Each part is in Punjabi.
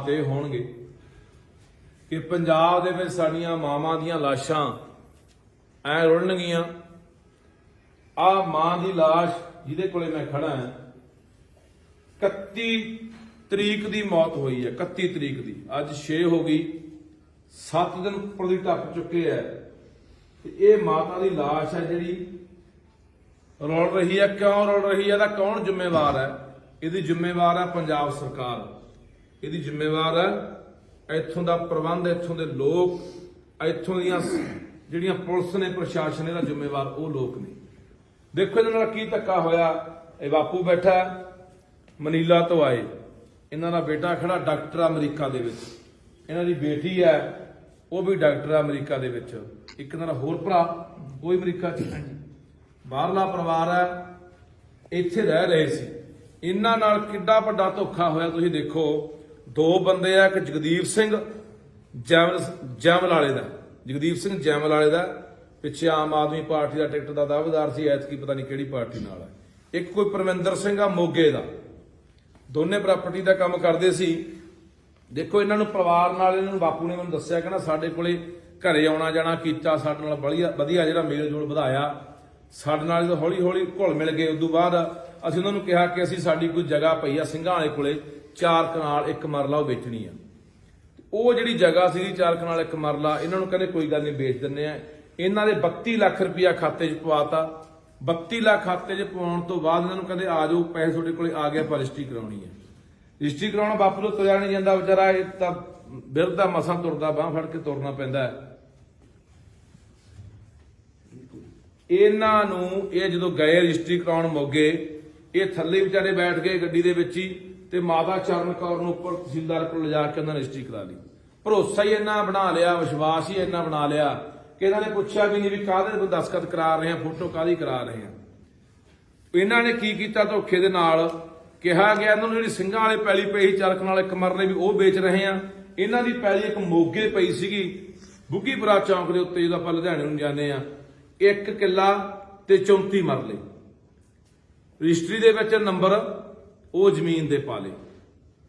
ਹਾਲਾਤ ਇਹ ਹੋਣਗੇ ਕਿ ਪੰਜਾਬ ਦੇ ਵਿੱਚ ਸਾਡੀਆਂ ਮਾਵਾਂ ਦੀਆਂ ਲਾਸ਼ਾਂ ਐ ਰੁਲਣਗੀਆਂ। ਆ ਮਾਂ ਦੀ ਲਾਸ਼ ਜਿਹਦੇ ਕੋਲੇ ਮੈਂ ਖੜਾ ਹਾਂ 31 ਤਰੀਕ ਦੀ ਮੌਤ ਹੋਈ ਹੈ, 31 ਤਰੀਕ ਦੀ, ਅੱਜ 6 ਹੋ ਗਈ, 7 ਦਿਨ ਉੱਪਰ ਦੀ ਟੱਪ ਚੁੱਕੇ ਹੈ। ਇਹ ਮਾਤਾ ਦੀ ਲਾਸ਼ ਹੈ ਜਿਹੜੀ ਰੁਲ ਰਹੀ ਹੈ। ਕਿਉਂ ਰੁਲ ਰਹੀ ਹੈ? ਇਹਦਾ ਕੌਣ ਜ਼ਿੰਮੇਵਾਰ ਹੈ? ਇਹਦੀ ਜ਼ਿੰਮੇਵਾਰ ਹੈ ਪੰਜਾਬ ਸਰਕਾਰ, ਇਹਦੀ ਜ਼ਿੰਮੇਵਾਰ ਹੈ ਇੱਥੋਂ ਦਾ ਪ੍ਰਬੰਧ, ਇੱਥੋਂ ਦੇ ਲੋਕ, ਇੱਥੋਂ ਦੀਆਂ ਜਿਹੜੀਆਂ ਪੁਲਿਸ ਨੇ, ਪ੍ਰਸ਼ਾਸਨ, ਇਹਦਾ ਜ਼ਿੰਮੇਵਾਰ ਉਹ ਲੋਕ ਨੇ। ਦੇਖੋ ਇਹਨਾਂ ਨਾਲ ਕੀ ਧੱਕਾ ਹੋਇਆ। ਇਹ ਬਾਪੂ ਬੈਠਾ ਮਨੀਲਾ ਤੋਂ ਆਏ, ਇਹਨਾਂ ਦਾ ਬੇਟਾ ਖੜਾ ਡਾਕਟਰ ਅਮਰੀਕਾ ਦੇ ਵਿੱਚ, ਇਹਨਾਂ ਦੀ ਬੇਟੀ ਹੈ ਉਹ ਵੀ ਡਾਕਟਰ ਅਮਰੀਕਾ ਦੇ ਵਿੱਚ, ਇੱਕ ਇਹਨਾਂ ਦਾ ਹੋਰ ਭਰਾ ਉਹ ਵੀ ਅਮਰੀਕਾ 'ਚ, ਬਾਹਰਲਾ ਪਰਿਵਾਰ ਹੈ, ਇੱਥੇ ਰਹਿ ਰਹੇ ਸੀ। ਇਹਨਾਂ ਨਾਲ ਕਿੱਡਾ ਵੱਡਾ ਧੋਖਾ ਹੋਇਆ ਤੁਸੀਂ ਦੇਖੋ। 2 ਬੰਦੇ ਆ, ਇੱਕ ਜਗਦੀਪ ਸਿੰਘ ਜੈਮਲ ਵਾਲੇ ਦਾ, ਜਗਦੀਪ ਸਿੰਘ ਜੈਮਲ ਵਾਲੇ ਦਾ ਪਿੱਛੇ ਆਮ ਆਦਮੀ ਪਾਰਟੀ ਦਾ ਟਿਕਟ ਦਾ ਦਾਅਵੇਦਾਰ ਸੀ, ਐਤਕੀ ਪਤਾ ਨਹੀਂ ਕਿਹੜੀ ਪਾਰਟੀ ਨਾਲ ਹੈ। ਇੱਕ ਕੋਈ ਪਰਮਿੰਦਰ ਸਿੰਘ ਆ ਮੋਗੇ ਦਾ, ਦੋਨੇ ਪ੍ਰਾਪਰਟੀ ਦਾ ਕੰਮ ਕਰਦੇ ਸੀ। ਦੇਖੋ ਇਹਨਾਂ ਨੂੰ ਪਰਿਵਾਰ ਨਾਲ, ਇਹਨਾਂ ਨੂੰ ਬਾਪੂ ਨੇ ਮੈਨੂੰ ਦੱਸਿਆ, ਕਹਿੰਦਾ ਸਾਡੇ ਕੋਲੇ ਘਰੇ ਆਉਣਾ ਜਾਣਾ ਕੀਤਾ, ਸਾਡੇ ਨਾਲ ਵਧੀਆ ਜਿਹੜਾ ਮੇਲ ਜੋਲ ਵਧਾਇਆ, ਸਾਡੇ ਨਾਲ ਜਦੋਂ ਹੌਲੀ ਹੌਲੀ ਘੁਲ ਮਿਲ ਗਏ। ਉਦੋਂ ਬਾਅਦ ਅਸੀਂ ਉਹਨਾਂ ਨੂੰ ਕਿਹਾ ਕਿ ਅਸੀਂ ਸਾਡੀ ਕੋਈ ਜਗ੍ਹਾ ਪਈ ਆ ਸਿੰਘਾਂ ਵਾਲੇ ਕੋਲੇ 4 ਕਨਾਲ 1 ਮਰਲਾ ਉਹ ਵੇਚਣੀ ਆ। ਉਹ ਜਿਹੜੀ ਜਗ੍ਹਾ ਸੀ 4 ਕਨਾਲ 1 ਮਰਲਾ, ਇਹਨਾਂ ਨੂੰ ਕਹਿੰਦੇ ਕੋਈ ਗੱਲ ਨਹੀਂ ਵੇਚ ਦਿੰਦੇ ਆ। ਇਹਨਾਂ ਦੇ 32 ਲੱਖ ਰੁਪਇਆ ਖਾਤੇ 'ਚ ਪਵਾਤਾ। 32 ਲੱਖ ਖਾਤੇ 'ਚ ਪਵਾਉਣ ਤੋਂ ਬਾਅਦ ਇਹਨਾਂ ਨੂੰ ਕਹਿੰਦੇ ਆ ਜਾਓ, ਪੈਸੇ ਤੁਹਾਡੇ ਕੋਲੇ ਆ ਗਿਆ, ਪਰ ਰਜਿਸਟਰੀ ਕਰਾਉਣੀ ਹੈ। ਰਜਿਸਟਰੀ ਕਰਾਉਣਾ ਬਾਪੂ ਤੋਂ ਤੁਰਿਆ ਨਹੀਂ ਜਾਂਦਾ ਵਿਚਾਰਾ, ਇਹ ਤਾਂ ਬਿਰਧਾ ਮਸਾਂ ਤੁਰਦਾ, ਬਾਂਹ ਫੜ ਕੇ ਤੁਰਨਾ ਪੈਂਦਾ ਹੈ। ਇਹਨਾਂ ਨੂੰ ਇਹ ਜਦੋਂ ਗਏ ਰਜਿਸਟਰੀ ਕਰਾਉਣ ਮੋਗੇ, ਇਹ ਥੱਲੇ ਵਿਚਾਰੇ ਬੈਠ ਗਏ ਗੱਡੀ ਦੇ ਵਿੱਚ ਹੀ, ਤੇ ਮਾਤਾ ਚਰਨ ਕੌਰ ਨੂੰ ਉੱਪਰ ਤਹਿਸੀਲਦਾਰ ਕੋਲ ਲਿਜਾ ਕੇ ਉਹਨਾਂ ਨੇ ਰਜਿਸਟਰੀ ਕਰਾ ਲਈ। ਭਰੋਸਾ ਹੀ ਇੰਨਾ ਬਣਾ ਲਿਆ, ਵਿਸ਼ਵਾਸ ਹੀ ਇੰਨਾ ਬਣਾ ਲਿਆ ਕਿ ਇਹਨਾਂ ਨੇ ਪੁੱਛਿਆ ਵੀ ਨਹੀਂ ਵੀ ਕਾਹਦੇ ਦਸਤਖਤ ਕਰਾ ਰਹੇ ਆ, ਫੋਟੋ ਕਾਹਦੀ ਕਰਾ ਰਹੇ ਆ। ਇਹਨਾਂ ਨੇ ਕੀ ਕੀਤਾ? ਧੋਖੇ ਦੇ ਨਾਲ ਕਿਹਾ ਗਿਆ ਇਹਨਾਂ ਨੂੰ ਜਿਹੜੀ ਸਿੰਘਾਂ ਵਾਲੇ ਪੈਲੀ ਪਈ 4 ਕਨਾਲ 1 ਮਰਲੇ ਵੀ ਉਹ ਵੇਚ ਰਹੇ ਆ। ਇਹਨਾਂ ਦੀ ਪੈਲੀ ਇੱਕ ਮੋਗੇ ਪਈ ਸੀਗੀ ਬੁੱਗੀਪੁਰਾ ਚੌਂਕ ਦੇ ਉੱਤੇ, ਜਦੋਂ ਆਪਾਂ ਲੁਧਿਆਣੇ ਨੂੰ ਜਾਂਦੇ ਆ, 1 ਕਿੱਲਾ ਤੇ 34 ਮਰਲੇ। ਰਜਿਸਟਰੀ ਦੇ ਵਿੱਚ ਨੰਬਰ ਉਹ ਜ਼ਮੀਨ ਦੇ ਪਾ ਲਏ,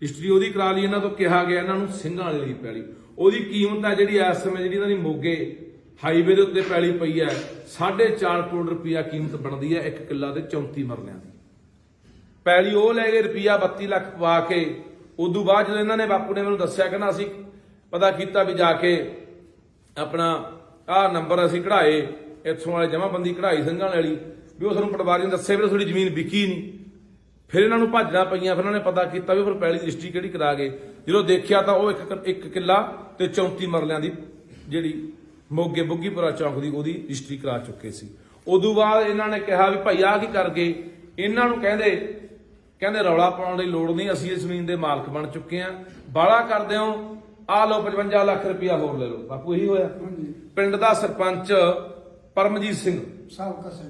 ਰਜਿਸਟਰੀ ਉਹਦੀ ਕਰਾ ਲਈ ਇਹਨਾਂ ਤੋਂ। ਕਿਹਾ ਗਿਆ ਇਹਨਾਂ ਨੂੰ ਸਿੰਘਾਂ ਵਾਲੇ ਦੀ ਪੈਲੀ, ਉਹਦੀ ਕੀਮਤ ਹੈ ਜਿਹੜੀ ਇਸ ਸਮੇਂ ਜਿਹੜੀ ਇਹਨਾਂ ਦੀ ਮੋਗੇ ਹਾਈਵੇ ਦੇ ਉੱਤੇ ਪੈਲੀ ਪਈ ਹੈ 4.5 ਕਰੋੜ ਰੁਪਇਆ ਕੀਮਤ ਬਣਦੀ ਹੈ 1 ਕਿੱਲਾ ਤੇ 34 ਮਰਲਿਆਂ ਦੀ ਪੈਲੀ। ਉਹ ਲੈ ਗਏ ਰੁਪਇਆ 32 ਲੱਖ ਪਵਾ ਕੇ। ਉਦੋਂ ਬਾਅਦ ਜਦੋਂ ਇਹਨਾਂ ਨੇ, ਬਾਪੂ ਨੇ ਮੈਨੂੰ ਦੱਸਿਆ, ਕਹਿੰਦਾ ਅਸੀਂ ਪਤਾ ਕੀਤਾ ਵੀ ਜਾ ਕੇ ਆਪਣਾ ਆਹ ਨੰਬਰ ਅਸੀਂ ਕਢਾਏ, ਇੱਥੋਂ ਵਾਲੇ ਜਮਾਬੰਦੀ ਕਢਾਈ ਸਿੰਘਾਂ ਵਾਲੀ, ਵੀ ਉਹ ਸਾਨੂੰ ਪਟਵਾਰੀ ਨੇ ਦੱਸਿਆ ਵੀ ਤੁਹਾਡੀ ਜ਼ਮੀਨ ਵਿਕੀ ਨਹੀਂ। ਫਿਰ ਇਹਨਾਂ ਨੂੰ ਭਾਜਣਾ ਪਈਆਂ, ਫਿਰ ਇਹਨਾਂ ਨੇ ਪਤਾ ਕੀਤਾ ਵੀ ਫਿਰ ਪੈਲੀ ਦੀ ਰਜਿਸਟਰੀ ਕਿਹੜੀ ਕਰਾ ਗਏ। ਜਦੋਂ ਦੇਖਿਆ ਤਾਂ ਉਹ 1 ਕਿੱਲਾ ਤੇ 34 ਮਰਲਿਆਂ ਦੀ ਜਿਹੜੀ ਮੋਗੇ ਬੁੱਗੀਪੁਰਾ ਚੌਂਕ ਦੀ ਉਹਦੀ ਰਜਿਸਟਰੀ ਕਰਾ ਚੁੱਕੇ ਸੀ। ਉਦੋਂ ਬਾਅਦ ਇਹਨਾਂ ਨੇ ਕਿਹਾ ਵੀ ਭਾਈ ਆਹ ਕੀ ਕਰ ਗਏ। ਇਹਨਾਂ ਨੂੰ ਕਹਿੰਦੇ ਰੌਲਾ ਪਾਉਣ ਦੀ ਲੋੜ ਨਹੀਂ, ਅਸੀਂ ਇਸ ਜ਼ਮੀਨ ਦੇ ਮਾਲਕ ਬਣ ਚੁੱਕੇ ਆ, ਬਾਲਾ ਕਰਦੇ ਹੋ, ਆਹ ਲਓ 55 ਲੱਖ ਰੁਪਇਆ ਹੋਰ ਲੈ ਲਓ। ਬਾਪੂ ਇਹੀ ਹੋਇਆ। ਪਿੰਡ ਦਾ ਸਰਪੰਚ ਪਰਮਜੀਤ ਸਿੰਘ,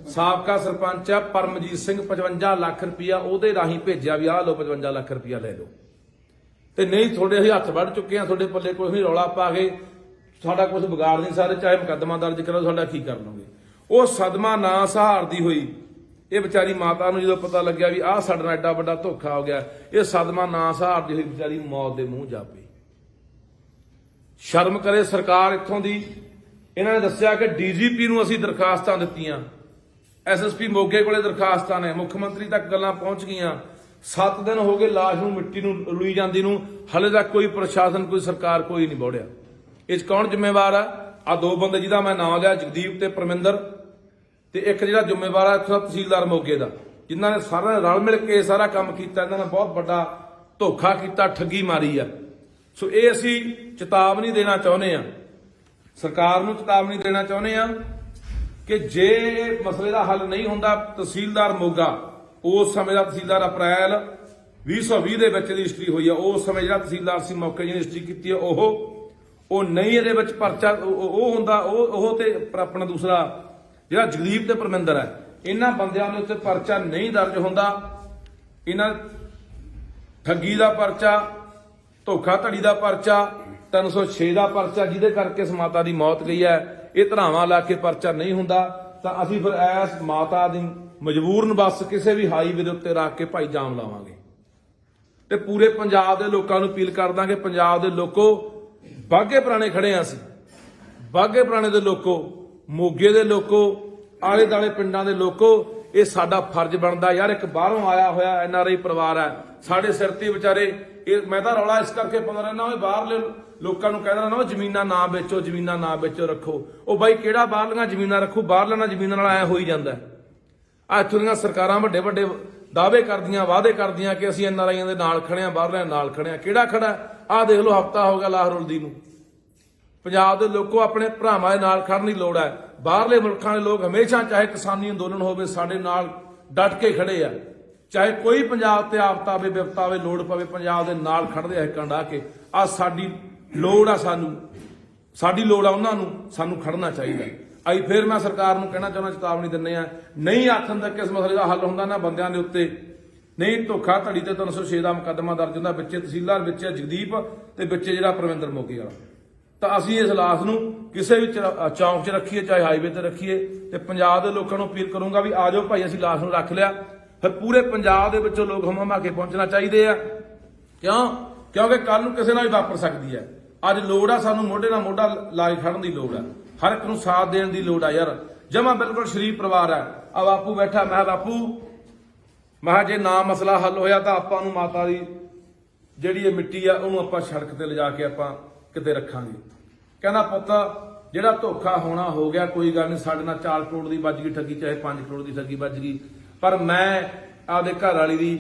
ਸਾਬਕਾ ਸਰਪੰਚ ਆ ਪਰਮਜੀਤ ਸਿੰਘ, 55 ਲੱਖ ਰੁਪਇਆ ਉਹਦੇ ਰਾਹੀਂ ਭੇਜਿਆ ਵੀ ਆਹ ਲਓ 55 ਲੱਖ ਰੁਪਇਆ ਲੈ ਲਓ, ਤੇ ਨਹੀਂ ਤੁਹਾਡੇ ਅਸੀਂ ਹੱਥ ਵੱਢ ਚੁੱਕੇ ਆ, ਤੁਹਾਡੇ ਪੱਲੇ ਕੋਈ ਨਹੀਂ, ਰੌਲਾ ਪਾ ਕੇ ਸਾਡਾ ਕੁਝ ਵਿਗਾੜ ਨਹੀਂ ਸਾਰੇ, ਚਾਹੇ ਮੁਕੱਦਮਾ ਦਰਜ ਕਰੋ, ਸਾਡਾ ਕੀ ਕਰ ਲਓਗੇ। ਉਹ ਸਦਮਾ ਨਾ ਸਹਾਰਦੀ ਹੋਈ ਇਹ ਵਿਚਾਰੀ ਮਾਤਾ ਨੂੰ ਜਦੋਂ ਪਤਾ ਲੱਗਿਆ ਵੀ ਆਹ ਸਾਡੇ ਨਾਲ ਐਡਾ ਵੱਡਾ ਧੋਖਾ ਹੋ ਗਿਆ, ਇਹ ਸਦਮਾ ਨਾ ਸਹਾਰਦੀ ਹੋਈ ਵਿਚਾਰੀ ਮੌਤ ਦੇ ਮੂੰਹ ਜਾ ਪਈ। ਸ਼ਰਮ ਕਰੇ ਸਰਕਾਰ ਇੱਥੋਂ ਦੀ। ਇਹਨਾਂ ਨੇ ਦੱਸਿਆ ਕਿ ਡੀਜੀਪੀ ਨੂੰ ਅਸੀਂ ਦਰਖਾਸਤਾਂ ਦਿੱਤੀਆਂ, ਐਸਐਸਪੀ ਮੋਗੇ ਕੋਲੇ ਦਰਖਾਸਤਾਂ ਨੇ, ਮੁੱਖ ਮੰਤਰੀ ਤੱਕ ਗੱਲਾਂ ਪਹੁੰਚ ਗਈਆਂ। 7 ਦਿਨ ਹੋ ਗਏ ਲਾਸ਼ ਨੂੰ, ਮਿੱਟੀ ਨੂੰ ਰੁਲੀ ਜਾਂਦੀ ਨੂੰ, ਹਲੇ ਤੱਕ ਕੋਈ ਪ੍ਰਸ਼ਾਸਨ, ਕੋਈ ਸਰਕਾਰ, ਕੋਈ ਨਹੀਂ ਬੋੜਿਆ। ਇਹ 'ਚ ਕੌਣ ਜ਼ਿੰਮੇਵਾਰ ਆ? ਆਹ 2 ਬੰਦੇ ਜਿਹਦਾ ਮੈਂ ਨਾਮ ਲਿਆ, ਜਗਦੀਪ ਤੇ ਪਰਮਿੰਦਰ, ਤੇ ਇੱਕ ਜਿਹੜਾ ਜ਼ਿੰਮੇਵਾਰ ਆ ਇੱਥੋਂ ਦਾ ਤਹਿਸੀਲਦਾਰ ਮੋਗੇ ਦਾ, ਜਿਨ੍ਹਾਂ ਨੇ ਸਾਰਾ ਰਲ ਮਿਲ ਕੇ ਸਾਰਾ ਕੰਮ ਕੀਤਾ। ਇਹਨਾਂ ਨੇ ਬਹੁਤ ਵੱਡਾ ਧੋਖਾ ਕੀਤਾ, ਠੱਗੀ ਮਾਰੀ ਆ। ਸੋ ਇਹ ਅਸੀਂ ਚੇਤਾਵਨੀ ਦੇਣਾ ਚਾਹੁੰਦੇ ਆ, ਸਰਕਾਰ ਨੂੰ ਚੇਤਾਵਨੀ ਦੇਣਾ ਚਾਹੁੰਦੇ ਆ ਕਿ ਜੇ ਮਸਲੇ ਦਾ ਹੱਲ ਨਹੀਂ ਹੁੰਦਾ, ਤਹਿਸੀਲਦਾਰ ਮੋਗਾ ਉਸ ਸਮੇਂ ਦਾ ਤਹਿਸੀਲਦਾਰ ਅਪ੍ਰੈਲ 2020 ਦੇ ਵਿੱਚ ਰਜਿਸਟਰੀ ਹੋਈ ਆ, ਉਸ ਸਮੇਂ ਜਿਹੜਾ ਤਹਿਸੀਲਦਾਰ ਸੀ ਮੌਕੇ ਜਿਹਨੇ ਰਜਿਸਟਰੀ ਕੀਤੀ ਆ, ਉਹ ਨਹੀਂ ਇਹਦੇ ਵਿੱਚ ਪਰਚਾ ਉਹ ਹੁੰਦਾ, ਉਹ ਤੇ ਆਪਣਾ ਦੂਸਰਾ ਜਿਹੜਾ ਜਗਦੀਪ ਤੇ ਪਰਮਿੰਦਰ ਹੈ, ਇਹਨਾਂ ਬੰਦਿਆਂ ਦੇ ਉੱਤੇ ਪਰਚਾ ਨਹੀਂ ਦਰਜ ਹੁੰਦਾ। ਇਹਨਾਂ ਠੱਗੀ ਦਾ ਪਰਚਾ, ਧੋਖਾ ਧੜੀ ਦਾ ਪਰਚਾ, 306 ਦਾ ਪਰਚਾ, ਜਿਹਦੇ ਕਰਕੇ ਇਸ ਮਾਤਾ ਦੀ ਮੌਤ ਗਈ ਹੈ, ਇਹ ਧਰਾਵਾਂ ਲਾ ਕੇ ਪਰਚਾ ਨਹੀਂ ਹੁੰਦਾ। ਤਾਂ ਅਸੀਂ ਫਿਰ ਇਸ ਮਾਤਾ ਦੀ ਮਜਬੂਰਨ ਬੱਸ ਕਿਸੇ ਵੀ ਹਾਈਵੇ ਦੇ ਉੱਤੇ ਰੱਖ ਕੇ ਭਾਈ ਜਾਮ ਲਾਵਾਂਗੇ। ਤੇ ਪੂਰੇ ਪੰਜਾਬ ਦੇ ਲੋਕਾਂ ਨੂੰ ਅਪੀਲ ਕਰਦਾ ਕਿ ਪੰਜਾਬ ਦੇ ਲੋਕੋ, ਬਾਘੇ ਪੁਰਾਣੇ ਖੜੇ ਆ ਅਸੀਂ, ਬਾਘੇ ਪੁਰਾਣੇ ਦੇ ਲੋਕੋ, ਮੋਗੇ ਦੇ ਲੋਕੋ, ਆਲੇ ਦਾਲੇ ਪਿੰਡਾਂ ਦੇ ਲੋਕੋ, ਇਹ ਸਾਡਾ ਫਰਜ਼ ਬਣਦਾ ਯਾਰ। ਇੱਕ ਬਾਹਰੋਂ ਆਇਆ ਹੋਇਆ NRI ਪਰਿਵਾਰ ਹੈ, ਸਾਡੇ ਸਿਰ ਤੇ ਵਿਚਾਰੇ। ਇਹ ਮੈਂ ਤਾਂ ਰੌਲਾ ਇਸ ਕਰਕੇ ਪਾਉਂਦਾ ਰਹਿਣਾ, ਉਹ ਬਾਹਰਲੇ ਲੋਕਾਂ ਨੂੰ ਕਹਿੰਦਾ ਰਹਿਣਾ ਜ਼ਮੀਨਾਂ ਨਾ ਵੇਚੋ, ਜ਼ਮੀਨਾਂ ਨਾ ਵੇਚੋ, ਰੱਖੋ। ਉਹ ਬਾਈ ਕਿਹੜਾ ਬਾਹਰਲੀਆਂ ਜ਼ਮੀਨਾਂ ਰੱਖੂ? ਬਾਹਰਲਿਆਂ ਨਾਲ ਜ਼ਮੀਨਾਂ ਨਾਲ ਐ ਹੋਈ ਜਾਂਦਾ। ਆ ਇੱਥੋਂ ਦੀਆਂ ਸਰਕਾਰਾਂ ਵੱਡੇ ਵੱਡੇ ਦਾਅਵੇ ਕਰਦੀਆਂ, ਵਾਅਦੇ ਕਰਦੀਆਂ ਕਿ ਅਸੀਂ NRIਆਂ ਦੇ ਨਾਲ ਖੜੇ ਆ, ਬਾਹਰਲਿਆਂ ਨਾਲ ਖੜੇ ਆ। ਕਿਹੜਾ ਖੜਾ? ਆਹ ਦੇਖ ਲਓ, ਹਫ਼ਤਾ ਹੋ ਗਿਆ ਲਾਹੌਰੁਲਦੀ ਨੂੰ। ਪੰਜਾਬ ਦੇ ਲੋਕੋ, ਆਪਣੇ ਭਰਾਵਾਂ ਦੇ ਨਾਲ ਖੜਨ ਦੀ ਲੋੜ ਹੈ। ਬਾਹਰਲੇ ਮੁਲਕਾਂ ਦੇ ਲੋਕ ਹਮੇਸ਼ਾ, ਚਾਹੇ ਕਿਸਾਨੀ ਅੰਦੋਲਨ ਹੋਵੇ, ਸਾਡੇ ਨਾਲ ਡਟ ਕੇ ਖੜੇ ਆ। ਚਾਹੇ ਕੋਈ ਪੰਜਾਬ ਤੇ ਆਫਤ ਆਵੇ, ਵਿਪਤਾ ਆਵੇ, ਲੋੜ ਪਵੇ, ਪੰਜਾਬ ਦੇ ਨਾਲ ਖੜਦੇ ਆ ਹਿੱਕਾਂ ਢਾਹ ਕੇ। ਆ ਸਾਡੀ ਲੋੜ ਆ, ਸਾਡੀ ਲੋੜ ਆ ਉਹਨਾਂ ਨੂੰ, ਸਾਨੂੰ ਖੜਨਾ ਚਾਹੀਦਾ। ਅਸੀਂ ਫਿਰ ਮੈਂ ਸਰਕਾਰ ਨੂੰ ਕਹਿਣਾ ਚਾਹੁੰਦਾ, ਚੇਤਾਵਨੀ ਦਿੰਦੇ ਆ, ਨਹੀਂ ਆਖਣ ਤੱਕ ਇਸ ਮਸਲੇ ਦਾ ਹੱਲ ਹੁੰਦਾ ਨਾ ਬੰਦਿਆਂ ਦੇ ਉੱਤੇ, ਨਹੀਂ ਧੋਖਾ ਧੜੀ ਤੇ 306 ਦਾ ਮੁਕੱਦਮਾ ਦਰਜ ਹੁੰਦਾ, ਵਿੱਚੇ ਤਹਿਸੀਲਦਾਰ, ਵਿੱਚੇ ਜਗਦੀਪ ਤੇ ਵਿੱਚੇ ਜਿਹੜਾ ਪਰਵਿੰਦਰ ਮੋਗੀ ਵਾਲਾ। ਤਾਂ ਅਸੀਂ ਇਸ ਲਾਸ਼ ਨੂੰ ਕਿਸੇ ਵੀ ਚੌਂਕ 'ਚ ਰੱਖੀਏ, ਚਾਹੇ ਹਾਈਵੇ ਤੇ ਰੱਖੀਏ, ਤੇ ਪੰਜਾਬ ਦੇ ਲੋਕਾਂ ਨੂੰ ਅਪੀਲ ਕਰੂੰਗਾ ਵੀ ਆ ਜਾਓ ਭਾਈ, ਅਸੀਂ ਲਾਸ਼ ਨੂੰ ਰੱਖ ਲਿਆ। ਫਿਰ ਪੂਰੇ ਪੰਜਾਬ ਦੇ ਵਿੱਚੋਂ ਲੋਕ ਹਮਾ ਕੇ ਪਹੁੰਚਣਾ ਚਾਹੀਦੇ ਆ। ਕਿਉਂਕਿ ਕੱਲ ਨੂੰ ਕਿਸੇ ਨਾਲ ਵੀ ਵਾਪਰ ਸਕਦੀ ਹੈ। ਅੱਜ ਲੋੜ ਆ ਸਾਨੂੰ ਮੋਢੇ ਨਾਲ ਮੋਢਾ ਲਾ ਕੇ ਖੜਨ ਦੀ ਲੋੜ ਆ, ਹਰ ਇੱਕ ਨੂੰ ਸਾਥ ਦੇਣ ਦੀ ਲੋੜ ਆ ਯਾਰ। ਜਮਾ ਬਿਲਕੁਲ ਸ਼ਰੀਫ ਪਰਿਵਾਰ ਹੈ। ਆ ਬਾਪੂ ਬੈਠਾ, ਮੈਂ ਬਾਪੂ, ਮੈਂ ਜੇ ਨਾ ਮਸਲਾ ਹੱਲ ਹੋਇਆ ਤਾਂ ਆਪਾਂ ਨੂੰ ਮਾਤਾ ਦੀ ਜਿਹੜੀ ਇਹ ਮਿੱਟੀ ਆ ਉਹਨੂੰ ਆਪਾਂ ਸੜਕ ਤੇ ਲਿਜਾ ਕੇ ਆਪਾਂ ਕਿਤੇ ਰੱਖਾਂਗੇ। ਕਹਿੰਦਾ ਪੁੱਤ ਜਿਹੜਾ ਧੋਖਾ ਹੋਣਾ ਹੋ ਗਿਆ, ਕੋਈ ਗੱਲ ਨਹੀਂ, ਸਾਡੇ ਨਾਲ 4 ਕਰੋੜ ਦੀ ਵੱਜ ਗਈ ਠੱਗੀ, ਚਾਹੇ 5 ਕਰੋੜ ਦੀ ਠੱਗੀ ਵੱਜ ਗਈ, ਪਰ ਮੈਂ ਆਪਦੇ ਘਰ ਵਾਲੀ ਦੀ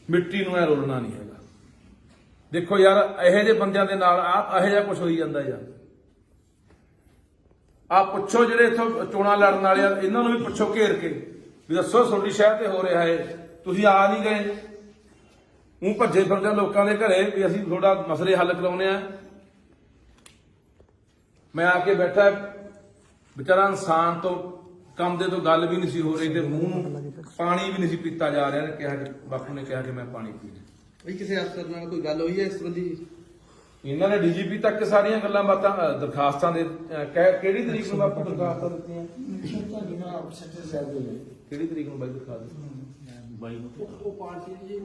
ਮਿੱਟੀ ਨੂੰ ਐ ਰੋਲਣਾ ਨਹੀਂ ਹੈਗਾ। ਦੇਖੋ ਯਾਰ, ਇਹੋ ਜਿਹੇ ਬੰਦਿਆਂ ਦੇ ਨਾਲ ਇਹੋ ਜਿਹਾ ਕੁਝ ਹੋਈ ਜਾਂਦਾ ਯਾਰ। ਆ ਪੁੱਛੋ ਜਿਹੜੇ ਇੱਥੋਂ ਚੋਣਾਂ ਲੜਨ ਵਾਲੇ ਆ, ਇਹਨਾਂ ਨੂੰ ਵੀ ਪੁੱਛੋ ਘੇਰ ਕੇ ਵੀ ਦੱਸੋ ਤੁਹਾਡੀ ਸ਼ਹਿਰ ਤੇ ਹੋ ਰਿਹਾ ਹੈ, ਤੁਸੀਂ ਆ ਨਹੀਂ ਗਏ, ਉਹ ਭੱਜੇ ਫਿਰਦੇ ਲੋਕਾਂ ਦੇ ਘਰੇ ਵੀ ਅਸੀਂ ਤੁਹਾਡਾ ਮਸਲੇ ਹੱਲ ਕਰਾਉਣੇ ਆ। ਮੈਂ ਆ ਕੇ ਬੈਠਾ, ਵਿਚਾਰਾ ਇਨਸਾਨ ਤੋਂ ਕੰਮ ਦੇ ਤੋਂ ਗੱਲ ਵੀ ਨਹੀਂ ਸੀ ਹੋ ਰਹੀ, ਤੇ ਮੂੰਹ ਨੂੰ ਪਾਣੀ ਵੀ ਨਹੀਂ ਸੀ ਪੀਤਾ ਜਾ ਰਿਹਾ। ਕਿਹਾ ਕਿ ਬਾਪੂ ਨੇ ਕਿਹਾ ਕਿ ਮੈਂ ਪਾਣੀ ਪੀਣਾ। ਬਈ ਕਿਸੇ ਅਫਸਰ ਨਾਲ ਕੋਈ ਗੱਲ ਹੋਈ ਹੈ ਇਸ ਸੰਬੰਧੀ? ਇਹਨਾਂ ਨੇ DGP ਤੱਕ ਸਾਰੀਆਂ ਗੱਲਾਂ ਬਾਤਾਂ, ਦਰਖਾਸਤਾਂ ਦੇ ਕਿਹੜੀ ਤਰੀਕ ਨੂੰ ਬਾਪੂ ਦਰਖਾਸਤਾਂ ਦਿੱਤੀਆਂ? ਕਿਹੜੀ ਤਰੀਕ ਨੂੰ ਬਾਈ ਦਰਖਾਸਤ ਦਿੱਤੀ? ਉਹ ਪਾਰਟੀ ਜੀ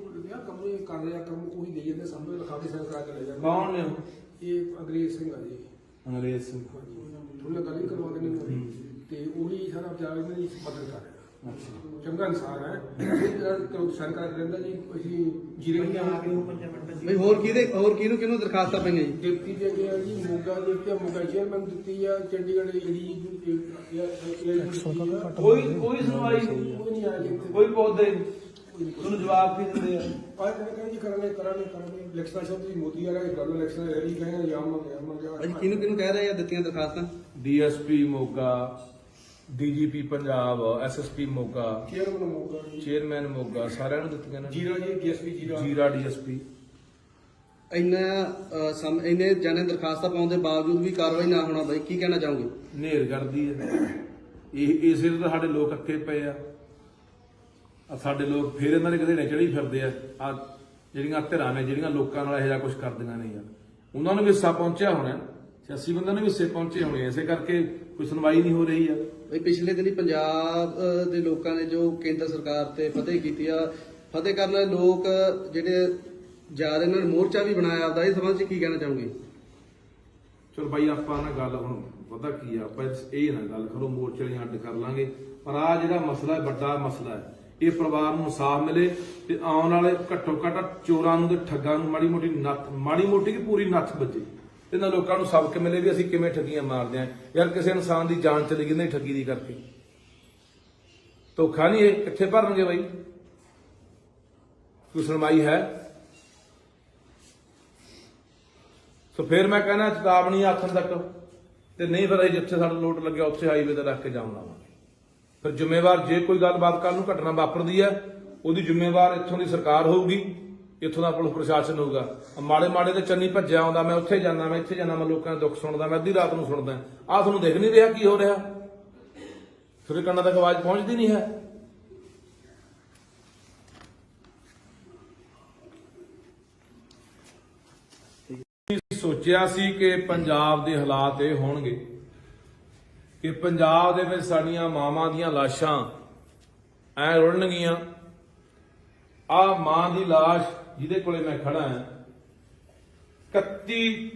ਕਮਰੇ ਕਰ ਰਿਹਾ ਕੰਮ, ਉਹੀ ਦੇ ਜਾਂਦੇ ਸਾਹਮਣੇ ਲਿਖਾ ਕੇ ਸਾਈਨ ਕਰਾ ਕੇ ਲੈ ਜਾਂਦੇ। ਕੌਣ ਨੇ? ਇਹ ਅੰਗਰੇਜ਼ ਸਿੰਘ ਆ ਜੀ। ਅੰਗਰੇਜ਼ ਸਿੰਘ ਉਹਨਾਂ ਗੱਲ ਹੀ ਕਰਵਾ ਦੇਣੀ ਤੇ ਉਹੀ ਸਾਰਾ ਵਿਚਾਰ ਇਹਨਾਂ ਦੀ ਮਦਦ ਕਰ ਰਿਹਾ। ਚੰਗਾ ਇਨਸਾਨ ਹੈ, ਸਾਈਨ ਕਰਾ ਕੇ ਲੈਂਦਾ ਜੀ। ਅਸੀਂ ਜੀਰੇ ਵਿੱਚ ਆ ਕੇ ਬਈ ਹੋਰ ਕਿਹਨੂੰ ਦਰਖਾਸਤਾਂ ਪਈਆਂ ਜੀ? ਡਿਪਟੀ ਦੇ ਗਿਆ ਜੀ, ਮੋਗਾ ਦੇ ਉੱਤੇ ਮੋਗਾ ਚੇਅਰਮੈਨ ਦਿੱਤੀ ਆ, ਚੰਡੀਗੜ੍ਹ ਕੋਈ ਸੁਣਵਾਈ ਨਹੀਂ, ਕੋਈ ਪੌਦੇ ਤੁਹਾਨੂੰ ਜਵਾਬ ਕੀ ਦਿੰਦੇ ਆ? ਪਰ ਕਹਿੰਦੇ ਜੀ ਕਰਾਂਗੇ ਇਲੈਕਸ਼ਨ ਸ਼ਬਦ ਮੋਦੀ ਵਾਲਾ ਗੱਲ, ਇਲੈਕਸ਼ਨ ਰੈਲੀ ਕਹਿੰਦੇ ਜਾਮ ਭਾਜੀ ਕਿਹਨੂੰ ਕਹਿ ਰਹੇ ਆ ਦਿੱਤੀਆਂ ਦਰਖਾਸਤਾਂ? DSP Moga, DGP Punjab, SSP Moga, chairman Moga, ਸਾਰਿਆਂ ਨੂੰ ਦਿੱਤੀਆਂ ਨੇ। ਜੀਰਾ ਜੀ, DSP ਜੀਰਾ DSP। ਇੰਨੇ ਜਾਣੇ ਦਰਖਾਸਤਾਂ ਪਾਉਣ ਦੇ ਬਾਵਜੂਦ ਵੀ ਕਾਰਵਾਈ ਨਾ ਹੋਣਾ, ਬਾਈ ਕੀ ਕਹਿਣਾ ਚਾਹੋਗੇ? ਨੇਰ ਕਰਦੀ ਹੈ ਇਹ, ਇਸੇ ਤੋਂ ਸਾਡੇ ਲੋਕ ਅੱਕੇ ਪਏ ਆ। ਸਾਡੇ ਲੋਕ ਫੇਰ ਇਹਨਾਂ ਦੇ ਘੜੇੜੇ ਚੜੀ ਫਿਰਦੇ ਆ। ਆ ਜਿਹੜੀਆਂ ਧਿਰਾਂ ਨੇ, ਜਿਹੜੀਆਂ ਲੋਕਾਂ ਨਾਲ ਇਹੋ ਜਿਹਾ ਕੁਝ ਕਰਦੀਆਂ ਨੇ ਯਾਰ, ਉਹਨਾਂ ਨੂੰ ਵੀ ਹਿੱਸਾ ਪਹੁੰਚਿਆ ਹੋਣਾ, 86 ਬੰਦਿਆਂ ਨੂੰ ਵੀ ਹਿੱਸੇ ਪਹੁੰਚੇ ਹੋਣੇ। ਇਸੇ ਕਰਕੇ ਕੋਈ ਸੁਣਵਾਈ ਨਹੀਂ ਹੋ ਰਹੀ ਆ। ਬਈ ਪਿਛਲੇ ਦਿਨੀ ਪੰਜਾਬ ਦੇ ਲੋਕਾਂ ਨੇ ਜੋ ਕੇਂਦਰ ਸਰਕਾਰ ਤੇ ਫਤਿਹ ਕੀਤੀ ਆ, ਫਤਿਹ ਕਰਨ ਵਾਲੇ ਲੋਕ ਜਿਹੜੇ ਜਾ ਰਹੇ ਨੇ, ਮੋਰਚਾ ਵੀ ਬਣਾਇਆ ਆਪਦਾ, ਇਸ ਸੰਬੰਧ ਚ ਕੀ ਕਹਿਣਾ ਚਾਹੋਗੇ? ਚਲੋ ਬਾਈ, ਆਪਾਂ ਨਾ ਗੱਲ ਹੁਣ ਪਤਾ ਕੀ ਆ, ਆਪਾਂ ਇਹ ਨਾ ਗੱਲ ਕਰੋ ਮੋਰਚੇ ਵਾਲੀਆਂ ਅੱਡ ਕਰ ਲਾਂਗੇ, ਪਰ ਆ ਜਿਹੜਾ ਮਸਲਾ ਹੈ, ਵੱਡਾ ਮਸਲਾ ਹੈ, ਇਹ ਪਰਿਵਾਰ ਨੂੰ ਇਨਸਾਫ ਮਿਲੇ ਤੇ ਆਉਣ ਵਾਲੇ ਘੱਟੋ ਘੱਟ ਚੋਰਾਂ ਨੂੰ ਤੇ ਠੱਗਾਂ ਨੂੰ ਮਾੜੀ ਮੋਟੀ ਕੀ ਪੂਰੀ ਨੱਥ ਵੱਜੇ। ਇਹਨਾਂ ਲੋਕਾਂ ਨੂੰ ਸਬਕ ਮਿਲੇ ਵੀ ਅਸੀਂ ਕਿਵੇਂ ਠੱਗੀਆਂ ਮਾਰਦੇ ਆ ਯਾਰ। ਕਿਸੇ ਇਨਸਾਨ ਦੀ ਜਾਨ ਚਲੀ ਗਈ ਨਹੀਂ ਠੱਗੀ ਦੀ ਕਰਕੇ, ਧੋਖਾ ਨਹੀਂ। ਇਹ ਕਿੱਥੇ ਭਰਨਗੇ ਬਾਈ? ਕੋਈ ਸੁਣਵਾਈ ਹੈ? ਸੋ ਫਿਰ ਮੈਂ ਕਹਿਣਾ ਚੇਤਾਵਨੀ ਆਖਣ ਤੱਕ, ਤੇ ਨਹੀਂ ਫਿਰ ਅਸੀਂ ਜਿੱਥੇ ਸਾਡਾ ਲੋਟ ਲੱਗਿਆ ਉੱਥੇ ਹਾਈਵੇ ਤੇ ਰੱਖ ਕੇ ਜਾਮ ਲਾਵਾਂਗੇ। ਫਿਰ ਜ਼ਿੰਮੇਵਾਰ, ਜੇ ਕੋਈ ਗੱਲਬਾਤ ਕੱਲ ਨੂੰ ਘਟਨਾ ਵਾਪਰਦੀ ਹੈ, ਉਹਦੀ ਜ਼ਿੰਮੇਵਾਰ ਇੱਥੋਂ ਦੀ ਸਰਕਾਰ ਹੋਊਗੀ, ਇੱਥੋਂ ਦਾ ਪੁਲਿਸ ਪ੍ਰਸ਼ਾਸਨ ਹੋਊਗਾ। ਮਾੜੇ ਤੇ ਚੰਨੀ ਭੱਜਿਆ ਆਉਂਦਾ, ਮੈਂ ਉੱਥੇ ਜਾਂਦਾ, ਮੈਂ ਇੱਥੇ ਜਾਂਦਾ, ਮੈਂ ਲੋਕਾਂ ਦੇ ਦੁੱਖ ਸੁਣਦਾ, ਮੈਂ ਅੱਧੀ ਰਾਤ ਨੂੰ ਸੁਣਦਾ। ਆਹ ਤੁਹਾਨੂੰ ਦੇਖ ਨਹੀਂ ਰਿਹਾ ਕੀ ਹੋ ਰਿਹਾ? ਤੁਹਾਡੇ ਕੰਨਾਂ ਤੱਕ ਆਵਾਜ਼ ਪਹੁੰਚਦੀ ਨਹੀਂ ਹੈ। ਸੋਚਿਆ ਸੀ ਕਿ ਪੰਜਾਬ ਦੇ ਹਾਲਾਤ ਇਹ ਹੋਣਗੇ ਕਿ ਪੰਜਾਬ ਦੇ ਵਿੱਚ ਸਾਡੀਆਂ ਮਾਵਾਂ ਦੀਆਂ ਲਾਸ਼ਾਂ ਐ ਰੁਲਣਗੀਆਂ। ਆ ਮਾਂ ਦੀ ਲਾਸ਼ ਜਿਹਦੇ ਕੋਲੇ ਮੈਂ ਖੜਾ ਹਾਂ 31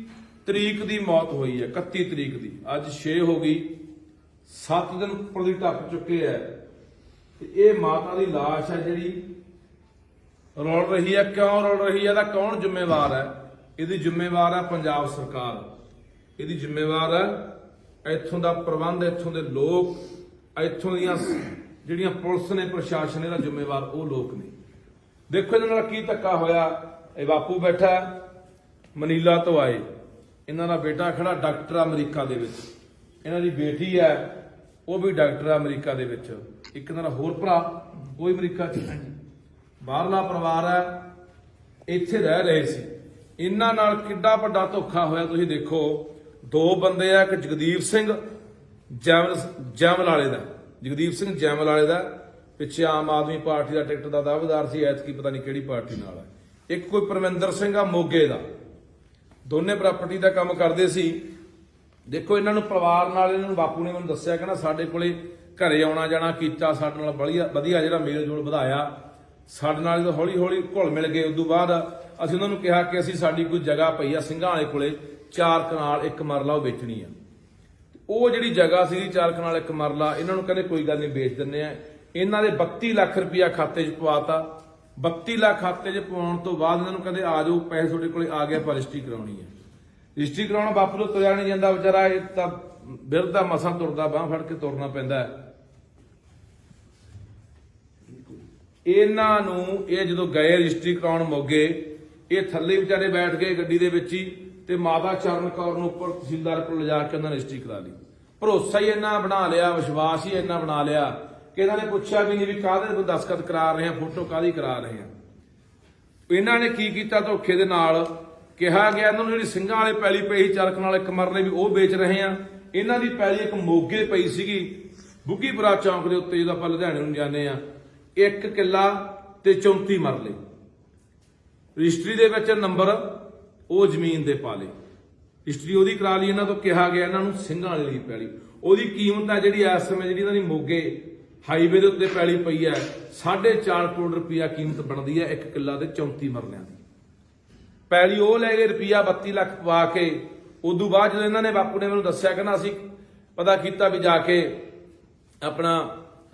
ਤਰੀਕ ਦੀ ਮੌਤ ਹੋਈ ਹੈ। 31 ਤਰੀਕ ਦੀ, ਅੱਜ 6 ਹੋ ਗਈ, 7 ਦਿਨ ਉੱਪਰ ਦੀ ਟੱਪ ਚੁੱਕੇ ਹੈ ਤੇ ਇਹ ਮਾਤਾ ਦੀ ਲਾਸ਼ ਹੈ ਜਿਹੜੀ ਰੁਲ ਰਹੀ ਹੈ। ਕਿਉਂ ਰੁਲ ਰਹੀ ਹੈ? ਇਹਦਾ ਕੌਣ ਜ਼ਿੰਮੇਵਾਰ ਹੈ? ਇਹਦੀ ਜ਼ਿੰਮੇਵਾਰ ਹੈ ਪੰਜਾਬ ਸਰਕਾਰ, ਇਹਦੀ ਜ਼ਿੰਮੇਵਾਰ ਹੈ ਇੱਥੋਂ ਦਾ ਪ੍ਰਬੰਧ, ਇੱਥੋਂ ਦੇ ਲੋਕ, ਇੱਥੋਂ ਦੀਆਂ ਜਿਹੜੀਆਂ ਪੁਲਿਸ ਨੇ, ਪ੍ਰਸ਼ਾਸਨ, ਇਹਦਾ ਜ਼ਿੰਮੇਵਾਰ ਉਹ ਲੋਕ ਨੇ। ਦੇਖੋ ਇਹਨਾਂ ਨਾਲ ਕੀ ਧੱਕਾ ਹੋਇਆ। ਇਹ ਬਾਪੂ ਬੈਠਾ ਮਨੀਲਾ ਤੋਂ ਆਏ, ਇਹਨਾਂ ਦਾ ਬੇਟਾ ਖੜਾ ਡਾਕਟਰ ਅਮਰੀਕਾ ਦੇ ਵਿੱਚ, ਇਹਨਾਂ ਦੀ ਬੇਟੀ ਹੈ ਉਹ ਵੀ ਡਾਕਟਰ ਅਮਰੀਕਾ ਦੇ ਵਿੱਚ, ਇੱਕ ਇਹਨਾਂ ਦਾ ਹੋਰ ਭਰਾ ਉਹ ਅਮਰੀਕਾ 'ਚ, ਬਾਹਰਲਾ ਪਰਿਵਾਰ ਹੈ, ਇੱਥੇ ਰਹਿ ਰਹੇ ਸੀ। ਇਹਨਾਂ ਨਾਲ ਕਿੱਡਾ ਵੱਡਾ ਧੋਖਾ ਹੋਇਆ ਤੁਸੀਂ ਦੇਖੋ। 2 ਬੰਦੇ ਆ, ਇੱਕ ਜਗਦੀਪ ਸਿੰਘ ਜੈਮਲ ਵਾਲੇ ਦਾ, ਜਗਦੀਪ ਸਿੰਘ ਜੈਮਲ ਵਾਲੇ ਦਾ ਪਿੱਛੇ ਆਮ ਆਦਮੀ ਪਾਰਟੀ ਦਾ ਟਿਕਟ ਦਾ ਦਾਅਵੇਦਾਰ ਸੀ, ਐਤਕੀ ਪਤਾ ਨਹੀਂ ਕਿਹੜੀ ਪਾਰਟੀ ਨਾਲ ਹੈ। ਇੱਕ ਕੋਈ ਪਰਮਿੰਦਰ ਸਿੰਘ ਆ ਮੋਗੇ ਦਾ, ਦੋਨੇ ਪ੍ਰਾਪਰਟੀ ਦਾ ਕੰਮ ਕਰਦੇ ਸੀ। ਦੇਖੋ ਇਹਨਾਂ ਨੂੰ ਪਰਿਵਾਰ ਨਾਲ, ਇਹਨਾਂ ਨੂੰ ਬਾਪੂ ਨੇ ਮੈਨੂੰ ਦੱਸਿਆ ਕਹਿੰਦਾ ਸਾਡੇ ਕੋਲੇ ਘਰੇ ਆਉਣਾ ਜਾਣਾ ਕੀਤਾ, ਸਾਡੇ ਨਾਲ ਵਧੀਆ ਜਿਹੜਾ ਮੇਲ ਜੋਲ ਵਧਾਇਆ, ਸਾਡੇ ਨਾਲ ਜਦੋਂ ਹੌਲੀ ਹੌਲੀ ਘੁਲ ਮਿਲ ਗਏ। ਉਦੋਂ ਬਾਅਦ ਅਸੀਂ ਉਹਨਾਂ ਨੂੰ ਕਿਹਾ ਕਿ ਅਸੀਂ ਸਾਡੀ ਕੋਈ ਜਗ੍ਹਾ ਪਈ ਆ ਸਿੰਘਾਂ ਵਾਲੇ ਕੋਲੇ 4 ਕਨਾਲ 1 ਮਰਲਾ ਉਹ ਵੇਚਣੀ ਆ। ਉਹ ਜਿਹੜੀ ਜਗ੍ਹਾ ਸੀ 4 ਕਨਾਲ 1 ਮਰਲਾ, ਇਹਨਾਂ ਨੂੰ ਕਹਿੰਦੇ ਕੋਈ ਗੱਲ ਨਹੀਂ ਵੇਚ ਦਿੰਦੇ ਆ। ਇਹਨਾਂ ਦੇ 32 ਲੱਖ ਰੁਪਇਆ ਖਾਤੇ 'ਚ ਪਵਾਤਾ। 32 ਲੱਖ ਖਾਤੇ 'ਚ ਪਵਾਉਣ ਤੋਂ ਬਾਅਦ ਇਹਨਾਂ ਨੂੰ ਕਹਿੰਦੇ ਆ ਜਾਓ ਪੈਸੇ ਤੁਹਾਡੇ ਕੋਲੇ ਆ ਗਏ, ਆਪਾਂ ਰਜਿਸਟਰੀ ਕਰਾਉਣੀ ਹੈ। ਰਜਿਸਟਰੀ ਕਰਾਉਣਾ ਬਾਪੂ ਤੋਂ ਤੁਰਿਆ ਨਹੀਂ ਜਾਂਦਾ ਵਿਚਾਰਾ, ਇਹ ਤਾਂ ਬਿਰਧ ਮਸਾਂ ਤੁਰਦਾ, ਬਾਂਹ ਫੜ ਕੇ ਤੁਰਨਾ ਪੈਂਦਾ ਹੈ। ਇਹਨਾਂ ਨੂੰ ਇਹ ਜਦੋਂ ਗਏ ਰਜਿਸਟਰੀ ਕਰਾਉਣ ਮੋਗੇ, ਇਹ ਥੱਲੇ ਵਿਚਾਰੇ ਬੈਠ ਗਏ ਗੱਡੀ ਦੇ ਵਿੱਚ ਹੀ ਤੇ ਮਾਤਾ ਚਰਨ ਕੌਰ ਨੂੰ ਉੱਪਰ ਤਹਿਸੀਲਦਾਰ ਕੋਲ ਲਿਜਾ ਕੇ ਉਹਨਾਂ ਨੇ ਰਜਿਸਟਰੀ ਕਰਾ ਲਈ। ਭਰੋਸਾ ਹੀ ਇੰਨਾ ਬਣਾ ਲਿਆ, ਵਿਸ਼ਵਾਸ ਹੀ ਇੰਨਾ ਬਣਾ ਲਿਆ ਕਿ ਇਹਨਾਂ ਨੇ ਪੁੱਛਿਆ ਵੀ ਨਹੀਂ ਵੀ ਕਾਹਦੇ ਦਸਤਖਤ ਕਰਾ ਰਹੇ ਆ, ਫੋਟੋ ਕਾਹਦੀ ਕਰਾ ਰਹੇ ਆ। ਇਹਨਾਂ ਨੇ ਕੀ ਕੀਤਾ? ਧੋਖੇ ਦੇ ਨਾਲ ਕਿਹਾ ਗਿਆ ਇਹਨਾਂ ਨੂੰ ਜਿਹੜੀ ਸਿੰਘਾਂ ਵਾਲੇ ਪੈਲੀ ਪਈ 4 ਕਨਾਲ 1 ਮਰਲੇ ਵੀ ਉਹ ਵੇਚ ਰਹੇ ਆ। ਇਹਨਾਂ ਦੀ ਪੈਲੀ ਇੱਕ ਮੋਗੇ ਪਈ ਸੀਗੀ ਬੁੱਗੀਪੁਰਾ ਚੌਂਕ ਦੇ ਉੱਤੇ, ਜਦੋਂ ਆਪਾਂ ਲੁਧਿਆਣੇ ਨੂੰ ਜਾਂਦੇ ਆ, 1 ਕਿੱਲਾ ਤੇ 34 ਮਰਲੇ ਰਜਿਸਟਰੀ ਦੇ ਵਿੱਚ ਨੰਬਰ ਉਹ ਜ਼ਮੀਨ ਦੇ ਪਾ ਲਏ। ਰਜਿਸਟਰੀ ਉਹਦੀ ਕਰਾ ਲਈ ਇਹਨਾਂ ਤੋਂ। ਕਿਹਾ ਗਿਆ ਇਹਨਾਂ ਨੂੰ ਸਿੰਘਾਂ ਵਾਲੇ ਦੀ ਪੈਲੀ, ਉਹਦੀ ਕੀਮਤ ਹੈ ਜਿਹੜੀ ਇਸ ਸਮੇਂ ਜਿਹੜੀ ਇਹਨਾਂ ਦੀ ਮੋਗੇ ਹਾਈਵੇ ਦੇ ਉੱਤੇ ਪੈਲੀ ਪਈ ਹੈ 4.5 ਕਰੋੜ ਰੁਪਇਆ ਕੀਮਤ ਬਣਦੀ ਹੈ 1 ਕਿੱਲਾ ਤੇ 34 ਮਰਲਿਆਂ ਦੀ ਪੈਲੀ। ਉਹ ਲੈ ਗਏ ਰੁਪਇਆ 32 ਲੱਖ ਪਵਾ ਕੇ। ਉਦੋਂ ਬਾਅਦ ਜਦੋਂ ਇਹਨਾਂ ਨੇ, ਬਾਪੂ ਨੇ ਮੈਨੂੰ ਦੱਸਿਆ, ਕਹਿੰਦਾ ਅਸੀਂ ਪਤਾ ਕੀਤਾ ਵੀ ਜਾ ਕੇ ਆਪਣਾ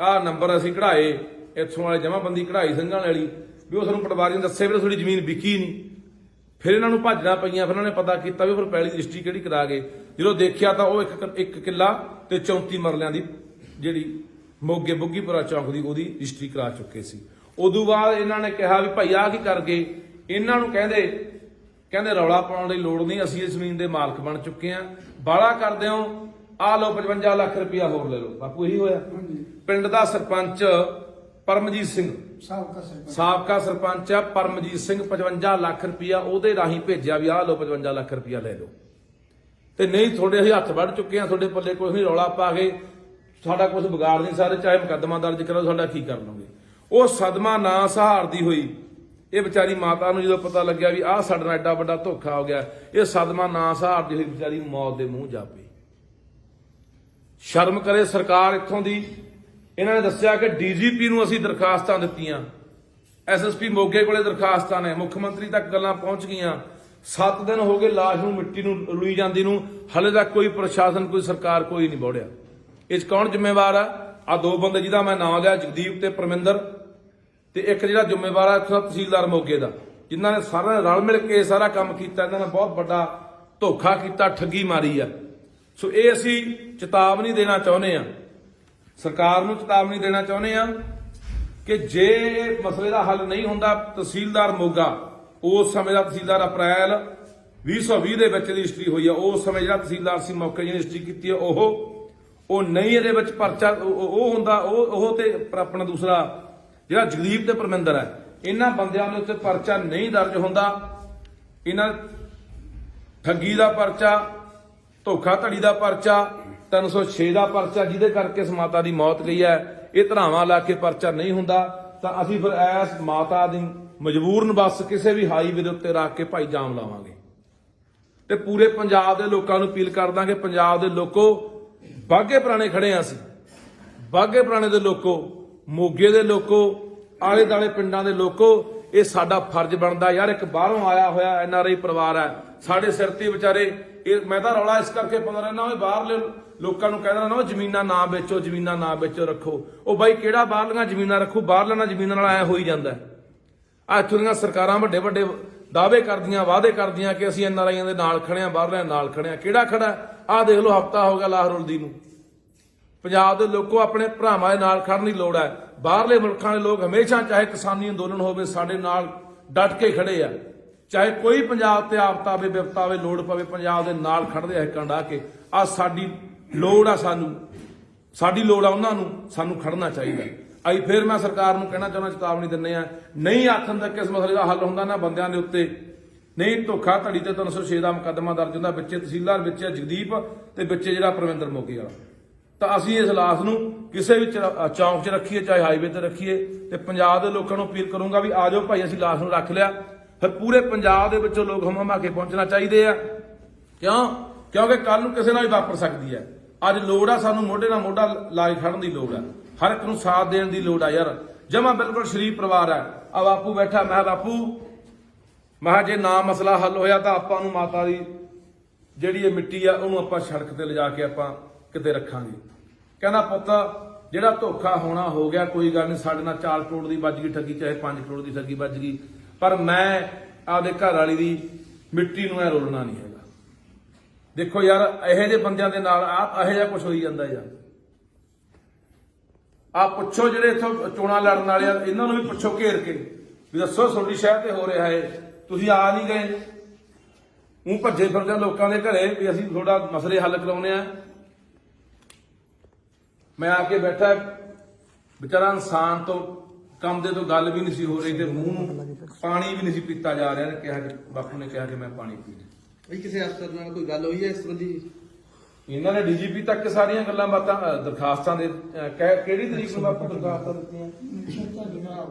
ਆਹ ਨੰਬਰ ਅਸੀਂ ਕਢਾਏ, ਇੱਥੋਂ ਵਾਲੇ ਜਮਾਬੰਦੀ ਕਢਾਈ ਸਿੰਘਾਂ ਵਾਲੀ, ਵੀ ਉਹ ਸਾਨੂੰ ਪਟਵਾਰੀ ਨੇ ਦੱਸਿਆ ਵੀ ਤੁਹਾਡੀ ਜ਼ਮੀਨ ਵਿਕੀ ਨਹੀਂ। ਫਿਰ ਇਹਨਾਂ ਨੂੰ ਭੱਜਣਾ ਪਈਆਂ, ਫਿਰ ਇਹਨਾਂ ਨੇ ਪਤਾ ਕੀਤਾ ਵੀ ਫਿਰ ਪੈਲੀ ਦੀ ਰਜਿਸਟਰੀ ਕਿਹੜੀ ਕਰਾ ਗਏ। ਜਦੋਂ ਦੇਖਿਆ ਤਾਂ ਉਹ 1 ਕਿੱਲਾ ਤੇ 34 ਮਰਲਿਆਂ ਦੀ ਜਿਹੜੀ ਮੋਗੇ ਬੁੱਗੀਪੁਰਾ ਚੌਂਕ ਦੀ ਉਹਦੀ ਰਜਿਸਟਰੀ ਕਰਾ ਚੁੱਕੇ ਸੀ। ਉਦੋਂ ਬਾਅਦ ਇਹਨਾਂ ਨੇ ਕਿਹਾ ਵੀ ਭਾਈ ਆਹ ਕੀ ਕਰ ਗਏ। ਇਹਨਾਂ ਨੂੰ ਕਹਿੰਦੇ ਰੌਲਾ ਪਾਉਣ ਦੀ ਲੋੜ ਨਹੀਂ, ਅਸੀਂ ਇਸ ਜ਼ਮੀਨ ਦੇ ਮਾਲਕ ਬਣ ਚੁੱਕੇ ਆ, ਬਾਹਲਾ ਕਰਦੇ ਹੋ, ਆਹ ਲਓ 55 ਲੱਖ ਰੁਪਇਆ ਹੋਰ ਲੈ ਲਓ। ਬਾਪੂ ਇਹੀ ਹੋਇਆ। ਪਿੰਡ ਦਾ ਸਰਪੰਚ ਪਰਮਜੀਤ ਸਿੰਘ, ਸਾਬਕਾ ਸਰਪੰਚ ਆ ਪਰਮਜੀਤ ਸਿੰਘ, 55 ਲੱਖ ਰੁਪਇਆ ਉਹਦੇ ਰਾਹੀਂ ਭੇਜਿਆ ਵੀ ਆਹ ਲਓ 55 ਲੱਖ ਰੁਪਇਆ ਲੈ ਲਓ, ਤੇ ਨਹੀਂ ਤੁਹਾਡੇ ਅਸੀਂ ਹੱਥ ਵੱਢ ਚੁੱਕੇ ਆ, ਤੁਹਾਡੇ ਪੱਲੇ ਕੋਈ ਨਹੀਂ, ਰੌਲਾ ਪਾ ਕੇ ਸਾਡਾ ਕੁਝ ਵਿਗਾੜ ਨਹੀਂ ਸਾਰੇ, ਚਾਹੇ ਮੁਕੱਦਮਾ ਦਰਜ ਕਰੋ, ਸਾਡਾ ਕੀ ਕਰ ਲਓਗੇ। ਉਹ ਸਦਮਾ ਨਾ ਸਹਾਰਦੀ ਹੋਈ ਇਹ ਵਿਚਾਰੀ ਮਾਤਾ ਨੂੰ ਜਦੋਂ ਪਤਾ ਲੱਗਿਆ ਵੀ ਆਹ ਸਾਡੇ ਨਾਲ ਐਡਾ ਵੱਡਾ ਧੋਖਾ ਹੋ ਗਿਆ, ਇਹ ਸਦਮਾ ਨਾ ਸਹਾਰਦੀ ਹੋਈ ਵਿਚਾਰੀ ਮੌਤ ਦੇ ਮੂੰਹ ਜਾ ਪਈ। ਸ਼ਰਮ ਕਰੇ ਸਰਕਾਰ ਇੱਥੋਂ ਦੀ। ਇਹਨਾਂ ਨੇ ਦੱਸਿਆ ਕਿ ਡੀਜੀਪੀ ਨੂੰ ਅਸੀਂ ਦਰਖਾਸਤਾਂ ਦਿੱਤੀਆਂ, ਐਸਐਸਪੀ ਮੋਗੇ ਕੋਲੇ ਦਰਖਾਸਤਾਂ ਨੇ, ਮੁੱਖ ਮੰਤਰੀ ਤੱਕ ਗੱਲਾਂ ਪਹੁੰਚ ਗਈਆਂ। 7 ਦਿਨ ਹੋ ਗਏ ਲਾਸ਼ ਨੂੰ ਮਿੱਟੀ ਨੂੰ ਰੁਲੀ ਜਾਂਦੀ ਨੂੰ, ਹਲੇ ਤੱਕ ਕੋਈ ਪ੍ਰਸ਼ਾਸਨ, ਕੋਈ ਸਰਕਾਰ, ਕੋਈ ਨਹੀਂ ਬੋੜਿਆ। ਇਸ ਕੌਣ ਜ਼ਿੰਮੇਵਾਰ ਆ? ਆ 2 ਬੰਦੇ ਜਿਹਦਾ ਮੈਂ ਨਾਮ ਲਿਆ, ਜਗਦੀਪ ਤੇ ਪਰਮਿੰਦਰ, ਤੇ ਇੱਕ ਜਿਹੜਾ ਜ਼ਿੰਮੇਵਾਰ ਆ ਇੱਥੋਂ ਤਹਿਸੀਲਦਾਰ ਮੋਗੇ ਦਾ, ਜਿਨ੍ਹਾਂ ਨੇ ਸਾਰਾ ਰਲ ਮਿਲ ਕੇ ਸਾਰਾ ਕੰਮ ਕੀਤਾ। ਇਹਨਾਂ ਨੇ ਬਹੁਤ ਵੱਡਾ ਧੋਖਾ ਕੀਤਾ, ਠੱਗੀ ਮਾਰੀ ਆ। ਸੋ ਇਹ ਅਸੀਂ ਚੇਤਾਵਨੀ ਦੇਣਾ ਚਾਹੁੰਦੇ ਆ, ਸਰਕਾਰ ਨੂੰ ਚੇਤਾਵਨੀ ਦੇਣਾ ਚਾਹੁੰਦੇ ਆ ਕਿ ਜੇ ਇਹ ਮਸਲੇ ਦਾ ਹੱਲ ਨਹੀਂ ਹੁੰਦਾ, ਤਹਿਸੀਲਦਾਰ ਮੋਗਾ ਉਸ ਸਮੇਂ ਦਾ ਤਹਿਸੀਲਦਾਰ ਅਪ੍ਰੈਲ 2020 ਦੇ ਵਿੱਚ ਰਜਿਸਟਰੀ ਹੋਈ ਆ, ਉਸ ਸਮੇਂ ਜਿਹੜਾ ਤਹਿਸੀਲਦਾਰ ਸੀ ਮੌਕੇ ਜਿਹਨੇ ਰਜਿਸਟਰੀ ਕੀਤੀ ਆ ਉਹ ਨਹੀਂ, ਇਹਦੇ ਵਿੱਚ ਪਰਚਾ ਉਹ ਹੁੰਦਾ, ਉਹ ਤੇ ਆਪਣਾ ਦੂਸਰਾ ਜਿਹੜਾ ਜਗਦੀਪ ਤੇ ਪਰਮਿੰਦਰ ਹੈ, ਇਹਨਾਂ ਬੰਦਿਆਂ ਦੇ ਉੱਤੇ ਪਰਚਾ ਨਹੀਂ ਦਰਜ ਹੁੰਦਾ। ਇਹਨਾਂ ਠੱਗੀ ਦਾ ਪਰਚਾ, ਧੋਖਾ ਧੜੀ ਦਾ ਪਰਚਾ, 306 ਦਾ ਪਰਚਾ, ਜਿਹਦੇ ਕਰਕੇ ਇਸ ਮਾਤਾ ਦੀ ਮੌਤ ਗਈ ਹੈ, ਇਹ ਧਰਾਵਾਂ ਲਾ ਕੇ ਪਰਚਾ ਨਹੀਂ ਹੁੰਦਾ, ਤਾਂ ਅਸੀਂ ਫਿਰ ਇਸ ਮਾਤਾ ਦੀ ਮਜਬੂਰਨ ਬੱਸ ਕਿਸੇ ਵੀ ਹਾਈਵੇ ਦੇ ਉੱਤੇ ਰੱਖ ਕੇ ਭਾਈ ਜਾਮ ਲਾਵਾਂਗੇ ਤੇ ਪੂਰੇ ਪੰਜਾਬ ਦੇ ਲੋਕਾਂ ਨੂੰ ਅਪੀਲ ਕਰ ਦਾਂਗੇ। ਪੰਜਾਬ ਦੇ ਲੋਕੋ, ਬਾਘੇ ਪੁਰਾਣੇ ਖੜੇ ਆ ਅਸੀਂ, ਬਾਘੇ ਪੁਰਾਣੇ ਦੇ ਲੋਕੋ, ਮੋਗੇ ਦੇ ਲੋਕੋ, ਆਲੇ ਦਾਲੇ ਪਿੰਡਾਂ ਦੇ ਲੋਕੋ, ਇਹ ਸਾਡਾ ਫਰਜ਼ ਬਣਦਾ ਯਾਰ। ਇੱਕ ਬਾਹਰੋਂ ਆਇਆ ਹੋਇਆ NRI ਪਰਿਵਾਰ ਹੈ, ਸਾਡੇ ਸਿਰ ਤੇ ਵਿਚਾਰੇ। ਇਹ ਮੈਂ ਤਾਂ ਰੌਲਾ ਇਸ ਕਰਕੇ ਪਾਉਂਦਾ ਰਹਿਣਾ, ਉਹ ਬਾਹਰਲੇ ਲੋਕਾਂ ਨੂੰ ਕਹਿੰਦਾ ਨਾ ਜ਼ਮੀਨਾਂ ਨਾ ਵੇਚੋ, ਜ਼ਮੀਨਾਂ ਨਾ ਵੇਚੋ, ਰੱਖੋ। ਉਹ ਬਾਈ ਕਿਹੜਾ ਬਾਹਰਲੀਆਂ ਜ਼ਮੀਨਾਂ ਰੱਖੂ? ਬਾਹਰਲੀਆਂ ਨਾਲ ਜ਼ਮੀਨਾਂ ਨਾਲ ਐ ਹੋਈ ਜਾਂਦਾ। ਆ ਇੱਥੋਂ ਦੀਆਂ ਸਰਕਾਰਾਂ ਵੱਡੇ ਵੱਡੇ ਦਾਅਵੇ ਕਰਦੀਆਂ, ਵਾਅਦੇ ਕਰਦੀਆਂ ਕਿ ਅਸੀਂ NRIਆਂ ਦੇ ਨਾਲ ਖੜੇ ਆ, ਬਾਹਰਲਿਆਂ ਨਾਲ ਖੜੇ ਆ। ਕਿਹੜਾ ਖੜਾ? ਆਹ ਦੇਖ ਲਓ, ਹਫਤਾ ਹੋ ਗਿਆ ਲਾਹੌਰੁਲਦੀ ਨੂੰ। ਪੰਜਾਬ ਦੇ ਲੋਕੋ ਆਪਣੇ ਭਰਾਵਾਂ ਦੇ ਨਾਲ ਖੜਨ ਦੀ ਲੋੜ ਹੈ। ਬਾਹਰਲੇ ਮੁਲਕਾਂ ਦੇ ਲੋਕ ਹਮੇਸ਼ਾ, ਚਾਹੇ ਕਿਸਾਨੀ ਅੰਦੋਲਨ ਹੋਵੇ, ਸਾਡੇ ਨਾਲ ਡਟ ਕੇ ਖੜੇ ਆ। ਚਾਹੇ ਕੋਈ ਪੰਜਾਬ ਤੇ ਆਫਤ ਆਵੇ, ਵਿਪਤਾ ਆਵੇ, ਲੋੜ ਪਵੇ, ਪੰਜਾਬ ਦੇ ਨਾਲ ਖੜਦੇ ਆ ਹਿੱਕਾਂ ਢਾ ਕੇ। ਆ ਸਾਡੀ ਲੋੜ ਆ, ਸਾਡੀ ਲੋੜ ਆ ਉਹਨਾਂ ਨੂੰ, ਸਾਨੂੰ ਖੜਨਾ ਚਾਹੀਦਾ। ਅੱਜ ਫਿਰ ਮੈਂ ਸਰਕਾਰ ਨੂੰ ਕਹਿਣਾ ਚਾਹੁੰਦਾ, ਚੇਤਾਵਨੀ ਦਿੰਦੇ ਆ, ਨਹੀਂ ਆਖਣ ਤੱਕ ਇਸ ਮਸਲੇ ਦਾ ਹੱਲ ਹੁੰਦਾ ਨਾ ਬੰਦਿਆਂ ਦੇ ਉੱਤੇ, ਨਹੀਂ ਧੋਖਾ ਧੜੀ ਤੇ 306 ਦਾ ਮੁਕੱਦਮਾ ਦਰਜ ਹੁੰਦਾ, ਵਿੱਚੇ ਤਹਿਸੀਲਦਾਰ, ਵਿੱਚੇ ਜਗਦੀਪ ਤੇ ਵਿੱਚੇ ਜਿਹੜਾ ਪਰਵਿੰਦਰ ਮੋਗੇ ਵਾਲਾ। ਤਾਂ ਅਸੀਂ ਇਸ ਲਾਸ਼ ਨੂੰ ਕਿਸੇ ਵੀ ਚੌਂਕ 'ਚ ਰੱਖੀਏ, ਚਾਹੇ ਹਾਈਵੇ ਤੇ ਰੱਖੀਏ, ਤੇ ਪੰਜਾਬ ਦੇ ਲੋਕਾਂ ਨੂੰ ਅਪੀਲ ਕਰੂੰਗਾ ਵੀ ਆ ਜਾਓ ਭਾਈ, ਅਸੀਂ ਲਾਸ਼ ਨੂੰ ਰੱਖ ਲਿਆ। ਫਿਰ ਪੂਰੇ ਪੰਜਾਬ ਦੇ ਵਿੱਚੋਂ ਲੋਕ ਹਮਾ ਕੇ ਪਹੁੰਚਣਾ ਚਾਹੀਦੇ ਆ। ਕਿਉਂਕਿ ਕੱਲ ਨੂੰ ਕਿਸੇ ਨਾਲ ਵੀ ਵਾਪਰ ਸਕਦੀ ਹੈ। ਅੱਜ ਲੋੜ ਆ ਸਾਨੂੰ ਮੋਢੇ ਨਾਲ ਮੋਢਾ ਲਾ ਕੇ ਖੜਨ ਦੀ ਲੋੜ ਆ, ਹਰ ਇੱਕ ਨੂੰ ਸਾਥ ਦੇਣ ਦੀ ਲੋੜ ਆ ਯਾਰ। ਜਮਾ ਬਿਲਕੁਲ ਸ਼ਰੀਫ ਪਰਿਵਾਰ ਹੈ। ਆ ਬਾਪੂ ਬੈਠਾ, ਮੈਂ ਬਾਪੂ, ਮੈਂ ਜੇ ਨਾ ਮਸਲਾ ਹੱਲ ਹੋਇਆ ਤਾਂ ਆਪਾਂ ਨੂੰ ਮਾਤਾ ਦੀ ਜਿਹੜੀ ਇਹ ਮਿੱਟੀ ਆ ਉਹਨੂੰ ਆਪਾਂ ਸੜਕ ਤੇ ਲਿਜਾ ਕੇ ਆਪਾਂ ਕਿਤੇ ਰੱਖਾਂਗੇ। ਕਹਿੰਦਾ ਪੁੱਤ ਜਿਹੜਾ ਧੋਖਾ ਹੋਣਾ ਹੋ ਗਿਆ, ਕੋਈ ਗੱਲ ਨਹੀਂ, ਸਾਡੇ ਨਾਲ 4 ਕਰੋੜ ਦੀ ਵੱਜ ਗਈ ਠੱਗੀ, ਚਾਹੇ 5 ਕਰੋੜ ਦੀ ਠੱਗੀ ਵੱਜ ਗਈ, ਪਰ ਮੈਂ ਆਪਦੇ ਘਰ ਵਾਲੀ ਦੀ ਮਿੱਟੀ ਨੂੰ ਐ ਰੋਲਣਾ ਨਹੀਂ ਹੈਗਾ। ਦੇਖੋ ਯਾਰ, ਇਹੋ ਜਿਹੇ ਬੰਦਿਆਂ ਦੇ ਨਾਲ ਇਹੋ ਜਿਹਾ ਕੁਝ ਹੋਈ ਜਾਂਦਾ ਯਾਰ। ਆ ਪੁੱਛੋ ਜਿਹੜੇ ਇੱਥੋਂ ਚੋਣਾਂ ਲੜਨ ਵਾਲੇ ਆ, ਇਹਨਾਂ ਨੂੰ ਵੀ ਪੁੱਛੋ ਘੇਰ ਕੇ ਵੀ ਦੱਸੋ ਤੁਹਾਡੀ ਸ਼ਹਿਰ ਤੇ ਹੋ ਰਿਹਾ ਹੈ, ਤੁਸੀਂ ਆ ਨਹੀਂ ਗਏ, ਉਹ ਭੱਜੇ ਫਿਰਦੇ ਲੋਕਾਂ ਦੇ ਘਰੇ ਵੀ ਅਸੀਂ ਤੁਹਾਡਾ ਮਸਲੇ ਹੱਲ ਕਰਾਉਣੇ ਆ। ਮੈਂ ਆ ਕੇ ਬੈਠਾ, ਵਿਚਾਰਾ ਇਨਸਾਨ ਤੋਂ ਕੰਮ ਦੇ ਤੋਂ ਗੱਲ ਵੀ ਨਹੀਂ ਸੀ ਹੋ ਰਹੀ ਤੇ ਮੂੰਹ ਨੂੰ ਪਾਣੀ ਵੀ ਨਹੀਂ ਸੀ ਪੀਤਾ ਜਾ ਰਿਹਾ। ਕਿਹਾ ਕਿ ਬਾਪੂ ਨੇ ਕਿਹਾ ਕਿ ਮੈਂ ਪਾਣੀ ਪੀਣਾ। ਬਈ ਕਿਸੇ ਅਫਸਰ ਨਾਲ ਕੋਈ ਗੱਲ ਹੋਈ ਹੈ ਇਸ ਸੰਬੰਧੀ? ਇਹਨਾਂ ਨੇ DGP ਤੱਕ ਸਾਰੀਆਂ ਗੱਲਾਂ ਬਾਤਾਂ, ਦਰਖਾਸਤਾਂ ਦੇ ਕਿਹੜੀ ਤਰੀਕ ਨੂੰ ਬਾਪੂ ਦਰਖਾਸਤਾਂ ਦਿੱਤੀਆਂ?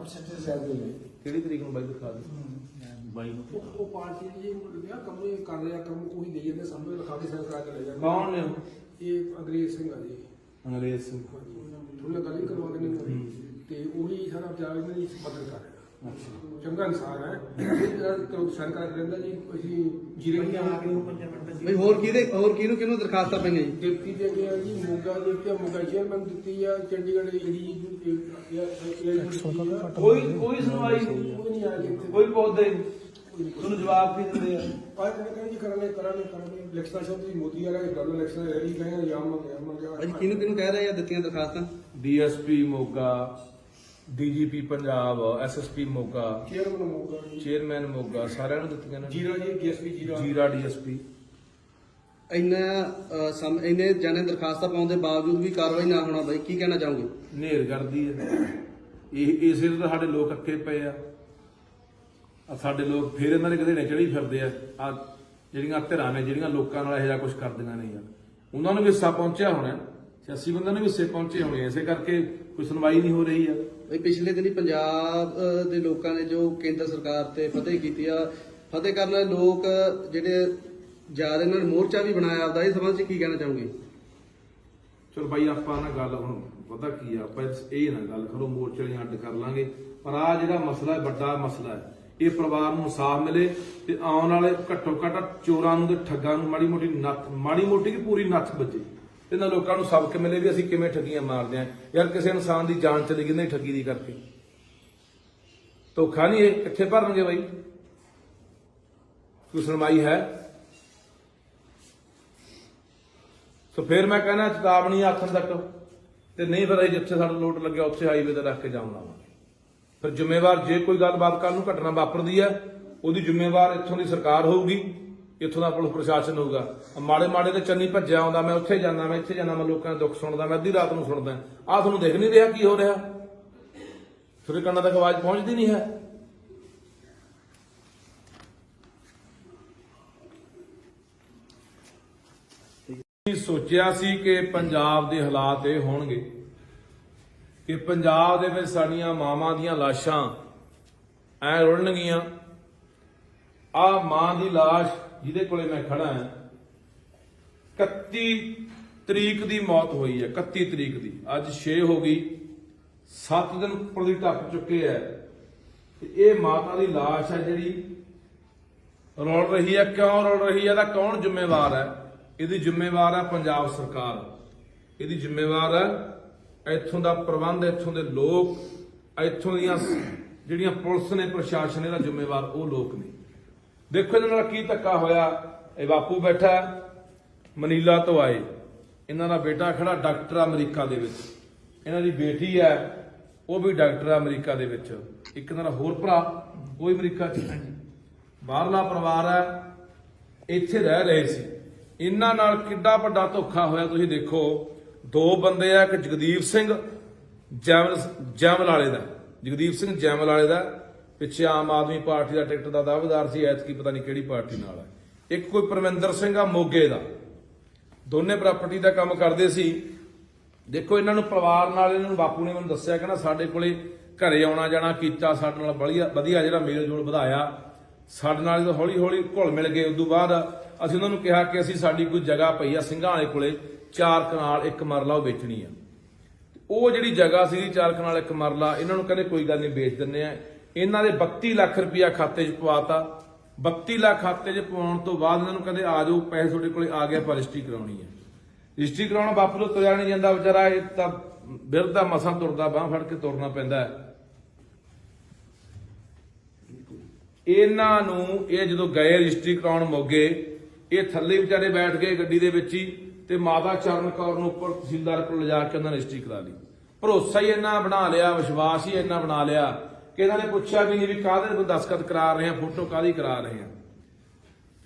ਕਿਹੜੀ ਤਰੀਕ ਨੂੰ ਬਾਈ ਦਰਖਾਸਤ? ਉਹ ਪਾਰਟੀ ਜੀ ਕੰਮ ਕਰ ਰਿਹਾ, ਕੰਮ ਉਹੀ ਦੇ ਜਾਂਦੇ ਸਾਹਮਣੇ ਲਿਖਾ ਕੇ ਸਾਈਨ ਕਰਾ ਕੇ ਲੈ ਜਾਂਦੇ। ਕੌਣ ਨੇ ਉਹ? ਇਹ ਅੰਗਰੇਜ਼ ਸਿੰਘ ਆ ਜੀ। ਅੰਗਰੇਜ਼ ਸਿੰਘ ਥੋੜਾ ਗੱਲ ਹੀ ਕਰਵਾ ਦੇਣੀ ਤੇ ਉਹੀ ਸਾਰਾ ਪੰਜਾਬ ਇਹਨਾਂ ਦੀ ਮਦਦ ਕਰ ਰਿਹਾ। ਚੰਗਾ ਇਨਸਾਨ ਹੈ, ਸਾਈਨ ਕਰਾ ਕੇ ਲੈਂਦਾ ਜੀ। ਅਸੀਂ ਜੀਰੇ ਬਈ ਹੋਰ ਕਿਹਨੂੰ ਦਰਖਾਸਤਾਂ ਪਈਆਂ ਜੀ? ਡਿਪਟੀ ਦੇ ਗਿਆ ਜੀ, ਮੋਗਾ ਦੇ ਕੇ ਮੋਗਾ ਚੇਅਰਮੈਨ ਦਿੱਤੀ ਆ, ਚੰਡੀਗੜ੍ਹ ਜਿਹੜੀ ਕੋਈ ਸੁਣਵਾਈ ਨਹੀਂ ਆ ਗਈ, ਕੋਈ ਪੌਦੇ ਤੁਹਾਨੂੰ ਜਵਾਬ ਵੀ ਦਿੰਦੇ ਆ। ਪਾਇ ਕਹਿੰਦੇ ਜੀ ਕਰਾਂਗੇ ਇਲੈਕਸ਼ਨ ਸ਼ਬਦ ਮੋਦੀ ਵਾਲਾ ਗੱਲ ਇਲੈਕਸ਼ਨ ਰੈਲੀ ਕਹੇ ਯਾਮ ਭਾਜੀ ਕਿਹਨੂੰ ਕਹਿ ਰਹੇ ਆ ਦਿੱਤੀਆਂ ਦਰਖਾਸਤਾਂ? DSP Moga, DGP Punjab, SSP Moga, chairman Moga, ਸਾਰਿਆਂ ਨੂੰ ਦਿੱਤੀਆਂ ਨੇ। ਜੀਰਾ ਜੀ, DSP ਜੀਰਾ DSP। ਇੰਨੇ ਜਾਣੇ ਦਰਖਾਸਤਾਂ ਪਾਉਣ ਦੇ ਬਾਵਜੂਦ ਵੀ ਕਾਰਵਾਈ ਨਾ ਹੋਣਾ, ਬਾਈ ਕੀ ਕਹਿਣਾ ਚਾਹੋਗੇ? ਨੇਰ ਕਰਦੀ ਹੈ ਇਹ, ਇਸੇ ਤੋਂ ਸਾਡੇ ਲੋਕ ਅੱਕੇ ਪਏ ਆ। ਸਾਡੇ ਲੋਕ ਫਿਰ ਇਹਨਾਂ ਦੇ ਗਧੇੜੇ ਚੜੀ ਫਿਰਦੇ ਆ। ਆ ਜਿਹੜੀਆਂ ਧਿਰਾਂ ਨੇ, ਜਿਹੜੀਆਂ ਲੋਕਾਂ ਨਾਲ ਇਹੋ ਜਿਹਾ ਕੁਝ ਕਰਦੀਆਂ ਨੇ ਯਾਰ, ਉਹਨਾਂ ਨੂੰ ਵੀ ਹਿੱਸਾ ਪਹੁੰਚਿਆ ਹੋਣਾ, ਸਿਆਸੀ ਬੰਦਿਆਂ ਨੂੰ ਵੀ ਹਿੱਸੇ ਪਹੁੰਚੇ ਹੋਣੇ, ਇਸੇ ਕਰਕੇ ਕੋਈ ਸੁਣਵਾਈ ਨਹੀਂ ਹੋ ਰਹੀ ਆ। ਬਈ ਪਿਛਲੇ ਦਿਨੀ ਪੰਜਾਬ ਦੇ ਲੋਕਾਂ ਨੇ ਜੋ ਕੇਂਦਰ ਸਰਕਾਰ ਤੇ ਫਤਿਹ ਕੀਤੀ ਆ, ਫਤਿਹ ਕਰਨ ਵਾਲੇ ਲੋਕ ਜਿਹੜੇ ਜਾ ਰਹੇ, ਇਹਨਾਂ ਨੇ ਮੋਰਚਾ ਵੀ ਬਣਾਇਆ ਆਪਦਾ, ਇਸ ਸੰਬੰਧ 'ਚ ਕੀ ਕਹਿਣਾ ਚਾਹੋਗੇ? ਚਲੋ ਬਾਈ, ਆਪਾਂ ਨਾ ਗੱਲ ਹੁਣ ਪਤਾ ਕੀ ਆ, ਆਪਾਂ ਇਹ ਨਾ ਗੱਲ ਕਰੋ ਮੋਰਚੇ ਵਾਲੀਆਂ ਅੱਡ ਕਰ ਲਾਂਗੇ, ਪਰ ਆ ਜਿਹੜਾ ਮਸਲਾ ਹੈ, ਵੱਡਾ ਮਸਲਾ ਹੈ, ਇਹ ਪਰਿਵਾਰ ਨੂੰ ਇਨਸਾਫ ਮਿਲੇ ਤੇ ਆਉਣ ਵਾਲੇ ਘੱਟੋ ਘੱਟ ਚੋਰਾਂ ਨੂੰ ਤੇ ਠੱਗਾਂ ਨੂੰ ਮਾੜੀ ਮੋਟੀ ਕੀ ਪੂਰੀ ਨੱਥ ਵੱਜੇ। ਇਹਨਾਂ ਲੋਕਾਂ ਨੂੰ ਸਬਕ ਮਿਲੇ ਵੀ ਅਸੀਂ ਕਿਵੇਂ ਠੱਗੀਆਂ ਮਾਰਦੇ ਆ ਯਾਰ। ਕਿਸੇ ਇਨਸਾਨ ਦੀ ਜਾਨ ਚਲੀ ਗਈ ਨਹੀਂ ਠੱਗੀ ਦੀ ਕਰਕੇ, ਧੋਖਾ ਨਹੀਂ। ਇਹ ਕਿੱਥੇ ਭਰਨਗੇ ਬਾਈ? ਕੋਈ ਸੁਣਵਾਈ ਹੈ? ਸੋ ਫਿਰ ਮੈਂ ਕਹਿੰਦਾ ਚੇਤਾਵਨੀ ਆਖਣ ਤੱਕ ਤੇ ਨਹੀਂ, ਫਿਰ ਅਸੀਂ ਜਿੱਥੇ ਸਾਡਾ ਲੋਟ ਲੱਗਿਆ ਉੱਥੇ ਹਾਈਵੇ ਤੇ ਰੱਖ ਕੇ ਜਾਮ ਲਾਵਾਂਗੇ। ਫਿਰ ਜ਼ਿੰਮੇਵਾਰ, ਜੇ ਕੋਈ ਗੱਲਬਾਤ ਕੱਲ ਨੂੰ ਘਟਨਾ ਵਾਪਰਦੀ ਹੈ, ਉਹਦੀ ਜ਼ਿੰਮੇਵਾਰ ਇੱਥੋਂ ਦੀ ਸਰਕਾਰ ਹੋਊਗੀ, ਇੱਥੋਂ ਦਾ ਪੁਲਿਸ ਪ੍ਰਸ਼ਾਸਨ ਹੋਊਗਾ। ਮਾੜੇ ਤੇ ਚੰਨੀ ਭੱਜਿਆ ਆਉਂਦਾ, ਮੈਂ ਉੱਥੇ ਜਾਂਦਾ, ਮੈਂ ਇੱਥੇ ਜਾਂਦਾ, ਮੈਂ ਲੋਕਾਂ ਦਾ ਦੁੱਖ ਸੁਣਦਾ, ਮੈਂ ਅੱਧੀ ਰਾਤ ਨੂੰ ਸੁਣਦਾ। ਆਹ ਤੁਹਾਨੂੰ ਦੇਖ ਨਹੀਂ ਰਿਹਾ ਕੀ ਹੋ ਰਿਹਾ? ਤੁਹਾਡੇ ਕੰਨਾਂ ਤੱਕ ਆਵਾਜ਼ ਪਹੁੰਚਦੀ ਨਹੀਂ ਹੈ? ਸੋਚਿਆ ਸੀ ਕਿ ਪੰਜਾਬ ਦੇ ਹਾਲਾਤ ਇਹ ਹੋਣਗੇ ਕਿ ਪੰਜਾਬ ਦੇ ਵਿੱਚ ਸਾਡੀਆਂ ਮਾਵਾਂ ਦੀਆਂ ਲਾਸ਼ਾਂ ਐ ਰੁਲਣਗੀਆਂ। ਆ ਮਾਂ ਦੀ ਲਾਸ਼ ਜਿਹਦੇ ਕੋਲੇ ਮੈਂ ਖੜਾ ਹਾਂ, 31 ਤਰੀਕ ਦੀ ਮੌਤ ਹੋਈ ਹੈ, 31 ਤਰੀਕ ਦੀ। ਅੱਜ 6 ਹੋ ਗਈ, 7 ਦਿਨ ਉੱਪਰ ਦੀ ਟੱਪ ਚੁੱਕੇ ਐ। ਇਹ ਮਾਤਾ ਦੀ ਲਾਸ਼ ਹੈ ਜਿਹੜੀ ਰੋਲ ਰਹੀ ਹੈ। ਕਿਉਂ ਰੋਲ ਰਹੀ ਹੈ? ਇਹਦਾ ਕੌਣ ਜ਼ਿੰਮੇਵਾਰ ਹੈ? ਇਹਦੀ ਜ਼ਿੰਮੇਵਾਰ ਹੈ ਪੰਜਾਬ ਸਰਕਾਰ, ਇਹਦੀ ਜ਼ਿੰਮੇਵਾਰ ਹੈ ਇੱਥੋਂ ਦਾ ਪ੍ਰਬੰਧ, ਇੱਥੋਂ ਦੇ ਲੋਕ, ਇੱਥੋਂ ਦੀਆਂ ਜਿਹੜੀਆਂ ਪੁਲਿਸ ਨੇ, ਪ੍ਰਸ਼ਾਸਨ, ਇਹਦਾ ਜ਼ਿੰਮੇਵਾਰ ਉਹ ਲੋਕ ਨੇ। ਦੇਖੋ ਇਹਨਾਂ ਨਾਲ ਕੀ ਧੱਕਾ ਹੋਇਆ। ਇਹ ਬਾਪੂ ਬੈਠਾ ਮਨੀਲਾ ਤੋਂ ਆਏ, ਇਹਨਾਂ ਦਾ ਬੇਟਾ ਖੜਾ ਡਾਕਟਰ ਅਮਰੀਕਾ ਦੇ ਵਿੱਚ, ਇਹਨਾਂ ਦੀ ਬੇਟੀ ਹੈ ਉਹ ਵੀ ਡਾਕਟਰ ਅਮਰੀਕਾ ਦੇ ਵਿੱਚ, ਇੱਕ ਇਹਨਾਂ ਦਾ ਹੋਰ ਭਰਾ ਉਹ ਵੀ ਅਮਰੀਕਾ 'ਚ, ਬਾਹਰਲਾ ਪਰਿਵਾਰ ਹੈ, ਇੱਥੇ ਰਹਿ ਰਹੇ ਸੀ। ਇਹਨਾਂ ਨਾਲ ਕਿੱਡਾ ਵੱਡਾ ਧੋਖਾ ਹੋਇਆ ਤੁਸੀਂ ਦੇਖੋ। ਦੋ ਬੰਦੇ ਆ, ਇੱਕ ਜਗਦੀਪ ਸਿੰਘ ਜੈਮਲ ਵਾਲੇ ਦਾ, ਜਗਦੀਪ ਸਿੰਘ ਜੈਮਲ ਵਾਲੇ ਦਾ ਪਿੱਛੇ ਆਮ ਆਦਮੀ ਪਾਰਟੀ ਦਾ ਟਿਕਟ ਦਾ ਦਾਅਵੇਦਾਰ ਸੀ, ਐਤਕੀ ਪਤਾ ਨਹੀਂ ਕਿਹੜੀ ਪਾਰਟੀ ਨਾਲ ਹੈ। ਇੱਕ ਕੋਈ ਪਰਮਿੰਦਰ ਸਿੰਘ ਆ ਮੋਗੇ ਦਾ, ਦੋਨੇ ਪ੍ਰਾਪਰਟੀ ਦਾ ਕੰਮ ਕਰਦੇ ਸੀ। ਦੇਖੋ ਇਹਨਾਂ ਨੂੰ ਪਰਿਵਾਰ ਨਾਲ, ਇਹਨਾਂ ਨੂੰ ਬਾਪੂ ਨੇ ਮੈਨੂੰ ਦੱਸਿਆ ਕਿ ਨਾ ਸਾਡੇ ਕੋਲੇ ਘਰੇ ਆਉਣਾ ਜਾਣਾ ਕੀਤਾ, ਸਾਡੇ ਨਾਲ ਵਧੀਆ ਜਿਹੜਾ ਮੇਲ ਜੋਲ ਵਧਾਇਆ, ਸਾਡੇ ਨਾਲ ਜਦੋਂ ਹੌਲੀ ਹੌਲੀ ਘੁਲ ਮਿਲ ਗਏ। ਉਦੋਂ ਬਾਅਦ ਅਸੀਂ ਉਹਨਾਂ ਨੂੰ ਕਿਹਾ ਕਿ ਅਸੀਂ ਸਾਡੀ ਕੋਈ ਜਗ੍ਹਾ ਪਈ ਆ ਸਿੰਘਾਂ ਵਾਲੇ ਕੋਲੇ 4 ਕਨਾਲ 1 ਮਰਲਾ ਉਹ ਵੇਚਣੀ ਆ। ਉਹ ਜਿਹੜੀ ਜਗ੍ਹਾ ਸੀ 4 ਕਨਾਲ 1 ਮਰਲਾ, ਇਹਨਾਂ ਨੂੰ ਕਹਿੰਦੇ ਕੋਈ ਗੱਲ ਨਹੀਂ ਵੇਚ ਦਿੰਦੇ ਆ। ਇਹਨਾਂ ਦੇ 32 ਲੱਖ ਰੁਪਇਆ ਖਾਤੇ 'ਚ ਪਵਾਤਾ। 32 ਲੱਖ ਖਾਤੇ 'ਚ ਪਵਾਉਣ ਤੋਂ ਬਾਅਦ ਇਹਨਾਂ ਨੂੰ ਕਹਿੰਦੇ ਆ ਜਾਓ, ਪੈਸੇ ਤੁਹਾਡੇ ਕੋਲੇ ਆ ਗਿਆ, ਪਰ ਰਜਿਸਟਰੀ ਕਰਾਉਣੀ ਹੈ। ਰਜਿਸਟਰੀ ਕਰਾਉਣਾ ਬਾਪੂ ਤੋਂ ਤੁਰਿਆ ਨਹੀਂ ਜਾਂਦਾ ਵਿਚਾਰਾ, ਇਹ ਤਾਂ ਬਿਰਧਾ ਮਸਾਂ ਤੁਰਦਾ, ਬਾਂਹ ਫੜ ਕੇ ਤੁਰਨਾ ਪੈਂਦਾ ਹੈ। ਇਹਨਾਂ ਨੂੰ ਇਹ ਜਦੋਂ ਗਏ ਰਜਿਸਟਰੀ ਕਰਾਉਣ ਮੋਗੇ, ਇਹ ਥੱਲੇ ਵਿਚਾਰੇ ਬੈਠ ਗਏ ਗੱਡੀ ਦੇ ਵਿੱਚ ਹੀ, ਤੇ ਮਾਤਾ ਚਰਨ ਕੌਰ ਨੂੰ ਉੱਪਰ ਤਹਿਸੀਲਦਾਰ ਕੋਲ ਲਿਜਾ ਕੇ ਉਹਨਾਂ ਨੇ ਰਜਿਸਟਰੀ ਕਰਾ ਲਈ। ਭਰੋਸਾ ਹੀ ਇੰਨਾ ਬਣਾ ਲਿਆ, ਵਿਸ਼ਵਾਸ ਹੀ ਇੰਨਾ ਬਣਾ ਲਿਆ ਕਿ ਇਹਨਾਂ ਨੇ ਪੁੱਛਿਆ ਵੀ ਨਹੀਂ ਵੀ ਕਾਹਦੇ ਕੋਈ ਦਸਤਖਤ ਕਰਾ ਰਹੇ ਆ, ਫੋਟੋ ਕਾਹਦੀ ਕਰਾ ਰਹੇ ਆ।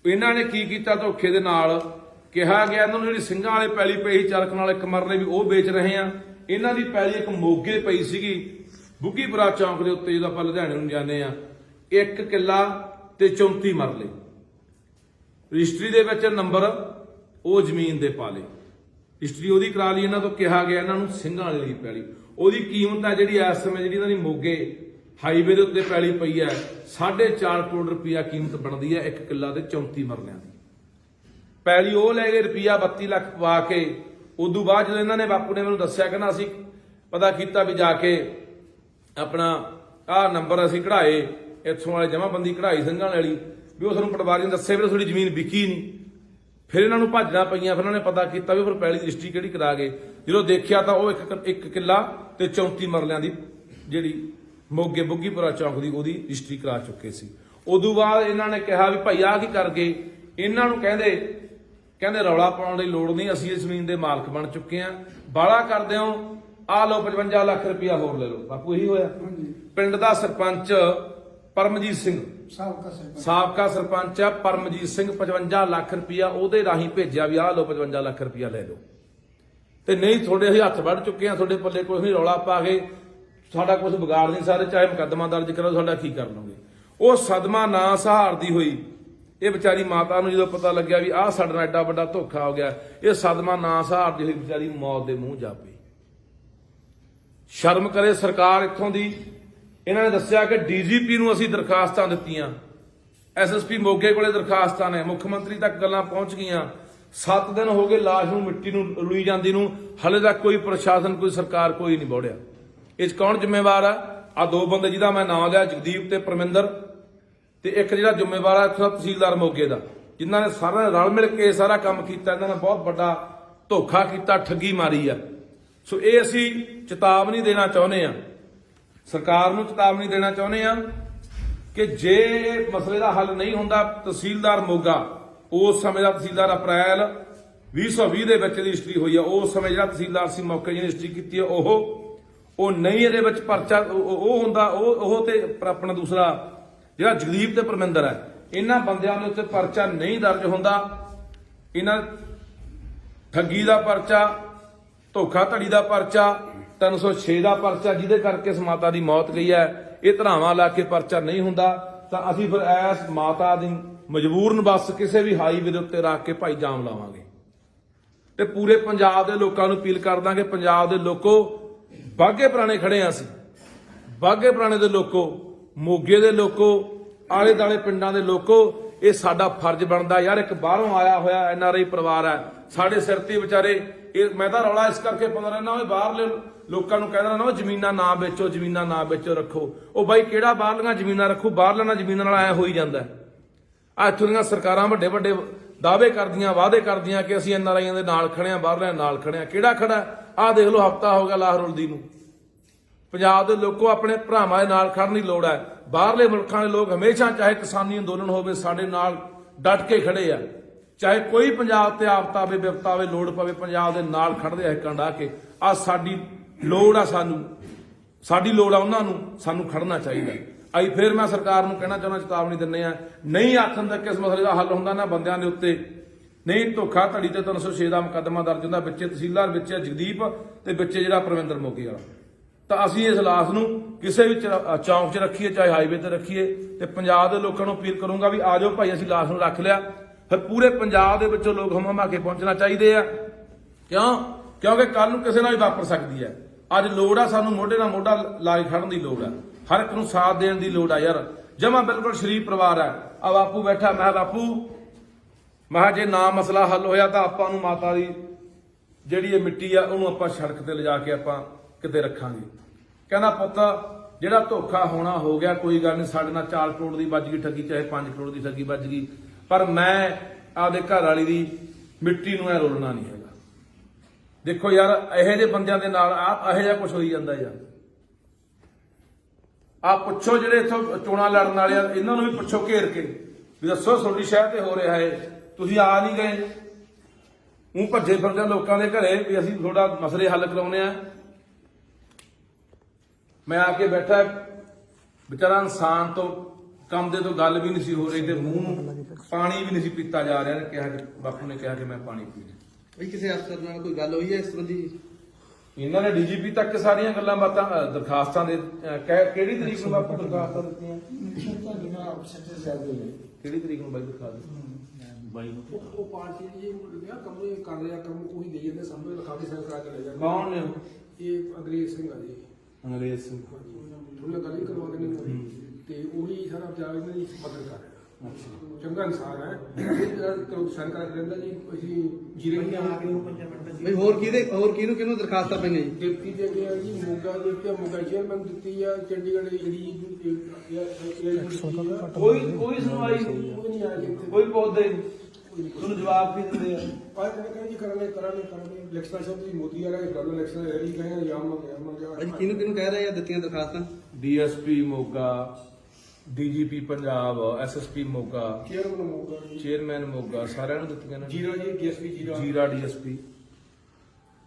ਇਹਨਾਂ ਨੇ ਕੀ ਕੀਤਾ? ਧੋਖੇ ਦੇ ਨਾਲ ਕਿਹਾ ਗਿਆ ਇਹਨਾਂ ਨੂੰ ਜਿਹੜੀ ਸਿੰਘਾਂ ਵਾਲੇ ਪੈਲੀ ਪਈ 4 ਕਨਾਲ 1 ਮਰਲੇ ਵੀ ਉਹ ਵੇਚ ਰਹੇ ਆ। ਇਹਨਾਂ ਦੀ ਪੈਲੀ ਇੱਕ ਮੋਗੇ ਪਈ ਸੀਗੀ ਬੁੱਗੀਪੁਰਾ ਚੌਂਕ ਦੇ ਉੱਤੇ, ਜਦੋਂ ਆਪਾਂ ਲੁਧਿਆਣੇ ਨੂੰ ਜਾਂਦੇ ਆ, 1 ਕਿੱਲਾ ਤੇ 34 ਮਰਲੇ। ਰਜਿਸਟਰੀ ਦੇ ਵਿੱਚ ਨੰਬਰ ਉਹ ਜ਼ਮੀਨ ਦੇ ਪਾ ਲਏ, ਰਜਿਸਟਰੀ ਉਹਦੀ ਕਰਾ ਲਈ। ਇਹਨਾਂ ਤੋਂ ਕਿਹਾ ਗਿਆ ਇਹਨਾਂ ਨੂੰ ਸਿੰਘਾਂ ਵਾਲੇ ਦੀ ਪੈਲੀ, ਉਹਦੀ ਕੀਮਤ ਹੈ ਜਿਹੜੀ ਇਸ ਸਮੇਂ ਜਿਹੜੀ ਇਹਨਾਂ ਦੀ ਮੋਗੇ ਹਾਈਵੇ ਦੇ ਉੱਤੇ ਪੈਲੀ ਪਈ ਹੈ 4.5 ਕਰੋੜ ਰੁਪਇਆ ਕੀਮਤ ਬਣਦੀ ਹੈ 1 ਕਿੱਲਾ ਤੇ 34 ਮਰਲਿਆਂ ਦੀ ਪੈਲੀ। ਉਹ ਲੈ ਗਏ ਰੁਪਇਆ 32 ਲੱਖ ਪਵਾ ਕੇ। ਉਦੋਂ ਬਾਅਦ ਜਦੋਂ ਇਹਨਾਂ ਨੇ, ਬਾਪੂ ਨੇ ਮੈਨੂੰ ਦੱਸਿਆ ਕਹਿੰਦਾ ਅਸੀਂ ਪਤਾ ਕੀਤਾ ਵੀ ਜਾ ਕੇ ਆਪਣਾ ਆਹ ਨੰਬਰ ਅਸੀਂ ਕਢਾਏ, ਇੱਥੋਂ ਵਾਲੇ ਜਮਾਬੰਦੀ ਕਢਾਈ ਸਿੰਘਾਂ ਵਾਲੀ, ਵੀ ਉਹ ਸਾਨੂੰ ਪਟਵਾਰੀ ਨੇ ਦੱਸਿਆ ਵੀ ਤੁਹਾਡੀ ਜ਼ਮੀਨ ਵਿਕੀ ਨਹੀਂ। ਫਿਰ ਇਹਨਾਂ ਨੂੰ ਭਾਜਣਾ ਪਈਆਂ, ਫਿਰ ਉਹਨਾਂ ਨੇ ਪਤਾ ਕੀਤਾ ਵੀ ਫਿਰ ਪੈਲੀ ਦੀ ਰਜਿਸਟਰੀ ਕਿਹੜੀ ਕਰਾ ਗਏ। ਜਦੋਂ ਦੇਖਿਆ ਤਾਂ ਉਹ 1 ਕਿੱਲਾ ਤੇ 34 ਮਰਲਿਆਂ ਦੀ ਜਿਹੜੀ ਮੋਗੇ ਬੁੱਗੀਪੁਰਾ ਚੌਂਕ ਦੀ ਉਹਦੀ ਰਜਿਸਟਰੀ ਕਰਾ ਚੁੱਕੇ ਸੀ। ਉਦੋਂ ਬਾਅਦ ਇਹਨਾਂ ਨੇ ਕਿਹਾ ਵੀ ਭਾਈ ਆਹ ਕੀ ਕਰ ਗਏ। ਇਹਨਾਂ ਨੂੰ ਕਹਿੰਦੇ ਰੌਲਾ ਪਾਉਣ ਦੀ ਲੋੜ ਨਹੀਂ, ਅਸੀਂ ਇਸ ਜ਼ਮੀਨ ਦੇ ਮਾਲਕ ਬਣ ਚੁੱਕੇ ਆ, ਬਾਹਲਾ ਕਰਦੇ ਹੋ, ਆ ਲਓ 55 ਲੱਖ ਰੁਪਇਆ ਹੋਰ ਲੈ ਲਓ। ਬਾਪੂ ਇਹੀ ਹੋਇਆ। ਪਿੰਡ ਦਾ ਸਰਪੰਚ ਪਰਮਜੀਤ ਸਿੰਘ, ਸਾਬਕਾ ਸਰਪੰਚ ਆ ਪਰਮਜੀਤ ਸਿੰਘ, 55 ਲੱਖ ਰੁਪਇਆ ਉਹਦੇ ਰਾਹੀਂ ਭੇਜਿਆ ਵੀ ਆਹ ਲਓ 55 ਲੱਖ ਰੁਪਇਆ ਲੈ ਲਓ, ਤੇ ਨਹੀਂ ਤੁਹਾਡੇ ਅਸੀਂ ਹੱਥ ਵੱਢ ਚੁੱਕੇ ਆ, ਤੁਹਾਡੇ ਪੱਲੇ ਕੁਝ ਨਹੀਂ, ਰੌਲਾ ਪਾ ਕੇ ਸਾਡਾ ਕੁਝ ਵਿਗਾੜ ਨਹੀਂ ਸਾਰੇ, ਚਾਹੇ ਮੁਕੱਦਮਾ ਦਰਜ ਕਰੋ, ਸਾਡਾ ਕੀ ਕਰ ਲਓਗੇ। ਉਹ ਸਦਮਾ ਨਾ ਸਹਾਰਦੀ ਹੋਈ ਇਹ ਵਿਚਾਰੀ ਮਾਤਾ ਨੂੰ ਜਦੋਂ ਪਤਾ ਲੱਗਿਆ ਵੀ ਆਹ ਸਾਡੇ ਨਾਲ ਐਡਾ ਵੱਡਾ ਧੋਖਾ ਹੋ ਗਿਆ, ਇਹ ਸਦਮਾ ਨਾ ਸਹਾਰਦੀ ਹੋਈ ਵਿਚਾਰੀ ਮੌਤ ਦੇ ਮੂੰਹ ਜਾ ਪਈ। ਸ਼ਰਮ ਕਰੇ ਸਰਕਾਰ ਇੱਥੋਂ ਦੀ। ਇਹਨਾਂ ਨੇ ਦੱਸਿਆ ਕਿ ਡੀਜੀਪੀ ਨੂੰ ਅਸੀਂ ਦਰਖਾਸਤਾਂ ਦਿੱਤੀਆਂ, ਐਸਐਸਪੀ ਮੋਗੇ ਕੋਲੇ ਦਰਖਾਸਤਾਂ ਨੇ, ਮੁੱਖ ਮੰਤਰੀ ਤੱਕ ਗੱਲਾਂ ਪਹੁੰਚ ਗਈਆਂ। 7 ਦਿਨ ਹੋ ਗਏ ਲਾਸ਼ ਨੂੰ ਮਿੱਟੀ ਨੂੰ ਰੁਲੀ ਜਾਂਦੀ ਨੂੰ, ਹਲੇ ਤੱਕ ਕੋਈ ਪ੍ਰਸ਼ਾਸਨ, ਕੋਈ ਸਰਕਾਰ ਕੋਈ ਨਹੀਂ ਬੋੜਿਆ। ਇਸ ਕੌਣ ਜ਼ਿੰਮੇਵਾਰ ਆ? ਆ ਦੋ ਬੰਦੇ ਜਿਹਦਾ ਮੈਂ ਨਾਮ ਲਿਆ, ਜਗਦੀਪ ਤੇ ਪਰਮਿੰਦਰ, ਤੇ ਇੱਕ ਜਿਹੜਾ ਜ਼ਿੰਮੇਵਾਰ ਆ ਇੱਥੋਂ ਤਹਿਸੀਲਦਾਰ ਮੋਗੇ ਦਾ, ਜਿਨ੍ਹਾਂ ਨੇ ਸਾਰਿਆਂ ਨੇ ਰਲ ਮਿਲ ਕੇ ਸਾਰਾ ਕੰਮ ਕੀਤਾ। ਇਹਨਾਂ ਨੇ ਬਹੁਤ ਵੱਡਾ ਧੋਖਾ ਕੀਤਾ, ਠੱਗੀ ਮਾਰੀ ਆ। ਸੋ ਇਹ ਅਸੀਂ ਚੇਤਾਵਨੀ ਦੇਣਾ ਚਾਹੁੰਦੇ ਆ, ਸਰਕਾਰ ਨੂੰ ਚੇਤਾਵਨੀ ਦੇਣਾ ਚਾਹੁੰਦੇ ਆ ਕਿ ਜੇ ਮਸਲੇ ਦਾ ਹੱਲ ਨਹੀਂ ਹੁੰਦਾ, ਤਹਿਸੀਲਦਾਰ ਮੋਗਾ ਉਸ ਸਮੇਂ ਦਾ ਤਹਿਸੀਲਦਾਰ ਅਪ੍ਰੈਲ 2020 ਦੇ ਵਿੱਚ ਰਜਿਸਟਰੀ ਹੋਈ ਆ, ਉਸ ਸਮੇਂ ਜਿਹੜਾ ਤਹਿਸੀਲਦਾਰ ਸੀ ਮੌਕੇ ਜਿਹਨੇ ਰਜਿਸਟਰੀ ਕੀਤੀ ਆ ਉਹ ਨਹੀਂ, ਇਹਦੇ ਵਿੱਚ ਪਰਚਾ ਉਹ ਹੁੰਦਾ, ਉਹ ਤੇ ਆਪਣਾ ਦੂਸਰਾ ਜਿਹੜਾ ਜਗਦੀਪ ਤੇ ਪਰਮਿੰਦਰ ਹੈ, ਇਹਨਾਂ ਬੰਦਿਆਂ ਦੇ ਉੱਤੇ ਪਰਚਾ ਨਹੀਂ ਦਰਜ ਹੁੰਦਾ। ਇਹਨਾਂ ਠੱਗੀ ਦਾ ਪਰਚਾ, ਧੋਖਾਧੜੀ ਦਾ ਪਰਚਾ, 306 ਦਾ ਪਰਚਾ, ਜਿਹਦੇ ਕਰਕੇ ਇਸ ਮਾਤਾ ਦੀ ਮੌਤ ਗਈ ਹੈ, ਇਹ ਧਰਾਵਾਂ ਲਾ ਕੇ ਪਰਚਾ ਨਹੀਂ ਹੁੰਦਾ। ਤਾਂ ਅਸੀਂ ਫਿਰ ਇਸ ਮਾਤਾ ਦੀ ਮਜਬੂਰਨ ਬੱਸ ਕਿਸੇ ਵੀ ਹਾਈਵੇ ਦੇ ਉੱਤੇ ਰੱਖ ਕੇ ਭਾਈ ਜਾਮ ਲਾਵਾਂਗੇ, ਤੇ ਪੂਰੇ ਪੰਜਾਬ ਦੇ ਲੋਕਾਂ ਨੂੰ ਅਪੀਲ ਕਰ ਦਾਂਗੇ, ਪੰਜਾਬ ਦੇ ਲੋਕੋ, ਬਾਘੇ ਪੁਰਾਣੇ ਖੜੇ ਆ ਅਸੀਂ, ਬਾਘੇ ਪੁਰਾਣੇ ਦੇ ਲੋਕੋ, ਮੋਗੇ ਦੇ ਲੋਕੋ, ਆਲੇ ਦਾਲੇ ਪਿੰਡਾਂ ਦੇ ਲੋਕੋ, ਇਹ ਸਾਡਾ ਫਰਜ਼ ਬਣਦਾ ਯਾਰ। ਇੱਕ ਬਾਹਰੋਂ ਆਇਆ ਹੋਇਆ NRI ਪਰਿਵਾਰ ਹੈ, ਸਾਡੇ ਸਿਰ ਤੇ ਵਿਚਾਰੇ ਇਹ ਮੈਂ ਤਾਂ ਰੌਲਾ ਇਸ ਕਰਕੇ ਪਾਉਂਦਾ ਰਹਿਣਾ ਵੀ ਬਾਹਰਲੇ ਲੋਕਾਂ ਨੂੰ ਕਹਿੰਦਾ ਨਾ ਜ਼ਮੀਨਾਂ ਨਾ ਵੇਚੋ, ਜ਼ਮੀਨਾਂ ਨਾ ਵੇਚੋ, ਰੱਖੋ। ਉਹ ਬਾਈ ਕਿਹੜਾ ਬਾਹਰਲੀਆਂ ਜ਼ਮੀਨਾਂ ਰੱਖੂ? ਬਾਹਰਲੀਆਂ ਜ਼ਮੀਨਾਂ ਨਾਲ ਐ ਹੋਈ ਜਾਂਦਾ। ਆ ਇੱਥੋਂ ਦੀਆਂ ਸਰਕਾਰਾਂ ਵੱਡੇ ਵੱਡੇ ਦਾਅਵੇ ਕਰਦੀਆਂ, ਵਾਅਦੇ ਕਰਦੀਆਂ ਕਿ ਅਸੀਂ NRIਆਂ ਦੇ ਨਾਲ ਖੜੇ ਆ, ਬਾਹਰਲਿਆਂ ਨਾਲ ਖੜੇ ਆ। ਕਿਹੜਾ ਖੜਾ? ਆਹ ਦੇਖ ਲਓ, ਹਫ਼ਤਾ ਹੋ ਗਿਆ ਲਾਹ ਰੁਲਦੀ ਨੂੰ। ਪੰਜਾਬ ਦੇ ਲੋਕੋ ਆਪਣੇ ਭਰਾਵਾਂ ਦੇ ਨਾਲ ਖੜਨ ਦੀ ਲੋੜ ਹੈ। ਬਾਹਰਲੇ ਮੁਲਕਾਂ ਦੇ ਲੋਕ ਹਮੇਸ਼ਾ, ਚਾਹੇ ਕਿਸਾਨੀ ਅੰਦੋਲਨ ਹੋਵੇ, ਸਾਡੇ ਨਾਲ ਡਟ ਕੇ ਖੜੇ ਆ। ਚਾਹੇ ਕੋਈ ਪੰਜਾਬ ਤੇ ਆਫਤ ਆਵੇ, ਵਿਪਤਾ ਆਵੇ, ਲੋੜ ਪਵੇ, ਪੰਜਾਬ ਦੇ ਨਾਲ ਖੜਦੇ ਆ ਕੰਡਾ ਕੇ। ਆ ਸਾਡੀ ਲੋੜ ਆ, ਸਾਡੀ ਲੋੜ ਆ ਉਹਨਾਂ ਨੂੰ, ਸਾਨੂੰ ਖੜਨਾ ਚਾਹੀਦਾ। ਅੱਜ ਫਿਰ ਮੈਂ ਸਰਕਾਰ ਨੂੰ ਕਹਿਣਾ ਚਾਹੁੰਦਾ, ਚੇਤਾਵਨੀ ਦਿੰਦੇ ਆ, ਨਹੀਂ ਆਖਣ ਤੱਕ ਇਸ ਮਸਲੇ ਦਾ ਹੱਲ ਹੁੰਦਾ ਨਾ ਬੰਦਿਆਂ ਦੇ ਉੱਤੇ, ਨਹੀਂ ਧੋਖਾ ਧੜੀ ਤੇ 306 ਦਾ ਮੁਕੱਦਮਾ ਦਰਜ ਹੁੰਦਾ, ਵਿੱਚੇ ਤਹਿਸੀਲਦਾਰ, ਵਿੱਚੇ ਜਗਦੀਪ ਤੇ ਵਿੱਚੇ ਜਿਹੜਾ ਪ੍ਰਵਿੰਦਰ ਮੋਗੇ ਵਾਲਾ। ਤਾਂ ਅਸੀਂ ਇਸ ਲਾਸ਼ ਨੂੰ ਕਿਸੇ ਵੀ ਚੌਂਕ 'ਚ ਰੱਖੀਏ, ਚਾਹੇ ਹਾਈਵੇ ਤੇ ਰੱਖੀਏ, ਤੇ ਪੰਜਾਬ ਦੇ ਲੋਕਾਂ ਨੂੰ ਅਪੀਲ ਕਰੂੰਗਾ ਵੀ ਆ ਜਾਓ ਭਾਈ, ਅਸੀਂ ਲਾਸ਼ ਨੂੰ ਰੱਖ ਲਿਆ। ਫਿਰ ਪੂਰੇ ਪੰਜਾਬ ਦੇ ਵਿੱਚੋਂ ਲੋਕ ਹਮਾ ਕੇ ਪਹੁੰਚਣਾ ਚਾਹੀਦੇ ਆ। ਕਿਉਂਕਿ ਕੱਲ ਨੂੰ ਕਿਸੇ ਨਾਲ ਵੀ ਵਾਪਰ ਸਕਦੀ ਹੈ। ਅੱਜ ਲੋੜ ਆ ਸਾਨੂੰ ਮੋਢੇ ਨਾਲ ਮੋਢਾ ਲਾ ਕੇ ਖੜਨ ਦੀ ਲੋੜ ਆ, ਹਰ ਇੱਕ ਨੂੰ ਸਾਥ ਦੇਣ ਦੀ ਲੋੜ ਆ ਯਾਰ। ਜਮਾ ਬਿਲਕੁਲ ਸ਼ਰੀਫ ਪਰਿਵਾਰ ਹੈ। ਆ ਬਾਪੂ ਬੈਠਾ, ਮੈਂ ਬਾਪੂ, ਮੈਂ ਜੇ ਨਾ ਮਸਲਾ ਹੱਲ ਹੋਇਆ ਤਾਂ ਆਪਾਂ ਨੂੰ ਮਾਤਾ ਦੀ ਜਿਹੜੀ ਇਹ ਮਿੱਟੀ ਆ ਉਹਨੂੰ ਆਪਾਂ ਸੜਕ ਤੇ ਲਿਜਾ ਕੇ ਆਪਾਂ ਕਿਤੇ ਰੱਖਾਂਗੇ। ਕਹਿੰਦਾ ਪੁੱਤ ਜਿਹੜਾ ਧੋਖਾ ਹੋਣਾ ਹੋ ਗਿਆ, ਕੋਈ ਗੱਲ ਨਹੀਂ, ਸਾਡੇ ਨਾਲ 4 ਕਰੋੜ ਦੀ ਵੱਜ ਗਈ ਠੱਗੀ, ਚਾਹੇ 5 ਕਰੋੜ ਦੀ ਠੱਗੀ ਵੱਜ ਗਈ, ਪਰ ਮੈਂ ਆਪਦੇ ਘਰ ਵਾਲੀ ਦੀ ਮਿੱਟੀ ਨੂੰ ਐ ਰੋਲਣਾ ਨਹੀਂ ਹੈਗਾ। ਦੇਖੋ ਯਾਰ, ਇਹੋ ਜਿਹੇ ਬੰਦਿਆਂ ਦੇ ਨਾਲ ਇਹੋ ਜਿਹਾ ਕੁਝ ਹੋਈ ਜਾਂਦਾ ਯਾਰ। ਆ ਪੁੱਛੋ ਜਿਹੜੇ ਇੱਥੋਂ ਚੋਣਾਂ ਲੜਨ ਵਾਲੇ ਆ, ਇਹਨਾਂ ਨੂੰ ਵੀ ਪੁੱਛੋ ਘੇਰ ਕੇ ਵੀ ਦੱਸੋ ਤੁਹਾਡੀ ਸ਼ਹਿਰ ਤੇ ਹੋ ਰਿਹਾ ਹੈ, ਤੁਸੀਂ ਆ ਨਹੀਂ ਗਏ, ਉਹ ਭੱਜੇ ਫਿਰਦੇ ਲੋਕਾਂ ਦੇ ਘਰੇ ਵੀ ਅਸੀਂ ਤੁਹਾਡਾ ਮਸਲੇ ਹੱਲ ਕਰਾਉਣੇ ਆ। ਮੈਂ ਆ ਕੇ ਬੈਠਾ, ਵਿਚਾਰਾ ਇਨਸਾਨ ਤੋਂ ਕੰਮ ਦੇ ਤੋਂ ਗੱਲ ਵੀ ਨਹੀਂ ਸੀ ਹੋ ਰਹੀ, ਤੇ ਮੂੰਹ ਨੂੰ ਪਾਣੀ ਵੀ ਨਹੀਂ ਸੀ ਪੀਤਾ ਜਾ ਰਿਹਾ। ਕਿਹਾ ਕਿ ਬਾਪੂ ਨੇ ਕਿਹਾ ਕਿ ਮੈਂ ਪਾਣੀ ਪੀਣਾ। ਬਈ ਕਿਸੇ ਅਫਸਰ ਨਾਲ ਕੋਈ ਗੱਲ ਹੋਈ ਹੈ ਇਸ ਸੰਬੰਧੀ? ਇਹਨਾਂ ਨੇ DGP ਤੱਕ ਸਾਰੀਆਂ ਗੱਲਾਂ ਬਾਤਾਂ, ਦਰਖਾਸਤਾਂ ਦੇ ਕਿਹੜੀ ਤਰੀਕ ਨੂੰ ਬਾਪੂ ਦਰਖਾਸਤਾਂ ਦਿੱਤੀਆਂ? ਕਿਹੜੀ ਤਰੀਕ ਨੂੰ ਬਾਈ ਦਰਖਾਸਤ? ਉਹ ਪਾਰਟੀ ਜੀ ਕਮਰੇ ਕਰ ਰਿਹਾ ਕੰਮ, ਉਹੀ ਦੇ ਜਾਂਦੇ ਸਾਹਮਣੇ ਲਿਖਾ ਕੇ ਸਾਈਨ ਕਰਾ ਕੇ ਲੈ ਜਾਂਦੇ। ਕੌਣ ਨੇ? ਇਹ ਅੰਗਰੇਜ਼ ਸਿੰਘ ਆ ਜੀ। ਅੰਗਰੇਜ਼ ਸਿੰਘ ਥੋੜਾ ਗੱਲ ਹੀ ਕਰਵਾ ਦੇਣੀ ਤੇ ਉਹੀ ਸਾਰਾ ਪੰਜਾਬ ਇਹਨਾਂ ਦੀ ਮਦਦ ਕਰ ਰਿਹਾ। ਚੰਗਾ ਇਨਸਾਨ ਹੈ, ਸਾਈਨ ਕਰਾ ਕੇ ਲੈਂਦਾ ਜੀ। ਅਸੀਂ ਜੀਰੇ ਬਈ ਹੋਰ ਕਿਹਨੂੰ ਦਰਖਾਸਤਾਂ ਪਈਆਂ ਜੀ? ਡਿਪਟੀ ਦੇ ਗਿਆ ਜੀ, ਮੋਗਾ ਦੇ ਕੇ ਮੋਗਾ ਚੇਅਰਮੈਨ ਦਿੱਤੀ ਆ, ਚੰਡੀਗੜ੍ਹ ਦੀ ਜਿਹੜੀ ਕੋਈ ਸੁਣਵਾਈ ਨਹੀਂ ਆਈ, ਕੋਈ ਪੌਦੇ ਤੁਹਾਨੂੰ ਜਵਾਬ ਵੀ ਦਿੰਦੇ ਆ। ਪਰ ਕਹਿੰਦੇ ਜੀ ਕਰਾਂਗੇ ਇਲੈਕਸ਼ਨ ਸਾਹਿਬ ਦੀ ਮੋਦੀ ਵਾਲਾ ਗੱਲ, ਇਲੈਕਸ਼ਨ ਰੈਲੀ ਕਹਿੰਦੇ ਜਾਮ ਅੱਜ ਕਿਹਨੂੰ ਕਹਿ ਰਹੇ ਆ ਦਿੱਤੀਆਂ ਦਰਖਾਸਤਾਂ? DSP Moga, DGP Punjab, SSP Moga, chairman Moga, ਸਾਰਿਆਂ ਨੂੰ ਦਿੱਤੀਆਂ ਨੇ। ਜੀਰਾ ਜੀ, DSP ਜੀਰਾ DSP।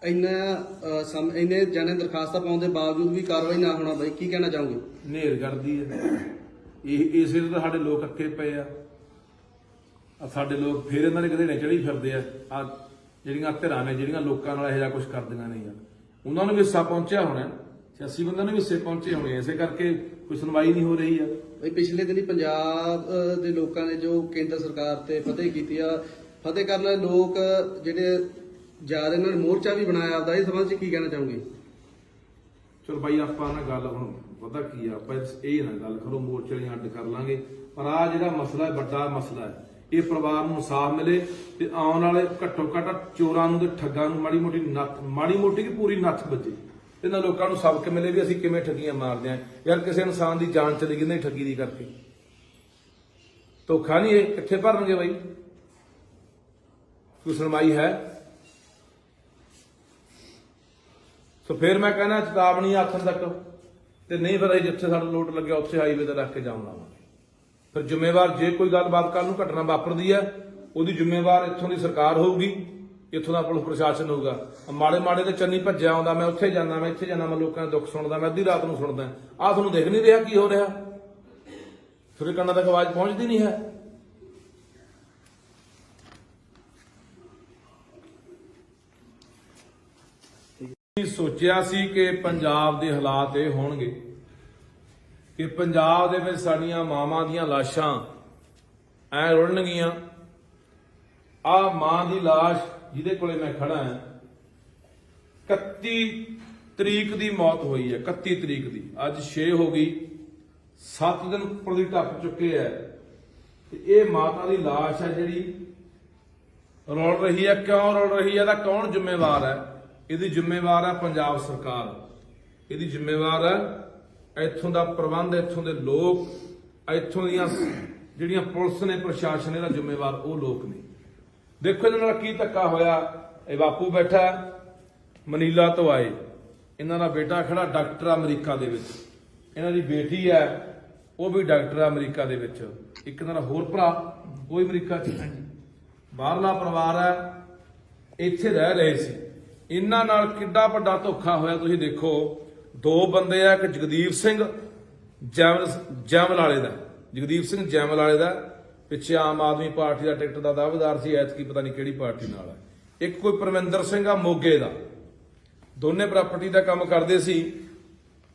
ਇੰਨੇ ਜਾਣੇ ਦਰਖਾਸਤਾਂ ਪਾਉਣ ਦੇ ਬਾਵਜੂਦ ਵੀ ਕਾਰਵਾਈ ਨਾ ਹੋਣਾ, ਬਾਈ ਕੀ ਕਹਿਣਾ ਚਾਹੋਗੇ? ਨੇਰ ਕਰਦੀ ਹੈ ਇਹ, ਇਸੇ ਤੋਂ ਸਾਡੇ ਲੋਕ ਅੱਕੇ ਪਏ ਆ। ਸਾਡੇ ਲੋਕ ਫਿਰ ਇਹਨਾਂ ਦੇ ਘੜੇਣੇ ਚੜੀ ਫਿਰਦੇ ਆ ਜਿਹੜੀਆਂ ਧਿਰਾਂ ਨੇ, ਜਿਹੜੀਆਂ ਲੋਕਾਂ ਨਾਲ ਇਹੋ ਜਿਹਾ ਕੁਝ ਕਰਦੀਆਂ ਨੇ ਯਾਰ। ਉਹਨਾਂ ਨੂੰ ਵੀ ਹਿੱਸਾ ਪਹੁੰਚਿਆ ਹੋਣਾ, 86 ਬੰਦਿਆਂ ਨੂੰ ਵੀ ਹਿੱਸੇ ਪਹੁੰਚੇ ਹੋਣੇ, ਇਸੇ ਕਰਕੇ ਕੋਈ ਸੁਣਵਾਈ ਨਹੀਂ ਹੋ ਰਹੀ ਆ। ਬਈ ਪਿਛਲੇ ਦਿਨੀ ਪੰਜਾਬ ਦੇ ਲੋਕਾਂ ਨੇ ਜੋ ਕੇਂਦਰ ਸਰਕਾਰ ਤੇ ਫਤਿਹ ਕੀਤੀ ਆ, ਫਤਿਹ ਕਰਨ ਵਾਲੇ ਲੋਕ ਜਿਹੜੇ ਜਾ ਰਹੇ, ਇਹਨਾਂ ਨੇ ਮੋਰਚਾ ਵੀ ਬਣਾਇਆ ਆਪਦਾ, ਇਸ ਸੰਬੰਧ 'ਚ ਕੀ ਕਹਿਣਾ ਚਾਹੋਗੇ? ਚਲੋ ਬਾਈ, ਆਪਾਂ ਨਾ ਗੱਲ ਹੁਣ ਪਤਾ ਕੀ ਆ, ਆਪਾਂ ਇਹ ਨਾ ਗੱਲ ਕਰੋ ਮੋਰਚੇ ਵਾਲੀਆਂ ਅੱਡ ਕਰ ਲਾਂਗੇ, ਪਰ ਆ ਜਿਹੜਾ ਮਸਲਾ ਹੈ, ਵੱਡਾ ਮਸਲਾ ਹੈ, ਇਹ ਪਰਿਵਾਰ ਨੂੰ ਇਨਸਾਫ ਮਿਲੇ ਤੇ ਆਉਣ ਵਾਲੇ ਘੱਟੋ ਘੱਟ ਚੋਰਾਂ ਨੂੰ ਤੇ ਠੱਗਾਂ ਨੂੰ ਮਾੜੀ ਮੋਟੀ ਕੀ ਪੂਰੀ ਨੱਥ ਵੱਜੇ। ਇਹਨਾਂ ਲੋਕਾਂ ਨੂੰ ਸਬਕ ਮਿਲੇ ਵੀ ਅਸੀਂ ਕਿਵੇਂ ਠੱਗੀਆਂ ਮਾਰਦੇ ਆ ਯਾਰ। ਕਿਸੇ ਇਨਸਾਨ ਦੀ ਜਾਨ ਚਲੀ ਗਈ ਨਹੀਂ ਠੱਗੀ ਦੀ ਕਰਕੇ, ਧੋਖਾ ਨਹੀਂ, ਇਹ ਕਿੱਥੇ ਭਰਨਗੇ ਬਾਈ? ਕੋਈ ਸੁਣਵਾਈ ਹੈ? ਸੋ ਫਿਰ ਮੈਂ ਕਹਿੰਦਾ ਚੇਤਾਵਨੀ ਆਖਣ ਤੱਕ, ਤੇ ਨਹੀਂ ਫਿਰ ਅਸੀਂ ਜਿੱਥੇ ਸਾਡਾ ਲੋਟ ਲੱਗਿਆ ਉੱਥੇ ਹਾਈਵੇ ਤੇ ਰੱਖ ਕੇ ਜਾਣ ਲਾਵਾਂਗੇ। ਫਿਰ ਜ਼ਿੰਮੇਵਾਰ, ਜੇ ਕੋਈ ਗੱਲਬਾਤ ਕੱਲ ਨੂੰ ਘਟਨਾ ਵਾਪਰਦੀ ਹੈ, ਉਹਦੀ ਜ਼ਿੰਮੇਵਾਰ ਇੱਥੋਂ ਦੀ ਸਰਕਾਰ ਹੋਊਗੀ, ਇੱਥੋਂ ਦਾ ਪੁਲਿਸ ਪ੍ਰਸ਼ਾਸਨ ਹੋਊਗਾ। ਮਾੜੇ ਤੇ ਚੰਨੀ ਭੱਜਿਆ ਆਉਂਦਾ, ਮੈਂ ਉੱਥੇ ਜਾਂਦਾ, ਮੈਂ ਇੱਥੇ ਜਾਂਦਾ, ਮੈਂ ਲੋਕਾਂ ਦੇ ਦੁੱਖ ਸੁਣਦਾ, ਮੈਂ ਅੱਧੀ ਰਾਤ ਨੂੰ ਸੁਣਦਾ। ਆਹ ਤੁਹਾਨੂੰ ਦੇਖ ਨਹੀਂ ਰਿਹਾ ਕੀ ਹੋ ਰਿਹਾ? ਤੁਹਾਡੇ ਕੰਨਾਂ ਤੱਕ ਆਵਾਜ਼ ਪਹੁੰਚਦੀ ਨਹੀਂ ਹੈ? ਸੋਚਿਆ ਸੀ ਕਿ ਪੰਜਾਬ ਦੇ ਹਾਲਾਤ ਇਹ ਹੋਣਗੇ ਕਿ ਪੰਜਾਬ ਦੇ ਵਿੱਚ ਸਾਡੀਆਂ ਮਾਵਾਂ ਦੀਆਂ ਲਾਸ਼ਾਂ ਐ ਰੁਲਣਗੀਆਂ। ਆ ਮਾਂ ਦੀ ਲਾਸ਼ ਜਿਹਦੇ ਕੋਲੇ ਮੈਂ ਖੜਾ ਹਾਂ, 31 ਤਰੀਕ ਦੀ ਮੌਤ ਹੋਈ ਹੈ, 31 ਤਰੀਕ ਦੀ। ਅੱਜ 6 ਹੋ ਗਈ, 7 ਦਿਨ ਉੱਪਰ ਦੀ ਟੱਪ ਚੁੱਕੇ ਹੈ। ਤੇ ਇਹ ਮਾਤਾ ਦੀ ਲਾਸ਼ ਹੈ ਜਿਹੜੀ ਰੁਲ ਰਹੀ ਹੈ। ਕਿਉਂ ਰੁਲ ਰਹੀ ਹੈ? ਇਹਦਾ ਕੌਣ ਜ਼ਿੰਮੇਵਾਰ ਹੈ? ਇਹਦੀ ਜ਼ਿੰਮੇਵਾਰ ਹੈ ਪੰਜਾਬ ਸਰਕਾਰ। ਇਹਦੀ ਜ਼ਿੰਮੇਵਾਰ ਹੈ ਇੱਥੋਂ ਦਾ ਪ੍ਰਬੰਧ, ਇੱਥੋਂ ਦੇ ਲੋਕ, ਇੱਥੋਂ ਦੀਆਂ ਜਿਹੜੀਆਂ ਪੁਲਿਸ ਨੇ, ਪ੍ਰਸ਼ਾਸਨ, ਇਹਦਾ ਜ਼ਿੰਮੇਵਾਰ ਉਹ ਲੋਕ ਨੇ। ਦੇਖੋ ਇਹਨਾਂ ਨਾਲ ਕੀ ਧੱਕਾ ਹੋਇਆ। ਇਹ ਬਾਪੂ ਬੈਠਾ ਮਨੀਲਾ ਤੋਂ ਆਏ, ਇਹਨਾਂ ਦਾ ਬੇਟਾ ਖੜਾ ਡਾਕਟਰ ਅਮਰੀਕਾ ਦੇ ਵਿੱਚ, ਇਹਨਾਂ ਦੀ ਬੇਟੀ ਹੈ ਉਹ ਵੀ ਡਾਕਟਰ ਅਮਰੀਕਾ ਦੇ ਵਿੱਚ, ਇੱਕ ਇਹਨਾਂ ਦਾ ਹੋਰ ਭਰਾ ਉਹ ਵੀ ਅਮਰੀਕਾ 'ਚ, ਬਾਹਰਲਾ ਪਰਿਵਾਰ ਹੈ, ਇੱਥੇ ਰਹਿ ਰਹੇ ਸੀ। ਇਹਨਾਂ ਨਾਲ ਕਿੱਡਾ ਵੱਡਾ ਧੋਖਾ ਹੋਇਆ ਤੁਸੀਂ ਦੇਖੋ। ਦੋ ਬੰਦੇ ਆ, ਇੱਕ ਜਗਦੀਪ ਸਿੰਘ ਜੈਮਲ ਵਾਲੇ ਦਾ, ਜਗਦੀਪ ਸਿੰਘ ਜੈਮਲ ਵਾਲੇ ਦਾ ਪਿੱਛੇ ਆਮ ਆਦਮੀ ਪਾਰਟੀ ਦਾ ਟਿਕਟ ਦਾ ਦਾਅਵੇਦਾਰ ਸੀ, ਐਤਕੀ ਪਤਾ ਨਹੀਂ ਕਿਹੜੀ ਪਾਰਟੀ ਨਾਲ ਹੈ। ਇੱਕ ਕੋਈ ਪਰਮਿੰਦਰ ਸਿੰਘ ਆ ਮੋਗੇ ਦਾ, ਦੋਨੇ ਪ੍ਰਾਪਰਟੀ ਦਾ ਕੰਮ ਕਰਦੇ ਸੀ।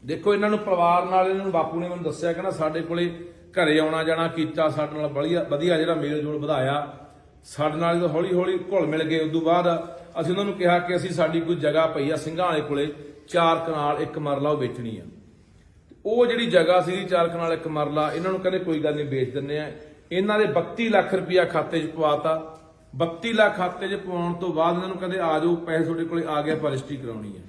ਦੇਖੋ ਇਹਨਾਂ ਨੂੰ ਪਰਿਵਾਰ ਨਾਲ, ਇਹਨਾਂ ਨੂੰ ਬਾਪੂ ਨੇ ਮੈਨੂੰ ਦੱਸਿਆ, ਕਹਿੰਦਾ ਸਾਡੇ ਕੋਲੇ ਘਰੇ ਆਉਣਾ ਜਾਣਾ ਕੀਤਾ, ਸਾਡੇ ਨਾਲ ਵਧੀਆ ਜਿਹੜਾ ਮੇਲ ਜੋਲ ਵਧਾਇਆ, ਸਾਡੇ ਨਾਲ ਜਦੋਂ ਹੌਲੀ ਹੌਲੀ ਘੁਲ ਮਿਲ ਗਏ। ਉਦੋਂ ਬਾਅਦ ਅਸੀਂ ਉਹਨਾਂ ਨੂੰ ਕਿਹਾ ਕਿ ਅਸੀਂ ਸਾਡੀ ਕੋਈ ਜਗ੍ਹਾ ਪਈ ਆ ਸਿੰਘਾਂ ਵਾਲੇ ਕੋਲੇ 4 ਕਨਾਲ 1 ਮਰਲਾ ਉਹ ਵੇਚਣੀ ਆ। ਉਹ ਜਿਹੜੀ ਜਗ੍ਹਾ ਸੀ 4 ਕਨਾਲ 1 ਮਰਲਾ, ਇਹਨਾਂ ਨੂੰ ਕਹਿੰਦੇ ਕੋਈ ਗੱਲ ਨਹੀਂ ਵੇਚ ਦਿੰਦੇ ਆ। ਇਹਨਾਂ ਦੇ 32 ਲੱਖ ਰੁਪਇਆ ਖਾਤੇ 'ਚ ਪਵਾਤਾ। 32 ਲੱਖ ਖਾਤੇ 'ਚ ਪਾਉਣ ਤੋਂ ਬਾਅਦ ਇਹਨਾਂ ਨੂੰ ਕਹਿੰਦੇ ਆ ਜਾਓ, ਪੈਸੇ ਤੁਹਾਡੇ ਕੋਲੇ ਆ ਗਿਆ, ਪਰ ਰਜਿਸਟਰੀ ਕਰਾਉਣੀ ਹੈ।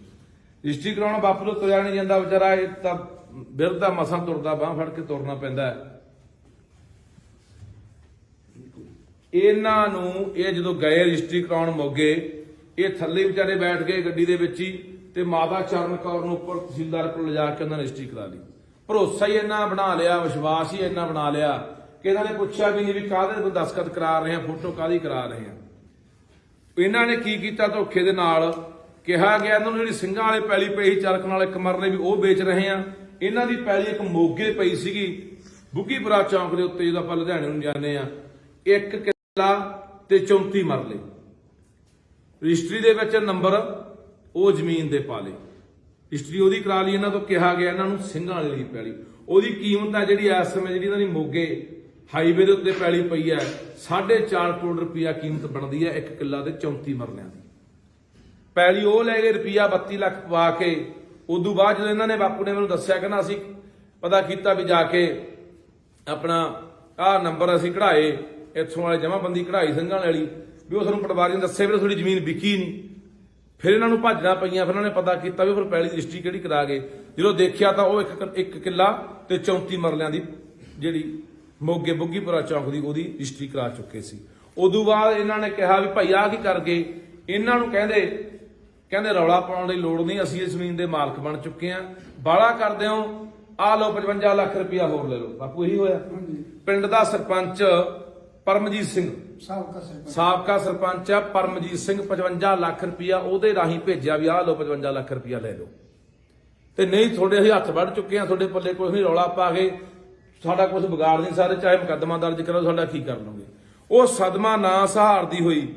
ਰਜਿਸਟਰੀ ਕਰਾਉਣਾ ਬਾਪੂ ਤੋਂ ਤੁਰਿਆ ਨਹੀਂ ਜਾਂਦਾ ਵਿਚਾਰਾ, ਇਹ ਤਾਂ ਬਿਰਧਾ ਮਸਾਂ ਤੁਰਦਾ, ਬਾਂਹ ਫੜ ਕੇ ਤੁਰਨਾ ਪੈਂਦਾ ਹੈ। ਇਹਨਾਂ ਨੂੰ ਇਹ ਜਦੋਂ ਗਏ ਰਜਿਸਟਰੀ ਕਰਾਉਣ ਮੋਗੇ, ਇਹ ਥੱਲੇ ਵਿਚਾਰੇ ਬੈਠ ਗਏ ਗੱਡੀ ਦੇ ਵਿੱਚ ਹੀ, ਤੇ ਮਾਤਾ ਚਰਨ ਕੌਰ ਨੂੰ ਉੱਪਰ ਤਹਿਸੀਲਦਾਰ ਕੋਲ ਲਿਜਾ ਕੇ ਉਹਨਾਂ ਨੇ ਰਜਿਸਟਰੀ ਕਰਾ ਲਈ। ਭਰੋਸਾ ਹੀ ਇੰਨਾ ਬਣਾ ਲਿਆ, ਵਿਸ਼ਵਾਸ ਹੀ ਇੰਨਾ ਬਣਾ ਲਿਆ ਕਿ ਇਹਨਾਂ ਨੇ ਪੁੱਛਿਆ ਵੀ ਨਹੀਂ ਵੀ ਕਾਹਦੇ ਦਸਤਖਤ ਕਰਾ ਰਹੇ ਆ, ਫੋਟੋ ਕਾਹਦੀ ਕਰਾ ਰਹੇ ਆ। ਇਹਨਾਂ ਨੇ ਕੀ ਕੀਤਾ? ਧੋਖੇ ਦੇ ਨਾਲ ਕਿਹਾ ਗਿਆ ਇਹਨਾਂ ਨੂੰ ਜਿਹੜੀ ਸਿੰਘਾਂ ਵਾਲੇ ਪੈਲੀ ਪਈ 4 ਕਨਾਲ 1 ਮਰਲੇ ਵੀ ਉਹ ਵੇਚ ਰਹੇ ਆ। ਇਹਨਾਂ ਦੀ ਪੈਲੀ ਇੱਕ ਮੋਗੇ ਪਈ ਸੀਗੀ ਬੁੱਗੀਪੁਰਾ ਚੌਂਕ ਦੇ ਉੱਤੇ, ਜਦੋਂ ਆਪਾਂ ਲੁਧਿਆਣੇ ਨੂੰ ਜਾਂਦੇ ਆ, 1 ਕਿੱਲਾ ਤੇ 34 ਮਰਲੇ। ਰਜਿਸਟਰੀ ਦੇ ਵਿੱਚ ਨੰਬਰ ਉਹ ਜ਼ਮੀਨ ਦੇ ਪਾ ਲਏ, ਰਜਿਸਟਰੀ ਉਹਦੀ ਕਰਾ ਲਈ। ਇਹਨਾਂ ਤੋਂ ਕਿਹਾ ਗਿਆ ਇਹਨਾਂ ਨੂੰ ਸਿੰਘਾਂ ਵਾਲੀ ਪੈਲੀ, ਉਹਦੀ ਕੀਮਤ ਹੈ ਜਿਹੜੀ ਇਸ ਸਮੇਂ ਜਿਹੜੀ ਇਹਨਾਂ ਦੀ ਮੋਗੇ ਹਾਈਵੇ ਦੇ ਉੱਤੇ ਪੈਲੀ ਪਈ ਹੈ 4.5 ਕਰੋੜ ਰੁਪਇਆ ਕੀਮਤ ਬਣਦੀ ਹੈ 1 ਕਿੱਲਾ ਦੇ 34 ਮਰਲਿਆਂ ਦੀ ਪੈਲੀ। ਉਹ ਲੈ ਗਏ ਰੁਪਇਆ 32 ਲੱਖ ਪਵਾ ਕੇ। ਉਦੋਂ ਬਾਅਦ ਜਦੋਂ ਇਹਨਾਂ ਨੇ, ਬਾਪੂ ਨੇ ਮੈਨੂੰ ਦੱਸਿਆ, ਕਹਿੰਦਾ ਅਸੀਂ ਪਤਾ ਕੀਤਾ ਵੀ ਜਾ ਕੇ ਆਪਣਾ ਆਹ ਨੰਬਰ ਅਸੀਂ ਕਢਾਏ, ਇੱਥੋਂ ਵਾਲੇ ਜਮਾਬੰਦੀ ਕਢਾਈ ਸਿੰਘਾਂ ਵਾਲੀ, ਵੀ ਉਹ ਸਾਨੂੰ ਪਟਵਾਰੀ ਨੇ ਦੱਸਿਆ ਵੀ ਤੁਹਾਡੀ ਜ਼ਮੀਨ ਵਿਕੀ ਨਹੀਂ। ਫਿਰ ਇਹਨਾਂ ਨੂੰ ਭੱਜਣਾ ਪਈਆਂ, ਫਿਰ ਉਹਨਾਂ ਨੇ ਪਤਾ ਕੀਤਾ ਵੀ ਫਿਰ ਪੈਲੀ ਦੀ ਰਜਿਸਟਰੀ ਕਿਹੜੀ ਕਰਾ ਗਏ। ਜਦੋਂ ਦੇਖਿਆ ਤਾਂ ਉਹ 1 ਕਿੱਲਾ ਤੇ 34 ਮਰਲਿਆਂ ਦੀ ਜਿਹੜੀ ਮੋਗੇ ਬੁੱਗੀਪੁਰਾ ਚੌਂਕ ਦੀ ਉਹਦੀ ਰਜਿਸਟਰੀ ਕਰਾ ਚੁੱਕੇ ਸੀ। ਉਦੋਂ ਬਾਅਦ ਇਹਨਾਂ ਨੇ ਕਿਹਾ ਵੀ ਭਾਈ ਆਹ ਕੀ ਕਰ ਗਏ। ਇਹਨਾਂ ਨੂੰ ਕਹਿੰਦੇ ਰੌਲਾ ਪਾਉਣ ਦੀ ਲੋੜ ਨਹੀਂ, ਅਸੀਂ ਇਸ ਜ਼ਮੀਨ ਦੇ ਮਾਲਕ ਬਣ ਚੁੱਕੇ ਆ, ਬਾਹਲਾ ਕਰਦੇ ਹੋ, ਆਹ ਲਓ 55 ਲੱਖ ਰੁਪਇਆ ਹੋਰ ਲੈ ਲਓ। ਬਾਪੂ ਇਹੀ ਹੋਇਆ। ਪਿੰਡ ਦਾ ਸਰਪੰਚ ਪਰਮਜੀਤ ਸਿੰਘ, ਸਾਬਕਾ ਸਰਪੰਚ ਆ ਪਰਮਜੀਤ ਸਿੰਘ, 55 ਲੱਖ ਰੁਪਇਆ ਉਹਦੇ ਰਾਹੀਂ ਭੇਜਿਆ ਵੀ ਆਹ ਲਓ 55 ਲੱਖ ਰੁਪਇਆ ਲੈ ਲਓ, ਤੇ ਨਹੀਂ ਤੁਹਾਡੇ ਅਸੀਂ ਹੱਥ ਵੱਢ ਚੁੱਕੇ ਆ, ਤੁਹਾਡੇ ਪੱਲੇ ਕੁਝ ਨਹੀਂ, ਰੌਲਾ ਪਾ ਕੇ ਸਾਡਾ ਕੁਝ ਵਿਗਾੜ ਨਹੀਂ ਸਾਰੇ, ਚਾਹੇ ਮੁਕੱਦਮਾ ਦਰਜ ਕਰੋ, ਸਾਡਾ ਕੀ ਕਰ ਲਓਗੇ। ਉਹ ਸਦਮਾ ਨਾ ਸਹਾਰਦੀ ਹੋਈ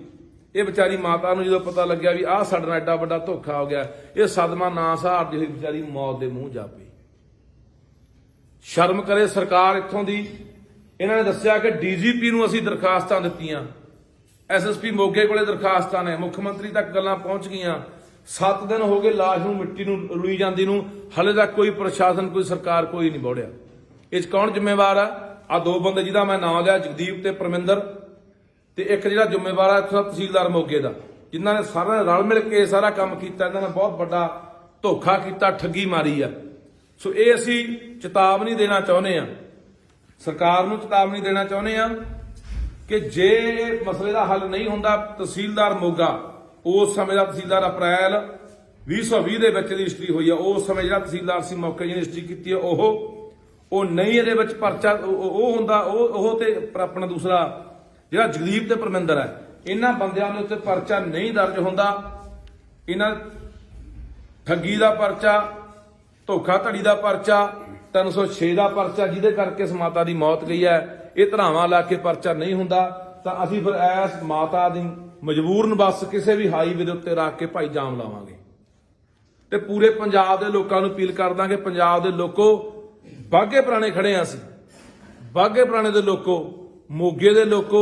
ਇਹ ਵਿਚਾਰੀ ਮਾਤਾ ਨੂੰ ਜਦੋਂ ਪਤਾ ਲੱਗਿਆ ਵੀ ਆਹ ਸਾਡੇ ਨਾਲ ਐਡਾ ਵੱਡਾ ਧੋਖਾ ਹੋ ਗਿਆ, ਇਹ ਸਦਮਾ ਨਾ ਸਹਾਰਦੀ ਹੋਈ ਵਿਚਾਰੀ ਮੌਤ ਦੇ ਮੂੰਹ ਜਾ ਪਈ। ਸ਼ਰਮ ਕਰੇ ਸਰਕਾਰ ਇੱਥੋਂ ਦੀ। ਇਹਨਾਂ ਨੇ ਦੱਸਿਆ ਕਿ ਡੀਜੀਪੀ ਨੂੰ ਅਸੀਂ ਦਰਖਾਸਤਾਂ ਦਿੱਤੀਆਂ, ਐਸਐਸਪੀ ਮੋਗੇ ਕੋਲੇ ਦਰਖਾਸਤਾਂ ਨੇ, ਮੁੱਖ ਮੰਤਰੀ ਤੱਕ ਗੱਲਾਂ ਪਹੁੰਚ ਗਈਆਂ। 7 ਦਿਨ ਹੋ ਗਏ ਲਾਸ਼ ਨੂੰ ਮਿੱਟੀ ਨੂੰ ਰੁਲੀ ਜਾਂਦੀ ਨੂੰ, ਹਲੇ ਤੱਕ ਕੋਈ ਪ੍ਰਸ਼ਾਸਨ, ਕੋਈ ਸਰਕਾਰ ਕੋਈ ਨਹੀਂ ਬੋੜਿਆ। ਇਹ 'ਚ ਕੌਣ ਜ਼ਿੰਮੇਵਾਰ ਆ? ਆ ਦੋ ਬੰਦੇ ਜਿਹਦਾ ਮੈਂ ਨਾਮ ਲਿਆ, ਜਗਦੀਪ ਤੇ ਪਰਮਿੰਦਰ, ਤੇ ਇੱਕ ਜਿਹੜਾ ਜ਼ਿੰਮੇਵਾਰ ਆ ਇੱਥੋਂ ਦਾ ਤਹਿਸੀਲਦਾਰ ਮੋਗੇ ਦਾ, ਜਿਨ੍ਹਾਂ ਨੇ ਸਾਰਾ ਰਲ ਮਿਲ ਕੇ ਸਾਰਾ ਕੰਮ ਕੀਤਾ। ਇਹਨਾਂ ਨੇ ਬਹੁਤ ਵੱਡਾ ਧੋਖਾ ਕੀਤਾ, ਠੱਗੀ ਮਾਰੀ ਆ। ਸੋ ਇਹ ਅਸੀਂ ਚੇਤਾਵਨੀ ਦੇਣਾ ਚਾਹੁੰਦੇ ਆ, ਸਰਕਾਰ ਨੂੰ ਚੇਤਾਵਨੀ ਦੇਣਾ ਚਾਹੁੰਦੇ ਆ ਕਿ ਜੇ ਮਸਲੇ ਦਾ ਹੱਲ ਨਹੀਂ ਹੁੰਦਾ, ਤਹਿਸੀਲਦਾਰ ਮੋਗਾ ਉਸ ਸਮੇਂ ਦਾ ਤਹਿਸੀਲਦਾਰ ਅਪ੍ਰੈਲ 2020 ਦੇ ਵਿੱਚ ਰਜਿਸਟਰੀ ਹੋਈ ਆ, ਉਸ ਸਮੇਂ ਜਿਹੜਾ ਤਹਿਸੀਲਦਾਰ ਸੀ ਮੌਕੇ ਜਿਹਨੇ ਰਜਿਸਟਰੀ ਕੀਤੀ ਆ ਉਹ ਨਹੀਂ, ਇਹਦੇ ਵਿੱਚ ਪਰਚਾ ਉਹ ਹੁੰਦਾ, ਉਹ ਤੇ ਆਪਣਾ ਦੂਸਰਾ ਜਿਹੜਾ ਜਗਦੀਪ ਤੇ ਪਰਮਿੰਦਰ ਹੈ, ਇਹਨਾਂ ਬੰਦਿਆਂ ਦੇ ਉੱਤੇ ਪਰਚਾ ਨਹੀਂ ਦਰਜ ਹੁੰਦਾ। ਇਹਨਾਂ ਠੱਗੀ ਦਾ ਪਰਚਾ, ਧੋਖਾਧੜੀ ਦਾ ਪਰਚਾ, 306 ਦਾ ਪਰਚਾ, ਜਿਹਦੇ ਕਰਕੇ ਇਸ ਮਾਤਾ ਦੀ ਮੌਤ ਗਈ ਹੈ, ਇਹ ਧਰਾਵਾਂ ਲਾ ਕੇ ਪਰਚਾ ਨਹੀਂ ਹੁੰਦਾ। ਤਾਂ ਅਸੀਂ ਫਿਰ ਇਸ ਮਾਤਾ ਦੀ ਮਜਬੂਰਨ ਬੱਸ ਕਿਸੇ ਵੀ ਹਾਈਵੇ ਦੇ ਉੱਤੇ ਰੱਖ ਕੇ ਭਾਈ ਜਾਮ ਲਾਵਾਂਗੇ, ਤੇ ਪੂਰੇ ਪੰਜਾਬ ਦੇ ਲੋਕਾਂ ਨੂੰ ਅਪੀਲ ਕਰ ਦਾਂਗੇ, ਪੰਜਾਬ ਦੇ ਲੋਕੋ, ਬਾਘੇ ਪੁਰਾਣੇ ਖੜੇ ਆ ਅਸੀਂ, ਬਾਘੇ ਪੁਰਾਣੇ ਦੇ ਲੋਕੋ, ਮੋਗੇ ਦੇ ਲੋਕੋ,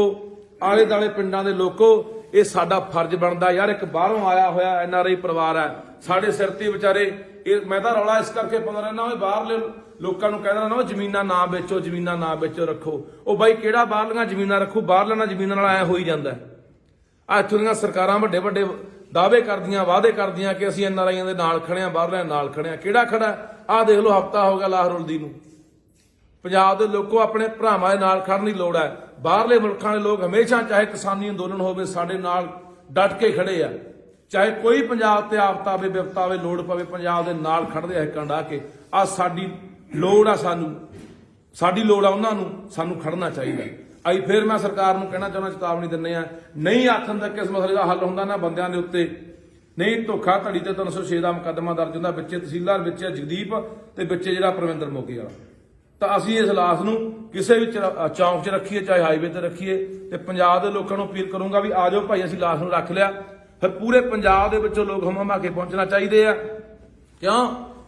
ਆਲੇ ਦਾਲੇ ਪਿੰਡਾਂ ਦੇ ਲੋਕੋ, ਇਹ ਸਾਡਾ ਫਰਜ਼ ਬਣਦਾ ਯਾਰ। ਇੱਕ ਬਾਹਰੋਂ ਆਇਆ ਹੋਇਆ NRI ਪਰਿਵਾਰ ਹੈ, ਸਾਡੇ ਸਿਰ ਤੇ ਵਿਚਾਰੇ। ਇਹ ਮੈਂ ਤਾਂ ਰੌਲਾ ਇਸ ਕਰਕੇ ਪਾਉਂਦਾ ਰਹਿਣਾ, ਉਹ ਬਾਹਰਲੇ ਲੋਕਾਂ ਨੂੰ ਕਹਿੰਦਾ ਨਾ ਜ਼ਮੀਨਾਂ ਨਾ ਵੇਚੋ, ਜ਼ਮੀਨਾਂ ਨਾ ਵੇਚੋ, ਰੱਖੋ। ਉਹ ਬਾਈ ਕਿਹੜਾ ਬਾਹਰਲੀਆਂ ਜ਼ਮੀਨਾਂ ਰੱਖੂ? ਬਾਹਰਲੀਆਂ ਜ਼ਮੀਨਾਂ ਨਾਲ ਐ ਹੋਈ ਜਾਂਦਾ। ਆ ਇੱਥੋਂ ਦੀਆਂ ਸਰਕਾਰਾਂ ਵੱਡੇ ਵੱਡੇ ਦਾਅਵੇ ਕਰਦੀਆਂ, ਵਾਅਦੇ ਕਰਦੀਆਂ ਕਿ ਅਸੀਂ NRIਆਂ ਦੇ ਨਾਲ ਖੜੇ ਆ, ਬਾਹਰਲਿਆਂ ਦੇ ਨਾਲ ਖੜੇ ਆ। ਕਿਹੜਾ ਖੜਾ? ਆਹ ਦੇਖ ਲਓ, ਹਫ਼ਤਾ ਹੋ ਗਿਆ ਲਾਹ ਰੁਲਦੀ ਨੂੰ। ਪੰਜਾਬ ਦੇ ਲੋਕੋ, ਆਪਣੇ ਭਰਾਵਾਂ ਦੇ ਨਾਲ ਖੜਨ ਦੀ ਲੋੜ ਹੈ। ਬਾਹਰਲੇ ਮੁਲਕਾਂ ਦੇ ਲੋਕ ਹਮੇਸ਼ਾ, ਚਾਹੇ ਕਿਸਾਨੀ ਅੰਦੋਲਨ ਹੋਵੇ, ਸਾਡੇ ਨਾਲ ਡਟ ਕੇ ਖੜੇ ਆ। ਚਾਹੇ ਕੋਈ ਪੰਜਾਬ ਤੇ ਆਫਤ ਆਵੇ, ਵਿਪਤਾ ਆਵੇ, ਲੋੜ ਪਵੇ, ਪੰਜਾਬ ਦੇ ਨਾਲ ਖੜਦੇ ਆ ਹਿੱਕਾਂ ਢਾਹ ਕੇ। ਆ ਸਾਡੀ ਲੋੜ ਆ, ਸਾਡੀ ਲੋੜ ਆ ਉਹਨਾਂ ਨੂੰ, ਸਾਨੂੰ ਖੜਨਾ ਚਾਹੀਦਾ। ਅੱਜ ਫਿਰ ਮੈਂ ਸਰਕਾਰ ਨੂੰ ਕਹਿਣਾ ਚਾਹੁੰਦਾ, ਚੇਤਾਵਨੀ ਦਿੰਦੇ ਆ, ਨਹੀਂ ਆਖਣ ਤੱਕ ਇਸ ਮਸਲੇ ਦਾ ਹੱਲ ਹੁੰਦਾ ਨਾ ਬੰਦਿਆਂ ਦੇ ਉੱਤੇ, ਨਹੀਂ ਧੋਖਾ ਧੜੀ ਤੇ 306 ਦਾ ਮੁਕੱਦਮਾ ਦਰਜ ਹੁੰਦਾ, ਵਿੱਚੇ ਤਹਿਸੀਲਦਾਰ, ਵਿੱਚੇ ਜਗਦੀਪ ਤੇ ਵਿੱਚੇ ਜਿਹੜਾ ਪ੍ਰਵਿੰਦਰ ਮੋਗੇ ਵਾਲਾ। ਤਾਂ ਅਸੀਂ ਇਸ ਲਾਸ਼ ਨੂੰ ਕਿਸੇ ਵੀ ਚੌਂਕ 'ਚ ਰੱਖੀਏ, ਚਾਹੇ ਹਾਈਵੇ ਤੇ ਰੱਖੀਏ, ਤੇ ਪੰਜਾਬ ਦੇ ਲੋਕਾਂ ਨੂੰ ਅਪੀਲ ਕਰੂੰਗਾ ਵੀ ਆ ਜਾਓ ਭਾਈ, ਅਸੀਂ ਲਾਸ਼ ਨੂੰ ਰੱਖ ਲਿਆ। ਫਿਰ ਪੂਰੇ ਪੰਜਾਬ ਦੇ ਵਿੱਚੋਂ ਲੋਕ ਹਮਾ ਕੇ ਪਹੁੰਚਣਾ ਚਾਹੀਦੇ ਆ।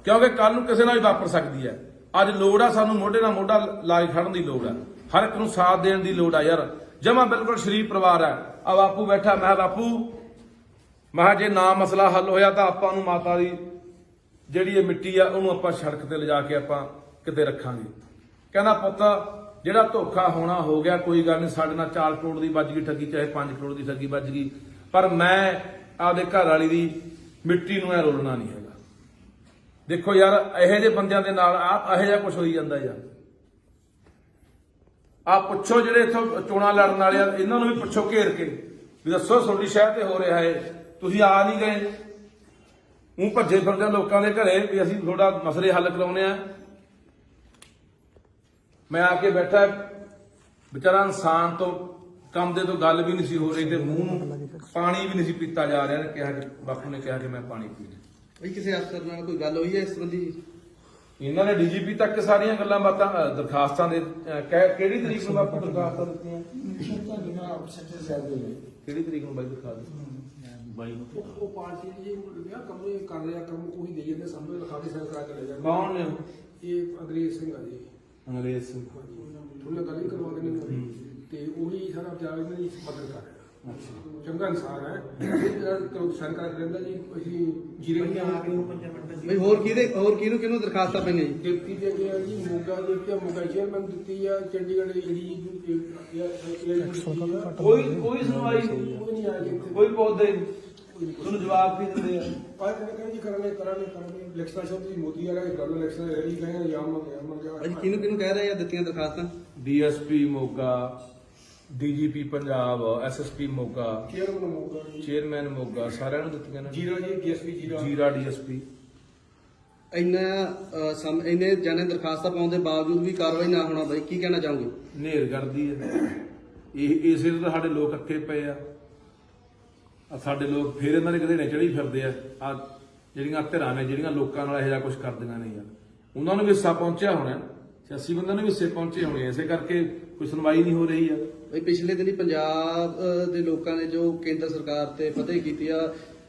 ਕਿਉਂਕਿ ਕੱਲ ਨੂੰ ਕਿਸੇ ਨਾਲ ਵੀ ਵਾਪਰ ਸਕਦੀ ਹੈ। ਅੱਜ ਲੋੜ ਆ ਸਾਨੂੰ ਮੋਢੇ ਨਾਲ ਮੋਢਾ ਲਾ ਕੇ ਖੜਨ ਦੀ ਲੋੜ ਆ, ਹਰ ਇੱਕ ਨੂੰ ਸਾਥ ਦੇਣ ਦੀ ਲੋੜ ਆ ਯਾਰ। ਜਮਾ ਬਿਲਕੁਲ ਸ਼ਰੀਫ ਪਰਿਵਾਰ ਹੈ। ਆ ਬਾਪੂ ਬੈਠਾ, ਮੈਂ ਬਾਪੂ, ਮੈਂ ਜੇ ਨਾ ਮਸਲਾ ਹੱਲ ਹੋਇਆ ਤਾਂ ਆਪਾਂ ਨੂੰ ਮਾਤਾ ਦੀ ਜਿਹੜੀ ਇਹ ਮਿੱਟੀ ਆ ਉਹਨੂੰ ਆਪਾਂ ਸੜਕ ਤੇ ਲਿਜਾ ਕੇ ਆਪਾਂ ਕਿਤੇ ਰੱਖਾਂਗੇ। ਕਹਿੰਦਾ ਪੁੱਤ, ਜਿਹੜਾ ਧੋਖਾ ਹੋਣਾ ਹੋ ਗਿਆ, ਕੋਈ ਗੱਲ ਨਹੀਂ, ਸਾਡੇ ਨਾਲ 4 ਕਰੋੜ ਦੀ ਵੱਜ ਗਈ ਠੱਗੀ, ਚਾਹੇ 5 ਕਰੋੜ ਦੀ ਠੱਗੀ ਵੱਜ ਗਈ, ਪਰ ਮੈਂ ਆਪਦੇ ਘਰ ਵਾਲੀ ਦੀ ਮਿੱਟੀ ਨੂੰ ਐ ਰੋਲਣਾ ਨਹੀਂ ਹੈਗਾ। ਦੇਖੋ ਯਾਰ, ਇਹੋ ਜਿਹੇ ਬੰਦਿਆਂ ਦੇ ਨਾਲ ਇਹੋ ਜਿਹਾ ਕੁਝ ਹੋਈ ਜਾਂਦਾ ਯਾਰ। ਆ ਪੁੱਛੋ ਜਿਹੜੇ ਇੱਥੋਂ ਚੋਣਾਂ ਲੜਨ ਵਾਲੇ ਆ, ਇਹਨਾਂ ਨੂੰ ਵੀ ਪੁੱਛੋ ਘੇਰ ਕੇ ਵੀ ਦੱਸੋ ਤੁਹਾਡੀ ਸ਼ਹਿਰ ਤੇ ਹੋ ਰਿਹਾ ਹੈ, ਤੁਸੀਂ ਆ ਨਹੀਂ ਗਏ, ਉਹ ਭੱਜੇ ਫਿਰਦੇ ਲੋਕਾਂ ਦੇ ਘਰੇ ਵੀ ਅਸੀਂ ਤੁਹਾਡਾ ਮਸਲੇ ਹੱਲ ਕਰਾਉਣੇ ਆ। ਮੈਂ ਆ ਕੇ ਬੈਠਾ, ਵਿਚਾਰਾ ਇਨਸਾਨ ਤੋਂ ਕੰਮ ਦੇ ਤੋਂ ਗੱਲ ਵੀ ਨਹੀਂ ਸੀ ਹੋ ਰਹੀ, ਤੇ ਮੂੰਹ ਨੂੰ ਪਾਣੀ ਵੀ ਨਹੀਂ ਸੀ ਪੀਤਾ ਜਾ ਰਿਹਾ। ਨੇ ਕਿਹਾ ਕਿ ਬਾਪੂ ਨੇ ਕਿਹਾ ਕਿ ਮੈਂ ਪਾਣੀ ਪੀਣਾ। ਬਈ ਕਿਸੇ ਅਫਸਰ ਨਾਲ ਕੋਈ ਗੱਲ ਹੋਈ ਹੈ ਇਸ ਸੰਬੰਧੀ? ਇਹਨਾਂ ਨੇ DGP ਤੱਕ ਸਾਰੀਆਂ ਗੱਲਾਂ ਬਾਤਾਂ, ਦਰਖਾਸਤਾਂ ਦੇ ਕਿਹੜੀ ਤਰੀਕ ਨੂੰ ਬਾਪੂ ਦਰਖਾਸਤਾਂ ਦਿੱਤੀਆਂ? ਕਿਹੜੀ ਤਰੀਕ ਨੂੰ ਬਾਈ ਦਰਖਾਸਤ? ਉਹ ਪਾਰਟੀ ਜੀ ਕੰਮ ਕਰ ਰਿਹਾ, ਕੰਮ ਉਹੀ ਦੇ ਜਾਂਦੇ, ਸਾਹਮਣੇ ਲਿਖਾ ਕੇ ਸਾਈਨ ਕਰਾ ਕੇ ਲੈ ਜਾਂਦੇ। ਕੌਣ ਨੇ? ਇਹ ਅੰਗਰੇਜ਼ ਸਿੰਘ ਆ ਜੀ। ਅੰਗਰੇਜ਼ ਸਿੰਘ ਥੋੜਾ ਗੱਲ ਹੀ ਕਰਵਾ ਦੇਣੀ, ਤੇ ਉਹੀ ਸਾਰਾ ਪੰਜਾਬ ਇਹਨਾਂ ਦੀ ਮਦਦ ਕਰ ਰਿਹਾ। ਚੰਗਾ ਇਨਸਾਨ ਹੈ, ਸਾਈਨ ਕਰਾ ਕੇ ਲੈਂਦਾ ਜੀ। ਅਸੀਂ ਜੀਰੇ ਬਈ ਹੋਰ ਕਿਹਨੂੰ ਦਰਖਾਸਤਾਂ ਪਈਆਂ ਜੀ? ਡਿਪਟੀ ਦੇ ਅੱਗੇ ਆ ਜੀ, ਮੋਗਾ ਦੇ ਉੱਤੇ ਮੋਗਾ ਚੇਅਰਮੈਨ ਦਿੱਤੀ ਆ, ਚੰਡੀਗੜ੍ਹ ਦੀ ਜਿਹੜੀ ਕੋਈ ਸੁਣਵਾਈ ਉਹ ਨਹੀਂ ਆ ਜੀ। ਕੋਈ ਪੌਦੇ ਤੁਹਾਨੂੰ ਜਵਾਬ ਵੀ ਦਿੰਦੇ ਆ। ਪਰ ਕਹਿੰਦੇ ਜੀ ਕਰਾਂਗੇ ਇਲੈਕਸ਼ਨ ਸ਼ਬਦ ਜੀ ਮੋਦੀ ਵਾਲਾ ਗੱਲ, ਇਲੈਕਸ਼ਨ ਰੈਲੀ ਕਹਿੰਦੇ ਜਾਮ ਅੱਜ ਕਿਹਨੂੰ ਕਹਿ ਰਹੇ ਆ ਦਿੱਤੀਆਂ ਦਰਖਾਸਤਾਂ? DSP Moga, DGP Punjab, SSP Moga, chairman Moga, ਸਾਰਿਆਂ ਨੂੰ ਦਿੱਤੀਆਂ ਨੇ। ਜੀਰਾ ਜੀ, DSP ਜੀਰਾ DSP। ਇੰਨੇ ਜਾਣੇ ਦਰਖਾਸਤਾਂ ਪਾਉਣ ਦੇ ਬਾਵਜੂਦ ਵੀ ਕਾਰਵਾਈ ਨਾ ਹੋਣਾ, ਬਾਈ ਕੀ ਕਹਿਣਾ ਚਾਹੋਗੇ? ਨੇਰ ਕਰਦੀ ਹੈ ਇਹ, ਇਸੇ ਤੋਂ ਸਾਡੇ ਲੋਕ ਅੱਕੇ ਪਏ ਆ। ਸਾਡੇ ਲੋਕ ਫਿਰ ਇਹਨਾਂ ਦੇ ਘੜੇਣੇ ਚੜੀ ਫਿਰਦੇ ਆ ਜਿਹੜੀਆਂ ਧਿਰਾਂ ਨੇ, ਜਿਹੜੀਆਂ ਲੋਕਾਂ ਨਾਲ ਇਹੋ ਜਿਹਾ ਕੁਝ ਕਰਦੀਆਂ ਨੇ ਯਾਰ। ਉਹਨਾਂ ਨੂੰ ਵੀ ਹਿੱਸਾ ਪਹੁੰਚਿਆ ਹੋਣਾ, ਸਿਆਸੀ ਬੰਦਿਆਂ ਨੂੰ ਵੀ ਹਿੱਸੇ ਪਹੁੰਚੇ ਹੋਣੇ, ਇਸੇ ਕਰਕੇ ਕੋਈ ਸੁਣਵਾਈ ਨਹੀਂ ਹੋ ਰਹੀ ਆ। ਬਈ ਪਿਛਲੇ ਦਿਨੀ ਪੰਜਾਬ ਦੇ ਲੋਕਾਂ ਨੇ ਜੋ ਕੇਂਦਰ ਸਰਕਾਰ ਤੇ ਫਤਿਹ ਕੀਤੀ ਆ,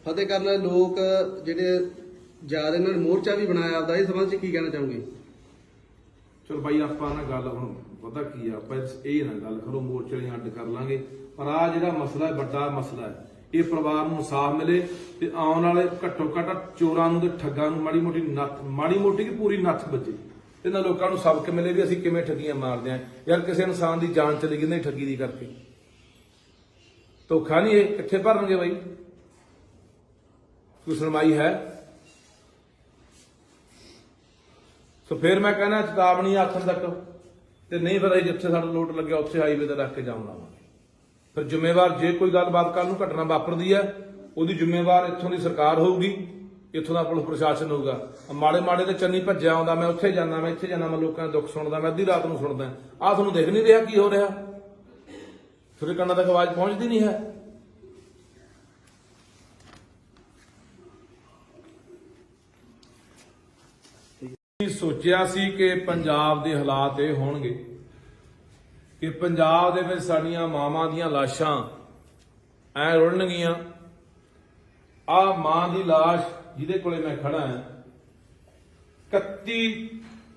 ਫਤਿਹ ਕਰਨ ਵਾਲੇ ਲੋਕ ਜਿਹੜੇ ਜਾ ਰਹੇ, ਇਹਨਾਂ ਨੇ ਮੋਰਚਾ ਵੀ ਬਣਾਇਆ ਆਪਦਾ, ਇਸ ਸੰਬੰਧ 'ਚ ਕੀ ਕਹਿਣਾ ਚਾਹੋਗੇ? ਚਲੋ ਬਾਈ, ਆਪਾਂ ਨਾ ਗੱਲ ਹੁਣ ਪਤਾ ਕੀ ਆ, ਆਪਾਂ ਇਹ ਨਾ ਗੱਲ ਕਰੋ ਮੋਰਚੇ ਵਾਲੀਆਂ ਅੱਡ ਕਰ ਲਾਂਗੇ, ਪਰ ਆ ਜਿਹੜਾ ਮਸਲਾ ਹੈ, ਵੱਡਾ ਮਸਲਾ ਹੈ, ਇਹ ਪਰਿਵਾਰ ਨੂੰ ਇਨਸਾਫ ਮਿਲੇ ਤੇ ਆਉਣ ਵਾਲੇ ਘੱਟੋ ਘੱਟ ਚੋਰਾਂ ਨੂੰ ਤੇ ਠੱਗਾਂ ਨੂੰ ਮਾੜੀ ਮੋਟੀ ਕੀ ਪੂਰੀ ਨੱਥ ਵੱਜੇ। ਇਹਨਾਂ ਲੋਕਾਂ ਨੂੰ ਸਬਕ ਮਿਲੇ ਵੀ ਅਸੀਂ ਕਿਵੇਂ ਠੱਗੀਆਂ ਮਾਰਦੇ ਆ ਯਾਰ। ਕਿਸੇ ਇਨਸਾਨ ਦੀ ਜਾਨ ਚਲੀ ਗਈ ਨਹੀਂ ਠੱਗੀ ਦੀ ਕਰਕੇ, ਧੋਖਾ ਨਹੀਂ, ਇਹ ਕਿੱਥੇ ਭਰਨਗੇ ਬਾਈ? ਕੋਈ ਸੁਣਵਾਈ ਹੈ? ਸੋ ਫਿਰ ਮੈਂ ਕਹਿੰਦਾ ਚੇਤਾਵਨੀ ਆਖਣ ਤੱਕ, ਤੇ ਨਹੀਂ ਫਿਰ ਜਿੱਥੇ ਸਾਡਾ ਲੋਟ ਲੱਗਿਆ ਉੱਥੇ ਹਾਈਵੇ ਤੇ ਰੱਖ ਕੇ ਜਾਮ ਲਾਵਾਂਗੇ। ਫਿਰ ਜ਼ਿੰਮੇਵਾਰ, ਜੇ ਕੋਈ ਗੱਲਬਾਤ ਕੱਲ ਨੂੰ ਘਟਨਾ ਵਾਪਰਦੀ ਹੈ, ਉਹਦੀ ਜ਼ਿੰਮੇਵਾਰ ਇੱਥੋਂ ਦੀ ਸਰਕਾਰ ਹੋਊਗੀ, ਇੱਥੋਂ ਦਾ ਪੁਲਿਸ ਪ੍ਰਸ਼ਾਸਨ ਹੋਊਗਾ। ਮਾੜੇ ਤੇ ਚੰਨੀ ਭੱਜਿਆ ਆਉਂਦਾ, ਮੈਂ ਉੱਥੇ ਜਾਂਦਾ, ਮੈਂ ਇੱਥੇ ਜਾਂਦਾ, ਮੈਂ ਲੋਕਾਂ ਦੇ ਦੁੱਖ ਸੁਣਦਾ, ਮੈਂ ਅੱਧੀ ਰਾਤ ਨੂੰ ਸੁਣਦਾ। ਆਹ ਤੁਹਾਨੂੰ ਦੇਖ ਨਹੀਂ ਰਿਹਾ ਕੀ ਹੋ ਰਿਹਾ? ਤੁਹਾਡੇ ਕੰਨਾਂ ਤੱਕ ਆਵਾਜ਼ ਪਹੁੰਚਦੀ ਨਹੀਂ ਹੈ? ਸੋਚਿਆ ਸੀ ਕਿ ਪੰਜਾਬ ਦੇ ਹਾਲਾਤ ਇਹ ਹੋਣਗੇ ਕਿ ਪੰਜਾਬ ਦੇ ਵਿੱਚ ਸਾਡੀਆਂ ਮਾਵਾਂ ਦੀਆਂ ਲਾਸ਼ਾਂ ਐ ਰੁਲਣਗੀਆਂ। ਆ ਮਾਂ ਦੀ ਲਾਸ਼ ਜਿਹਦੇ ਕੋਲੇ ਮੈਂ ਖੜਾ ਹਾਂ, 31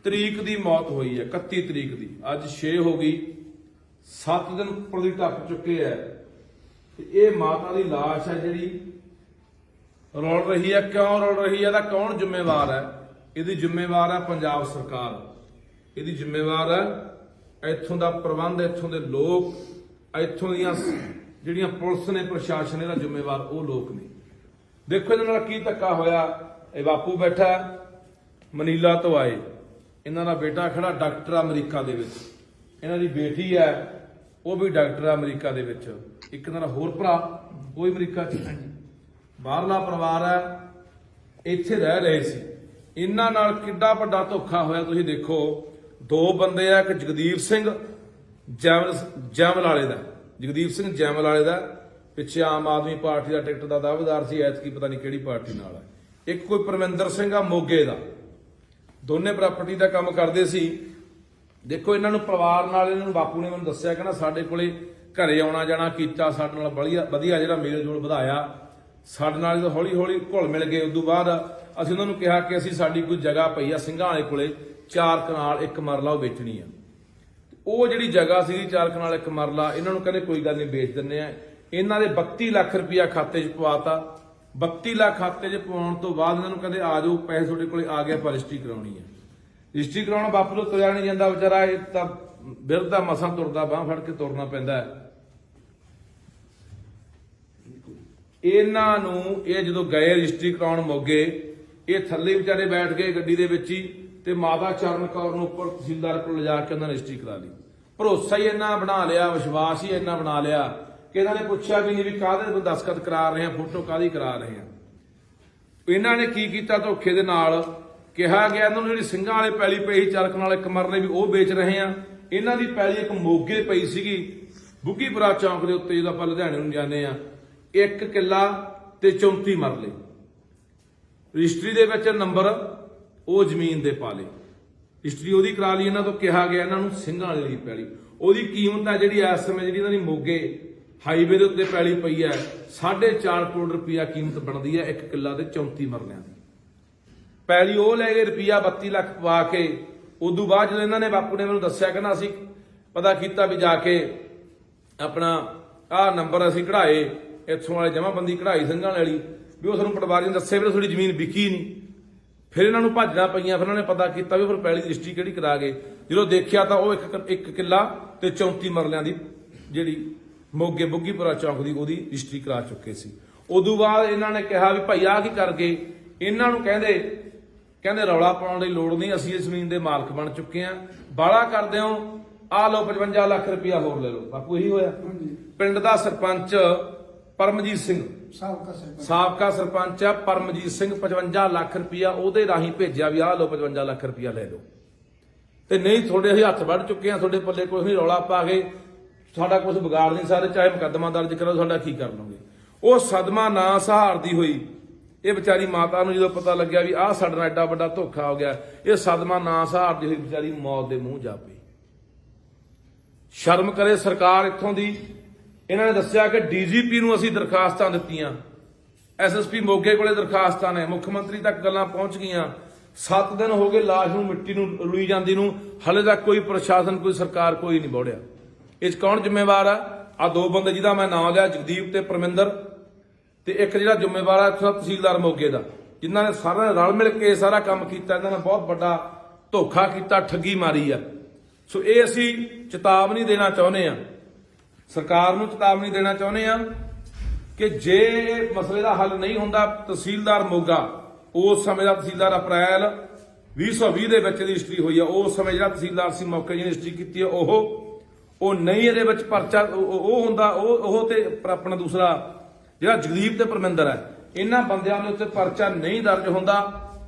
ਤਰੀਕ ਦੀ ਮੌਤ ਹੋਈ ਹੈ, 31 ਤਰੀਕ ਦੀ। ਅੱਜ 6 ਹੋ ਗਈ, 7 ਦਿਨ ਉੱਪਰ ਦੀ ਟੱਪ ਚੁੱਕੇ ਹੈ, ਤੇ ਇਹ ਮਾਤਾ ਦੀ ਲਾਸ਼ ਹੈ ਜਿਹੜੀ ਰੁਲ ਰਹੀ ਹੈ। ਕਿਉਂ ਰੁਲ ਰਹੀ ਹੈ? ਇਹਦਾ ਕੌਣ ਜ਼ਿੰਮੇਵਾਰ ਹੈ? ਇਹਦੀ ਜ਼ਿੰਮੇਵਾਰ ਹੈ ਪੰਜਾਬ ਸਰਕਾਰ, ਇਹਦੀ ਜ਼ਿੰਮੇਵਾਰ ਹੈ ਇੱਥੋਂ ਦਾ ਪ੍ਰਬੰਧ, ਇੱਥੋਂ ਦੇ ਲੋਕ, ਇੱਥੋਂ ਦੀਆਂ ਜਿਹੜੀਆਂ ਪੁਲਿਸ ਨੇ ਪ੍ਰਸ਼ਾਸਨ ਇਹਦਾ ਜ਼ਿੰਮੇਵਾਰ ਉਹ ਲੋਕ ਨੇ। ਦੇਖੋ ਇਹਦੇ ਨਾਲ ਕੀ ਧੱਕਾ ਹੋਇਆ। ਇਹ ਬਾਪੂ ਬੈਠਾ ਮਨੀਲਾ ਤੋਂ ਆਏ, ਇਹਨਾਂ ਦਾ ਬੇਟਾ ਖੜਾ ਡਾਕਟਰ ਅਮਰੀਕਾ ਦੇ ਵਿੱਚ, ਇਹਨਾਂ ਦੀ ਬੇਟੀ ਹੈ ਉਹ ਵੀ ਡਾਕਟਰ ਅਮਰੀਕਾ ਦੇ ਵਿੱਚ, ਇੱਕ ਇਹਨਾਂ ਦਾ ਹੋਰ ਭਰਾ ਉਹ ਵੀ ਅਮਰੀਕਾ 'ਚ ਹੈ। ਬਾਹਰਲਾ ਪਰਿਵਾਰ ਹੈ, ਇੱਥੇ ਰਹਿ ਰਹੇ ਸੀ। ਇਹਨਾਂ ਨਾਲ ਕਿੱਡਾ ਵੱਡਾ ਧੋਖਾ ਹੋਇਆ ਤੁਸੀਂ ਦੇਖੋ। ਦੋ ਬੰਦੇ ਆ, ਇੱਕ ਜਗਦੀਪ ਸਿੰਘ ਜੈਮਲ ਵਾਲੇ ਦਾ, ਜਗਦੀਪ ਸਿੰਘ ਜੈਮਲ ਵਾਲੇ ਦਾ ਪਿੱਛੇ ਆਮ ਆਦਮੀ ਪਾਰਟੀ ਦਾ ਟਿਕਟ ਦਾ ਦਾਅਵੇਦਾਰ ਸੀ, ਐਤਕੀ ਪਤਾ ਨਹੀਂ ਕਿਹੜੀ ਪਾਰਟੀ ਨਾਲ ਹੈ। ਇੱਕ ਕੋਈ ਪਰਮਿੰਦਰ ਸਿੰਘ ਆ ਮੋਗੇ ਦਾ, ਦੋਨੇ ਪ੍ਰਾਪਰਟੀ ਦਾ ਕੰਮ ਕਰਦੇ ਸੀ। ਦੇਖੋ ਇਹਨਾਂ ਨੂੰ ਪਰਿਵਾਰ ਨਾਲ, ਇਹਨਾਂ ਨੂੰ ਬਾਪੂ ਨੇ ਮੈਨੂੰ ਦੱਸਿਆ ਕਹਿੰਦਾ ਸਾਡੇ ਕੋਲੇ ਘਰੇ ਆਉਣਾ ਜਾਣਾ ਕੀਤਾ, ਸਾਡੇ ਨਾਲ ਵਧੀਆ ਜਿਹੜਾ ਮੇਲ ਜੋਲ ਵਧਾਇਆ, ਸਾਡੇ ਨਾਲ ਜਦੋਂ ਹੌਲੀ ਹੌਲੀ ਘੁਲ ਮਿਲ ਗਏ। ਉਦੋਂ ਬਾਅਦ ਅਸੀਂ ਉਹਨਾਂ ਨੂੰ ਕਿਹਾ ਕਿ ਅਸੀਂ ਸਾਡੀ ਕੋਈ ਜਗ੍ਹਾ ਪਈ ਆ ਸਿੰਘਾਂ ਵਾਲੇ ਕੋਲੇ 4 ਕਨਾਲ 1 ਮਰਲਾ ਉਹ ਵੇਚਣੀ ਆ। ਉਹ ਜਿਹੜੀ ਜਗ੍ਹਾ ਸੀ 4 ਕਨਾਲ 1 ਮਰਲਾ, ਇਹਨਾਂ ਨੂੰ ਕਹਿੰਦੇ ਕੋਈ ਗੱਲ ਨਹੀਂ ਵੇਚ ਦਿੰਦੇ ਆ। ਇਹਨਾਂ ਦੇ 32 ਲੱਖ ਰੁਪਇਆ ਖਾਤੇ 'ਚ ਪਵਾਤਾ। 32 ਲੱਖ ਖਾਤੇ 'ਚ ਪਵਾਉਣ ਤੋਂ ਬਾਅਦ ਇਹਨਾਂ ਨੂੰ ਕਹਿੰਦੇ ਆ ਜਾਓ ਪੈਸੇ ਤੁਹਾਡੇ ਕੋਲੇ ਆ ਗਏ, ਆਪਾਂ ਰਜਿਸਟਰੀ ਕਰਾਉਣੀ ਹੈ। ਰਜਿਸਟਰੀ ਕਰਾਉਣ ਬਾਪੂ ਤੋਂ ਤੁਰਿਆ ਨਹੀਂ ਜਾਂਦਾ ਵਿਚਾਰਾ, ਇਹ ਤਾਂ ਬਿਰਧ ਦਾ ਮਸਾਂ ਤੁਰਦਾ, ਬਾਂਹ ਫੜ ਕੇ ਤੁਰਨਾ ਪੈਂਦਾ ਹੈ। ਇਹਨਾਂ ਨੂੰ ਇਹ ਜਦੋਂ ਗਏ ਰਜਿਸਟਰੀ ਕਰਾਉਣ ਮੋਗੇ, ਇਹ ਥੱਲੇ ਵਿਚਾਰੇ ਬੈਠ ਗਏ ਗੱਡੀ ਦੇ ਵਿੱਚ ਹੀ, ਤੇ ਮਾਤਾ ਚਰਨ ਕੌਰ ਨੂੰ ਉੱਪਰ ਤਹਿਸੀਲਦਾਰ ਕੋਲ ਲਿਜਾ ਕੇ ਉਹਨਾਂ ਨੇ ਰਜਿਸਟਰੀ ਕਰਾ ਲਈ। ਭਰੋਸਾ ਹੀ ਇੰਨਾ ਬਣਾ ਲਿਆ, ਵਿਸ਼ਵਾਸ ਹੀ ਇੰਨਾ ਬਣਾ ਲਿਆ ਕਿ ਇਹਨਾਂ ਨੇ ਪੁੱਛਿਆ ਵੀ ਨਹੀਂ ਵੀ ਕਾਹਦੇ ਦਸਤਖਤ ਕਰਾ ਰਹੇ ਆ, ਫੋਟੋ ਕਾਹਦੀ ਕਰਾ ਰਹੇ ਆ। ਇਹਨਾਂ ਨੇ ਕੀ ਕੀਤਾ ਧੋਖੇ ਦੇ ਨਾਲ, ਕਿਹਾ ਗਿਆ ਇਹਨਾਂ ਨੂੰ ਜਿਹੜੀ ਸਿੰਘਾਂ ਵਾਲੇ ਪੈਲੀ ਪਈ 4 ਕਨਾਲ 1 ਮਰਲੇ ਵੀ ਉਹ ਵੇਚ ਰਹੇ ਆ। ਇਹਨਾਂ ਦੀ ਪੈਲੀ ਇੱਕ ਮੋਗੇ ਪਈ ਸੀਗੀ ਬੁੱਗੀਪੁਰਾ ਚੌਂਕ ਦੇ ਉੱਤੇ, ਜਦੋਂ ਆਪਾਂ ਲੁਧਿਆਣੇ ਨੂੰ ਜਾਂਦੇ ਆ, 1 ਕਿੱਲਾ ਤੇ 34 ਮਰਲੇ। ਰਜਿਸਟਰੀ ਦੇ ਵਿੱਚ ਨੰਬਰ ਉਹ ਜ਼ਮੀਨ ਦੇ ਪਾ ਲਏ, ਰਜਿਸਟਰੀ ਉਹਦੀ ਕਰਾ ਲਈ ਇਹਨਾਂ ਤੋਂ। ਕਿਹਾ ਗਿਆ ਇਹਨਾਂ ਨੂੰ ਸਿੰਘਾਂ ਵਾਲੇ ਦੀ ਪੈਲੀ, ਉਹਦੀ ਕੀਮਤ ਹੈ ਜਿਹੜੀ ਇਸ ਸਮੇਂ ਜਿਹੜੀ ਇਹਨਾਂ ਦੀ ਮੋਗੇ ਹਾਈਵੇ ਦੇ ਉੱਤੇ ਪੈਲੀ ਪਈ ਹੈ 4.5 ਕਰੋੜ ਰੁਪਇਆ ਕੀਮਤ ਬਣਦੀ ਹੈ 1 ਕਿੱਲਾ ਤੇ 34 ਮਰਲਿਆਂ ਦੀ ਪੈਲੀ। ਉਹ ਲੈ ਗਏ ਰੁਪਇਆ 32 ਲੱਖ ਪਵਾ ਕੇ। ਉਦੋਂ ਬਾਅਦ ਜਦੋਂ ਇਹਨਾਂ ਨੇ ਬਾਪੂ ਨੇ ਮੈਨੂੰ ਦੱਸਿਆ, ਕਹਿੰਦਾ ਅਸੀਂ ਪਤਾ ਕੀਤਾ ਵੀ ਜਾ ਕੇ ਆਪਣਾ ਆਹ ਨੰਬਰ ਅਸੀਂ ਕਢਾਏ, ਇੱਥੋਂ ਵਾਲੇ ਜਮਾਬੰਦੀ ਕਢਾਈ ਸਿੰਘਾਂ ਵਾਲੀ, ਵੀ ਉਹ ਸਾਨੂੰ ਪਟਵਾਰੀ ਨੇ ਦੱਸਿਆ ਵੀ ਤੁਹਾਡੀ ਜ਼ਮੀਨ ਵਿਕੀ ਨਹੀਂ। ਫਿਰ ਇਹਨਾਂ ਨੂੰ ਭੱਜਣਾ ਪਈਆਂ, ਫਿਰ ਉਹਨਾਂ ਨੇ ਪਤਾ ਕੀਤਾ ਵੀ ਫਿਰ ਪੈਲੀ ਦੀ ਰਜਿਸਟਰੀ ਕਿਹੜੀ ਕਰਾ ਗਏ। ਜਦੋਂ ਦੇਖਿਆ ਤਾਂ ਉਹ 1 ਕਿੱਲਾ ਤੇ 34 ਮਰਲਿਆਂ ਦੀ ਜਿਹੜੀ ਮੋਗੇ ਬੁੱਗੀਪੁਰਾ ਚੌਂਕ ਦੀ ਉਹਦੀ ਰਜਿਸਟਰੀ ਕਰਾ ਚੁੱਕੇ ਸੀ। ਉਦੋਂ ਬਾਅਦ ਇਹਨਾਂ ਨੇ ਕਿਹਾ ਵੀ ਭਾਈ ਆਹ ਕੀ ਕਰ ਗਏ। ਇਹਨਾਂ ਨੂੰ ਕਹਿੰਦੇ ਰੌਲਾ ਪਾਉਣ ਦੀ ਲੋੜ ਨਹੀਂ, ਅਸੀਂ ਇਸ ਜ਼ਮੀਨ ਦੇ ਮਾਲਕ ਬਣ ਚੁੱਕੇ ਆ, ਬਾਲਾ ਕਰਦੇ ਹੋ ਆਹ ਲਓ 55 ਲੱਖ ਰੁਪਇਆ ਹੋਰ ਲੈ ਲਓ। ਬਾਪੂ ਇਹੀ ਹੋਇਆ। ਪਿੰਡ ਦਾ ਸਰਪੰਚ ਪਰਮਜੀਤ ਸਿੰਘ, ਸਾਬਕਾ ਸਰਪੰਚ ਆ ਪਰਮਜੀਤ ਸਿੰਘ, 55 ਲੱਖ ਰੁਪਇਆ ਉਹਦੇ ਰਾਹੀਂ ਭੇਜਿਆ ਵੀ ਆਹ ਲਓ 55 ਲੱਖ ਰੁਪਇਆ ਲੈ ਲਓ, ਤੇ ਨਹੀਂ ਤੁਹਾਡੇ ਅਸੀਂ ਹੱਥ ਵੱਢ ਚੁੱਕੇ ਆ, ਤੁਹਾਡੇ ਪੱਲੇ ਕੁਝ ਨਹੀਂ, ਰੌਲਾ ਪਾ ਕੇ ਸਾਡਾ ਕੁਝ ਵਿਗਾੜ ਨਹੀਂ ਸਾਰੇ, ਚਾਹੇ ਮੁਕੱਦਮਾ ਦਰਜ ਕਰੋ, ਸਾਡਾ ਕੀ ਕਰ ਲਓਗੇ। ਉਹ ਸਦਮਾ ਨਾ ਸਹਾਰਦੀ ਹੋਈ ਇਹ ਵਿਚਾਰੀ ਮਾਤਾ ਨੂੰ ਜਦੋਂ ਪਤਾ ਲੱਗਿਆ ਵੀ ਆਹ ਸਾਡੇ ਨਾਲ ਐਡਾ ਵੱਡਾ ਧੋਖਾ ਹੋ ਗਿਆ, ਇਹ ਸਦਮਾ ਨਾ ਸਹਾਰਦੀ ਹੋਈ ਵਿਚਾਰੀ ਮੌਤ ਦੇ ਮੂੰਹ ਜਾ ਪਈ। ਸ਼ਰਮ ਕਰੇ ਸਰਕਾਰ ਇੱਥੋਂ ਦੀ। ਇਹਨਾਂ ਨੇ ਦੱਸਿਆ ਕਿ ਡੀਜੀਪੀ ਨੂੰ ਅਸੀਂ ਦਰਖਾਸਤਾਂ ਦਿੱਤੀਆਂ, ਐਸਐਸਪੀ ਮੋਗੇ ਕੋਲੇ ਦਰਖਾਸਤਾਂ ਨੇ, ਮੁੱਖ ਮੰਤਰੀ ਤੱਕ ਗੱਲਾਂ ਪਹੁੰਚ ਗਈਆਂ। 7 ਦਿਨ ਹੋ ਗਏ ਲਾਸ਼ ਨੂੰ ਮਿੱਟੀ ਨੂੰ ਰੁਲੀ ਜਾਂਦੀ ਨੂੰ, ਹਲੇ ਤੱਕ ਕੋਈ ਪ੍ਰਸ਼ਾਸਨ ਕੋਈ ਸਰਕਾਰ ਕੋਈ ਨਹੀਂ ਬੋੜਿਆ। ਇਹ 'ਚ ਕੌਣ ਜ਼ਿੰਮੇਵਾਰ ਆ? ਆ ਦੋ ਬੰਦੇ ਜਿਹਦਾ ਮੈਂ ਨਾਮ ਲਿਆ, ਜਗਦੀਪ ਤੇ ਪਰਮਿੰਦਰ, ਤੇ ਇੱਕ ਜਿਹੜਾ ਜ਼ਿੰਮੇਵਾਰ ਆ ਤਹਿਸੀਲਦਾਰ ਮੋਗੇ ਦਾ, ਜਿਨ੍ਹਾਂ ਨੇ ਸਾਰਿਆਂ ਨੇ ਰਲ ਮਿਲ ਕੇ ਸਾਰਾ ਕੰਮ ਕੀਤਾ। ਇਹਨਾਂ ਨੇ ਬਹੁਤ ਵੱਡਾ ਧੋਖਾ ਕੀਤਾ, ਠੱਗੀ ਮਾਰੀ ਆ। ਸੋ ਇਹ ਅਸੀਂ ਚੇਤਾਵਨੀ ਦੇਣਾ ਚਾਹੁੰਦੇ ਆ, ਸਰਕਾਰ ਨੂੰ ਚੇਤਾਵਨੀ ਦੇਣਾ ਚਾਹੁੰਦੇ ਆ ਕਿ ਜੇ ਮਸਲੇ ਦਾ ਹੱਲ ਨਹੀਂ ਹੁੰਦਾ, ਤਹਿਸੀਲਦਾਰ ਮੋਗਾ ਉਸ ਸਮੇਂ ਦਾ ਤਹਿਸੀਲਦਾਰ ਅਪ੍ਰੈਲ 2020 ਦੇ ਵਿੱਚ ਦੀ ਹਿਸਟਰੀ ਹੋਈ ਆ, ਉਸ ਸਮੇਂ ਜਿਹੜਾ ਤਹਿਸੀਲਦਾਰ ਸੀ ਮੌਕੇ ਜਿਹਨੇ ਹਿਸਟਰੀ ਕੀਤੀ ਆ ਉਹ ਨਹੀਂ ਇਹਦੇ ਵਿੱਚ ਪਰਚਾ ਉਹ ਹੁੰਦਾ, ਉਹ ਤੇ ਆਪਣਾ ਦੂਸਰਾ ਜਿਹੜਾ ਜਗਦੀਪ ਤੇ ਪਰਮਿੰਦਰ ਹੈ, ਇਹਨਾਂ ਬੰਦਿਆਂ ਦੇ ਉੱਤੇ ਪਰਚਾ ਨਹੀਂ ਦਰਜ ਹੁੰਦਾ।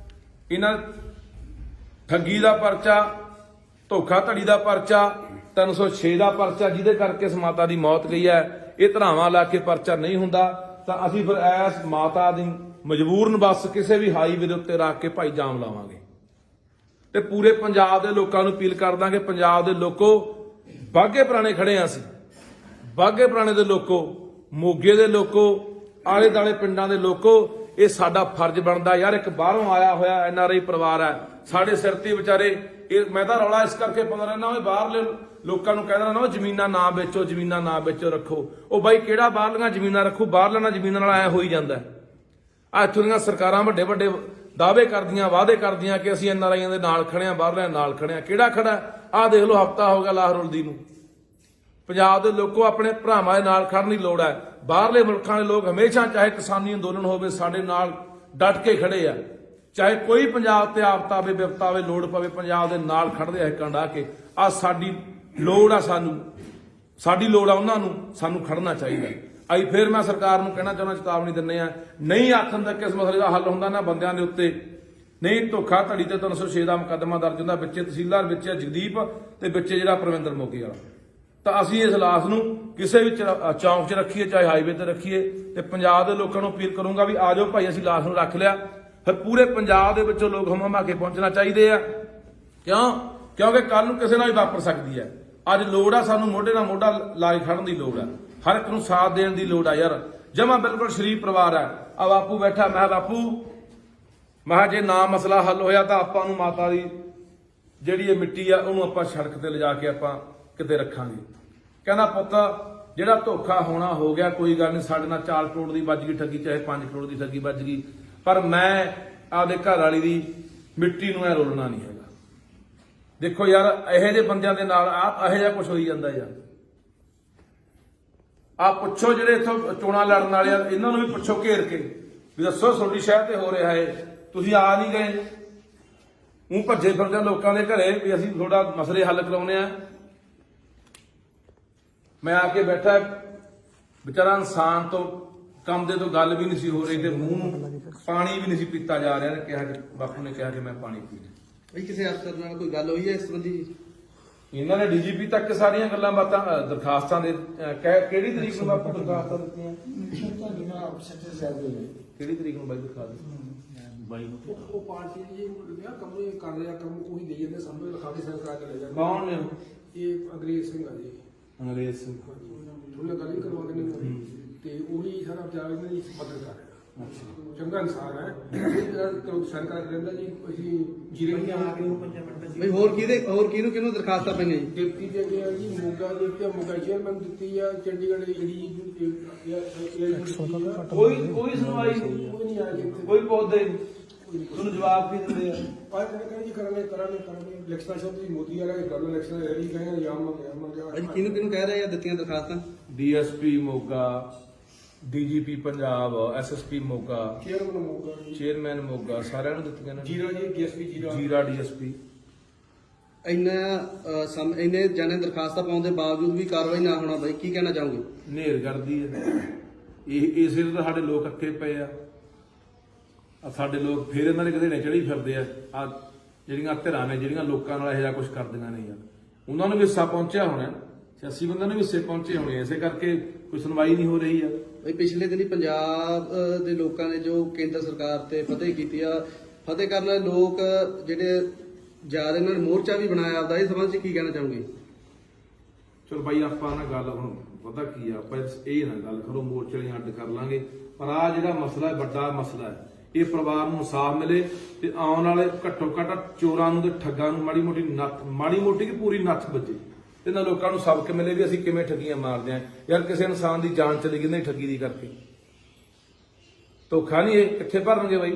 ਇਹਨਾਂ ਠੱਗੀ ਦਾ ਪਰਚਾ, ਧੋਖਾਧੜੀ ਦਾ ਪਰਚਾ, 306 ਦਾ ਪਰਚਾ, ਜਿਹਦੇ ਕਰਕੇ ਇਸ ਮਾਤਾ ਦੀ ਮੌਤ ਗਈ ਹੈ, ਇਹ ਧਰਾਵਾਂ ਲਾ ਕੇ ਪਰਚਾ ਨਹੀਂ ਹੁੰਦਾ। ਤਾਂ ਅਸੀਂ ਫਿਰ ਇਸ ਮਾਤਾ ਦੀ ਮਜਬੂਰਨ ਬੱਸ ਕਿਸੇ ਵੀ ਹਾਈਵੇ ਦੇ ਉੱਤੇ ਰੱਖ ਕੇ ਭਾਈ ਜਾਮ ਲਾਵਾਂਗੇ, ਤੇ ਪੂਰੇ ਪੰਜਾਬ ਦੇ ਲੋਕਾਂ ਨੂੰ ਅਪੀਲ ਕਰ ਦਾਂਗੇ, ਪੰਜਾਬ ਦੇ ਲੋਕੋ, ਬਾਘੇ ਪੁਰਾਣੇ ਖੜੇ ਆ ਅਸੀਂ, ਬਾਘੇ ਪੁਰਾਣੇ ਦੇ ਲੋਕੋ, ਮੋਗੇ ਦੇ ਲੋਕੋ, ਆਲੇ ਦਾਲੇ ਪਿੰਡਾਂ ਦੇ ਲੋਕੋ, ਇਹ ਸਾਡਾ ਫਰਜ਼ ਬਣਦਾ ਯਾਰ। ਇੱਕ ਬਾਹਰੋਂ ਆਇਆ ਹੋਇਆ NRI ਪਰਿਵਾਰ ਹੈ, ਸਾਡੇ ਸਿਰ ਤੇ ਵਿਚਾਰੇ। ਇਹ ਮੈਂ ਤਾਂ ਰੌਲਾ ਇਸ ਕਰਕੇ ਪਾਉਂਦਾ ਰਹਿਣਾ, ਉਹ ਬਾਹਰਲੇ ਲੋਕਾਂ ਨੂੰ ਕਹਿੰਦਾ ਰਹਿਣਾ ਉਹ ਜ਼ਮੀਨਾਂ ਨਾ ਵੇਚੋ, ਜ਼ਮੀਨਾਂ ਨਾ ਵੇਚੋ, ਰੱਖੋ। ਉਹ ਬਾਈ ਕਿਹੜਾ ਬਾਹਰਲੀਆਂ ਜ਼ਮੀਨਾਂ ਰੱਖੂ? ਬਾਹਰਲਿਆਂ ਨਾਲ ਜ਼ਮੀਨਾਂ ਨਾਲ ਐ ਹੋਈ ਜਾਂਦਾ। ਆ ਇੱਥੋਂ ਦੀਆਂ ਸਰਕਾਰਾਂ ਵੱਡੇ ਵੱਡੇ ਦਾਅਵੇ ਕਰਦੀਆਂ, ਵਾਅਦੇ ਕਰਦੀਆਂ ਕਿ ਅਸੀਂ NRIਆਂ ਦੇ ਨਾਲ ਖੜੇ ਆ, ਬਾਹਰਲਿਆਂ ਨਾਲ ਖੜੇ ਆ। ਕਿਹੜਾ ਖੜਾ? ਆਹ ਦੇਖ ਲਓ, ਹਫਤਾ ਹੋ ਗਿਆ ਲਾਹੌਰ ਦੀ ਨੂੰ, ਪੰਜਾਬ ਦੇ ਲੋਕੋ ਆਪਣੇ ਭਰਾਵਾਂ ਦੇ ਨਾਲ ਖੜਨ ਦੀ ਲੋੜ ਹੈ। ਬਾਹਰਲੇ ਮੁਲਕਾਂ ਦੇ ਲੋਕ ਹਮੇਸ਼ਾ ਚਾਹੇ ਕਿਸਾਨੀ ਅੰਦੋਲਨ ਹੋਵੇ ਸਾਡੇ ਨਾਲ ਡਟ ਕੇ ਖੜੇ ਆ, ਚਾਹੇ ਕੋਈ ਪੰਜਾਬ ਤੇ ਆਫਤ ਆਵੇ ਵਿਪਤਾ ਆਵੇ ਲੋੜ ਪਵੇ ਪੰਜਾਬ ਦੇ ਨਾਲ ਖੜਦੇ ਆ ਹਿੱਕਾਂ ਢਾਹ ਕੇ। ਆ ਸਾਡੀ ਲੋੜ ਆ, ਸਾਡੀ ਲੋੜ ਆ ਉਹਨਾਂ ਨੂੰ, ਸਾਨੂੰ ਖੜਨਾ ਚਾਹੀਦਾ। ਅਸੀਂ ਫਿਰ ਮੈਂ ਸਰਕਾਰ ਨੂੰ ਕਹਿਣਾ ਚਾਹੁੰਦਾ, ਚੇਤਾਵਨੀ ਦਿੰਦੇ ਆ, ਨਹੀਂ ਆਖਣ ਤੱਕ ਇਸ ਮਸਲੇ ਦਾ ਹੱਲ ਹੁੰਦਾ ਨਾ ਬੰਦਿਆਂ ਦੇ ਉੱਤੇ, ਨਹੀਂ ਧੋਖਾ ਧੜੀ ਤੇ 306 ਦਾ ਮੁਕੱਦਮਾ ਦਰਜ ਹੁੰਦਾ, ਵਿੱਚੇ ਤਹਿਸੀਲਦਾਰ, ਵਿੱਚੇ ਜਗਦੀਪ ਤੇ ਵਿੱਚੇ ਜਿਹੜਾ ਪਰਵਿੰਦਰ ਮੋਗੀ ਵਾਲਾ। ਤਾਂ ਅਸੀਂ ਇਸ ਲਾਸ਼ ਨੂੰ ਕਿਸੇ ਵੀ ਚੌਂਕ 'ਚ ਰੱਖੀਏ, ਚਾਹੇ ਹਾਈਵੇ ਤੇ ਰੱਖੀਏ, ਤੇ ਪੰਜਾਬ ਦੇ ਲੋਕਾਂ ਨੂੰ ਅਪੀਲ ਕਰੂੰਗਾ ਵੀ ਆ ਜਾਓ ਭਾਈ, ਅਸੀਂ ਲਾਸ਼ ਨੂੰ ਰੱਖ ਲਿਆ। ਫਿਰ ਪੂਰੇ ਪੰਜਾਬ ਦੇ ਵਿੱਚੋਂ ਲੋਕ ਹਮਾ ਕੇ ਪਹੁੰਚਣਾ ਚਾਹੀਦੇ ਆ। ਕਿਉਂਕਿ ਕੱਲ ਨੂੰ ਕਿਸੇ ਨਾਲ ਵੀ ਵਾਪਰ ਸਕਦੀ ਹੈ। ਅੱਜ ਲੋੜ ਆ ਸਾਨੂੰ ਮੋਢੇ ਨਾਲ ਮੋਢਾ ਲਾ ਕੇ ਖੜਨ ਦੀ ਲੋੜ ਆ, ਹਰ ਇੱਕ ਨੂੰ ਸਾਥ ਦੇਣ ਦੀ ਲੋੜ ਆ ਯਾਰ। ਜਮਾ ਬਿਲਕੁਲ ਸ਼ਰੀਫ ਪਰਿਵਾਰ ਹੈ। ਆ ਬਾਪੂ ਬੈਠਾ, ਮੈਂ ਬਾਪੂ ਮੈਂ ਜੇ ਨਾ ਮਸਲਾ ਹੱਲ ਹੋਇਆ ਤਾਂ ਆਪਾਂ ਨੂੰ ਮਾਤਾ ਦੀ ਜਿਹੜੀ ਇਹ ਮਿੱਟੀ ਆ ਉਹਨੂੰ ਆਪਾਂ ਸੜਕ ਤੇ ਲਿਜਾ ਕੇ ਆਪਾਂ ਕਿਤੇ ਰੱਖਾਂਗੇ। ਕਹਿੰਦਾ ਪੁੱਤ ਜਿਹੜਾ ਧੋਖਾ ਹੋਣਾ ਹੋ ਗਿਆ, ਕੋਈ ਗੱਲ ਨਹੀਂ, ਸਾਡੇ ਨਾਲ 4 ਕਰੋੜ ਦੀ ਵੱਜ ਗਈ ਠੱਗੀ, ਚਾਹੇ 5 ਕਰੋੜ ਦੀ ਠੱਗੀ ਵੱਜ ਗਈ, ਪਰ ਮੈਂ ਆਪਦੇ ਘਰ ਵਾਲੀ ਦੀ ਮਿੱਟੀ ਨੂੰ ਐ ਰੋਲਣਾ ਨਹੀਂ ਹੈਗਾ। ਦੇਖੋ ਯਾਰ, ਇਹੋ ਜਿਹੇ ਬੰਦਿਆਂ ਦੇ ਨਾਲ ਇਹੋ ਜਿਹਾ ਕੁਝ ਹੋਈ ਜਾਂਦਾ ਯਾਰ। ਆ ਪੁੱਛੋ ਜਿਹੜੇ ਇੱਥੋਂ ਚੋਣਾਂ ਲੜਨ ਵਾਲੇ ਆ, ਇਹਨਾਂ ਨੂੰ ਵੀ ਪੁੱਛੋ ਘੇਰ ਕੇ ਵੀ ਦੱਸੋ ਤੁਹਾਡੀ ਸ਼ਹਿਰ ਤੇ ਹੋ ਰਿਹਾ ਹੈ, ਤੁਸੀਂ ਆ ਨਹੀਂ ਗਏ, ਉਹ ਭੱਜੇ ਫਿਰਦੇ ਲੋਕਾਂ ਦੇ ਘਰੇ ਵੀ ਅਸੀਂ ਤੁਹਾਡਾ ਮਸਲੇ ਹੱਲ ਕਰਾਉਣੇ ਆ। ਮੈਂ ਆ ਕੇ ਬੈਠਾ, ਵਿਚਾਰਾ ਇਨਸਾਨ ਤੋਂ ਕੰਮ ਦੇ ਤੋਂ ਗੱਲ ਵੀ ਨਹੀਂ ਸੀ ਹੋ ਰਹੀ ਤੇ ਮੂੰਹ ਨੂੰ ਪਾਣੀ ਵੀ ਨਹੀਂ ਸੀ ਪੀਤਾ ਜਾ ਰਿਹਾ। ਕਿਹਾ ਕਿ ਬਾਪੂ ਨੇ ਕਿਹਾ ਕਿ ਮੈਂ ਪਾਣੀ ਪੀਣਾ। ਬਈ ਕਿਸੇ ਅਫਸਰ ਨਾਲ ਕੋਈ ਗੱਲ ਹੋਈ ਹੈ ਇਸ ਸੰਬੰਧੀ? ਇਹਨਾਂ ਨੇ ਡੀਜੀਪੀ ਤੱਕ ਸਾਰੀਆਂ ਗੱਲਾਂ ਬਾਤਾਂ ਦਰਖਾਸਤਾਂ ਦੇ ਕਿਹੜੀ ਤਰੀਕ ਨੂੰ ਬਾਪੂ ਦਰਖਾਸਤਾਂ ਦਿੱਤੀਆਂ? ਕਿਹੜੀ ਤਰੀਕ ਨੂੰ ਬਾਈ ਦਰਖਾਸਤ? ਉਹ ਪਾਰਟੀ ਜੀ ਕੰਮ ਇਹ ਕਰ ਰਿਹਾ, ਕੰਮ ਉਹੀ ਦੇ ਜਾਂਦੇ ਸਾਹਮਣੇ ਲਿਖਾ ਕੇ ਸਾਈਨ ਕਰਾ ਕੇ ਲੈ ਜਾਂਦੇ। ਕੌਣ ਨੇ? ਇਹ ਅੰਗਰੇਜ਼ ਸਿੰਘ ਆ ਜੀ। ਅੰਗਰੇਜ਼ ਸਿੰਘ। ਉਹਨੇ ਗੱਲ ਹੀ ਕਰਵਾ ਕੇ ਨਹੀਂ ਤੇ ਉਹੀ ਸਾਰਾ ਪੰਜਾਬ ਇਹਨਾਂ ਦੀ ਮਦਦ ਕਰ ਰਿਹਾ। ਚੰਗਾ ਇਨਸਾਨ ਹੈ, ਸਾਈਨ ਕਰਾ ਕੇ ਦਿੰਦਾ ਜੀ। ਅਸੀਂ ਜੀਰੇ ਬਈ ਹੋਰ ਕਿਹਨੂੰ ਦਰਖਾਸਤਾਂ ਪਈਆਂ ਜੀ? ਡਿਪਟੀ ਦੇ ਗਿਆ ਜੀ, ਮੋਗਾ ਦੇ ਉੱਤੇ ਮੋਗਾ ਚੇਅਰਮੈਨ ਦਿੱਤੀ ਆ, ਚੰਡੀਗੜ੍ਹ ਦੀ ਜਿਹੜੀ ਕੋਈ ਸੁਣਵਾਈ ਨਹੀਂ, ਕੋਈ ਨਹੀਂ ਆਇਆ ਇੱਥੇ। ਕੋਈ ਪੌਦੇ ਤੁਹਾਨੂੰ ਜਵਾਬ ਕੀ ਦਿੰਦੇ ਆ? ਆਹ ਕਹਿੰਦੇ ਜੀ ਕਰਾਂਗੇ ਇਲੈਕਸ਼ਨ ਸ਼ਬਦ ਜੀ ਮੋਦੀ ਵਾਲਾ ਗੱਲ ਇਲੈਕਸ਼ਨ ਰੈਲੀ ਗਏ ਯਾਮ ਭਾਈ ਕਿਹਨੂੰ ਕਹਿ ਰਹੇ ਆ ਦਿੱਤੀਆਂ ਦਰਖਾਸਤਾਂ? DSP Moga, DGP Punjab, SSP Moga, chairman Moga, ਸਾਰਿਆਂ ਨੂੰ ਦਿੱਤੀਆਂ ਨੇ। ਜੀਰਾ ਜੀ, ਡੀਐਸਪੀ ਜੀਰਾ ਡੀਐਸਪੀ। ਇੰਨੇ ਜਾਣੇ ਦਰਖਾਸਤਾਂ ਪਾਉਣ ਦੇ ਬਾਵਜੂਦ ਵੀ ਕਾਰਵਾਈ ਨਾ ਹੋਣਾ, ਬਾਈ ਕੀ ਕਹਿਣਾ ਚਾਹੋਗੇ? ਨੇਰ ਕਰਦੀ ਹੈ ਇਹ, ਇਸੇ ਤੋਂ ਸਾਡੇ ਲੋਕ ਅੱਕੇ ਪਏ ਆ। ਸਾਡੇ ਲੋਕ ਫਿਰ ਇਹਨਾਂ ਦੇ ਕਿਤੇ ਚੜੀ ਫਿਰਦੇ ਆ ਜਿਹੜੀਆਂ ਧਿਰਾਂ ਨੇ, ਜਿਹੜੀਆਂ ਲੋਕਾਂ ਨਾਲ ਇਹੋ ਜਿਹਾ ਕੁਝ ਕਰਦੀਆਂ ਨੇ ਯਾਰ। ਉਹਨਾਂ ਨੂੰ ਵੀ ਹਿੱਸਾ ਪਹੁੰਚਿਆ ਹੋਣਾ, 86 ਬੰਦਿਆਂ ਨੂੰ ਵੀ ਹਿੱਸੇ ਪਹੁੰਚੇ ਹੋਣੇ, ਇਸੇ ਕਰਕੇ ਕੋਈ ਸੁਣਵਾਈ ਨਹੀਂ ਹੋ ਰਹੀ ਆ। ਬਈ ਪਿਛਲੇ ਦਿਨੀ ਪੰਜਾਬ ਦੇ ਲੋਕਾਂ ਨੇ ਜੋ ਕੇਂਦਰ ਸਰਕਾਰ ਤੇ ਫਤਿਹ ਕੀਤੀ ਆ, ਫਤਿਹ ਕਰਨ ਵਾਲੇ ਲੋਕ ਜਿਹੜੇ ਜਾ ਰਹੇ, ਇਹਨਾਂ ਨੇ ਮੋਰਚਾ ਵੀ ਬਣਾਇਆ ਆਪਦਾ, ਇਸ ਸੰਬੰਧ 'ਚ ਕੀ ਕਹਿਣਾ ਚਾਹੋਗੇ? ਚਲੋ ਬਾਈ ਆਪਾਂ ਨਾ ਗੱਲ ਹੁਣ ਪਤਾ ਕੀ ਆ, ਆਪਾਂ ਇਹ ਨਾ ਗੱਲ ਕਰੋ ਮੋਰਚੇ ਵਾਲੀਆਂ ਅੱਡ ਕਰ ਲਾਂਗੇ, ਪਰ ਆ ਜਿਹੜਾ ਮਸਲਾ ਹੈ ਵੱਡਾ ਮਸਲਾ ਹੈ, ਇਹ ਪਰਿਵਾਰ ਨੂੰ ਇਨਸਾਫ ਮਿਲੇ ਤੇ ਆਉਣ ਵਾਲੇ ਘੱਟੋ ਘੱਟ ਚੋਰਾਂ ਨੂੰ ਤੇ ਠੱਗਾਂ ਨੂੰ ਮਾੜੀ ਮੋਟੀ ਕਿ ਪੂਰੀ ਨੱਥ ਵੱਜੇ, ਇਹਨਾਂ ਲੋਕਾਂ ਨੂੰ ਸਬਕ ਮਿਲੇ ਵੀ ਅਸੀਂ ਕਿਵੇਂ ਠੱਗੀਆਂ ਮਾਰਦੇ ਆ ਯਾਰ। ਕਿਸੇ ਇਨਸਾਨ ਦੀ ਜਾਨ ਚਲੀ ਗਈ ਨਹੀਂ ਠੱਗੀ ਦੀ ਕਰਕੇ, ਧੋਖਾ ਨਹੀਂ, ਇਹ ਕਿੱਥੇ ਭਰਨਗੇ ਬਾਈ?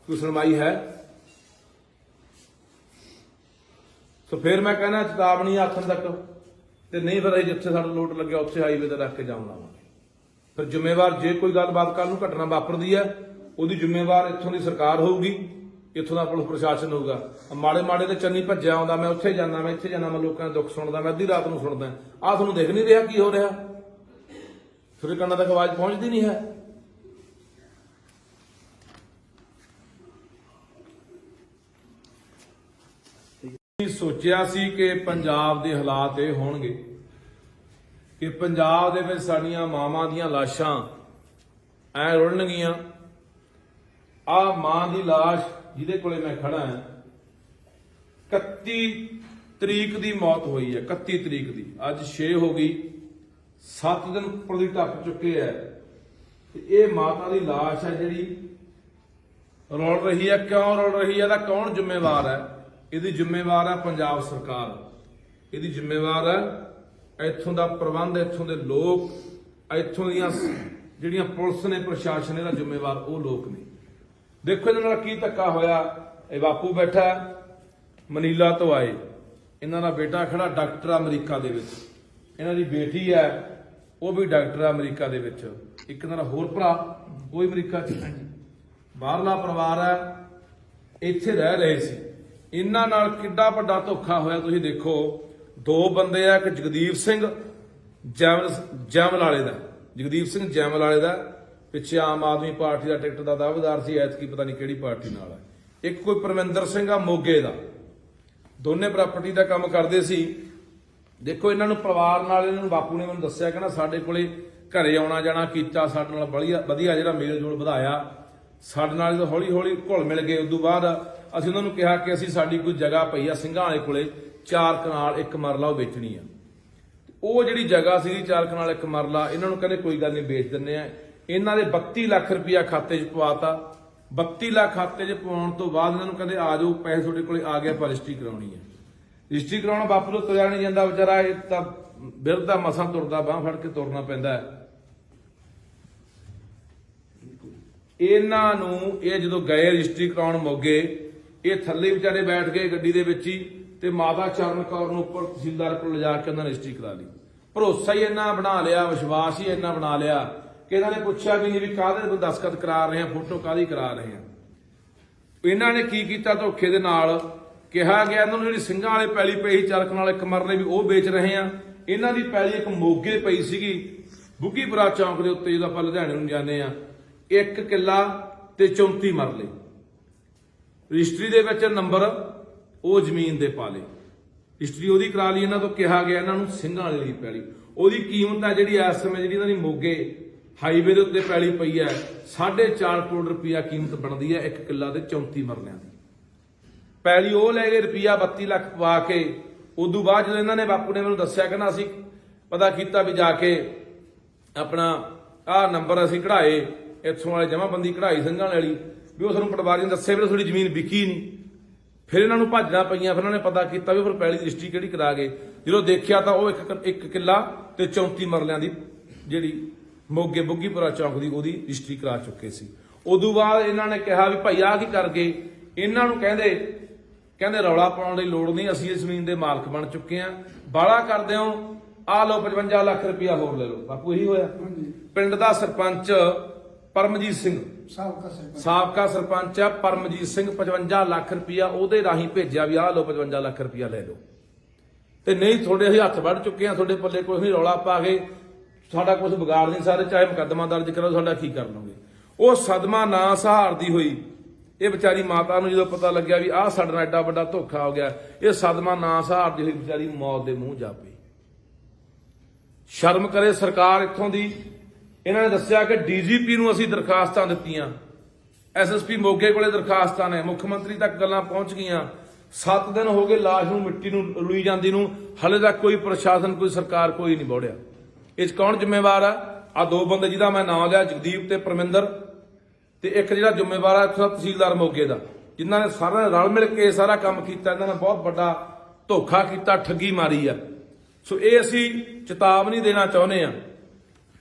ਕੋਈ ਸੁਣਵਾਈ ਹੈ? ਸੋ ਫਿਰ ਮੈਂ ਕਹਿੰਦਾ ਚੇਤਾਵਨੀ ਆਖਣ ਤੱਕ ਤੇ ਨਹੀਂ, ਫਿਰ ਅਸੀਂ ਜਿੱਥੇ ਸਾਡਾ ਲੋਟ ਲੱਗਿਆ ਉੱਥੇ ਹਾਈਵੇ ਤੇ ਰੱਖ ਕੇ ਜਾਮ ਲਾਵਾਂਗੇ। ਫਿਰ ਜ਼ਿੰਮੇਵਾਰ ਜੇ ਕੋਈ ਗੱਲਬਾਤ ਕੱਲ ਨੂੰ ਘਟਨਾ ਵਾਪਰਦੀ ਹੈ, ਉਹਦੀ ਜ਼ਿੰਮੇਵਾਰ ਇੱਥੋਂ ਦੀ ਸਰਕਾਰ ਹੋਊਗੀ, ਇੱਥੋਂ ਦਾ ਪੁਲਿਸ ਪ੍ਰਸ਼ਾਸਨ ਹੋਊਗਾ। ਮਾੜੇ ਦੇ ਚੰਨੀ ਭੱਜਿਆ ਆਉਂਦਾ, ਮੈਂ ਉੱਥੇ ਜਾਣਾ, ਮੈਂ ਇੱਥੇ ਜਾਣਾ, ਮੈਂ ਲੋਕਾਂ ਦੇ ਦੁੱਖ ਸੁਣਦਾ, ਮੈਂ ਅੱਧੀ ਰਾਤ ਨੂੰ ਸੁਣਦਾ। ਆਹ ਤੁਹਾਨੂੰ ਦੇਖ ਨਹੀਂ ਰਿਹਾ ਕੀ ਹੋ ਰਿਹਾ? ਤੁਹਾਡੇ ਕੰਨਾਂ ਤੱਕ ਆਵਾਜ਼ ਪਹੁੰਚਦੀ ਨਹੀਂ ਹੈ? ਸੋਚਿਆ ਸੀ ਕਿ ਪੰਜਾਬ ਦੇ ਹਾਲਾਤ ਇਹ ਹੋਣਗੇ ਕਿ ਪੰਜਾਬ ਦੇ ਵਿੱਚ ਸਾਡੀਆਂ ਮਾਵਾਂ ਦੀਆਂ ਲਾਸ਼ਾਂ ਐ ਰੁਲਣਗੀਆਂ। ਆ ਮਾਂ ਦੀ ਲਾਸ਼ ਜਿਹਦੇ ਕੋਲੇ ਮੈਂ ਖੜਾ ਹਾਂ, 31 ਤਰੀਕ ਦੀ ਮੌਤ ਹੋਈ ਹੈ, 31 ਤਰੀਕ ਦੀ, ਅੱਜ 6 ਹੋ ਗਈ, 7 ਦਿਨ ਉੱਪਰ ਦੀ ਟੱਪ ਚੁੱਕੇ ਹੈ। ਇਹ ਮਾਤਾ ਦੀ ਲਾਸ਼ ਹੈ ਜਿਹੜੀ ਰੁਲ ਰਹੀ ਹੈ। ਕਿਉਂ ਰੁਲ ਰਹੀ ਹੈ? ਇਹਦਾ ਕੌਣ ਜ਼ਿੰਮੇਵਾਰ ਹੈ? ਇਹਦੀ ਜ਼ਿੰਮੇਵਾਰ ਹੈ ਪੰਜਾਬ ਸਰਕਾਰ, ਇਹਦੀ ਜ਼ਿੰਮੇਵਾਰ ਹੈ ਇੱਥੋਂ ਦਾ ਪ੍ਰਬੰਧ, ਇੱਥੋਂ ਦੇ ਲੋਕ, ਇੱਥੋਂ ਦੀਆਂ ਜਿਹੜੀਆਂ ਪੁਲਿਸ ਨੇ, ਪ੍ਰਸ਼ਾਸਨ, ਇਹਦਾ ਜ਼ਿੰਮੇਵਾਰ ਉਹ ਲੋਕ ਨੇ। ਦੇਖੋ ਇਹਦੇ ਨਾਲ ਕੀ ਧੱਕਾ ਹੋਇਆ। ਇਹ ਬਾਪੂ ਬੈਠਾ ਮਨੀਲਾ ਤੋਂ ਆਏ, ਇਹਨਾਂ ਦਾ ਬੇਟਾ ਖੜਾ ਡਾਕਟਰ ਆ ਅਮਰੀਕਾ ਦੇ ਵਿੱਚ, ਇਹਨਾਂ ਦੀ ਬੇਟੀ ਹੈ ਉਹ ਵੀ ਡਾਕਟਰ ਆ ਅਮਰੀਕਾ ਦੇ ਵਿੱਚ, ਇੱਕ ਇਹਨਾਂ ਦਾ ਹੋਰ ਭਰਾ ਉਹ ਵੀ ਅਮਰੀਕਾ 'ਚ। ਬਾਹਰਲਾ ਪਰਿਵਾਰ ਹੈ, ਇੱਥੇ ਰਹਿ ਰਹੇ ਸੀ। ਇਹਨਾਂ ਨਾਲ ਕਿੱਡਾ ਵੱਡਾ ਧੋਖਾ ਹੋਇਆ ਤੁਸੀਂ ਦੇਖੋ। ਦੋ ਬੰਦੇ ਆ, ਇੱਕ ਜਗਦੀਪ ਸਿੰਘ ਜੈਮਲ ਵਾਲੇ ਦਾ, ਜਗਦੀਪ ਸਿੰਘ ਜੈਮਲ ਵਾਲੇ ਦਾ ਪਿੱਛੇ ਆਮ ਆਦਮੀ ਪਾਰਟੀ ਦਾ ਟਿਕਟ ਦਾ ਦਾਅਵੇਦਾਰ ਸੀ, ਐਤਕੀ ਪਤਾ ਨਹੀਂ ਕਿਹੜੀ ਪਾਰਟੀ ਨਾਲ ਹੈ। ਇੱਕ ਕੋਈ ਪਰਮਿੰਦਰ ਸਿੰਘ ਆ ਮੋਗੇ ਦਾ, ਦੋਨੇ ਪ੍ਰਾਪਰਟੀ ਦਾ ਕੰਮ ਕਰਦੇ ਸੀ। ਦੇਖੋ ਇਹਨਾਂ ਨੂੰ ਪਰਿਵਾਰ ਨਾਲ, ਇਹਨਾਂ ਨੂੰ ਬਾਪੂ ਨੇ ਮੈਨੂੰ ਦੱਸਿਆ ਕਿ ਨਾ ਸਾਡੇ ਕੋਲੇ ਘਰੇ ਆਉਣਾ ਜਾਣਾ ਕੀਤਾ, ਸਾਡੇ ਨਾਲ ਵਧੀਆ ਜਿਹੜਾ ਮੇਲ ਜੋਲ ਵਧਾਇਆ, ਸਾਡੇ ਨਾਲ ਜਦੋਂ ਹੌਲੀ ਹੌਲੀ ਘੁਲ ਮਿਲ ਗਏ। ਉਦੋਂ ਬਾਅਦ ਅਸੀਂ ਉਹਨਾਂ ਨੂੰ ਕਿਹਾ ਕਿ ਅਸੀਂ ਸਾਡੀ ਕੋਈ ਜਗ੍ਹਾ ਪਈ ਆ ਸਿੰਘਾਂ ਵਾਲੇ ਕੋਲੇ 4 ਕਨਾਲ 1 ਮਰਲਾ ਉਹ ਵੇਚਣੀ ਆ। ਉਹ ਜਿਹੜੀ ਜਗ੍ਹਾ ਸੀ 4 ਕਨਾਲ 1 ਮਰਲਾ, ਇਹਨਾਂ ਨੂੰ ਕਹਿੰਦੇ ਕੋਈ ਗੱਲ ਨਹੀਂ ਵੇਚ ਦਿੰਦੇ ਆ। ਇਹਨਾਂ ਦੇ 32 ਲੱਖ ਰੁਪਇਆ ਖਾਤੇ 'ਚ ਪਵਾਤਾ। 32 ਲੱਖ ਖਾਤੇ 'ਚ ਪਵਾਉਣ ਤੋਂ ਬਾਅਦ ਇਹਨਾਂ ਨੂੰ ਕਹਿੰਦੇ ਆ ਜਾਓ, ਪੈਸੇ ਤੁਹਾਡੇ ਕੋਲੇ ਆ ਗਿਆ, ਪਰ ਰਜਿਸਟਰੀ ਕਰਾਉਣੀ ਹੈ। ਰਜਿਸਟਰੀ ਕਰਾਉਣਾ ਬਾਪੂ ਤੋਂ ਤੁਰਿਆ ਨਹੀਂ ਜਾਂਦਾ ਵਿਚਾਰਾ, ਇਹ ਤਾਂ ਬਿਰਧ ਦਾ ਮਸਾਂ ਤੁਰਦਾ, ਬਾਂਹ ਫੜ ਕੇ ਤੁਰਨਾ ਪੈਂਦਾ ਹੈ। ਇਹਨਾਂ ਨੂੰ ਇਹ ਜਦੋਂ ਗਏ ਰਜਿਸਟਰੀ ਕਰਾਉਣ ਮੋਗੇ, ਇਹ ਥੱਲੇ ਵਿਚਾਰੇ ਬੈਠ ਗਏ ਗੱਡੀ ਦੇ ਵਿੱਚ ਹੀ, ਤੇ ਮਾਤਾ ਚਰਨ ਕੌਰ ਨੂੰ ਉੱਪਰ ਤਹਿਸੀਲਦਾਰ ਕੋਲ ਲਿਜਾ ਕੇ ਉਹਨਾਂ ਨੇ ਰਜਿਸਟਰੀ ਕਰਾ ਲਈ। ਭਰੋਸਾ ਹੀ ਇੰਨਾ ਬਣਾ ਲਿਆ, ਵਿਸ਼ਵਾਸ ਹੀ ਇੰਨਾ ਬਣਾ ਲਿਆ ਕਿ ਇਹਨਾਂ ਨੇ ਪੁੱਛਿਆ ਵੀ ਨਹੀਂ ਵੀ ਕਾਹਦੇ ਕੋਈ ਦਸਖਤ ਕਰਾ ਰਹੇ ਆ, ਫੋਟੋ ਕਾਹਦੀ ਕਰਾ ਰਹੇ ਆ। ਇਹਨਾਂ ਨੇ ਕੀ ਕੀਤਾ, ਧੋਖੇ ਦੇ ਨਾਲ ਕਿਹਾ ਗਿਆ ਇਹਨਾਂ ਨੂੰ ਜਿਹੜੀ ਸਿੰਘਾਂ ਵਾਲੇ ਪੈਲੀ ਪਈ 4 ਕਨਾਲ 1 ਮਰਲੇ ਵੀ ਉਹ ਵੇਚ ਰਹੇ ਆ। ਇਹਨਾਂ ਦੀ ਪੈਲੀ ਇੱਕ ਮੋਗੇ ਪਈ ਸੀਗੀ ਬੁੱਗੀਪੁਰਾ ਚੌਂਕ ਦੇ ਉੱਤੇ, ਜਦੋਂ ਆਪਾਂ ਲੁਧਿਆਣੇ ਨੂੰ ਜਾਂਦੇ ਆ, 1 ਕਿੱਲਾ ਤੇ 34 ਮਰਲੇ। ਰਜਿਸਟਰੀ ਦੇ ਵਿੱਚ ਨੰਬਰ ਉਹ ਜ਼ਮੀਨ ਦੇ ਪਾ ਲਏ, ਰਜਿਸਟਰੀ ਉਹਦੀ ਕਰਾ ਲਈ। ਇਹਨਾਂ ਤੋਂ ਕਿਹਾ ਗਿਆ ਇਹਨਾਂ ਨੂੰ ਸਿੰਘਾਂ ਵਾਲੇ ਦੀ ਪੈਲੀ, ਉਹਦੀ ਕੀਮਤ ਹੈ ਜਿਹੜੀ ਇਸ ਸਮੇਂ ਜਿਹੜੀ ਇਹਨਾਂ ਦੀ ਮੋਗੇ ਹਾਈਵੇ ਦੇ ਉੱਤੇ ਪੈਲੀ ਪਈ ਹੈ 4.5 ਕਰੋੜ ਰੁਪਇਆ ਕੀਮਤ ਬਣਦੀ ਹੈ 1 ਕਿੱਲਾ ਤੇ 34 ਮਰਲਿਆਂ ਦੀ ਪੈਲੀ। ਉਹ ਲੈ ਗਏ ਰੁਪਇਆ 32 ਲੱਖ ਪਵਾ ਕੇ। ਉਦੋਂ ਬਾਅਦ ਜਦੋਂ ਇਹਨਾਂ ਨੇ ਬਾਪੂ ਨੇ ਮੈਨੂੰ ਦੱਸਿਆ ਕਹਿੰਦਾ ਅਸੀਂ ਪਤਾ ਕੀਤਾ ਵੀ ਜਾ ਕੇ ਆਪਣਾ ਆਹ ਨੰਬਰ ਅਸੀਂ ਕਢਾਏ, ਇੱਥੋਂ ਵਾਲੇ ਜਮਾਬੰਦੀ ਕਢਾਈ ਸਿੰਘਾਂ ਵਾਲੀ, ਵੀ ਉਹ ਸਾਨੂੰ ਪਟਵਾਰੀ ਨੇ ਦੱਸਿਆ ਵੀ ਤੁਹਾਡੀ ਜ਼ਮੀਨ ਵਿਕੀ ਨਹੀਂ। ਫਿਰ ਇਹਨਾਂ ਨੂੰ ਭਾਜਣਾ ਪਈਆਂ, ਫਿਰ ਉਹਨਾਂ ਨੇ ਪਤਾ ਕੀਤਾ ਵੀ ਫਿਰ ਪੈਲੀ ਦੀ ਰਜਿਸਟਰੀ ਕਿਹੜੀ ਕਰਾ ਗਏ। ਜਦੋਂ ਦੇਖਿਆ ਤਾਂ ਉਹ 1 ਕਿੱਲਾ ਤੇ 34 ਮਰਲਿਆਂ ਦੀ ਜਿਹੜੀ ਮੋਗੇ ਬੁੱਗੀਪੁਰਾ ਚੌਂਕ ਦੀ ਉਹਦੀ ਰਜਿਸਟਰੀ ਕਰਾ ਚੁੱਕੇ ਸੀ। ਉਦੋਂ ਬਾਅਦ ਇਹਨਾਂ ਨੇ ਕਿਹਾ ਵੀ ਭਾਈ ਆਹ ਕੀ ਕਰ ਗਏ। ਇਹਨਾਂ ਨੂੰ ਕਹਿੰਦੇ ਰੌਲਾ ਪਾਉਣ ਦੀ ਲੋੜ ਨਹੀਂ, ਅਸੀਂ ਇਸ ਜ਼ਮੀਨ ਦੇ ਮਾਲਕ ਬਣ ਚੁੱਕੇ ਆ, ਬਾਹਲਾ ਕਰਦੇ ਹੋ, ਆ ਲਓ 55 ਲੱਖ ਰੁਪਇਆ ਹੋਰ ਲੈ ਲਓ। ਬਾਪੂ ਇਹੀ ਹੋਇਆ। ਪਿੰਡ ਦਾ ਸਰਪੰਚ ਪਰਮਜੀਤ ਸਿੰਘ, ਸਾਬਕਾ ਸਰਪੰਚ ਆ ਪਰਮਜੀਤ ਸਿੰਘ, 55 ਲੱਖ ਰੁਪਇਆ ਉਹਦੇ ਰਾਹੀਂ ਭੇਜਿਆ ਵੀ ਆਹ ਲਓ 55 ਲੱਖ ਰੁਪਇਆ ਲੈ ਲਓ, ਤੇ ਨਹੀਂ ਤੁਹਾਡੇ ਅਸੀਂ ਹੱਥ ਵੱਢ ਚੁੱਕੇ ਆ, ਤੁਹਾਡੇ ਪੱਲੇ ਕੁਝ ਨਹੀਂ, ਰੌਲਾ ਪਾ ਕੇ ਸਾਡਾ ਕੁਝ ਵਿਗਾੜ ਨਹੀਂ ਸਾਰੇ, ਚਾਹੇ ਮੁਕੱਦਮਾ ਦਰਜ ਕਰੋ, ਸਾਡਾ ਕੀ ਕਰ ਲਓਗੇ। ਉਹ ਸਦਮਾ ਨਾ ਸਹਾਰਦੀ ਹੋਈ ਇਹ ਵਿਚਾਰੀ ਮਾਤਾ ਨੂੰ ਜਦੋਂ ਪਤਾ ਲੱਗਿਆ ਵੀ ਆਹ ਸਾਡੇ ਨਾਲ ਐਡਾ ਵੱਡਾ ਧੋਖਾ ਹੋ ਗਿਆ, ਇਹ ਸਦਮਾ ਨਾ ਸਹਾਰਦੀ ਹੋਈ ਵਿਚਾਰੀ ਮੌਤ ਦੇ ਮੂੰਹ ਜਾ ਪਈ। ਸ਼ਰਮ ਕਰੇ ਸਰਕਾਰ ਇੱਥੋਂ ਦੀ। ਇਹਨਾਂ ਨੇ ਦੱਸਿਆ ਕਿ ਡੀਜੀਪੀ ਨੂੰ ਅਸੀਂ ਦਰਖਾਸਤਾਂ ਦਿੱਤੀਆਂ, ਐਸਐਸਪੀ ਮੋਗੇ ਕੋਲੇ ਦਰਖਾਸਤਾਂ ਨੇ, ਮੁੱਖ ਮੰਤਰੀ ਤੱਕ ਗੱਲਾਂ ਪਹੁੰਚ ਗਈਆਂ। 7 ਦਿਨ ਹੋ ਗਏ ਲਾਸ਼ ਨੂੰ ਮਿੱਟੀ ਨੂੰ ਰੁਲੀ ਜਾਂਦੀ ਨੂੰ, ਹਲੇ ਤੱਕ ਕੋਈ ਪ੍ਰਸ਼ਾਸਨ ਕੋਈ ਸਰਕਾਰ ਕੋਈ ਨਹੀਂ ਬੋੜਿਆ। ਇਸ ਕੌਣ ਜ਼ਿੰਮੇਵਾਰ ਆ? ਆ ਦੋ ਬੰਦੇ ਜਿਹਦਾ ਮੈਂ ਨਾਮ ਲਿਆ, ਜਗਦੀਪ ਤੇ ਪਰਮਿੰਦਰ, ਤੇ ਇੱਕ ਜਿਹੜਾ ਜ਼ਿੰਮੇਵਾਰ ਆ ਇੱਥੋਂ ਤਹਿਸੀਲਦਾਰ ਮੋਗੇ ਦਾ, ਜਿਨ੍ਹਾਂ ਨੇ ਸਾਰਿਆਂ ਨੇ ਰਲ ਮਿਲ ਕੇ ਸਾਰਾ ਕੰਮ ਕੀਤਾ। ਇਹਨਾਂ ਨੇ ਬਹੁਤ ਵੱਡਾ ਧੋਖਾ ਕੀਤਾ, ਠੱਗੀ ਮਾਰੀ ਆ। ਸੋ ਇਹ ਅਸੀਂ ਚੇਤਾਵਨੀ ਦੇਣਾ ਚਾਹੁੰਦੇ ਆ,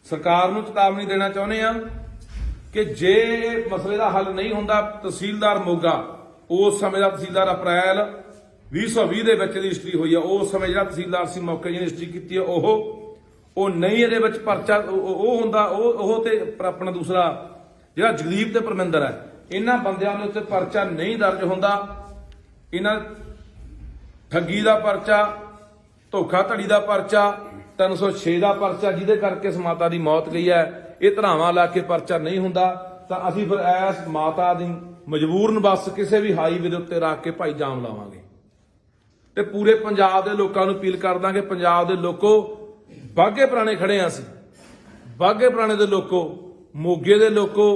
ਸਰਕਾਰ ਨੂੰ ਚੇਤਾਵਨੀ ਦੇਣਾ ਚਾਹੁੰਦੇ ਆ ਕਿ ਜੇ ਮਸਲੇ ਦਾ ਹੱਲ ਨਹੀਂ ਹੁੰਦਾ, ਤਹਿਸੀਲਦਾਰ ਮੋਗਾ ਉਸ ਸਮੇਂ ਦਾ ਤਹਿਸੀਲਦਾਰ ਅਪ੍ਰੈਲ 2020 ਦੇ ਵਿੱਚ ਰਜਿਸਟਰੀ ਹੋਈ ਆ, ਉਸ ਸਮੇਂ ਜਿਹੜਾ ਤਹਿਸੀਲਦਾਰ ਸੀ ਮੌਕੇ ਜਿਹਨੇ ਰਜਿਸਟਰੀ ਕੀਤੀ ਆ ਉਹ ਨਹੀਂ, ਇਹਦੇ ਵਿੱਚ ਪਰਚਾ ਉਹ ਹੁੰਦਾ, ਉਹ ਤੇ ਆਪਣਾ ਦੂਸਰਾ ਜਿਹੜਾ ਜਗਦੀਪ ਤੇ ਪਰਮਿੰਦਰ ਹੈ, ਇਹਨਾਂ ਬੰਦਿਆਂ ਦੇ ਉੱਤੇ ਪਰਚਾ ਨਹੀਂ ਦਰਜ ਹੁੰਦਾ। ਇਹਨਾਂ ਠੱਗੀ ਦਾ ਪਰਚਾ, ਧੋਖਾਧੜੀ ਦਾ ਪਰਚਾ, 306 ਦਾ ਪਰਚਾ, ਜਿਹਦੇ ਕਰਕੇ ਇਸ ਮਾਤਾ ਦੀ ਮੌਤ ਗਈ ਹੈ, ਇਹ ਧਰਾਵਾਂ ਲਾ ਕੇ ਪਰਚਾ ਨਹੀਂ ਹੁੰਦਾ। ਤਾਂ ਅਸੀਂ ਫਿਰ ਇਸ ਮਾਤਾ ਦੀ ਮਜਬੂਰਨ ਬੱਸ ਕਿਸੇ ਵੀ ਹਾਈਵੇ ਦੇ ਉੱਤੇ ਰੱਖ ਕੇ ਭਾਈ ਜਾਮ ਲਾਵਾਂਗੇ, ਤੇ ਪੂਰੇ ਪੰਜਾਬ ਦੇ ਲੋਕਾਂ ਨੂੰ ਅਪੀਲ ਕਰ ਦਾਂਗੇ, ਪੰਜਾਬ ਦੇ ਲੋਕੋ, ਬਾਘੇ ਪੁਰਾਣੇ ਖੜੇ ਆ ਅਸੀਂ, ਬਾਘੇ ਪੁਰਾਣੇ ਦੇ ਲੋਕੋ, ਮੋਗੇ ਦੇ ਲੋਕੋ,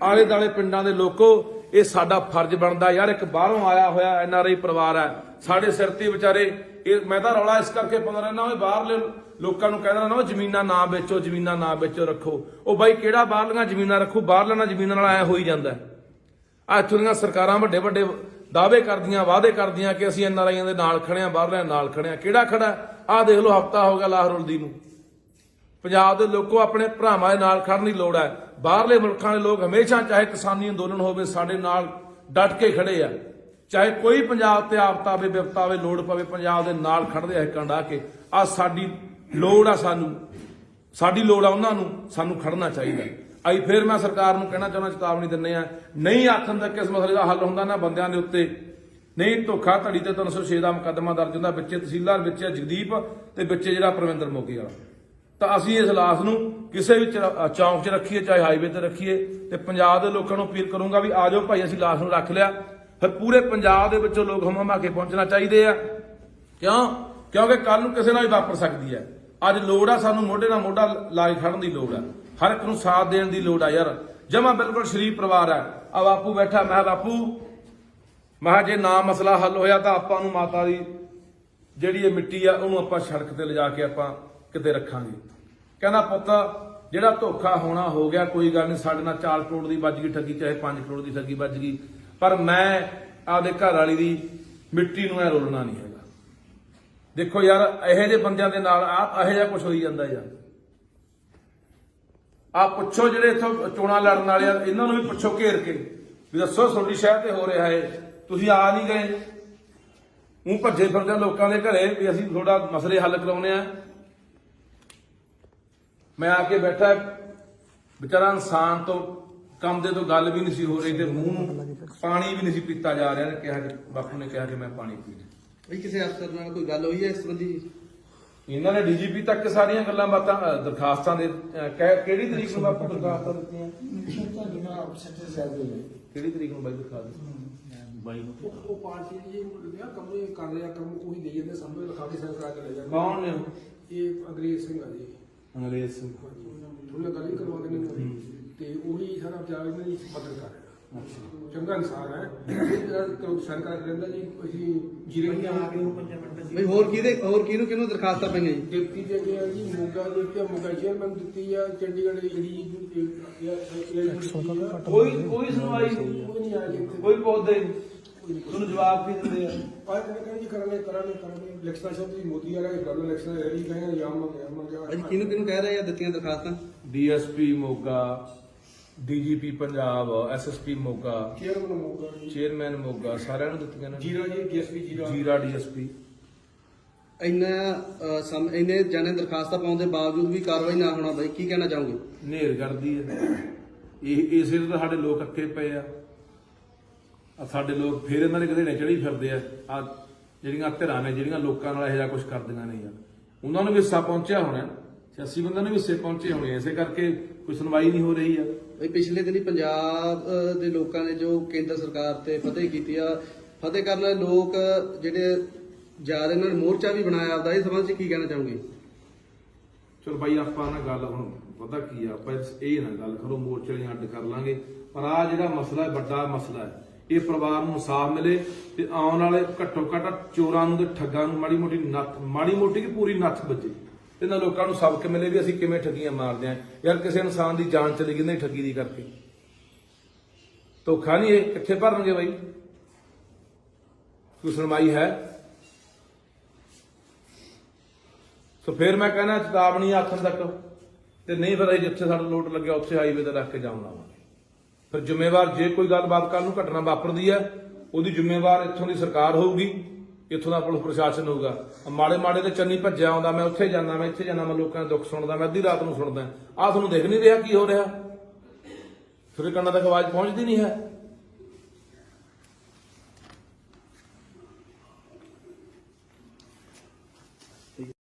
ਆਲੇ ਦਾਲੇ ਪਿੰਡਾਂ ਦੇ ਲੋਕੋ, ਇਹ ਸਾਡਾ ਫਰਜ਼ ਬਣਦਾ ਯਾਰ। ਇੱਕ ਬਾਹਰੋਂ ਆਇਆ ਹੋਇਆ ਐਨਆਰਆਈ ਪਰਿਵਾਰ ਹੈ, ਸਾਡੇ ਸਿਰ ਤੇ ਵਿਚਾਰੇ। ਇਹ ਮੈਂ ਤਾਂ ਰੌਲਾ ਇਸ ਕਰਕੇ ਪਾਉਂਦਾ ਰਹਿਣਾ, ਉਹ ਬਾਹਰਲੇ ਲੋਕਾਂ ਨੂੰ ਕਹਿੰਦਾ ਨਾ ਜ਼ਮੀਨਾਂ ਨਾ ਵੇਚੋ, ਜ਼ਮੀਨਾਂ ਨਾ ਵੇਚੋ, ਰੱਖੋ। ਉਹ ਬਾਈ ਕਿਹੜਾ ਬਾਹਰਲੀਆਂ ਜ਼ਮੀਨਾਂ ਰੱਖੂ? ਬਾਹਰਲੀਆਂ ਜ਼ਮੀਨਾਂ ਨਾਲ ਐ ਹੋਈ ਜਾਂਦਾ। ਆ ਇੱਥੋਂ ਦੀਆਂ ਸਰਕਾਰਾਂ ਵੱਡੇ ਵੱਡੇ ਦਾਅਵੇ ਕਰਦੀਆਂ, ਵਾਅਦੇ ਕਰਦੀਆਂ ਕਿ ਅਸੀਂ ਐਨਆਰਆਈਆਂ ਦੇ ਨਾਲ ਖੜੇ ਆ, ਬਾਹਰਲਿਆਂ ਨਾਲ ਖੜੇ ਆ। ਕਿਹੜਾ ਖੜਾ? ਆਹ ਦੇਖ ਲਓ, ਹਫ਼ਤਾ ਹੋ ਗਿਆ ਲਾਹ ਰੁਲਦੀ ਨੂੰ। ਪੰਜਾਬ ਦੇ ਲੋਕੋ, ਆਪਣੇ ਭਰਾਵਾਂ ਦੇ ਨਾਲ ਖੜਨ ਦੀ ਲੋੜ ਹੈ। ਬਾਹਰਲੇ ਮੁਲਕਾਂ ਦੇ ਲੋਕ ਹਮੇਸ਼ਾ, ਚਾਹੇ ਕਿਸਾਨੀ ਅੰਦੋਲਨ ਹੋਵੇ, ਸਾਡੇ ਨਾਲ ਡਟ ਕੇ ਖੜੇ ਆ। ਚਾਹੇ ਕੋਈ ਪੰਜਾਬ ਤੇ ਆਫਤ ਆਵੇ ਵਿਪਤਾ ਆਵੇ ਲੋੜ ਪਵੇ ਪੰਜਾਬ ਦੇ ਨਾਲ ਖੜਦੇ ਆ ਹਿੱਕਾਂ ਢਾਹ ਕੇ। ਆ ਸਾਡੀ ਲੋੜ ਆ, ਸਾਡੀ ਲੋੜ ਆ ਉਹਨਾਂ ਨੂੰ, ਸਾਨੂੰ ਖੜਨਾ ਚਾਹੀਦਾ। ਅੱਜ ਫਿਰ ਮੈਂ ਸਰਕਾਰ ਨੂੰ ਕਹਿਣਾ ਚਾਹੁੰਦਾ, ਚੇਤਾਵਨੀ ਦਿੰਦੇ ਆ, ਨਹੀਂ ਆਖਣ ਤੱਕ ਇਸ ਮਸਲੇ ਦਾ ਹੱਲ ਹੁੰਦਾ ਨਾ ਬੰਦਿਆਂ ਦੇ ਉੱਤੇ, ਨਹੀਂ ਧੋਖਾ ਧੜੀ ਤੇ 306 ਦਾ ਮੁਕੱਦਮਾ ਦਰਜ ਹੁੰਦਾ, ਵਿੱਚੇ ਤਹਿਸੀਲਦਾਰ, ਵਿੱਚੇ ਜਗਦੀਪ ਤੇ ਵਿੱਚੇ ਜਿਹੜਾ ਪ੍ਰਵਿੰਦਰ ਮੋਗੇ ਵਾਲਾ। ਤਾਂ ਅਸੀਂ ਇਸ ਲਾਸ਼ ਨੂੰ ਕਿਸੇ ਵੀ ਚੌਂਕ 'ਚ ਰੱਖੀਏ, ਚਾਹੇ ਹਾਈਵੇ ਤੇ ਰੱਖੀਏ, ਤੇ ਪੰਜਾਬ ਦੇ ਲੋਕਾਂ ਨੂੰ ਅਪੀਲ ਕਰੂੰਗਾ ਵੀ ਆ ਜਾਓ ਭਾਈ, ਅਸੀਂ ਲਾਸ਼ ਨੂੰ ਰੱਖ ਲਿਆ। ਫਿਰ ਪੂਰੇ ਪੰਜਾਬ ਦੇ ਵਿੱਚੋਂ ਲੋਕ ਹਮਾ ਕੇ ਪਹੁੰਚਣਾ ਚਾਹੀਦੇ ਆ। ਕਿਉਂਕਿ ਕੱਲ ਨੂੰ ਕਿਸੇ ਨਾਲ ਵੀ ਵਾਪਰ ਸਕਦੀ ਹੈ। ਅੱਜ ਲੋੜ ਆ ਸਾਨੂੰ ਮੋਢੇ ਨਾਲ ਮੋਢਾ ਲਾ ਕੇ ਖੜਨ ਦੀ ਲੋੜ ਆ, ਹਰ ਇੱਕ ਨੂੰ ਸਾਥ ਦੇਣ ਦੀ ਲੋੜ ਆ ਯਾਰ। ਜਮਾ ਬਿਲਕੁਲ ਸ਼ਰੀਫ ਪਰਿਵਾਰ ਹੈ। ਆ ਬਾਪੂ ਬੈਠਾ, ਮੈਂ ਬਾਪੂ ਮੈਂ ਜੇ ਨਾ ਮਸਲਾ ਹੱਲ ਹੋਇਆ ਤਾਂ ਆਪਾਂ ਨੂੰ ਮਾਤਾ ਦੀ ਜਿਹੜੀ ਇਹ ਮਿੱਟੀ ਆ ਉਹਨੂੰ ਆਪਾਂ ਸੜਕ ਤੇ ਲਿਜਾ ਕੇ ਆਪਾਂ ਕਿਤੇ ਰੱਖਾਂਗੇ। ਕਹਿੰਦਾ ਪੁੱਤ ਜਿਹੜਾ ਧੋਖਾ ਹੋਣਾ ਹੋ ਗਿਆ, ਕੋਈ ਗੱਲ ਨਹੀਂ, ਸਾਡੇ ਨਾਲ 4 ਕਰੋੜ ਦੀ ਵੱਜ ਗਈ ਠੱਗੀ, ਚਾਹੇ 5 ਕਰੋੜ ਦੀ ਠੱਗੀ ਵੱਜ ਗਈ, ਪਰ ਮੈਂ ਆਪਦੇ ਘਰ ਵਾਲੀ ਦੀ ਮਿੱਟੀ ਨੂੰ ਐ ਰੋਲਣਾ ਨਹੀਂ ਹੈਗਾ। ਦੇਖੋ ਯਾਰ, ਇਹੋ ਜਿਹੇ ਬੰਦਿਆਂ ਦੇ ਨਾਲ ਇਹੋ ਜਿਹਾ ਕੁਝ ਹੋਈ ਜਾਂਦਾ ਯਾਰ। ਆ ਪੁੱਛੋ ਜਿਹੜੇ ਇੱਥੋਂ ਚੋਣਾਂ ਲੜਨ ਵਾਲੇ ਆ, ਇਹਨਾਂ ਨੂੰ ਵੀ ਪੁੱਛੋ ਘੇਰ ਕੇ ਵੀ ਦੱਸੋ ਤੁਹਾਡੀ ਸ਼ਹਿਰ ਤੇ ਹੋ ਰਿਹਾ ਹੈ, ਤੁਸੀਂ ਆ ਨਹੀਂ ਗਏ, ਉਹ ਭੱਜੇ ਫਿਰਦੇ ਲੋਕਾਂ ਦੇ ਘਰੇ ਵੀ ਅਸੀਂ ਥੋੜਾ ਮਸਲੇ ਹੱਲ ਕਰਾਉਣੇ ਆ। ਮੈਂ ਆ ਕੇ ਬੈਠਾ, ਵਿਚਾਰਾ ਇਨਸਾਨ ਤੋਂ ਕੰਮ ਦੇ ਤੋਂ ਗੱਲ ਵੀ ਨਹੀਂ ਸੀ ਹੋ ਰਹੀ ਤੇ ਮੂੰਹ ਨੂੰ ਪਾਣੀ ਵੀ ਨਹੀਂ ਸੀ ਪੀਤਾ ਜਾ ਰਿਹਾ। ਕਿਹਾ ਕਿ ਬਾਪੂ ਨੇ ਕਿਹਾ ਕਿ ਮੈਂ ਪਾਣੀ ਪੀਣਾ। ਬਈ ਕਿਸੇ ਅਫਸਰ ਨਾਲ ਕੋਈ ਗੱਲ ਹੋਈ ਹੈ ਇਸ ਸੰਬੰਧੀ? ਇਹਨਾਂ ਨੇ ਡੀਜੀਪੀ ਤੱਕ ਸਾਰੀਆਂ ਗੱਲਾਂ ਬਾਤਾਂ ਦਰਖਾਸਤਾਂ ਦੇ ਕਿਹੜੀ ਤਰੀਕ ਨੂੰ ਬਾਪੂ ਦਰਖਾਸਤਾਂ ਦਿੱਤੀਆਂ? ਕਿਹੜੀ ਤਰੀਕ ਨੂੰ ਬਾਈ ਦਰਖਾਸਤ? ਉਹ ਪਾਰਟੀ ਜੀ ਕਮਰੇ ਕਰ ਰਿਹਾ ਕੰਮ, ਉਹੀ ਦੇ ਜਾਂਦੇ ਸਾਹਮਣੇ ਲਿਖਾ ਕੇ ਸਾਈਨ ਕਰਾ ਕੇ ਲੈ ਜਾਂਦੇ। ਕੌਣ ਨੇ? ਇਹ ਅੰਗਰੇਜ਼ ਸਿੰਘ ਆ ਜੀ। ਅੰਗਰੇਜ਼ ਸਿੰਘ ਥੋੜਾ ਗੱਲ ਹੀ ਕਰਵਾ ਦੇਣੀ ਤੇ ਉਹੀ ਸਾਰਾ ਪੰਜਾਬ ਇਹਨਾਂ ਦੀ ਮਦਦ ਕਰ ਰਿਹਾ। ਚੰਗਾ ਇਨਸਾਨ ਹੈ, ਸਾਈਨ ਕਰਾ ਕੇ ਲੈਂਦਾ ਜੀ। ਅਸੀਂ ਜੀਰੇ ਨਹੀਂ ਆ ਕੇ ਬਈ ਹੋਰ ਕਿਹਨੂੰ ਦਰਖਾਸਤਾਂ ਪਈਆਂ ਜੀ? ਡਿਪਟੀ ਦੇ ਅੱਗੇ ਆ ਜੀ, ਮੋਗਾ ਦੇ ਉੱਤੇ ਮੋਗਾ ਚੇਅਰਮੈਨ ਦਿੱਤੀ ਆ, ਚੰਡੀਗੜ੍ਹ ਦੀ ਜਿਹੜੀ ਕੋਈ ਸੁਣਵਾਈ ਉਹ ਨਹੀਂ ਆ ਜੀ। ਕੋਈ ਪੌਦੇ ਤੁਹਾਨੂੰ ਜਵਾਬ ਵੀ ਦਿੰਦੇ ਆ। ਆਹ ਕਹਿੰਦੇ ਜੀ ਕਰਾਂਗੇ ਇਲੈਕਸ਼ਨ ਸ਼ਬਦ ਜੀ ਮੋਦੀ ਆ ਰਿਹਾ, ਗੱਲ ਇਲੈਕਸ਼ਨ ਰੈਲੀ ਕਹਿੰਦੇ ਜਾਮ ਮੰਗ ਗਿਆ। ਅੱਜ ਕਿਹਨੂੰ ਕਹਿ ਰਹੇ ਆ ਦਿੱਤੀਆਂ ਦਰਖਾਸਤਾਂ? DSP Moga, DGP Punjab, SSP Moga, chairman Moga, ਸਾਰਿਆਂ ਨੂੰ ਦਿੱਤੀਆਂ ਨੇ। ਜੀਰਾ ਜੀ, ਡੀਐਸਪੀ ਜੀਰਾ ਡੀਐਸਪੀ। ਇੰਨੇ ਜਾਣੇ ਦਰਖਾਸਤਾਂ ਪਾਉਣ ਦੇ ਬਾਵਜੂਦ ਵੀ ਕਾਰਵਾਈ ਨਾ ਹੋਣਾ, ਬਈ ਕੀ ਕਹਿਣਾ ਚਾਹੋਗੇ? ਨੇਰ ਕਰਦੀ ਹੈ ਇਹ, ਇਸੇ ਤੋਂ ਸਾਡੇ ਲੋਕ ਅੱਕੇ ਪਏ ਆ। ਸਾਡੇ ਲੋਕ ਫਿਰ ਇਹਨਾਂ ਦੇ ਘੜੇਣੇ ਚੜੀ ਫਿਰਦੇ ਆ ਜਿਹੜੀਆਂ ਧਿਰਾਂ ਨੇ, ਜਿਹੜੀਆਂ ਲੋਕਾਂ ਨਾਲ ਇਹੋ ਜਿਹਾ ਕੁਝ ਕਰਦੀਆਂ ਨੇ ਯਾਰ। ਉਹਨਾਂ ਨੂੰ ਵੀ ਹਿੱਸਾ ਪਹੁੰਚਿਆ ਹੋਣਾ, 86 ਬੰਦਿਆਂ ਨੂੰ ਵੀ ਹਿੱਸੇ ਪਹੁੰਚੇ ਹੋਣੇ, ਇਸੇ ਕਰਕੇ ਕੋਈ ਸੁਣਵਾਈ ਨਹੀਂ ਹੋ ਰਹੀ ਆ। ਬਈ ਪਿਛਲੇ ਦਿਨੀ ਪੰਜਾਬ ਦੇ ਲੋਕਾਂ ਨੇ ਜੋ ਕੇਂਦਰ ਸਰਕਾਰ ਤੇ ਫਤਿਹ ਕੀਤੀ ਆ, ਫਤਿਹ ਕਰਨ ਵਾਲੇ ਲੋਕ ਜਿਹੜੇ ਜਾ ਰਹੇ, ਇਹਨਾਂ ਨੇ ਮੋਰਚਾ ਵੀ ਬਣਾਇਆ ਆਪਦਾ, ਇਸ ਸੰਬੰਧ 'ਚ ਕੀ ਕਹਿਣਾ ਚਾਹੋਗੇ? ਚਲੋ ਬਾਈ, ਆਪਾਂ ਨਾ ਗੱਲ ਹੁਣ ਪਤਾ ਕੀ ਆ, ਆਪਾਂ ਇਹ ਨਾ ਗੱਲ ਕਰੋ ਮੋਰਚੇ ਵਾਲੀਆਂ ਅੱਡ ਕਰ ਲਾਂਗੇ, ਪਰ ਆ ਜਿਹੜਾ ਮਸਲਾ ਹੈ, ਵੱਡਾ ਮਸਲਾ ਹੈ, ਇਹ ਪਰਿਵਾਰ ਨੂੰ ਇਨਸਾਫ ਮਿਲੇ ਤੇ ਆਉਣ ਵਾਲੇ ਘੱਟੋ ਘੱਟ ਚੋਰਾਂ ਨੂੰ ਤੇ ਠੱਗਾਂ ਨੂੰ ਮਾੜੀ ਮੋਟੀ ਕੀ ਪੂਰੀ ਨੱਥ ਵੱਜੇ। ਇਹਨਾਂ ਲੋਕਾਂ ਨੂੰ ਸਬਕ ਮਿਲੇ ਵੀ ਅਸੀਂ ਕਿਵੇਂ ਠੱਗੀਆਂ ਮਾਰਦੇ ਆ ਯਾਰ। ਕਿਸੇ ਇਨਸਾਨ ਦੀ ਜਾਨ ਚਲੀ ਗਈ ਨਹੀਂ ਠੱਗੀ ਦੀ ਕਰਕੇ, ਧੋਖਾ ਨਹੀਂ, ਇਹ ਕਿੱਥੇ ਭਰਨਗੇ ਬਾਈ? ਕੋਈ ਸੁਣਵਾਈ ਹੈ? ਸੋ ਫਿਰ ਮੈਂ ਕਹਿੰਦਾ ਚੇਤਾਵਨੀ ਆਖਣ ਤੱਕ, ਤੇ ਨਹੀਂ ਫਿਰ ਅਸੀਂ ਜਿੱਥੇ ਸਾਡਾ ਲੋਟ ਲੱਗਿਆ ਉੱਥੇ ਹਾਈਵੇ ਤੇ ਰੱਖ ਕੇ ਜਾਣ ਲਾਵਾਂਗੇ। ਫਿਰ ਜ਼ਿੰਮੇਵਾਰ ਜੇ ਕੋਈ ਗੱਲਬਾਤ ਕੱਲ ਨੂੰ ਘਟਨਾ ਵਾਪਰਦੀ ਹੈ, ਉਹਦੀ ਜ਼ਿੰਮੇਵਾਰ ਇੱਥੋਂ ਦੀ ਸਰਕਾਰ ਹੋਊਗੀ, ਇੱਥੋਂ ਦਾ ਪੁਲਿਸ ਪ੍ਰਸ਼ਾਸਨ ਹੋਊਗਾ। ਮਾੜੇ ਤੇ ਚੰਨੀ ਭੱਜਿਆ ਆਉਂਦਾ, ਮੈਂ ਉੱਥੇ ਜਾਂਦਾ, ਮੈਂ ਇੱਥੇ ਜਾਂਦਾ, ਮੈਂ ਲੋਕਾਂ ਦੇ ਦੁੱਖ ਸੁਣਦਾ, ਮੈਂ ਅੱਧੀ ਰਾਤ ਨੂੰ ਸੁਣਦਾ। ਆਹ ਤੁਹਾਨੂੰ ਦੇਖ ਨਹੀਂ ਰਿਹਾ ਕੀ ਹੋ ਰਿਹਾ? ਫਿਰ ਕੰਨਾਂ ਤੱਕ ਆਵਾਜ਼ ਪਹੁੰਚਦੀ ਨਹੀਂ ਹੈ।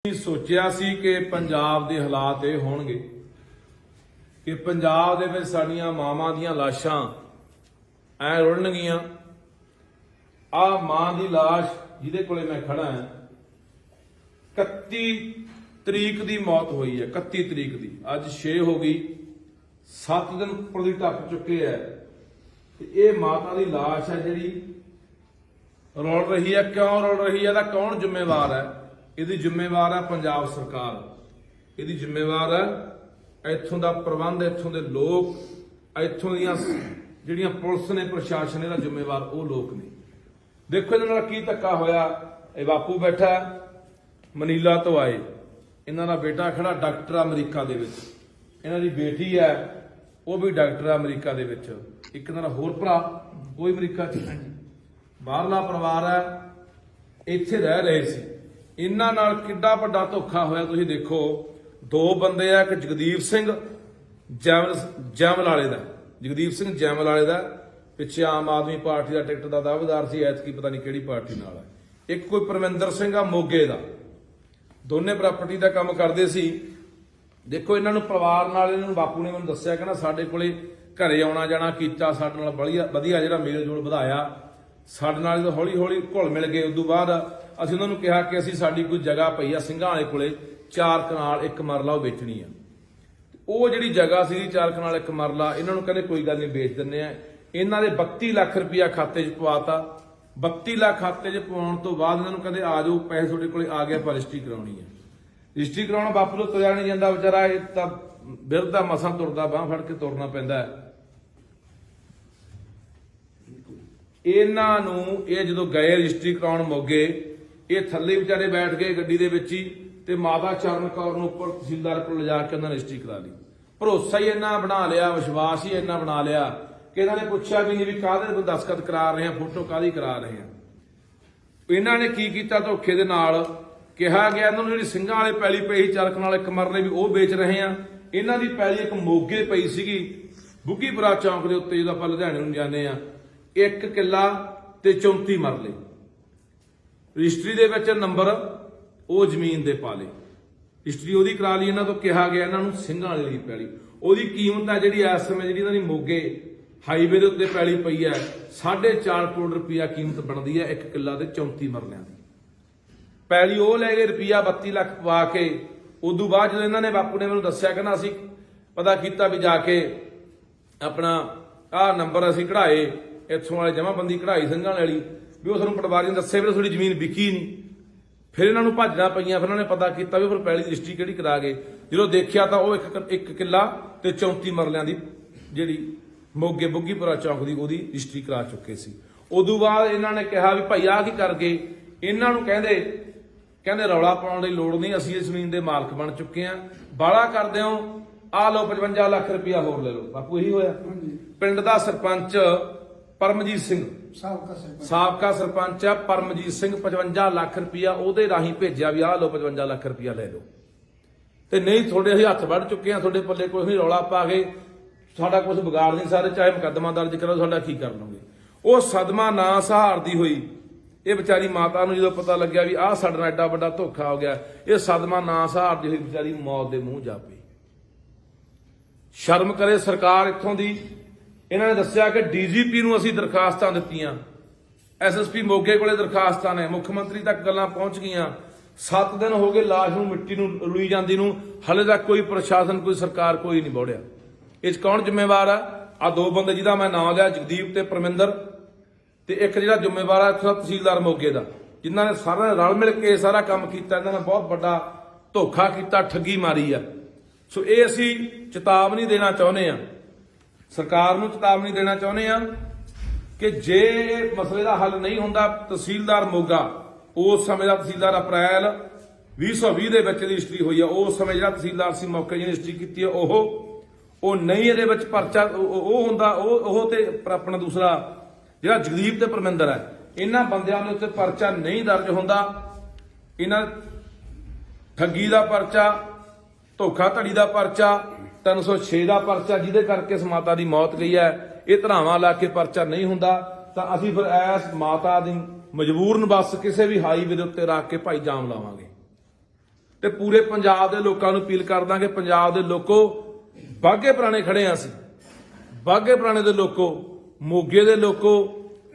ਸੋਚਿਆ ਸੀ ਕਿ ਪੰਜਾਬ ਦੇ ਹਾਲਾਤ ਇਹ ਹੋਣਗੇ ਕਿ ਪੰਜਾਬ ਦੇ ਵਿੱਚ ਸਾਡੀਆਂ ਮਾਵਾਂ ਦੀਆਂ ਲਾਸ਼ਾਂ ਐ ਰੁਲਣਗੀਆਂ। ਆ ਮਾਂ ਦੀ ਲਾਸ਼ ਜਿਹਦੇ ਕੋਲੇ ਮੈਂ ਖੜਾ ਹਾਂ, 31 ਤਰੀਕ ਦੀ ਮੌਤ ਹੋਈ ਹੈ, 31 ਤਰੀਕ ਦੀ। ਅੱਜ 6 ਹੋ ਗਈ, 7 ਦਿਨ ਉੱਪਰ ਦੀ ਟੱਪ ਚੁੱਕੇ ਹੈ ਤੇ ਇਹ ਮਾਤਾ ਦੀ ਲਾਸ਼ ਹੈ ਜਿਹੜੀ ਰੁਲ ਰਹੀ ਹੈ। ਕਿਉਂ ਰੁਲ ਰਹੀ ਹੈ? ਇਹਦਾ ਕੌਣ ਜ਼ਿੰਮੇਵਾਰ ਹੈ? ਇਹਦੀ ਜ਼ਿੰਮੇਵਾਰ ਹੈ ਪੰਜਾਬ ਸਰਕਾਰ, ਇਹਦੀ ਜ਼ਿੰਮੇਵਾਰ ਹੈ ਇੱਥੋਂ ਦਾ ਪ੍ਰਬੰਧ, ਇੱਥੋਂ ਦੇ ਲੋਕ, ਇੱਥੋਂ ਦੀਆਂ ਜਿਹੜੀਆਂ ਪੁਲਿਸ ਨੇ, ਪ੍ਰਸ਼ਾਸਨ, ਇਹਦਾ ਜ਼ਿੰਮੇਵਾਰ ਉਹ ਲੋਕ ਨੇ। ਦੇਖੋ ਇਹਨਾਂ ਨਾਲ ਕੀ ਧੱਕਾ ਹੋਇਆ। ਇਹ ਬਾਪੂ ਬੈਠਾ ਮਨੀਲਾ ਤੋਂ ਆਏ, ਇਹਨਾਂ ਦਾ ਬੇਟਾ ਖੜਾ ਡਾਕਟਰ ਅਮਰੀਕਾ ਦੇ ਵਿੱਚ, ਇਹਨਾਂ ਦੀ ਬੇਟੀ ਹੈ ਉਹ ਵੀ ਡਾਕਟਰ ਅਮਰੀਕਾ ਦੇ ਵਿੱਚ, ਇੱਕ ਇਹਨਾਂ ਦਾ ਹੋਰ ਭਰਾ ਉਹ ਅਮਰੀਕਾ 'ਚ। ਬਾਹਰਲਾ ਪਰਿਵਾਰ ਹੈ, ਇੱਥੇ ਰਹਿ ਰਹੇ ਸੀ। ਇਹਨਾਂ ਨਾਲ ਕਿੱਡਾ ਵੱਡਾ ਧੋਖਾ ਹੋਇਆ ਤੁਸੀਂ ਦੇਖੋ। ਦੋ ਬੰਦੇ ਆ, ਇੱਕ ਜਗਦੀਪ ਸਿੰਘ ਜੈਮਲ ਵਾਲੇ ਦਾ, ਜਗਦੀਪ ਸਿੰਘ ਜੈਮਲ ਵਾਲੇ ਦਾ ਪਿੱਛੇ ਆਮ ਆਦਮੀ ਪਾਰਟੀ ਦਾ ਟਿਕਟ ਦਾ ਦਾਅਵੇਦਾਰ ਸੀ, ਐਤਕੀ ਪਤਾ ਨਹੀਂ ਕਿਹੜੀ ਪਾਰਟੀ ਨਾਲ ਹੈ। ਇੱਕ ਕੋਈ ਪਰਮਿੰਦਰ ਸਿੰਘ ਆ ਮੋਗੇ ਦਾ, ਦੋਨੇ ਪ੍ਰਾਪਰਟੀ ਦਾ ਕੰਮ ਕਰਦੇ ਸੀ। ਦੇਖੋ ਇਹਨਾਂ ਨੂੰ ਪਰਿਵਾਰ ਨਾਲ, ਇਹਨਾਂ ਨੂੰ ਬਾਪੂ ਨੇ ਮੈਨੂੰ ਦੱਸਿਆ, ਕਹਿੰਦਾ ਸਾਡੇ ਕੋਲੇ ਘਰੇ ਆਉਣਾ ਜਾਣਾ ਕੀਤਾ, ਸਾਡੇ ਨਾਲ ਵਧੀਆ ਜਿਹੜਾ ਮੇਲ ਜੋਲ ਵਧਾਇਆ, ਸਾਡੇ ਨਾਲ ਜਦੋਂ ਹੌਲੀ ਹੌਲੀ ਘੁਲ ਮਿਲ ਗਏ। ਉਦੋਂ ਬਾਅਦ ਅਸੀਂ ਉਹਨਾਂ ਨੂੰ ਕਿਹਾ ਕਿ ਅਸੀਂ ਸਾਡੀ ਕੋਈ ਜਗ੍ਹਾ ਪਈ ਆ ਸਿੰਘਾਂ ਵਾਲੇ ਕੋਲੇ 4 ਕਨਾਲ 1 ਮਰਲਾ ਉਹ ਵੇਚਣੀ ਆ। ਉਹ ਜਿਹੜੀ ਜਗ੍ਹਾ ਸੀ 4 ਕਨਾਲ 1 ਮਰਲਾ, ਇਹਨਾਂ ਨੂੰ ਕਹਿੰਦੇ ਕੋਈ ਗੱਲ ਨਹੀਂ ਵੇਚ ਦਿੰਦੇ ਆ। ਇਹਨਾਂ ਦੇ 32 ਲੱਖ ਰੁਪਇਆ ਖਾਤੇ 'ਚ ਪਵਾਤਾ। 32 ਲੱਖ ਖਾਤੇ 'ਚ ਪਵਾਉਣ ਤੋਂ ਬਾਅਦ ਇਹਨਾਂ ਨੂੰ ਕਹਿੰਦੇ ਆ ਜਾਓ, ਪੈਸੇ ਤੁਹਾਡੇ ਕੋਲੇ ਆ ਗਿਆ, ਪਰ ਰਜਿਸਟਰੀ ਕਰਾਉਣੀ ਹੈ। ਰਜਿਸਟਰੀ ਕਰਾਉਣਾ ਬਾਪੂ ਤੋਂ ਤੁਰਿਆ ਨਹੀਂ ਜਾਂਦਾ ਵਿਚਾਰਾ, ਇਹ ਤਾਂ ਬਿਰਧਾ ਮਸਾਂ ਤੁਰਦਾ, ਬਾਂਹ ਫੜ ਕੇ ਤੁਰਨਾ ਪੈਂਦਾ ਹੈ। ਇਹਨਾਂ ਨੂੰ ਇਹ ਜਦੋਂ ਗਏ ਰਜਿਸਟਰੀ ਕਰਾਉਣ ਮੋਗੇ, ਇਹ ਥੱਲੇ ਵਿਚਾਰੇ ਬੈਠ ਗਏ ਗੱਡੀ ਦੇ ਵਿੱਚ ਹੀ, ਤੇ ਮਾਤਾ ਚਰਨ ਕੌਰ ਨੂੰ ਉੱਪਰ ਤਹਿਸੀਲਦਾਰ ਕੋਲ ਲਿਜਾ ਕੇ ਉਹਨਾਂ ਨੇ ਰਜਿਸਟਰੀ ਕਰਾ ਲਈ। ਭਰੋਸਾ ਹੀ ਇੰਨਾ ਬਣਾ ਲਿਆ, ਵਿਸ਼ਵਾਸ ਹੀ ਇੰਨਾ ਬਣਾ ਲਿਆ ਕਿ ਇਹਨਾਂ ਨੇ ਪੁੱਛਿਆ ਵੀ ਨਹੀਂ ਵੀ ਕਾਹਦੇ ਕੋਈ ਦਸਤਖਤ ਕਰਾ ਰਹੇ ਆ, ਫੋਟੋ ਕਾਹਦੀ ਕਰਾ ਰਹੇ ਆ। ਇਹਨਾਂ ਨੇ ਕੀ ਕੀਤਾ, ਧੋਖੇ ਦੇ ਨਾਲ ਕਿਹਾ ਗਿਆ ਇਹਨਾਂ ਨੂੰ ਜਿਹੜੀ ਸਿੰਘਾਂ ਵਾਲੇ ਪੈਲੀ ਪਈ 4 ਕਨਾਲ 1 ਮਰਲੇ ਵੀ ਉਹ ਵੇਚ ਰਹੇ ਆ। ਇਹਨਾਂ ਦੀ ਪੈਲੀ ਇੱਕ ਮੋਗੇ ਪਈ ਸੀਗੀ ਬੁੱਗੀਪੁਰਾ ਚੌਂਕ ਦੇ ਉੱਤੇ, ਜਦੋਂ ਆਪਾਂ ਲੁਧਿਆਣੇ ਨੂੰ ਜਾਂਦੇ ਆ, 1 ਕਿੱਲਾ ਤੇ 34 ਮਰਲੇ। ਰਜਿਸਟਰੀ ਦੇ ਵਿੱਚ ਨੰਬਰ ਉਹ ਜ਼ਮੀਨ ਦੇ ਪਾ ਲਏ, ਰਜਿਸਟਰੀ ਉਹਦੀ ਕਰਾ ਲਈ। ਇਹਨਾਂ ਤੋਂ ਕਿਹਾ ਗਿਆ ਇਹਨਾਂ ਨੂੰ ਸਿੰਘਾਂ ਵਾਲੇ ਦੀ ਪੈਲੀ, ਉਹਦੀ ਕੀਮਤ ਹੈ ਜਿਹੜੀ ਇਸ ਸਮੇਂ ਜਿਹੜੀ ਇਹਨਾਂ ਦੀ ਮੋਗੇ ਹਾਈਵੇ ਦੇ ਉੱਤੇ ਪੈਲੀ ਪਈ ਹੈ 4.5 ਕਰੋੜ ਰੁਪਇਆ ਕੀਮਤ ਬਣਦੀ ਹੈ 1 ਕਿੱਲਾ ਦੇ 34 ਮਰਲਿਆਂ ਦੀ ਪੈਲੀ। ਉਹ ਲੈ ਗਏ ਰੁਪਇਆ 32 ਲੱਖ ਪਵਾ ਕੇ। ਉਦੋਂ ਬਾਅਦ ਜਦੋਂ ਇਹਨਾਂ ਨੇ ਬਾਪੂ ਨੇ ਮੈਨੂੰ ਦੱਸਿਆ, ਕਹਿੰਦਾ ਅਸੀਂ ਪਤਾ ਕੀਤਾ ਵੀ ਜਾ ਕੇ ਆਪਣਾ ਆਹ ਨੰਬਰ ਅਸੀਂ ਕਢਾਏ, ਇੱਥੋਂ ਵਾਲੇ ਜਮਾਬੰਦੀ ਕਢਾਈ ਸਿੰਘਾਂ ਵਾਲੀ, ਵੀ ਉਹ ਸਾਨੂੰ ਪਟਵਾਰੀ ਨੇ ਦੱਸਿਆ ਵੀ ਤੁਹਾਡੀ ਜ਼ਮੀਨ ਵਿਕੀ ਨਹੀਂ। ਫਿਰ ਇਹਨਾਂ ਨੂੰ ਭੱਜਣਾ ਪਈਆਂ, ਫਿਰ ਉਹਨਾਂ ਨੇ ਪਤਾ ਕੀਤਾ ਵੀ ਫਿਰ ਪੈਲੀ ਦੀ ਰਜਿਸਟਰੀ ਕਿਹੜੀ ਕਰਾ ਗਏ। ਜਦੋਂ ਦੇਖਿਆ ਤਾਂ ਉਹ 1 ਕਿੱਲਾ ਤੇ 34 ਮਰਲਿਆਂ ਦੀ ਜਿਹੜੀ ਮੋਗੇ ਬੁੱਗੀਪੁਰਾ ਚੌਂਕ ਦੀ ਉਹਦੀ ਰਜਿਸਟਰੀ ਕਰਾ ਚੁੱਕੇ ਸੀ। ਉਦੋਂ ਬਾਅਦ ਇਹਨਾਂ ਨੇ ਕਿਹਾ ਵੀ ਭਾਈ ਆਹ ਕੀ ਕਰ ਗਏ। ਇਹਨਾਂ ਨੂੰ ਕਹਿੰਦੇ ਰੌਲਾ ਪਾਉਣ ਦੀ ਲੋੜ ਨਹੀਂ, ਅਸੀਂ ਇਸ ਜ਼ਮੀਨ ਦੇ ਮਾਲਕ ਬਣ ਚੁੱਕੇ ਆ, ਬਾਲਾ ਕਰਦੇ ਹੋ, ਆਹ ਲਓ 55 ਲੱਖ ਰੁਪਇਆ ਹੋਰ ਲੈ ਲਓ। ਬਾਪੂ ਇਹੀ ਹੋਇਆ। ਪਿੰਡ ਦਾ ਸਰਪੰਚ ਪਰਮਜੀਤ ਸਿੰਘ, ਸਾਬਕਾ ਸਰਪੰਚ ਆ ਪਰਮਜੀਤ ਸਿੰਘ, 55 ਲੱਖ ਰੁਪਇਆ ਉਹਦੇ ਰਾਹੀਂ ਭੇਜਿਆ ਵੀ ਆਹ ਲਓ 55 ਲੱਖ ਰੁਪਇਆ ਲੈ ਲਓ, ਤੇ ਨਹੀਂ ਤੁਹਾਡੇ ਅਸੀਂ ਹੱਥ ਵੱਢ ਚੁੱਕੇ ਆ, ਤੁਹਾਡੇ ਪੱਲੇ ਕੁਝ ਨਹੀਂ, ਰੌਲਾ ਪਾ ਕੇ ਸਾਡਾ ਕੁਝ ਵਿਗਾੜ ਨਹੀਂ ਸਾਰੇ, ਚਾਹੇ ਮੁਕੱਦਮਾ ਦਰਜ ਕਰੋ, ਸਾਡਾ ਕੀ ਕਰ ਲਓਗੇ। ਉਹ ਸਦਮਾ ਨਾ ਸਹਾਰਦੀ ਹੋਈ ਇਹ ਵਿਚਾਰੀ ਮਾਤਾ ਨੂੰ ਜਦੋਂ ਪਤਾ ਲੱਗਿਆ ਵੀ ਆਹ ਸਾਡੇ ਨਾਲ ਐਡਾ ਵੱਡਾ ਧੋਖਾ ਹੋ ਗਿਆ, ਇਹ ਸਦਮਾ ਨਾ ਸਹਾਰਦੀ ਹੋਈ ਵਿਚਾਰੀ ਮੌਤ ਦੇ ਮੂੰਹ ਜਾ ਪਈ। ਸ਼ਰਮ ਕਰੇ ਸਰਕਾਰ ਇੱਥੋਂ ਦੀ। ਇਹਨਾਂ ਨੇ ਦੱਸਿਆ ਕਿ ਡੀਜੀਪੀ ਨੂੰ ਅਸੀਂ ਦਰਖਾਸਤਾਂ ਦਿੱਤੀਆਂ, ਐਸਐਸਪੀ ਮੋਗੇ ਕੋਲੇ ਦਰਖਾਸਤਾਂ ਨੇ, ਮੁੱਖ ਮੰਤਰੀ ਤੱਕ ਗੱਲਾਂ ਪਹੁੰਚ ਗਈਆਂ। 7 ਦਿਨ ਹੋ ਗਏ ਲਾਸ਼ ਨੂੰ ਮਿੱਟੀ ਨੂੰ ਰੁਲੀ ਜਾਂਦੀ ਨੂੰ, ਹਲੇ ਤੱਕ ਕੋਈ ਪ੍ਰਸ਼ਾਸਨ ਕੋਈ ਸਰਕਾਰ ਕੋਈ ਨਹੀਂ ਬੋੜਿਆ। ਇਹ 'ਚ ਕੌਣ ਜ਼ਿੰਮੇਵਾਰ ਆ? ਆ ਦੋ ਬੰਦੇ ਜਿਹਦਾ ਮੈਂ ਨਾਮ ਲਿਆ, ਜਗਦੀਪ ਤੇ ਪਰਮਿੰਦਰ, ਤੇ ਇੱਕ ਜਿਹੜਾ ਜ਼ਿੰਮੇਵਾਰ ਆ ਇੱਥੋਂ ਤਹਿਸੀਲਦਾਰ ਮੋਗੇ ਦਾ, ਜਿਨ੍ਹਾਂ ਨੇ ਸਾਰਾ ਰਲ ਮਿਲ ਕੇ ਸਾਰਾ ਕੰਮ ਕੀਤਾ। ਇਹਨਾਂ ਨੇ ਬਹੁਤ ਵੱਡਾ ਧੋਖਾ ਕੀਤਾ, ਠੱਗੀ ਮਾਰੀ ਆ। ਸੋ ਇਹ ਅਸੀਂ ਚੇਤਾਵਨੀ ਦੇਣਾ ਚਾਹੁੰਦੇ ਆ, ਸਰਕਾਰ ਨੂੰ ਚੇਤਾਵਨੀ ਦੇਣਾ ਚਾਹੁੰਦੇ ਆ ਕਿ ਜੇ ਮਸਲੇ ਦਾ ਹੱਲ ਨਹੀਂ ਹੁੰਦਾ, ਤਹਿਸੀਲਦਾਰ ਮੋਗਾ ਉਸ ਸਮੇਂ ਦਾ ਤਹਿਸੀਲਦਾਰ ਅਪ੍ਰੈਲ 2020 ਦੇ ਵਿੱਚ ਰਜਿਸਟਰੀ ਹੋਈ ਆ, ਉਸ ਸਮੇਂ ਜਿਹੜਾ ਤਹਿਸੀਲਦਾਰ ਸੀ ਮੌਕੇ ਜਿਹਨੇ ਰਜਿਸਟਰੀ ਕੀਤੀ ਹੈ ਉਹ ਨਹੀਂ, ਇਹਦੇ ਵਿੱਚ ਪਰਚਾ ਉਹ ਹੁੰਦਾ, ਉਹ ਤੇ ਆਪਣਾ ਦੂਸਰਾ ਜਿਹੜਾ ਜਗਦੀਪ ਤੇ ਪਰਮਿੰਦਰ ਹੈ, ਇਹਨਾਂ ਬੰਦਿਆਂ ਦੇ ਉੱਤੇ ਪਰਚਾ ਨਹੀਂ ਦਰਜ ਹੁੰਦਾ। ਇਹਨਾਂ ਠੱਗੀ ਦਾ ਪਰਚਾ, ਧੋਖਾ ਧੜੀ ਦਾ ਪਰਚਾ, 306 ਦਾ ਪਰਚਾ, ਜਿਹਦੇ ਕਰਕੇ ਇਸ ਮਾਤਾ ਦੀ ਮੌਤ ਗਈ ਹੈ, ਇਹ ਧਰਾਵਾਂ ਲਾ ਕੇ ਪਰਚਾ ਨਹੀਂ ਹੁੰਦਾ, ਤਾਂ ਅਸੀਂ ਫਿਰ ਇਸ ਮਾਤਾ ਦੀ ਮਜਬੂਰਨ ਬਸ ਕਿਸੇ ਵੀ ਹਾਈਵੇ ਦੇ ਉੱਤੇ ਰੱਖ ਕੇ ਭਾਈ ਜਾਮ ਲਾਵਾਂਗੇ। ਤੇ ਪੂਰੇ ਪੰਜਾਬ ਦੇ ਲੋਕਾਂ ਨੂੰ ਅਪੀਲ ਕਰ ਦਾਂਗੇ, ਪੰਜਾਬ ਦੇ ਲੋਕੋ, ਬਾਘੇ ਪੁਰਾਣੇ ਖੜੇ ਆ ਅਸੀਂ, ਬਾਘੇ ਪੁਰਾਣੇ ਦੇ ਲੋਕੋ, ਮੋਗੇ ਦੇ ਲੋਕੋ,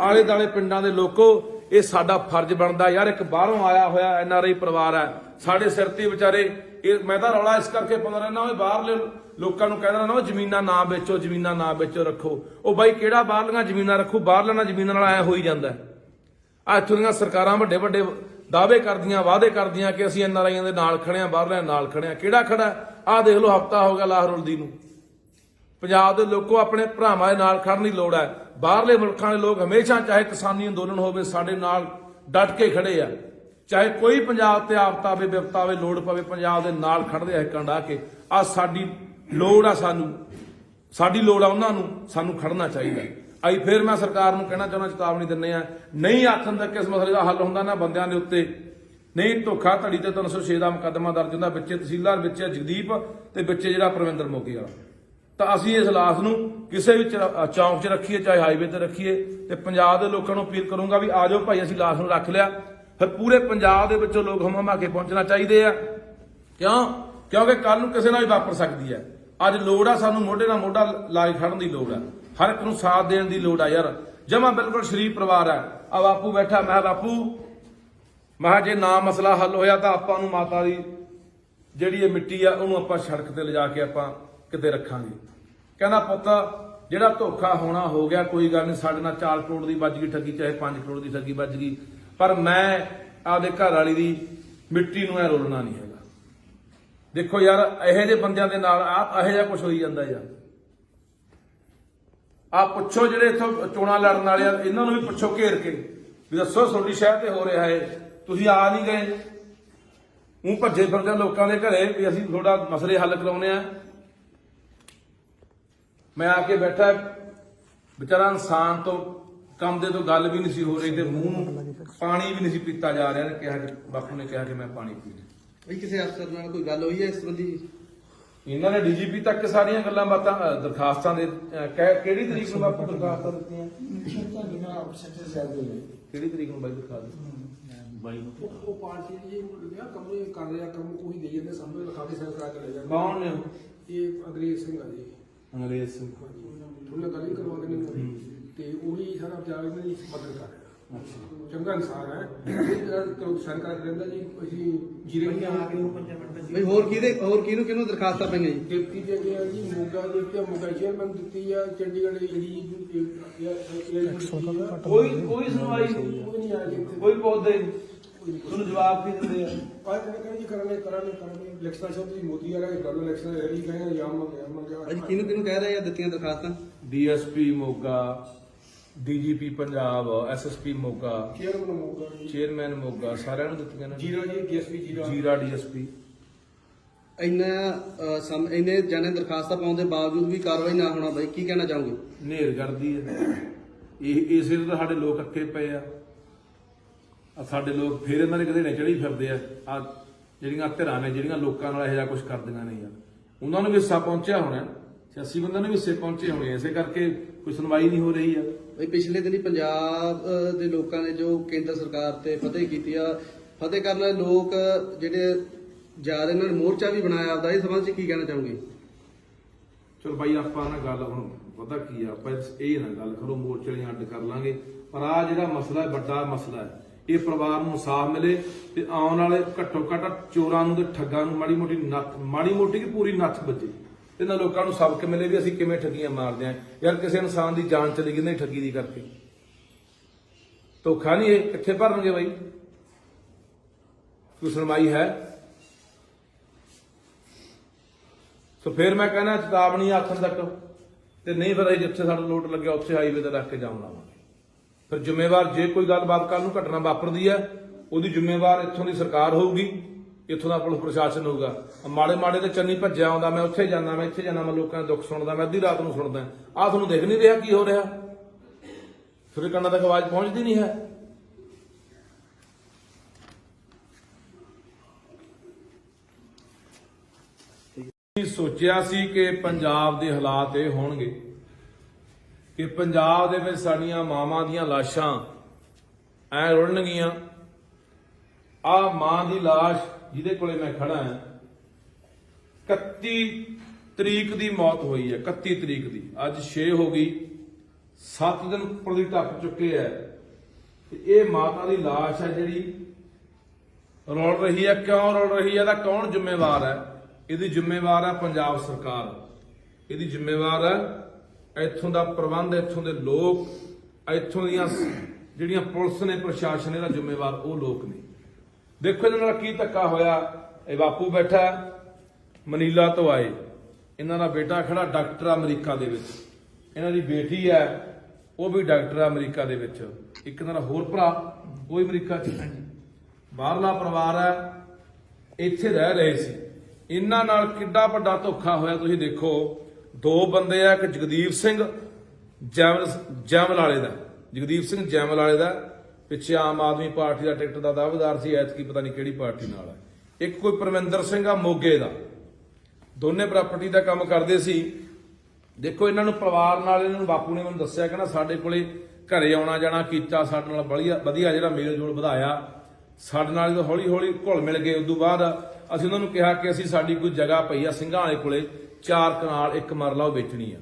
ਆਲੇ ਦਾਲੇ ਪਿੰਡਾਂ ਦੇ ਲੋਕੋ, ਇਹ ਸਾਡਾ ਫਰਜ਼ ਬਣਦਾ ਯਾਰ। ਇੱਕ ਬਾਹਰੋਂ ਆਇਆ ਹੋਇਆ NRI ਪਰਿਵਾਰ ਹੈ, ਸਾਡੇ ਸਿਰ ਤੇ ਵਿਚਾਰੇ। ਇਹ ਮੈਂ ਤਾਂ ਰੌਲਾ ਇਸ ਕਰਕੇ ਪਾਉਂਦਾ ਰਹਿਣਾ, ਉਹ ਬਾਹਰਲੇ ਲੋਕਾਂ ਨੂੰ ਕਹਿੰਦਾ ਨਾ ਜ਼ਮੀਨਾਂ ਨਾ ਵੇਚੋ, ਜ਼ਮੀਨਾਂ ਨਾ ਵੇਚੋ, ਰੱਖੋ। ਉਹ ਬਾਈ ਕਿਹੜਾ ਬਾਹਰਲੀਆਂ ਜ਼ਮੀਨਾਂ ਰੱਖੂ? ਬਾਹਰਲੀਆਂ ਜ਼ਮੀਨਾਂ ਨਾਲ ਐ ਹੋਈ ਜਾਂਦਾ। ਆ ਇੱਥੋਂ ਦੀਆਂ ਸਰਕਾਰਾਂ ਵੱਡੇ ਵੱਡੇ ਦਾਅਵੇ ਕਰਦੀਆਂ, ਵਾਅਦੇ ਕਰਦੀਆਂ ਕਿ ਅਸੀਂ NRIਆਂ ਦੇ ਨਾਲ ਖੜੇ ਆ, ਬਾਹਰਲਿਆਂ ਨਾਲ ਖੜੇ ਆ। ਕਿਹੜਾ ਖੜਾ? ਆਹ ਦੇਖ ਲਓ, ਹਫ਼ਤਾ ਹੋ ਗਿਆ ਲਾਹ ਰੁਲਦੀ ਨੂੰ। ਪੰਜਾਬ ਦੇ ਲੋਕੋ ਆਪਣੇ ਭਰਾਵਾਂ ਦੇ ਨਾਲ ਖੜਨ ਦੀ ਲੋੜ ਹੈ। ਬਾਹਰਲੇ ਮੁਲਕਾਂ ਦੇ ਲੋਕ ਹਮੇਸ਼ਾ, ਚਾਹੇ ਕਿਸਾਨੀ ਅੰਦੋਲਨ ਹੋਵੇ, ਸਾਡੇ ਨਾਲ ਡਟ ਕੇ ਖੜੇ ਆ। ਚਾਹੇ ਕੋਈ ਪੰਜਾਬ ਤੇ ਆਫਤ ਆਵੇ, ਵਿਪਤਾ ਆਵੇ, ਲੋੜ ਪਵੇ, ਪੰਜਾਬ ਦੇ ਨਾਲ ਖੜਦੇ ਆ ਕੰਡਾ ਕੇ। ਆ ਸਾਡੀ ਲੋੜ ਆ, ਸਾਡੀ ਲੋੜ ਆ ਉਹਨਾਂ ਨੂੰ, ਸਾਨੂੰ ਖੜਨਾ ਚਾਹੀਦਾ। ਆਈ ਫਿਰ ਮੈਂ ਸਰਕਾਰ ਨੂੰ ਕਹਿਣਾ ਚਾਹੁੰਦਾ, ਚੇਤਾਵਨੀ ਦਿੰਦੇ ਆ, ਨਹੀਂ ਆਥਣ ਤੱਕ ਇਸ ਮਸਲੇ ਦਾ ਹੱਲ ਹੁੰਦਾ ਨਾ ਬੰਦਿਆਂ ਦੇ ਉੱਤੇ, ਨਹੀਂ ਧੋਖਾ ਧੜੀ ਤੇ 306 ਦਾ ਮੁਕੱਦਮਾ ਦਰਜ ਹੁੰਦਾ, ਵਿੱਚੇ ਤਹਿਸੀਲਦਾਰ, ਵਿੱਚੇ ਜਗਦੀਪ ਤੇ ਵਿੱਚੇ ਜਿਹੜਾ ਪਰਵਿੰਦਰ ਮੋਗੇ ਵਾਲਾ। ਤਾਂ ਅਸੀਂ ਇਸ ਲਾਸ਼ ਨੂੰ ਕਿਸੇ ਵੀ ਚੌਂਕ 'ਚ ਰੱਖੀਏ, ਚਾਹੇ ਹਾਈਵੇ ਤੇ ਰੱਖੀਏ, ਤੇ ਪੰਜਾਬ ਦੇ ਲੋਕਾਂ ਨੂੰ ਅਪੀਲ ਕਰੂੰਗਾ ਵੀ ਆ ਜਾਓ ਭਾਈ, ਅਸੀਂ ਲਾਸ਼ ਨੂੰ ਰੱਖ ਲਿਆ। ਫਿਰ ਪੂਰੇ ਪੰਜਾਬ ਦੇ ਵਿੱਚੋਂ ਲੋਕ ਹਮਾ ਕੇ ਪਹੁੰਚਣਾ ਚਾਹੀਦੇ ਆ। ਕਿਉਂਕਿ ਕੱਲ ਨੂੰ ਕਿਸੇ ਨਾਲ ਵੀ ਵਾਪਰ ਸਕਦੀ ਹੈ। ਅੱਜ ਲੋੜ ਆ ਸਾਨੂੰ ਮੋਢੇ ਨਾਲ ਮੋਢਾ ਲਾ ਕੇ ਖੜਨ ਦੀ ਲੋੜ ਆ, ਹਰ ਇੱਕ ਨੂੰ ਸਾਥ ਦੇਣ ਦੀ ਲੋੜ ਆ ਯਾਰ। ਜਮਾ ਬਿਲਕੁਲ ਸ਼ਰੀਫ ਪਰਿਵਾਰ ਹੈ। ਆ ਬਾਪੂ ਬੈਠਾ, ਮੈਂ ਕਿਹਾ ਬਾਪੂ, ਮੈਂ ਕਿਹਾ ਜੇ ਨਾ ਮਸਲਾ ਹੱਲ ਹੋਇਆ ਤਾਂ ਆਪਾਂ ਨੂੰ ਮਾਤਾ ਦੀ ਜਿਹੜੀ ਇਹ ਮਿੱਟੀ ਆ ਉਹਨੂੰ ਆਪਾਂ ਸੜਕ ਤੇ ਲਿਜਾ ਕੇ ਆਪਾਂ ਕਿਤੇ ਰੱਖਾਂਗੇ। ਕਹਿੰਦਾ ਪੁੱਤ ਜਿਹੜਾ ਧੋਖਾ ਹੋਣਾ ਹੋ ਗਿਆ, ਕੋਈ ਗੱਲ ਨਹੀਂ, ਸਾਡੇ ਨਾਲ 4 ਕਰੋੜ ਦੀ ਵੱਜ ਗਈ ਠੱਗੀ, ਚਾਹੇ 5 ਕਰੋੜ ਦੀ ਠੱਗੀ ਵੱਜ ਗਈ, ਪਰ ਮੈਂ ਆਪਦੇ ਘਰ ਵਾਲੀ ਦੀ ਮਿੱਟੀ ਨੂੰ ਐ ਰੋਲਣਾ ਨਹੀਂ ਹੈਗਾ। ਦੇਖੋ ਯਾਰ, ਇਹੋ ਜਿਹੇ ਬੰਦਿਆਂ ਦੇ ਨਾਲ ਇਹੋ ਜਿਹਾ ਕੁਝ ਹੋਈ ਜਾਂਦਾ ਯਾਰ। ਆ ਪੁੱਛੋ ਜਿਹੜੇ ਇੱਥੋਂ ਚੋਣਾਂ ਲੜਨ ਵਾਲੇ ਆ, ਇਹਨਾਂ ਨੂੰ ਵੀ ਪੁੱਛੋ ਘੇਰ ਕੇ ਵੀ ਦੱਸੋ ਤੁਹਾਡੀ ਸ਼ਹਿਰ ਤੇ ਹੋ ਰਿਹਾ ਹੈ, ਤੁਸੀਂ ਆ ਨਹੀਂ ਗਏ, ਉਹ ਭੱਜੇ ਫਿਰਦੇ ਲੋਕਾਂ ਦੇ ਘਰੇ ਵੀ ਅਸੀਂ ਤੁਹਾਡਾ ਮਸਲੇ ਹੱਲ ਕਰਾਉਣੇ ਆ। ਮੈਂ ਆ ਕੇ ਬੈਠਾ, ਵਿਚਾਰਾ ਇਨਸਾਨ ਤੋਂ ਕੰਮ ਦੇ ਤੋਂ ਗੱਲ ਵੀ ਨਹੀਂ ਸੀ ਹੋ ਰਹੀ ਤੇ ਮੂੰਹ ਨੂੰ ਪਾਣੀ ਵੀ ਨਹੀਂ ਸੀ ਪੀਤਾ ਜਾ ਰਿਹਾ। ਕਿਹਾ ਕਿ ਬਾਪੂ ਨੇ ਕਿਹਾ ਕਿ ਮੈਂ ਪਾਣੀ ਪੀ ਲਿਆ। ਬਈ ਕਿਸੇ ਅਫਸਰ ਨਾਲ ਕੋਈ ਗੱਲ ਹੋਈ ਹੈ ਇਸ ਸੰਬੰਧੀ? ਇਹਨਾਂ ਨੇ ਡੀਜੀਪੀ ਤੱਕ ਸਾਰੀਆਂ ਗੱਲਾਂ ਬਾਤਾਂ ਦਰਖਾਸਤਾਂ ਦੇ ਕਿਹੜੀ ਤਰੀਕ ਨੂੰ ਬਾਪੂ ਦਰਖਾਸਤਾਂ ਦਿੱਤੀਆਂ? ਕਿਹੜੀ ਤਰੀਕ ਨੂੰ ਬਾਈ ਦਰਖਾਸਤ? ਉਹ ਪਾਰਟੀ ਜੀ ਕਮਰੇ ਕਰ ਰਿਹਾ ਕੰਮ, ਉਹੀ ਦੇ ਜਾਂਦੇ ਸਾਹਮਣੇ ਲਿਖਾ ਕੇ ਸਰਕਾਰ ਚ ਲੈ ਜਾਂਦੇ। ਕੌਣ ਨੇ ਇਹ ਅੰਗਰੇਜ਼ ਸਿੰਘ ਆ ਜੀ। ਅੰਗਰੇਜ਼ ਸਿੰਘ ਥੋੜਾ ਗੱਲ ਹੀ ਕਰਵਾ ਦੇਣੀ ਤੇ ਉਹੀ ਸਾਰਾ ਪੰਜਾਬ ਇਹਨਾਂ ਦੀ ਮਦਦ ਕਰ ਰਿਹਾ। ਚੰਗਾ ਇਨਸਾਨ ਹੈ, ਸਰਕਾਰ ਕਹਿੰਦਾ ਜੀ ਅਸੀਂ ਜੀਰੇ ਨਹੀਂ ਆ ਕੇ ਬਈ ਹੋਰ ਕਿਹਨੂੰ ਦਰਖਾਸਤਾਂ ਪਈਆਂ ਜੀ? ਡਿਪਟੀ ਦੇ ਗਿਆ ਜੀ, ਮੋਗਾ ਦੇ ਦਿੱਤੀ, ਮੋਗਾ ਚੇਅਰਮੈਨ ਦਿੱਤੀ ਆ, ਚੰਡੀਗੜ੍ਹ ਜਿਹੜੀ ਕੋਈ ਸੁਣਵਾਈ ਕੋਈ ਨਹੀਂ ਆ ਜੀ, ਕੋਈ ਪੌਦੇ ਤੁਹਾਨੂੰ ਜਵਾਬ ਵੀ ਦਿੰਦੇ ਆ। ਆਹ ਕਹਿੰਦੇ ਜੀ ਕਰਾਂਗੇ ਇਲੈਕਸ਼ਨ ਸ਼ਬਦ ਜੀ ਮੋਦੀ ਵਾਲਾ ਗੱਲ ਇਲੈਕਸ਼ਨ ਰੈਲੀ ਕਰਾਂਗੇ, ਜਾਮ ਅੱਜ ਕਿਹਨੂੰ ਕਹਿ ਰਹੇ ਆ ਦਿੱਤੀਆਂ ਦਰਖਾਸਤਾਂ? DSP Moga, DGP Punjab, SSP Moga, chairman Moga, ਸਾਰਿਆਂ ਨੂੰ ਦਿੱਤੀਆਂ ਨੇ। ਜੀਰਾ ਜੀ, ਡੀਐਸਪੀ ਜੀਰਾ ਡੀਐਸਪੀ। ਇੰਨੇ ਜਾਣੇ ਦਰਖਾਸਤਾਂ ਪਾਉਣ ਦੇ ਬਾਵਜੂਦ ਵੀ ਕਾਰਵਾਈ ਨਾ ਹੋਣਾ, ਬਾਈ ਕੀ ਕਹਿਣਾ ਚਾਹੋਗੇ? ਨੇਰ ਕਰਦੀ ਹੈ ਇਹ, ਇਸੇ ਤੋਂ ਸਾਡੇ ਲੋਕ ਅੱਕੇ ਪਏ ਆ। ਸਾਡੇ ਲੋਕ ਫਿਰ ਇਹਨਾਂ ਦੇ ਗਧੇੜੇ ਚੜੀ ਫਿਰਦੇ ਆ। ਆ ਜਿਹੜੀਆਂ ਧਿਰਾਂ ਨੇ ਜਿਹੜੀਆਂ ਲੋਕਾਂ ਨਾਲ ਇਹੋ ਜਿਹਾ ਕੁਝ ਕਰਦੀਆਂ ਨੇ ਯਾਰ, ਉਹਨਾਂ ਨੂੰ ਵੀ ਹਿੱਸਾ ਪਹੁੰਚਿਆ ਹੋਣਾ, ਸਿਆਸੀ ਬੰਦਿਆਂ ਨੂੰ ਵੀ ਹਿੱਸੇ ਪਹੁੰਚੇ ਹੋਣੇ, ਇਸੇ ਕਰਕੇ ਕੋਈ ਸੁਣਵਾਈ ਨਹੀਂ ਹੋ ਰਹੀ ਆ। ਬਈ ਪਿਛਲੇ ਦਿਨੀ ਪੰਜਾਬ ਦੇ ਲੋਕਾਂ ਨੇ ਜੋ ਕੇਂਦਰ ਸਰਕਾਰ ਤੇ ਫਤਿਹ ਕੀਤੀ ਆ, ਫਤਿਹ ਕਰਨ ਵਾਲੇ ਲੋਕ ਜਿਹੜੇ ਜਾ ਰਹੇ, ਇਹਨਾਂ ਨੇ ਮੋਰਚਾ ਵੀ ਬਣਾਇਆ ਆਪਦਾ, ਇਸ ਸੰਬੰਧ ਚ ਕੀ ਕਹਿਣਾ ਚਾਹੋਗੇ? ਚਲੋ ਭਾਈ ਆਪਾਂ ਨਾ ਗੱਲ ਹੁਣ ਪਤਾ ਕੀ ਆ, ਆਪਾਂ ਇਹ ਨਾ ਗੱਲ ਕਰੋ ਮੋਰਚੇ ਵਾਲੀਆਂ ਅੱਡ ਕਰ ਲਾਂਗੇ, ਪਰ ਆ ਜਿਹੜਾ ਮਸਲਾ ਵੱਡਾ ਮਸਲਾ ਹੈ, ਇਹ ਪਰਿਵਾਰ ਨੂੰ ਇਨਸਾਫ ਮਿਲੇ ਤੇ ਆਉਣ ਵਾਲੇ ਘੱਟੋ ਘੱਟ ਚੋਰਾਂ ਨੂੰ ਤੇ ਠੱਗਾਂ ਨੂੰ ਮਾੜੀ ਮੋਟੀ ਕੀ ਪੂਰੀ ਨੱਥ ਵੱਜੇ, ਤੇ ਨਾ ਲੋਕਾਂ ਨੂੰ ਸਬਕ ਮਿਲੇ ਵੀ ਅਸੀਂ ਕਿਵੇਂ ਠੱਗੀਆਂ ਮਾਰਦੇ ਆਂ ਯਾਰ। ਕਿਸੇ ਇਨਸਾਨ ਦੀ ਜਾਨ ਚਲੀ ਗਈ ਨਹੀਂ ਠੱਗੀ ਦੀ ਕਰਕੇ, ਧੋਖਾ ਨਹੀਂ, ਇਹ ਕਿੱਥੇ ਭਰਨਗੇ ਬਾਈ? ਕੋਈ ਸੁਣਵਾਈ ਹੈ? ਸੋ ਫਿਰ ਮੈਂ ਕਹਿੰਦਾ ਚੇਤਾਵਨੀ ਆਖਣ ਤੱਕ, ਤੇ ਨਹੀਂ ਫਿਰ ਜਿੱਥੇ ਸਾਡਾ ਲੋਟ ਲੱਗਿਆ ਉੱਥੇ ਹਾਈਵੇ ਤੇ ਰੱਖ ਕੇ ਜਾਮ ਲਾਵਾਂਗੇ। ਫਿਰ ਜ਼ਿੰਮੇਵਾਰ ਜੇ ਕੋਈ ਗੱਲਬਾਤ ਕੱਲ ਨੂੰ ਘਟਨਾ ਵਾਪਰਦੀ ਹੈ, ਉਹਦੀ ਜ਼ਿੰਮੇਵਾਰ ਇੱਥੋਂ ਦੀ ਸਰਕਾਰ ਹੋਊਗੀ, ਇੱਥੋਂ ਦਾ ਪੁਲਿਸ ਪ੍ਰਸ਼ਾਸਨ ਹੋਊਗਾ। ਮਾੜੇ ਤੇ ਚੰਨੀ ਭੱਜਿਆ ਆਉਂਦਾ, ਮੈਂ ਉੱਥੇ ਜਾਂਦਾ, ਮੈਂ ਇੱਥੇ ਜਾਂਦਾ, ਮੈਂ ਲੋਕਾਂ ਦੇ ਦੁੱਖ ਸੁਣਦਾ, ਮੈਂ ਅੱਧੀ ਰਾਤ ਨੂੰ ਸੁਣਦਾ, ਆਹ ਤੁਹਾਨੂੰ ਦੇਖ ਨਹੀਂ ਰਿਹਾ ਕੀ ਹੋ ਰਿਹਾ? ਫਿਰ ਕੰਨਾਂ ਤੱਕ ਆਵਾਜ਼ ਪਹੁੰਚਦੀ ਨਹੀਂ ਹੈ। ਸੋਚਿਆ ਸੀ ਕਿ ਪੰਜਾਬ ਦੇ ਹਾਲਾਤ ਇਹ ਹੋਣਗੇ ਕਿ ਪੰਜਾਬ ਦੇ ਵਿੱਚ ਸਾਡੀਆਂ ਮਾਵਾਂ ਦੀਆਂ ਲਾਸ਼ਾਂ ਐ ਰੁਲਣਗੀਆਂ। ਆ ਮਾਂ ਦੀ ਲਾਸ਼ ਜਿਹਦੇ ਕੋਲੇ ਮੈਂ ਖੜਾ ਹਾਂ, 31 ਤਰੀਕ ਦੀ ਮੌਤ ਹੋਈ ਹੈ, 31 ਤਰੀਕ ਦੀ, ਅੱਜ 6 ਹੋ ਗਈ, 7 ਦਿਨ ਉੱਪਰ ਦੀ ਟੱਪ ਚੁੱਕੇ ਹੈ। ਇਹ ਮਾਤਾ ਦੀ ਲਾਸ਼ ਹੈ ਜਿਹੜੀ ਰੁਲ ਰਹੀ ਹੈ। ਕਿਉਂ ਰੁਲ ਰਹੀ ਹੈ? ਇਹਦਾ ਕੌਣ ਜ਼ਿੰਮੇਵਾਰ ਹੈ? ਇਹਦੀ ਜ਼ਿੰਮੇਵਾਰ ਹੈ ਪੰਜਾਬ ਸਰਕਾਰ, ਇਹਦੀ ਜ਼ਿੰਮੇਵਾਰ ਹੈ ਇੱਥੋਂ ਦਾ ਪ੍ਰਬੰਧ, ਇੱਥੋਂ ਦੇ ਲੋਕ, ਇੱਥੋਂ ਦੀਆਂ ਜਿਹੜੀਆਂ ਪੁਲਿਸ ਨੇ, ਪ੍ਰਸ਼ਾਸਨ, ਇਹਦਾ ਜ਼ਿੰਮੇਵਾਰ ਉਹ ਲੋਕ ਨੇ। ਦੇਖੋ ਇਹਨਾਂ ਨਾਲ ਕੀ ਧੱਕਾ ਹੋਇਆ। ਇਹ ਬਾਪੂ ਬੈਠਾ ਮਨੀਲਾ ਤੋਂ ਆਏ, ਇਹਨਾਂ ਦਾ ਬੇਟਾ ਖੜਾ ਡਾਕਟਰ ਅਮਰੀਕਾ ਦੇ ਵਿੱਚ, ਇਹਨਾਂ ਦੀ ਬੇਟੀ ਹੈ ਉਹ ਵੀ ਡਾਕਟਰ ਅਮਰੀਕਾ ਦੇ ਵਿੱਚ, ਇੱਕ ਇਹਨਾਂ ਦਾ ਹੋਰ ਭਰਾ ਉਹ ਵੀ ਅਮਰੀਕਾ 'ਚ, ਬਾਹਰਲਾ ਪਰਿਵਾਰ ਹੈ, ਇੱਥੇ ਰਹਿ ਰਹੇ ਸੀ। ਇਹਨਾਂ ਨਾਲ ਕਿੱਡਾ ਵੱਡਾ ਧੋਖਾ ਹੋਇਆ ਤੁਸੀਂ ਦੇਖੋ। 2 ਬੰਦੇ ਆ, ਇੱਕ ਜਗਦੀਪ ਸਿੰਘ ਜੈਮਲ ਵਾਲੇ ਦਾ, ਜਗਦੀਪ ਸਿੰਘ ਜੈਮਲ ਵਾਲੇ ਦਾ। ਪਿੱਛੇ ਆਮ ਆਦਮੀ ਪਾਰਟੀ ਦਾ ਟਿਕਟ ਦਾ ਦਾਅਵੇਦਾਰ ਸੀ, ਐਤਕੀ ਪਤਾ ਨਹੀਂ ਕਿਹੜੀ ਪਾਰਟੀ ਨਾਲ ਹੈ। ਇੱਕ ਕੋਈ ਪਰਮਿੰਦਰ ਸਿੰਘ ਆ ਮੋਗੇ ਦਾ, ਦੋਨੇ ਪ੍ਰਾਪਰਟੀ ਦਾ ਕੰਮ ਕਰਦੇ ਸੀ। ਦੇਖੋ ਇਹਨਾਂ ਨੂੰ ਪਰਿਵਾਰ ਨਾਲ, ਇਹਨਾਂ ਨੂੰ ਬਾਪੂ ਨੇ ਮੈਨੂੰ ਦੱਸਿਆ ਕਿ ਨਾ ਸਾਡੇ ਕੋਲੇ ਘਰੇ ਆਉਣਾ ਜਾਣਾ ਕੀਤਾ, ਸਾਡੇ ਨਾਲ ਵਧੀਆ ਜਿਹੜਾ ਮੇਲ ਜੋਲ ਵਧਾਇਆ, ਸਾਡੇ ਨਾਲ ਜਦੋਂ ਹੌਲੀ ਹੌਲੀ ਘੁਲ ਮਿਲ ਗਏ। ਉਦੋਂ ਬਾਅਦ ਅਸੀਂ ਉਹਨਾਂ ਨੂੰ ਕਿਹਾ ਕਿ ਅਸੀਂ ਸਾਡੀ ਕੋਈ ਜਗ੍ਹਾ ਪਈ ਆ ਸਿੰਘਾਂ ਵਾਲੇ ਕੋਲੇ 4 ਕਨਾਲ 1 ਮਰਲਾ ਉਹ ਵੇਚਣੀ ਆ।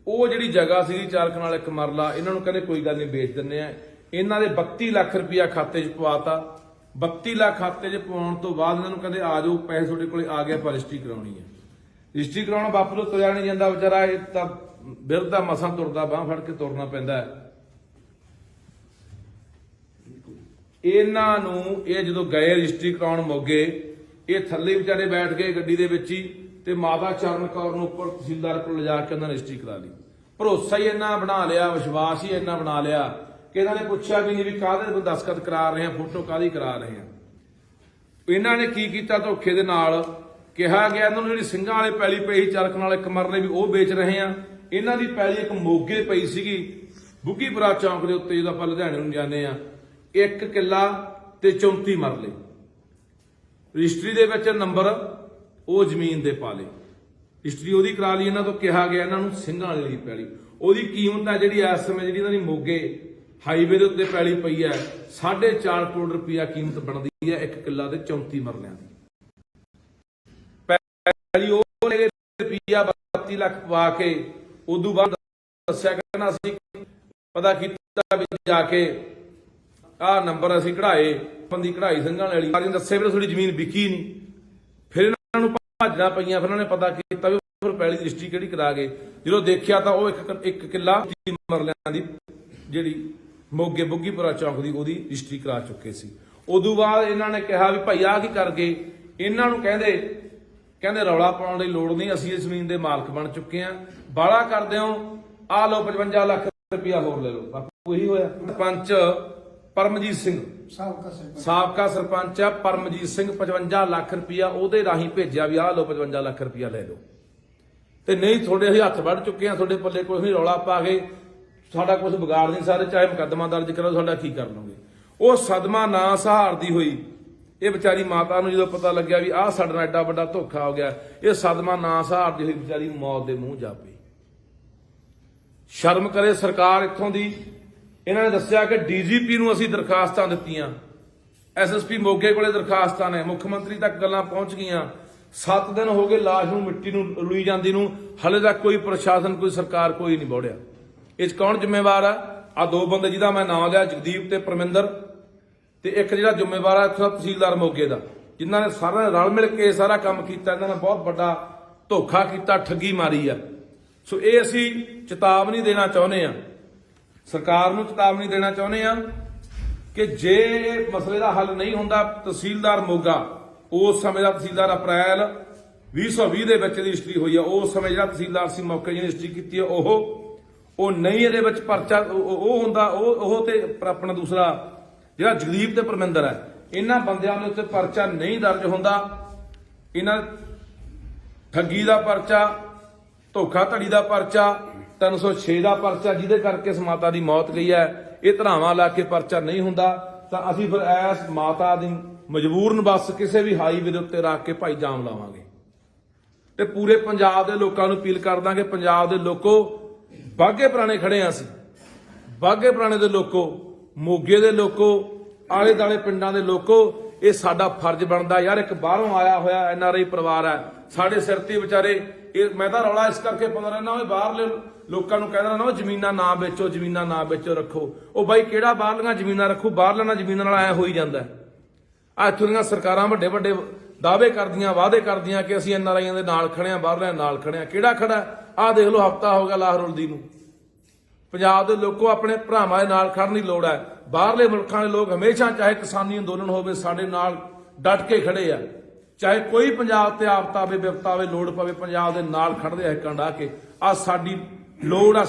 ਉਹ ਜਿਹੜੀ ਜਗ੍ਹਾ ਸੀ 4 ਕਨਾਲ 1 ਮਰਲਾ, ਇਹਨਾਂ ਨੂੰ ਕਹਿੰਦੇ ਕੋਈ ਗੱਲ ਨਹੀਂ ਵੇਚ ਦਿੰਦੇ ਆ। ਇਹਨਾਂ ਦੇ 32 ਲੱਖ ਰੁਪਇਆ ਖਾਤੇ 'ਚ ਪਵਾਤਾ। 32 ਲੱਖ ਖਾਤੇ 'ਚ ਪਵਾਉਣ ਤੋਂ ਬਾਅਦ ਇਹਨਾਂ ਨੂੰ ਕਹਿੰਦੇ ਆ ਜਾਓ, ਪੈਸੇ ਤੁਹਾਡੇ ਕੋਲੇ ਆ ਗਿਆ, ਪਰ ਰਜਿਸਟਰੀ ਕਰਾਉਣੀ ਹੈ। ਰਜਿਸਟਰੀ ਕਰਾਉਣਾ ਬਾਪੂ ਤੋਂ ਤੁਰਿਆ ਨਹੀਂ ਜਾਂਦਾ ਵਿਚਾਰਾ, ਇਹ ਤਾਂ ਬਿਰਧਾ ਮਸਾਂ ਤੁਰਦਾ, ਬਾਂਹ ਫੜ ਕੇ ਤੁਰਨਾ ਪੈਂਦਾ ਹੈ। ਇਹਨਾਂ ਨੂੰ ਇਹ ਜਦੋਂ ਗਏ ਰਜਿਸਟਰੀ ਕਰਾਉਣ ਮੋਗੇ, ਇਹ ਥੱਲੇ ਵਿਚਾਰੇ ਬੈਠ ਗਏ ਗੱਡੀ ਦੇ ਵਿੱਚ ਹੀ, ਤੇ ਮਾਤਾ ਚਰਨ ਕੌਰ ਨੂੰ ਉੱਪਰ ਤਹਿਸੀਲਦਾਰ ਕੋਲ ਲਿਜਾ ਕੇ ਉਹਨਾਂ ਨੇ ਰਜਿਸਟਰੀ ਕਰਾ ਲਈ। ਭਰੋਸਾ ਹੀ ਇੰਨਾ ਬਣਾ ਲਿਆ, ਵਿਸ਼ਵਾਸ ਹੀ ਇੰਨਾ ਬਣਾ ਲਿਆ ਕਿ ਇਹਨਾਂ ਨੇ ਪੁੱਛਿਆ ਵੀ ਨਹੀਂ ਵੀ ਕਾਹਦੇ ਕੋਈ ਦਸਤਖਤ ਕਰਾ ਰਹੇ ਆ, ਫੋਟੋ ਕਾਹਦੀ ਕਰਾ ਰਹੇ ਆ। ਇਹਨਾਂ ਨੇ ਕੀ ਕੀਤਾ, ਧੋਖੇ ਦੇ ਨਾਲ ਕਿਹਾ ਗਿਆ ਇਹਨਾਂ ਨੂੰ ਜਿਹੜੀ ਸਿੰਘਾਂ ਵਾਲੇ ਪੈਲੀ ਪਈ 4 ਕਨਾਲ 1 ਮਰਲੇ ਵੀ ਉਹ ਵੇਚ ਰਹੇ ਆ। ਇਹਨਾਂ ਦੀ ਪੈਲੀ ਇੱਕ ਮੋਗੇ ਪਈ ਸੀਗੀ ਬੁੱਗੀਪੁਰਾ ਚੌਂਕ ਦੇ ਉੱਤੇ, ਜਦੋਂ ਆਪਾਂ ਲੁਧਿਆਣੇ ਨੂੰ ਜਾਂਦੇ ਆ, 1 ਕਿੱਲਾ ਤੇ 34 ਮਰਲੇ। ਰਜਿਸਟਰੀ ਦੇ ਵਿੱਚ ਨੰਬਰ ਉਹ ਜ਼ਮੀਨ ਦੇ ਪਾ ਲਏ, ਰਜਿਸਟਰੀ ਉਹਦੀ ਕਰਾ ਲਈ। ਇਹਨਾਂ ਤੋਂ ਕਿਹਾ ਗਿਆ ਇਹਨਾਂ ਨੂੰ ਸਿੰਘਾਂ ਵਾਲੀ ਪੈਲੀ, ਉਹਦੀ ਕੀਮਤ ਹੈ ਜਿਹੜੀ ਇਸ ਸਮੇਂ ਜਿਹੜੀ ਇਹਨਾਂ ਦੀ ਮੋਗੇ ਹਾਈਵੇ ਦੇ ਉੱਤੇ ਪੈਲੀ ਪਈ ਹੈ 4.5 ਕਰੋੜ ਰੁਪਇਆ ਕੀਮਤ ਬਣਦੀ ਹੈ 1 ਕਿੱਲਾ ਤੇ 34 ਮਰਲਿਆਂ ਦੀ ਪੈਲੀ। ਉਹ ਲੈ ਕੇ ਰੁਪਇਆ 32 ਲੱਖ ਪਵਾ ਕੇ ਉਦੋਂ ਬਾਅਦ ਦੱਸਿਆ ਕਹਿੰਦਾ ਅਸੀਂ ਪਤਾ ਕੀਤਾ ਵੀ ਜਾ ਕੇ ਆਹ ਨੰਬਰ ਅਸੀਂ ਕਢਾਏ, ਬੰਦੀ ਕਢਾਈ ਸਿੰਘਾਂ ਵਾਲੀ ਸਾਰੀ ਦੱਸੇ ਵੀ ਤੁਹਾਡੀ ਜ਼ਮੀਨ ਵਿਕੀ ਨਹੀਂ। ਫਿਰ ਇਹਨਾਂ ਨੂੰ ਭਾਜਣਾ ਪਈਆਂ, ਫਿਰ ਉਹਨਾਂ ਨੇ ਪਤਾ ਕੀਤਾ ਵੀ ਫਿਰ ਪੈਲੀ ਦੀ ਰਜਿਸਟਰੀ ਕਿਹੜੀ ਕਰਾ ਗਏ। ਜਦੋਂ ਦੇਖਿਆ ਤਾਂ ਉਹ ਇੱਕ ਕਿੱਲਾ 30 ਮਰਲਿਆਂ ਦੀ ਜਿਹੜੀ ਮੋਗੇ ਬੁੱਗੀਪੁਰਾ ਚੌਂਕ ਦੀ ਉਹਦੀ ਰਜਿਸਟਰੀ ਕਰਾ ਚੁੱਕੇ ਸੀ। ਉਦੋਂ ਬਾਅਦ ਇਹਨਾਂ ਨੇ ਕਿਹਾ ਵੀ ਭਾਈ ਆਹ ਕੀ ਕਰ ਗਏ। ਇਹਨਾਂ ਨੂੰ ਕਹਿੰਦੇ ਰੌਲਾ ਪਾਉਣ ਦੀ ਲੋੜ ਨਹੀਂ, ਅਸੀਂ ਇਸ ਜ਼ਮੀਨ ਦੇ ਮਾਲਕ ਬਣ ਚੁੱਕੇ ਆ, ਬਾਹਲਾ ਕਰਦੇ ਹੋ, ਆਹ ਲਓ 55 ਲੱਖ ਰੁਪਇਆ ਹੋਰ ਲੈ ਲਓ। ਬਾਪੂ ਇਹੀ ਹੋਇਆ। ਸਰਪੰਚ ਪਰਮਜੀਤ ਸਿੰਘ, ਸਾਬਕਾ ਸਰਪੰਚ ਆ ਪਰਮਜੀਤ ਸਿੰਘ, 55 ਲੱਖ ਰੁਪਇਆ ਉਹਦੇ ਰਾਹੀਂ ਭੇਜਿਆ ਵੀ ਆਹ ਲਓ 55 ਲੱਖ ਰੁਪਇਆ ਲੈ ਲਓ, ਤੇ ਨਹੀਂ ਤੁਹਾਡੇ ਅਸੀਂ ਹੱਥ ਵੱਢ ਚੁੱਕੇ ਆ, ਤੁਹਾਡੇ ਪੱਲੇ ਕੋਈ ਨਹੀਂ, ਰੌਲਾ ਪਾ ਕੇ ਸਾਡਾ ਕੁਝ ਵਿਗਾੜ ਨਹੀਂ ਸਾਰੇ, ਚਾਹੇ ਮੁਕੱਦਮਾ ਦਰਜ ਕਰੋ, ਸਾਡਾ ਕੀ ਕਰ ਲਓਗੇ। ਉਹ ਸਦਮਾ ਨਾ ਸਹਾਰਦੀ ਹੋਈ ਇਹ ਵਿਚਾਰੀ ਮਾਤਾ ਨੂੰ ਜਦੋਂ ਪਤਾ ਲੱਗਿਆ ਵੀ ਆਹ ਸਾਡੇ ਨਾਲ ਐਡਾ ਵੱਡਾ ਧੋਖਾ ਹੋ ਗਿਆ, ਇਹ ਸਦਮਾ ਨਾ ਸਹਾਰਦੀ ਹੋਈ ਵਿਚਾਰੀ ਮੌਤ ਦੇ ਮੂੰਹ ਜਾ ਪਈ। ਸ਼ਰਮ ਕਰੇ ਸਰਕਾਰ ਇੱਥੋਂ ਦੀ। ਇਹਨਾਂ ਨੇ ਦੱਸਿਆ ਕਿ ਡੀਜੀਪੀ ਨੂੰ ਅਸੀਂ ਦਰਖਾਸਤਾਂ ਦਿੱਤੀਆਂ, ਐਸਐਸਪੀ ਮੋਗੇ ਕੋਲੇ ਦਰਖਾਸਤਾਂ ਨੇ, ਮੁੱਖ ਮੰਤਰੀ ਤੱਕ ਗੱਲਾਂ ਪਹੁੰਚ ਗਈਆਂ। 7 ਦਿਨ ਹੋ ਗਏ ਲਾਸ਼ ਨੂੰ ਮਿੱਟੀ ਨੂੰ ਰੁਲੀ ਜਾਂਦੀ ਨੂੰ, ਹਲੇ ਤੱਕ ਕੋਈ ਪ੍ਰਸ਼ਾਸਨ ਕੋਈ ਸਰਕਾਰ ਕੋਈ ਨਹੀਂ ਬੋੜਿਆ। ਇਹ 'ਚ ਕੌਣ ਜ਼ਿੰਮੇਵਾਰ ਆ? ਆ 2 ਬੰਦੇ ਜਿਹਦਾ ਮੈਂ ਨਾਮ ਲਿਆ, ਜਗਦੀਪ ਤੇ ਪਰਮਿੰਦਰ, ਤੇ ਇੱਕ ਜਿਹੜਾ ਜ਼ਿੰਮੇਵਾਰ ਆ ਇੱਥੋਂ ਤਹਿਸੀਲਦਾਰ ਮੋਗੇ ਦਾ, ਜਿਨ੍ਹਾਂ ਨੇ ਸਾਰਿਆਂ ਨੇ ਰਲ ਮਿਲ ਕੇ ਸਾਰਾ ਕੰਮ ਕੀਤਾ। ਇਹਨਾਂ ਨੇ ਬਹੁਤ ਵੱਡਾ ਧੋਖਾ ਕੀਤਾ, ਠੱਗੀ ਮਾਰੀ ਆ। ਸੋ ਇਹ ਅਸੀਂ ਚੇਤਾਵਨੀ ਦੇਣਾ ਚਾਹੁੰਦੇ ਆ, ਸਰਕਾਰ ਨੂੰ ਚੇਤਾਵਨੀ ਦੇਣਾ ਚਾਹੁੰਦੇ ਆ ਕਿ ਜੇ ਇਹ ਮਸਲੇ ਦਾ ਹੱਲ ਨਹੀਂ ਹੁੰਦਾ, ਤਹਿਸੀਲਦਾਰ ਮੋਗਾ ਉਸ ਸਮੇਂ ਦਾ ਤਹਿਸੀਲਦਾਰ ਅਪ੍ਰੈਲ 2020 ਦੇ ਵਿੱਚ ਦੀ ਰਜਿਸਟਰੀ ਹੋਈ ਆ, ਉਸ ਸਮੇਂ ਜਿਹੜਾ ਤਹਿਸੀਲਦਾਰ ਸੀ ਮੌਕੇ ਜਿਹਨੇ ਰਜਿਸਟਰੀ ਕੀਤੀ ਆ ਉਹ ਨਹੀਂ, ਇਹਦੇ ਵਿੱਚ ਪਰਚਾ ਉਹ ਹੁੰਦਾ, ਉਹ ਤੇ ਆਪਣਾ ਦੂਸਰਾ ਜਿਹੜਾ ਜਗਦੀਪ ਤੇ ਪਰਮਿੰਦਰ ਹੈ, ਇਹਨਾਂ ਬੰਦਿਆਂ ਦੇ ਉੱਤੇ ਪਰਚਾ ਨਹੀਂ ਦਰਜ ਹੁੰਦਾ। ਇਹਨਾਂ ਠੱਗੀ ਦਾ ਪਰਚਾ, ਧੋਖਾਧੜੀ ਦਾ ਪਰਚਾ, 306 ਦਾ ਪਰਚਾ, ਜਿਹਦੇ ਕਰਕੇ ਇਸ ਮਾਤਾ ਦੀ ਮੌਤ ਗਈ ਹੈ, ਇਹ ਧਰਾਵਾਂ ਲਾ ਕੇ ਪਰਚਾ ਨਹੀਂ ਹੁੰਦਾ। ਤਾਂ ਅਸੀਂ ਫਿਰ ਇਸ ਮਾਤਾ ਦੀ ਮਜਬੂਰਨ ਬੱਸ ਕਿਸੇ ਵੀ ਹਾਈਵੇ ਦੇ ਉੱਤੇ ਰੱਖ ਕੇ ਭਾਈ ਜਾਮ ਲਾਵਾਂਗੇ, ਤੇ ਪੂਰੇ ਪੰਜਾਬ ਦੇ ਲੋਕਾਂ ਨੂੰ ਅਪੀਲ ਕਰ ਦਾਂਗੇ, ਪੰਜਾਬ ਦੇ ਲੋਕੋ, ਬਾਘੇ ਪੁਰਾਣੇ ਖੜੇ ਆ ਅਸੀਂ, ਬਾਘੇ ਪੁਰਾਣੇ ਦੇ ਲੋਕੋ, ਮੋਗੇ ਦੇ ਲੋਕੋ, ਆਲੇ ਦਾਲੇ ਪਿੰਡਾਂ ਦੇ ਲੋਕੋ, ਇਹ ਸਾਡਾ ਫਰਜ਼ ਬਣਦਾ ਯਾਰ। ਇੱਕ ਬਾਹਰੋਂ ਆਇਆ ਹੋਇਆ NRI ਪਰਿਵਾਰ ਹੈ, ਸਾਡੇ ਸਿਰ ਤੇ ਵਿਚਾਰੇ। ਇਹ ਮੈਂ ਤਾਂ ਰੌਲਾ ਇਸ ਕਰਕੇ ਪਾਉਂਦਾ ਰਹਿਣਾ, ਉਹ ਬਾਹਰਲੇ ਲੋਕਾਂ ਨੂੰ ਕਹਿੰਦਾ ਨਾ ਜ਼ਮੀਨਾਂ ਨਾ ਵੇਚੋ, ਜ਼ਮੀਨਾਂ ਨਾ ਵੇਚੋ, ਰੱਖੋ। ਉਹ ਬਾਈ ਕਿਹੜਾ ਬਾਹਰਲੀਆਂ ਜ਼ਮੀਨਾਂ ਰੱਖੂ? ਬਾਹਰਲਿਆਂ ਨਾਲ ਜ਼ਮੀਨਾਂ ਨਾਲ ਐ ਹੋਈ ਜਾਂਦਾ। ਆ ਇੱਥੋਂ ਦੀਆਂ ਸਰਕਾਰਾਂ ਵੱਡੇ ਵੱਡੇ ਦਾਅਵੇ ਕਰਦੀਆਂ, ਵਾਅਦੇ ਕਰਦੀਆਂ ਕਿ ਅਸੀਂ NRIਆਂ ਦੇ ਨਾਲ ਖੜੇ ਆ, ਬਾਹਰਲਿਆਂ ਨਾਲ ਖੜੇ ਆ। ਕਿਹੜਾ ਖੜਾ? ਆਹ ਦੇਖ ਲਓ, ਹਫ਼ਤਾ ਹੋ ਗਿਆ ਲਾਹੌਰ ਰੁਲਦੀ ਨੂੰ। ਪੰਜਾਬ ਦੇ ਲੋਕੋ ਆਪਣੇ ਭਰਾਵਾਂ ਦੇ ਨਾਲ ਖੜਨ ਦੀ ਲੋੜ ਹੈ। ਬਾਹਰਲੇ ਮੁਲਕਾਂ ਦੇ ਲੋਕ ਹਮੇਸ਼ਾ, ਚਾਹੇ ਕਿਸਾਨੀ ਅੰਦੋਲਨ ਹੋਵੇ, ਸਾਡੇ ਨਾਲ ਡਟ ਕੇ ਖੜੇ ਆ। ਚਾਹੇ ਕੋਈ ਪੰਜਾਬ ਤੇ ਆਫਤ ਆਵੇ, ਵਿਪਤਾ ਆਵੇ, ਲੋੜ ਪਵੇ, ਪੰਜਾਬ ਦੇ ਨਾਲ ਖੜਦੇ ਆ ਹਿੱਕਾਂ ਢਾਹ ਕੇ। ਆ ਸਾਡੀ ਲੋੜ ਆ,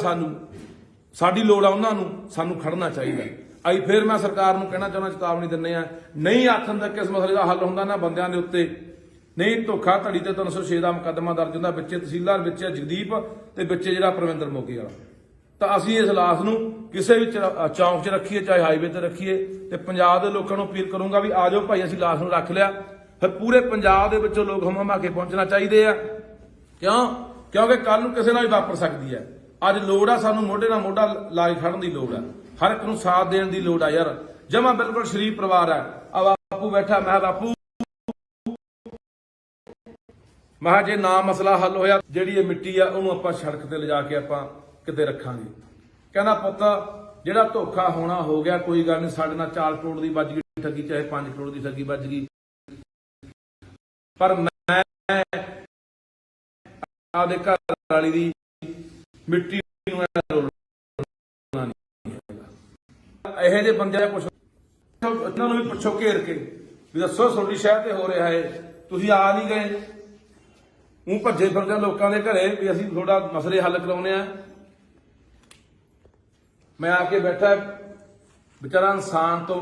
ਸਾਡੀ ਲੋੜ ਆ ਉਹਨਾਂ ਨੂੰ, ਸਾਨੂੰ ਖੜਨਾ ਚਾਹੀਦਾ। ਅਸੀਂ ਫਿਰ ਮੈਂ ਸਰਕਾਰ ਨੂੰ ਕਹਿਣਾ ਚਾਹੁੰਦਾ, ਚੇਤਾਵਨੀ ਦਿੰਦੇ ਆ, ਨਹੀਂ ਆਖਣ ਤੱਕ ਇਸ ਮਸਲੇ ਦਾ ਹੱਲ ਹੁੰਦਾ ਨਾ ਬੰਦਿਆਂ ਦੇ ਉੱਤੇ, ਨਹੀਂ ਧੋਖਾਧੜੀ ਤੇ 306 ਦਾ ਮੁਕੱਦਮਾ ਦਰਜ ਹੁੰਦਾ। ਵਿੱਚੇ ਤਹਿਸੀਲਦਾਰ, ਵਿੱਚੇ ਜਗਦੀਪ, ਤੇ ਵਿੱਚੇ ਜਿਹੜਾ ਪਰਮਿੰਦਰ ਮੋਗੇ ਵਾਲਾ। ਤਾਂ ਅਸੀਂ ਇਸ ਲਾਸ਼ ਨੂੰ ਕਿਸੇ ਵੀ ਚੌਂਕ 'ਚ ਰੱਖੀਏ, ਚਾਹੇ ਹਾਈਵੇ ਤੇ ਰੱਖੀਏ, ਤੇ ਪੰਜਾਬ ਦੇ ਲੋਕਾਂ ਨੂੰ ਅਪੀਲ ਕਰੂੰਗਾ ਵੀ ਆ ਜਾਓ ਭਾਈ, ਅਸੀਂ ਲਾਸ਼ ਨੂੰ ਰੱਖ ਲਿਆ। ਫਿਰ ਪੂਰੇ ਪੰਜਾਬ ਦੇ ਵਿੱਚੋਂ ਲੋਕ ਹਮਾ ਕੇ ਪਹੁੰਚਣਾ ਚਾਹੀਦੇ ਆ। ਕਿਉਂਕਿ ਕੱਲ ਨੂੰ ਕਿਸੇ ਨਾਲ ਵੀ ਵਾਪਰ ਸਕਦੀ ਹੈ। ਅੱਜ ਲੋੜ ਆ ਸਾਨੂੰ ਮੋਢੇ ਨਾਲ ਮੋਢਾ ਲਾ ਕੇ ਖੜਨ ਦੀ ਲੋੜ ਆ, ਹਰ ਇੱਕ ਨੂੰ ਸਾਥ ਦੇਣ ਦੀ ਲੋੜ ਆ ਯਾਰ। ਜਮਾ ਬਿਲਕੁਲ ਸ਼ਰੀਫ ਪਰਿਵਾਰ ਹੈ। ਆ ਬਾਪੂ ਬੈਠਾ, ਮੈਂ ਕਿਹਾ ਬਾਪੂ, ਮੈਂ ਕਿਹਾ ਜੇ ਨਾ ਮਸਲਾ ਹੱਲ ਹੋਇਆ, ਜਿਹੜੀ ਇਹ ਮਿੱਟੀ ਆ ਉਹਨੂੰ ਆਪਾਂ ਸੜਕ ਤੇ ਲਿਜਾ ਕੇ ਆਪਾਂ ਕਿਤੇ ਰੱਖਾਂਗੇ। ਕਹਿੰਦਾ ਪੁੱਤ ਜਿਹੜਾ ਧੋਖਾ ਹੋਣਾ ਹੋ ਗਿਆ, ਕੋਈ ਗੱਲ ਨਹੀਂ, ਸਾਡੇ ਨਾਲ 4 ਕਰੋੜ ਦੀ ਵੱਜ ਗਈ ਠੱਗੀ, ਚਾਹੇ 5 ਕਰੋੜ ਦੀ ਠੱਗੀ ਵੱਜ ਗਈ, ਪਰ ਮੈਂ ਆਪਦੇ ਘਰ ਵਾਲੀ ਦੀ ਮਿੱਟੀ ਨੂੰ ਰੋਲਣਾ ਨਹੀਂ ਹੈਗਾ। ਇਹੋ ਜਿਹੇ ਬੰਦੇ ਕੁਛ ਇਹਨਾਂ ਨੂੰ ਵੀ ਪੁੱਛੋ ਘੇਰ ਕੇ ਵੀ ਦੱਸੋ ਤੁਹਾਡੀ ਸ਼ਹਿਰ ਤੇ ਹੋ ਰਿਹਾ ਹੈ, ਤੁਸੀਂ ਆ ਨਹੀਂ ਗਏ, ਉਹ ਭੱਜੇ ਫਿਰਦੇ ਲੋਕਾਂ ਦੇ ਘਰੇ ਵੀ ਅਸੀਂ ਥੋੜਾ ਮਸਲੇ ਹੱਲ ਕਰਾਉਣੇ ਆ। ਮੈਂ ਆ ਕੇ ਬੈਠਾ, ਵਿਚਾਰਾ ਇਨਸਾਨ ਤੋਂ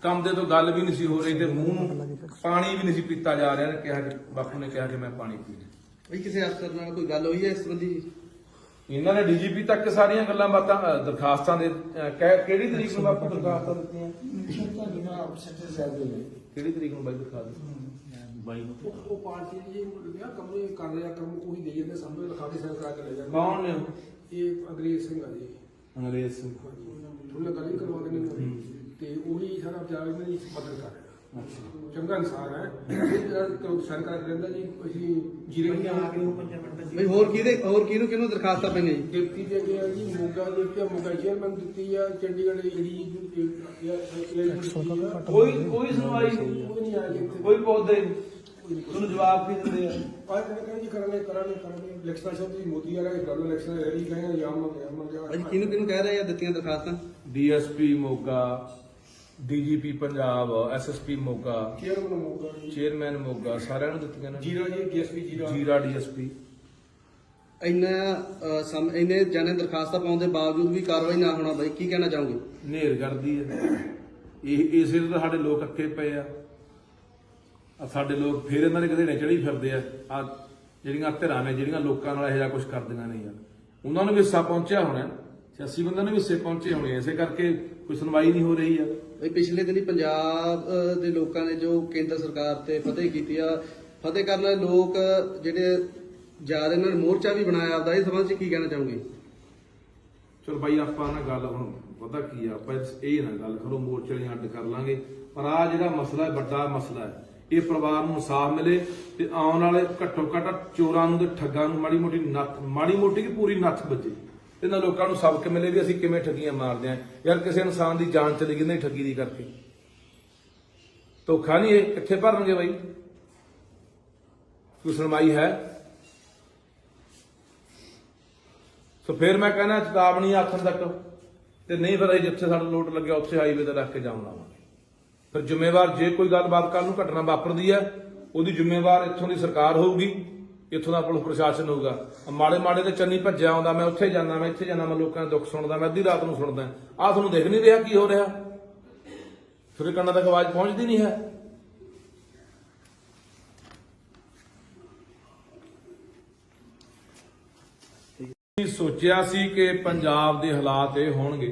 ਕੰਮ ਦੇ ਤੋਂ ਗੱਲ ਵੀ ਨਹੀਂ ਸੀ ਹੋ ਰਹੀ ਤੇ ਮੂੰਹ ਨੂੰ ਪਾਣੀ ਵੀ ਨਹੀਂ ਸੀ ਪੀਤਾ ਜਾ ਰਿਹਾ। ਕਿਹਾ ਕਿ ਬਾਪੂ ਨੇ ਕਿਹਾ ਕਿ ਮੈਂ ਪਾਣੀ ਪੀਣਾ। ਬਈ ਕਿਸੇ ਅਫਸਰ ਨਾਲ ਕੋਈ ਗੱਲ ਹੋਈ ਹੈ ਇਸ ਸੰਬੰਧੀ? ਇਹਨਾਂ ਨੇ ਡੀਜੀਪੀ ਤੱਕ ਸਾਰੀਆਂ ਗੱਲਾਂ ਬਾਤਾਂ ਦਰਖਾਸਤਾਂ ਦੇ ਕਿਹੜੀ ਤਰੀਕ ਨੂੰ ਬਾਪੂ ਦਰਖਾਸਤਾਂ ਦਿੱਤੀਆਂ? ਕਿਹੜੀ ਤਰੀਕ ਨੂੰ ਬਾਈ ਦਰਖਾਸਤ? ਉਹ ਪਾਰਟੀ ਜੀ ਕੰਮ ਕਰ ਰਿਹਾ, ਕੰਮ ਉਹੀ ਦੇ ਜਾਂਦੇ ਸਾਹਮਣੇ ਲਿਖਾ ਕੇ ਸਾਈਨ ਕਰਾ ਕੇ ਲੈ ਜਾਂਦੇ। ਕੌਣ ਨੇ? ਇਹ ਅੰਗਰੇਜ਼ ਸਿੰਘ ਆ ਜੀ। ਅੰਗਰੇਜ਼ ਸਿੰਘ ਉਹਨਾਂ ਗੱਲ ਹੀ ਕਰਵਾ ਦੇਣੀ ਤੇ ਉਹੀ ਸਾਰਾ ਪੰਜਾਬ ਇਹਨਾਂ ਦੀ ਮਦਦ ਕਰ ਰਿਹਾ। ਚੰਗਾ ਇਨਸਾਨ ਹੈ, ਸਾਈਨ ਕਰਾ ਕੇ ਰਹਿੰਦਾ ਜੀ। ਅਸੀਂ ਜੀਰੇ ਬਈ ਹੋਰ ਕਿਹਨੂੰ ਦਰਖਾਸਤਾਂ ਪਈਆਂ ਜੀ? ਡਿਪਟੀ ਦੇ ਅੱਗੇ ਆ ਜੀ, ਮੋਗਾ ਦੇ ਉੱਤੇ ਮੋਗਾ ਚੇਅਰਮੈਨ ਦਿੱਤੀ ਆ, ਚੰਡੀਗੜ੍ਹ ਦੀ ਜਿਹੜੀ ਕੋਈ ਸੁਣਵਾਈ ਨਹੀਂ, ਉਹ ਨਹੀਂ ਆਇਆ ਜੀ ਇੱਥੇ। ਕੋਈ ਪੌਦੇ ਤੁਹਾਨੂੰ ਜਵਾਬ ਵੀ ਦਿੰਦੇ ਆ। ਅੱਜ ਤੱਕ ਕਹਿੰਦੇ ਜੀ ਕਰਾਂਗੇ ਇਲੈਕਸ਼ਨ ਸਾਹਿਬ ਦੀ ਮੋਦੀ ਵਾਲਾ ਇਹ ਗੱਲ ਇਲੈਕਸ਼ਨ ਰੈਲੀ ਕਹਿੰਦੇ ਜਾਮ ਭਾਈ ਕਿਹਨੂੰ ਕਹਿ ਰਹੇ ਆ ਦਿੱਤੀਆਂ ਦਰਖਾਸਤਾਂ? DSP Moga, DGP Punjab, SSP Moga, chairman Moga, ਸਾਰਿਆਂ ਨੂੰ ਦਿੱਤੀਆਂ ਨੇ। ਜੀਰਾ ਜੀ, ਡੀਐਸਪੀ ਜੀਰਾ ਡੀਐਸਪੀ। ਇੰਨੇ ਜਾਣੇ ਦਰਖਾਸਤਾਂ ਪਾਉਣ ਦੇ ਬਾਵਜੂਦ ਵੀ ਕਾਰਵਾਈ ਨਾ ਹੋਣਾ, ਬਾਈ ਕੀ ਕਹਿਣਾ ਚਾਹੋਗੇ? ਨੇਰ ਕਰਦੀ ਹੈ ਇਹ, ਇਸੇ ਤੋਂ ਸਾਡੇ ਲੋਕ ਅੱਕੇ ਪਏ ਆ। ਸਾਡੇ ਲੋਕ ਫੇਰ ਇਹਨਾਂ ਦੇ ਘੜੇਣੇ ਚੜੀ ਫਿਰਦੇ ਆ ਜਿਹੜੀਆਂ ਧਿਰਾਂ ਨੇ, ਜਿਹੜੀਆਂ ਲੋਕਾਂ ਨਾਲ ਇਹੋ ਜਿਹਾ ਕੁਝ ਕਰਦੀਆਂ ਨੇ ਯਾਰ। ਉਹਨਾਂ ਨੂੰ ਵੀ ਹਿੱਸਾ ਪਹੁੰਚਿਆ ਹੋਣਾ, 86 ਬੰਦਿਆਂ ਨੂੰ ਵੀ ਹਿੱਸੇ ਪਹੁੰਚੇ ਹੋਣੇ, ਇਸੇ ਕਰਕੇ ਕੋਈ ਸੁਣਵਾਈ ਨਹੀਂ ਹੋ ਰਹੀ ਆ। ਪਿਛਲੇ ਦਿਨੀ ਪੰਜਾਬ ਦੇ ਲੋਕਾਂ ਨੇ ਜੋ ਕੇਂਦਰ ਸਰਕਾਰ ਤੇ ਫਤਿਹ ਕੀਤੀ ਆ, ਫਤਿਹ ਕਰਨ ਵਾਲੇ ਲੋਕ ਜਿਹੜੇ ਜਾ ਰਹੇ, ਇਹਨਾਂ ਨੇ ਮੋਰਚਾ ਵੀ ਬਣਾਇਆ ਆਪਦਾ, ਇਸ ਸੰਬੰਧ 'ਚ ਕੀ ਕਹਿਣਾ ਚਾਹੋਗੇ? ਚਲੋ ਬਾਈ ਆਪਾਂ ਨਾ ਗੱਲ ਹੁਣ ਪਤਾ ਕੀ ਆ, ਆਪਾਂ ਇਹ ਨਾ ਗੱਲ ਕਰੋ ਮੋਰਚੇ ਵਾਲੀਆਂ ਅੱਡ ਕਰ ਲਾਂਗੇ, ਪਰ ਆ ਜਿਹੜਾ ਮਸਲਾ ਹੈ, ਵੱਡਾ ਮਸਲਾ ਹੈ, ਇਹ ਪਰਿਵਾਰ ਨੂੰ ਇਨਸਾਫ ਮਿਲੇ ਤੇ ਆਉਣ ਵਾਲੇ ਘੱਟੋ ਘੱਟ ਚੋਰਾਂ ਨੂੰ ਤੇ ਠੱਗਾਂ ਨੂੰ ਮਾੜੀ ਮੋਟੀ ਕੀ ਪੂਰੀ ਨੱਥ ਵੱਜੇ, ਤੇ ਇਹਨਾਂ ਲੋਕਾਂ ਨੂੰ ਸਬਕ ਮਿਲੇ ਵੀ ਅਸੀਂ ਕਿਵੇਂ ਠੱਗੀਆਂ ਮਾਰਦੇ ਆ ਯਾਰ। ਕਿਸੇ ਇਨਸਾਨ ਦੀ ਜਾਨ ਚਲੀ ਗਈ ਨਹੀਂ ਠੱਗੀ ਦੀ ਕਰਕੇ, ਧੋਖਾ ਨਹੀਂ ਇਹ ਕਿੱਥੇ ਭਰਨਗੇ ਬਾਈ? ਕੋਈ ਸੁਣਵਾਈ ਹੈ? ਸੋ ਫਿਰ ਮੈਂ ਕਹਿੰਦਾ ਚੇਤਾਵਨੀ ਆਖਣ ਤੱਕ, ਤੇ ਨਹੀਂ ਫਿਰ ਅਸੀਂ ਜਿੱਥੇ ਸਾਡਾ ਲੋਟ ਲੱਗਿਆ ਉੱਥੇ ਹਾਈਵੇ ਤੇ ਰੱਖ ਕੇ ਜਾਮ ਲਾਵਾਂਗੇ। ਫਿਰ ਜ਼ਿੰਮੇਵਾਰ ਜੇ ਕੋਈ ਗੱਲਬਾਤ ਕੱਲ ਨੂੰ ਘਟਨਾ ਵਾਪਰਦੀ ਹੈ, ਉਹਦੀ ਜ਼ਿੰਮੇਵਾਰ ਇੱਥੋਂ ਦੀ ਸਰਕਾਰ ਹੋਊਗੀ, ਇੱਥੋਂ ਦਾ ਪੁਲਿਸ ਪ੍ਰਸ਼ਾਸਨ ਹੋਊਗਾ। ਮਾੜੇ ਤੇ ਚੰਨੀ ਭੱਜਿਆ ਆਉਂਦਾ, ਮੈਂ ਉੱਥੇ ਜਾਂਦਾ, ਮੈਂ ਇੱਥੇ ਜਾਂਦਾ, ਮੈਂ ਲੋਕਾਂ ਦੇ ਦੁੱਖ ਸੁਣਦਾ, ਮੈਂ ਅੱਧੀ ਰਾਤ ਨੂੰ ਸੁਣਦਾ। ਆਹ ਤੁਹਾਨੂੰ ਦੇਖ ਨਹੀਂ ਰਿਹਾ ਕੀ ਹੋ ਰਿਹਾ? ਤੁਹਾਡੇ ਕੰਨਾਂ ਤੱਕ ਆਵਾਜ਼ ਪਹੁੰਚਦੀ ਨਹੀਂ ਹੈ? ਸੋਚਿਆ ਸੀ ਕਿ ਪੰਜਾਬ ਦੇ ਹਾਲਾਤ ਇਹ ਹੋਣਗੇ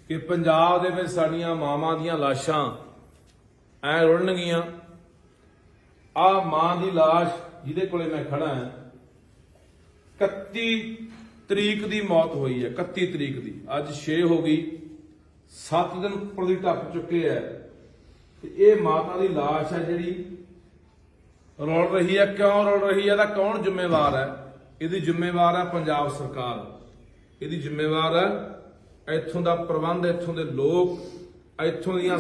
ਕਿ ਪੰਜਾਬ ਦੇ ਵਿੱਚ ਸਾਡੀਆਂ ਮਾਵਾਂ ਦੀਆਂ ਲਾਸ਼ਾਂ ਐ ਰੁਲਣਗੀਆਂ। ਆ ਮਾਂ ਦੀ ਲਾਸ਼ ਜਿਹਦੇ ਕੋਲੇ ਮੈਂ ਖੜਾ ਹਾਂ, 31 ਤਰੀਕ ਦੀ ਮੌਤ ਹੋਈ ਹੈ, 31 ਤਰੀਕ ਦੀ। ਅੱਜ 6 ਹੋ ਗਈ, 7 ਦਿਨ ਉੱਪਰ ਦੀ ਟੱਪ ਚੁੱਕੇ ਹੈ ਤੇ ਇਹ ਮਾਤਾ ਦੀ ਲਾਸ਼ ਹੈ ਜਿਹੜੀ ਰੁਲ ਰਹੀ ਹੈ। ਕਿਉਂ ਰੁਲ ਰਹੀ ਹੈ? ਇਹਦਾ ਕੌਣ ਜ਼ਿੰਮੇਵਾਰ ਹੈ? ਇਹਦੀ ਜ਼ਿੰਮੇਵਾਰ ਹੈ ਪੰਜਾਬ ਸਰਕਾਰ, ਇਹਦੀ ਜ਼ਿੰਮੇਵਾਰ ਹੈ ਇੱਥੋਂ ਦਾ ਪ੍ਰਬੰਧ, ਇੱਥੋਂ ਦੇ ਲੋਕ, ਇੱਥੋਂ ਦੀਆਂ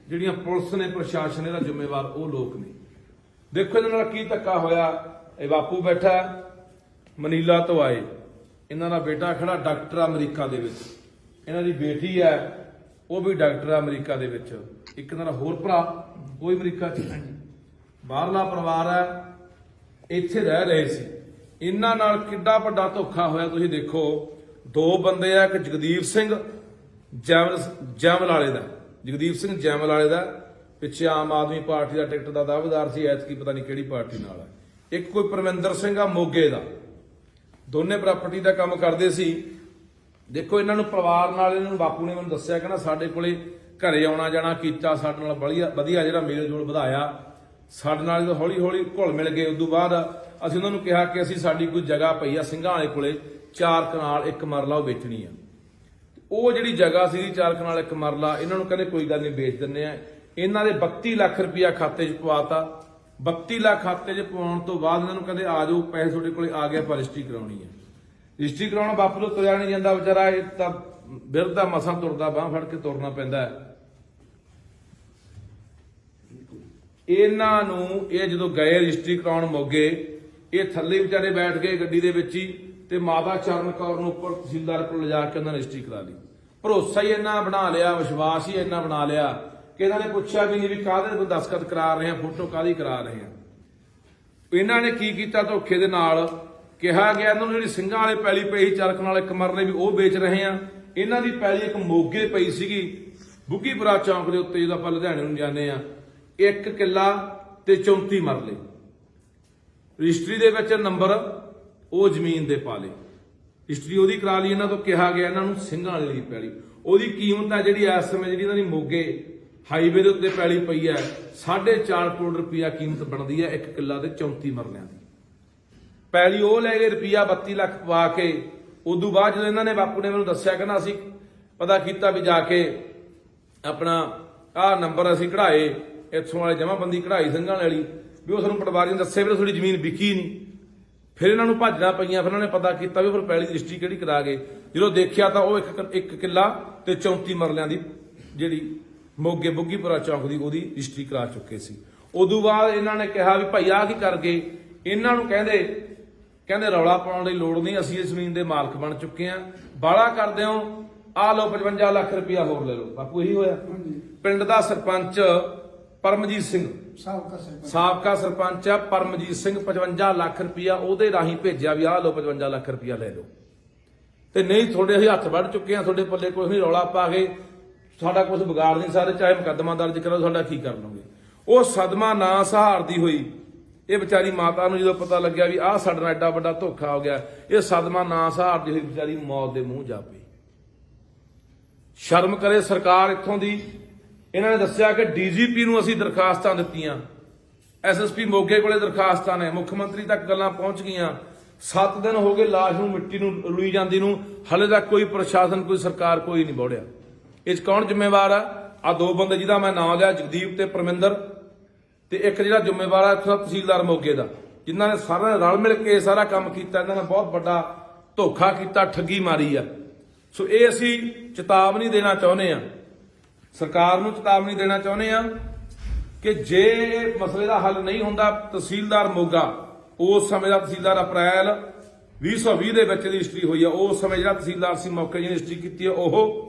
ਜਿਹੜੀਆਂ ਪੁਲਿਸ ਨੇ, ਪ੍ਰਸ਼ਾਸਨ, ਇਹਦਾ ਜ਼ਿੰਮੇਵਾਰ ਉਹ ਲੋਕ ਨੇ। ਦੇਖੋ ਇਹਨਾਂ ਨਾਲ ਕੀ ਧੱਕਾ ਹੋਇਆ। ਇਹ ਬਾਪੂ ਬੈਠਾ ਮਨੀਲਾ ਤੋਂ ਆਏ, ਇਹਨਾਂ ਦਾ ਬੇਟਾ ਖੜਾ ਡਾਕਟਰ ਅਮਰੀਕਾ ਦੇ ਵਿੱਚ, ਇਹਨਾਂ ਦੀ ਬੇਟੀ ਹੈ ਉਹ ਵੀ ਡਾਕਟਰ ਅਮਰੀਕਾ ਦੇ ਵਿੱਚ, ਇੱਕ ਇਹਨਾਂ ਦਾ ਹੋਰ ਭਰਾ ਉਹ ਵੀ ਅਮਰੀਕਾ 'ਚ। ਬਾਹਰਲਾ ਪਰਿਵਾਰ ਹੈ, ਇੱਥੇ ਰਹਿ ਰਹੇ ਸੀ। ਇਹਨਾਂ ਨਾਲ ਕਿੱਡਾ ਵੱਡਾ ਧੋਖਾ ਹੋਇਆ ਤੁਸੀਂ ਦੇਖੋ। 2 ਬੰਦੇ ਆ, ਇੱਕ ਜਗਦੀਪ ਸਿੰਘ ਜੈਮਲ ਵਾਲੇ ਦਾ, ਜਗਦੀਪ ਸਿੰਘ ਜੈਮਲ ਵਾਲੇ ਦਾ ਪਿੱਛੇ ਆਮ ਆਦਮੀ ਪਾਰਟੀ ਦਾ ਟਿਕਟ ਦਾ ਦਾਅਵੇਦਾਰ ਸੀ, ਐਤਕੀ ਪਤਾ ਨਹੀਂ ਕਿਹੜੀ ਪਾਰਟੀ ਨਾਲ ਹੈ। ਇੱਕ ਕੋਈ ਪਰਮਿੰਦਰ ਸਿੰਘ ਆ ਮੋਗੇ ਦਾ, ਦੋਨੇ ਪ੍ਰਾਪਰਟੀ ਦਾ ਕੰਮ ਕਰਦੇ ਸੀ। ਦੇਖੋ ਇਹਨਾਂ ਨੂੰ ਪਰਿਵਾਰ ਨਾਲ ਇਹਨਾਂ ਨੂੰ ਬਾਪੂ ਨੇ ਮੈਨੂੰ ਦੱਸਿਆ ਕਹਿੰਦਾ ਸਾਡੇ ਕੋਲੇ ਘਰੇ ਆਉਣਾ ਜਾਣਾ ਕੀਤਾ, ਸਾਡੇ ਨਾਲ ਵਧੀਆ ਜਿਹੜਾ ਮੇਲ ਜੋਲ ਵਧਾਇਆ, ਸਾਡੇ ਨਾਲ ਜਦੋਂ ਹੌਲੀ ਹੌਲੀ ਘੁਲ ਮਿਲ ਗਏ। ਉਦੋਂ ਬਾਅਦ ਅਸੀਂ ਉਹਨਾਂ ਨੂੰ ਕਿਹਾ ਕਿ ਅਸੀਂ ਸਾਡੀ ਕੋਈ ਜਗ੍ਹਾ ਪਈ ਆ ਸਿੰਘਾਂ ਵਾਲੇ ਕੋਲੇ 4 ਕਨਾਲ 1 ਮਰਲਾ ਉਹ ਵੇਚਣੀ ਆ। ਉਹ ਜਿਹੜੀ ਜਗ੍ਹਾ ਸੀ 4 ਕਨਾਲ 1 ਮਰਲਾ ਇਹਨਾਂ ਨੂੰ ਕਹਿੰਦੇ ਕੋਈ ਗੱਲ ਨਹੀਂ ਵੇਚ ਦਿੰਦੇ ਆ। ਇਹਨਾਂ ਦੇ 32 ਲੱਖ ਰੁਪਇਆ ਖਾਤੇ 'ਚ ਪਵਾਤਾ। 32 ਲੱਖ ਖਾਤੇ 'ਚ ਪਵਾਉਣ ਤੋਂ ਬਾਅਦ ਇਹਨਾਂ ਨੂੰ ਕਹਿੰਦੇ ਆ ਜਾਓ ਪੈਸੇ ਤੁਹਾਡੇ ਕੋਲੇ ਆ ਗਿਆ, ਪਰ ਰਜਿਸਟਰੀ ਕਰਾਉਣੀ ਹੈ। ਰਜਿਸਟਰੀ ਕਰਾਉਣਾ ਬਾਪੂ ਤੋਂ ਤੁਰਿਆ ਨਹੀਂ ਜਾਂਦਾ ਵਿਚਾਰਾ, ਇਹ ਤਾਂ ਬਿਰਧਾ ਮਸਾਂ ਤੁਰਦਾ, ਬਾਂਹ ਫੜ ਕੇ ਤੁਰਨਾ ਪੈਂਦਾ ਹੈ। ਇਹਨਾਂ ਨੂੰ ਇਹ ਜਦੋਂ ਗਏ ਰਜਿਸਟਰੀ ਕਰਾਉਣ ਮੋਗੇ, ਇਹ ਥੱਲੇ ਵਿਚਾਰੇ ਬੈਠ ਗਏ ਗੱਡੀ ਦੇ ਵਿੱਚ ਹੀ, ਤੇ ਮਾਤਾ ਚਰਨ ਕੌਰ ਨੂੰ ਉੱਪਰ ਤਹਿਸੀਲਦਾਰ ਕੋਲ ਲਿਜਾ ਕੇ ਉਹਨਾਂ ਨੇ ਰਜਿਸਟਰੀ ਕਰਾ ਲਈ। ਭਰੋਸਾ ਹੀ ਇੰਨਾ ਬਣਾ ਲਿਆ, ਵਿਸ਼ਵਾਸ ਹੀ ਇੰਨਾ ਬਣਾ ਲਿਆ ਕਿ ਇਹਨਾਂ ਨੇ ਪੁੱਛਿਆ ਵੀ ਨਹੀਂ ਵੀ ਕਾਹਦੇ ਕੋਈ ਦਸਖਤ ਕਰਾ ਰਹੇ ਆ, ਫੋਟੋ ਕਾਹਦੀ ਕਰਾ ਰਹੇ ਆ। ਇਹਨਾਂ ਨੇ ਕੀ ਕੀਤਾ, ਧੋਖੇ ਦੇ ਨਾਲ ਕਿਹਾ ਗਿਆ ਇਹਨਾਂ ਨੂੰ ਜਿਹੜੀ ਸਿੰਘਾਂ ਵਾਲੇ ਪੈਲੀ ਪਈ 4 ਕਨਾਲ 1 ਮਰਲੇ ਵੀ ਉਹ ਵੇਚ ਰਹੇ ਆ। ਇਹਨਾਂ ਦੀ ਪੈਲੀ ਇੱਕ ਮੋਗੇ ਪਈ ਸੀਗੀ ਬੁੱਗੀਪੁਰਾ ਚੌਂਕ ਦੇ ਉੱਤੇ, ਜਦੋਂ ਆਪਾਂ ਲੁਧਿਆਣੇ ਨੂੰ ਜਾਂਦੇ ਆ, 1 ਕਿੱਲਾ ਤੇ 34 ਮਰਲੇ। ਰਜਿਸਟਰੀ ਦੇ ਵਿੱਚ ਨੰਬਰ ਉਹ ਜ਼ਮੀਨ ਦੇ ਪਾ ਲਏ, ਰਜਿਸਟਰੀ ਉਹਦੀ ਕਰਾ ਲਈ। ਇਹਨਾਂ ਤੋਂ ਕਿਹਾ ਗਿਆ ਇਹਨਾਂ ਨੂੰ ਸਿੰਘਾਂ ਵਾਲੇ ਦੀ ਪੈਲੀ, ਉਹਦੀ ਕੀਮਤ ਹੈ ਜਿਹੜੀ ਇਸ ਸਮੇਂ ਜਿਹੜੀ ਇਹਨਾਂ ਦੀ ਮੋਗੇ ਹਾਈਵੇ ਦੇ ਉੱਤੇ ਪੈਲੀ ਪਈ ਹੈ 4.5 ਕਰੋੜ ਰੁਪਇਆ ਕੀਮਤ ਬਣਦੀ ਹੈ 1 ਕਿੱਲਾ ਤੇ 34 ਮਰਲਿਆਂ ਦੀ ਪੈਲੀ। ਉਹ ਲੈ ਗਏ ਰੁਪਇਆ 32 ਲੱਖ ਪਵਾ ਕੇ। ਉਦੋਂ ਬਾਅਦ ਜਦੋਂ ਇਹਨਾਂ ਨੇ ਬਾਪੂ ਨੇ ਮੈਨੂੰ ਦੱਸਿਆ, ਕਹਿੰਦਾ ਅਸੀਂ ਪਤਾ ਕੀਤਾ ਵੀ ਜਾ ਕੇ ਆਪਣਾ ਆਹ ਨੰਬਰ ਅਸੀਂ ਕਢਾਏ ਇੱਥੋਂ ਵਾਲੇ ਜਮਾਬੰਦੀ ਕਢਾਈ ਸਿੰਘਾਂ ਵਾਲੀ, ਵੀ ਉਹ ਸਾਨੂੰ ਪਟਵਾਰੀ ਨੇ ਦੱਸਿਆ ਵੀ ਤੁਹਾਡੀ ਜ਼ਮੀਨ ਵਿਕੀ ਨਹੀਂ। ਫਿਰ ਇਹਨਾਂ ਨੂੰ ਭੱਜਣਾ ਪਈਆਂ, ਫਿਰ ਇਹਨਾਂ ਨੇ ਪਤਾ ਕੀਤਾ ਵੀ ਫਿਰ ਪੈਲੀ ਦੀ ਰਜਿਸਟਰੀ ਕਿਹੜੀ ਕਰਾ ਗਏ। ਜਦੋਂ ਦੇਖਿਆ ਤਾਂ ਉਹ 1 ਕਿੱਲਾ ਤੇ 34 ਮਰਲਿਆਂ ਦੀ ਜਿਹੜੀ ਮੋਗੇ ਬੁੱਗੀਪੁਰਾ ਚੌਂਕ ਦੀ ਉਹਦੀ ਰਜਿਸਟਰੀ ਕਰਾ ਚੁੱਕੇ ਸੀ। ਉਦੋਂ ਬਾਅਦ ਇਹਨਾਂ ਨੇ ਕਿਹਾ ਵੀ ਭਾਈ ਆਹ ਕੀ ਕਰ ਗਏ। ਇਹਨਾਂ ਨੂੰ ਕਹਿੰਦੇ ਰੌਲਾ ਪਾਉਣ ਦੀ ਲੋੜ ਨਹੀਂ, ਅਸੀਂ ਇਸ ਜ਼ਮੀਨ ਦੇ ਮਾਲਕ ਬਣ ਚੁੱਕੇ ਆ, ਬਾਲਾ ਕਰਦੇ ਹੋ ਆਹ ਲਓ 55 ਲੱਖ ਰੁਪਇਆ ਹੋਰ ਲੈ ਲਓ। ਬਾਪੂ ਇਹੀ ਹੋਇਆ। ਪਿੰਡ ਦਾ ਸਰਪੰਚ ਪਰਮਜੀਤ ਸਿੰਘ ਸਾਬਕਾ ਸਰਪੰਚ ਆ ਪਰਮਜੀਤ ਸਿੰਘ 55 ਲੱਖ ਰੁਪਇਆ ਉਹਦੇ ਰਾਹੀਂ ਭੇਜਿਆ ਵੀ ਆਹ ਲਓ 55 ਲੱਖ ਰੁਪਇਆ ਲੈ ਲਓ, ਤੇ ਨਹੀਂ ਤੁਹਾਡੇ ਅਸੀਂ ਹੱਥ ਵੱਢ ਚੁੱਕੇ ਆ, ਤੁਹਾਡੇ ਪੱਲੇ ਕੁਝ ਨਹੀਂ, ਰੌਲਾ ਪਾ ਕੇ ਸਾਡਾ ਕੁਝ ਵਿਗਾੜ ਨਹੀਂ ਸਕਦੇ, ਚਾਹੇ ਮੁਕੱਦਮਾ ਦਰਜ ਕਰੋ, ਸਾਡਾ ਕੀ ਕਰ ਲਓਗੇ। ਉਹ ਸਦਮਾ ਨਾ ਸਹਾਰਦੀ ਹੋਈ ਇਹ ਵਿਚਾਰੀ ਮਾਤਾ ਨੂੰ ਜਦੋਂ ਪਤਾ ਲੱਗਿਆ ਵੀ ਆਹ ਸਾਡੇ ਨਾਲ ਐਡਾ ਵੱਡਾ ਧੋਖਾ ਹੋ ਗਿਆ, ਇਹ ਸਦਮਾ ਨਾ ਸਹਾਰਦੀ ਹੋਈ ਵਿਚਾਰੀ ਮੌਤ ਦੇ ਮੂੰਹ ਜਾ ਪਈ। ਸ਼ਰਮ ਕਰੇ ਸਰਕਾਰ ਇੱਥੋਂ ਦੀ। ਇਹਨਾਂ ਨੇ ਦੱਸਿਆ ਕਿ ਡੀਜੀਪੀ ਨੂੰ ਅਸੀਂ ਦਰਖਾਸਤਾਂ ਦਿੱਤੀਆਂ, ਐਸਐਸਪੀ ਮੋਗੇ ਕੋਲੇ ਦਰਖਾਸਤਾਂ ਨੇ, ਮੁੱਖ ਮੰਤਰੀ ਤੱਕ ਗੱਲਾਂ ਪਹੁੰਚ ਗਈਆਂ। 7 ਦਿਨ ਹੋ ਗਏ ਲਾਸ਼ ਨੂੰ ਮਿੱਟੀ ਨੂੰ ਰੁਲੀ ਜਾਂਦੀ ਨੂੰ, ਹਲੇ ਤੱਕ ਕੋਈ ਪ੍ਰਸ਼ਾਸਨ ਕੋਈ ਸਰਕਾਰ ਕੋਈ ਨਹੀਂ ਬੋੜਿਆ। ਇਹ 'ਚ ਕੌਣ ਜ਼ਿੰਮੇਵਾਰ ਆ? ਆ 2 ਬੰਦੇ ਜਿਹਦਾ ਮੈਂ ਨਾਮ ਲਿਆ, ਜਗਦੀਪ ਤੇ ਪਰਮਿੰਦਰ, ਤੇ ਇੱਕ ਜਿਹੜਾ ਜ਼ਿੰਮੇਵਾਰ ਆ ਇੱਥੋਂ ਦਾ ਤਹਿਸੀਲਦਾਰ ਮੋਗੇ ਦਾ, ਜਿਨ੍ਹਾਂ ਨੇ ਸਾਰਾ ਰਲ ਮਿਲ ਕੇ ਸਾਰਾ ਕੰਮ ਕੀਤਾ। ਇਹਨਾਂ ਨੇ ਬਹੁਤ ਵੱਡਾ ਧੋਖਾ ਕੀਤਾ, ਠੱਗੀ ਮਾਰੀ ਆ। ਸੋ ਇਹ ਅਸੀਂ ਚੇਤਾਵਨੀ ਦੇਣਾ ਚਾਹੁੰਦੇ ਆ, ਸਰਕਾਰ ਨੂੰ ਚੇਤਾਵਨੀ ਦੇਣਾ ਚਾਹੁੰਦੇ ਆ ਕਿ ਜੇ ਮਸਲੇ ਦਾ ਹੱਲ ਨਹੀਂ ਹੁੰਦਾ, ਤਹਿਸੀਲਦਾਰ ਮੋਗਾ ਉਸ ਸਮੇਂ ਦਾ ਤਹਿਸੀਲਦਾਰ ਅਪ੍ਰੈਲ 2020 ਦੇ ਵਿੱਚ ਰਜਿਸਟਰੀ ਹੋਈ ਆ, ਉਸ ਸਮੇਂ ਜਿਹੜਾ ਤਹਿਸੀਲਦਾਰ ਸੀ ਮੌਕੇ ਜਿਹਨੇ ਰਜਿਸਟਰੀ ਕੀਤੀ ਹੈ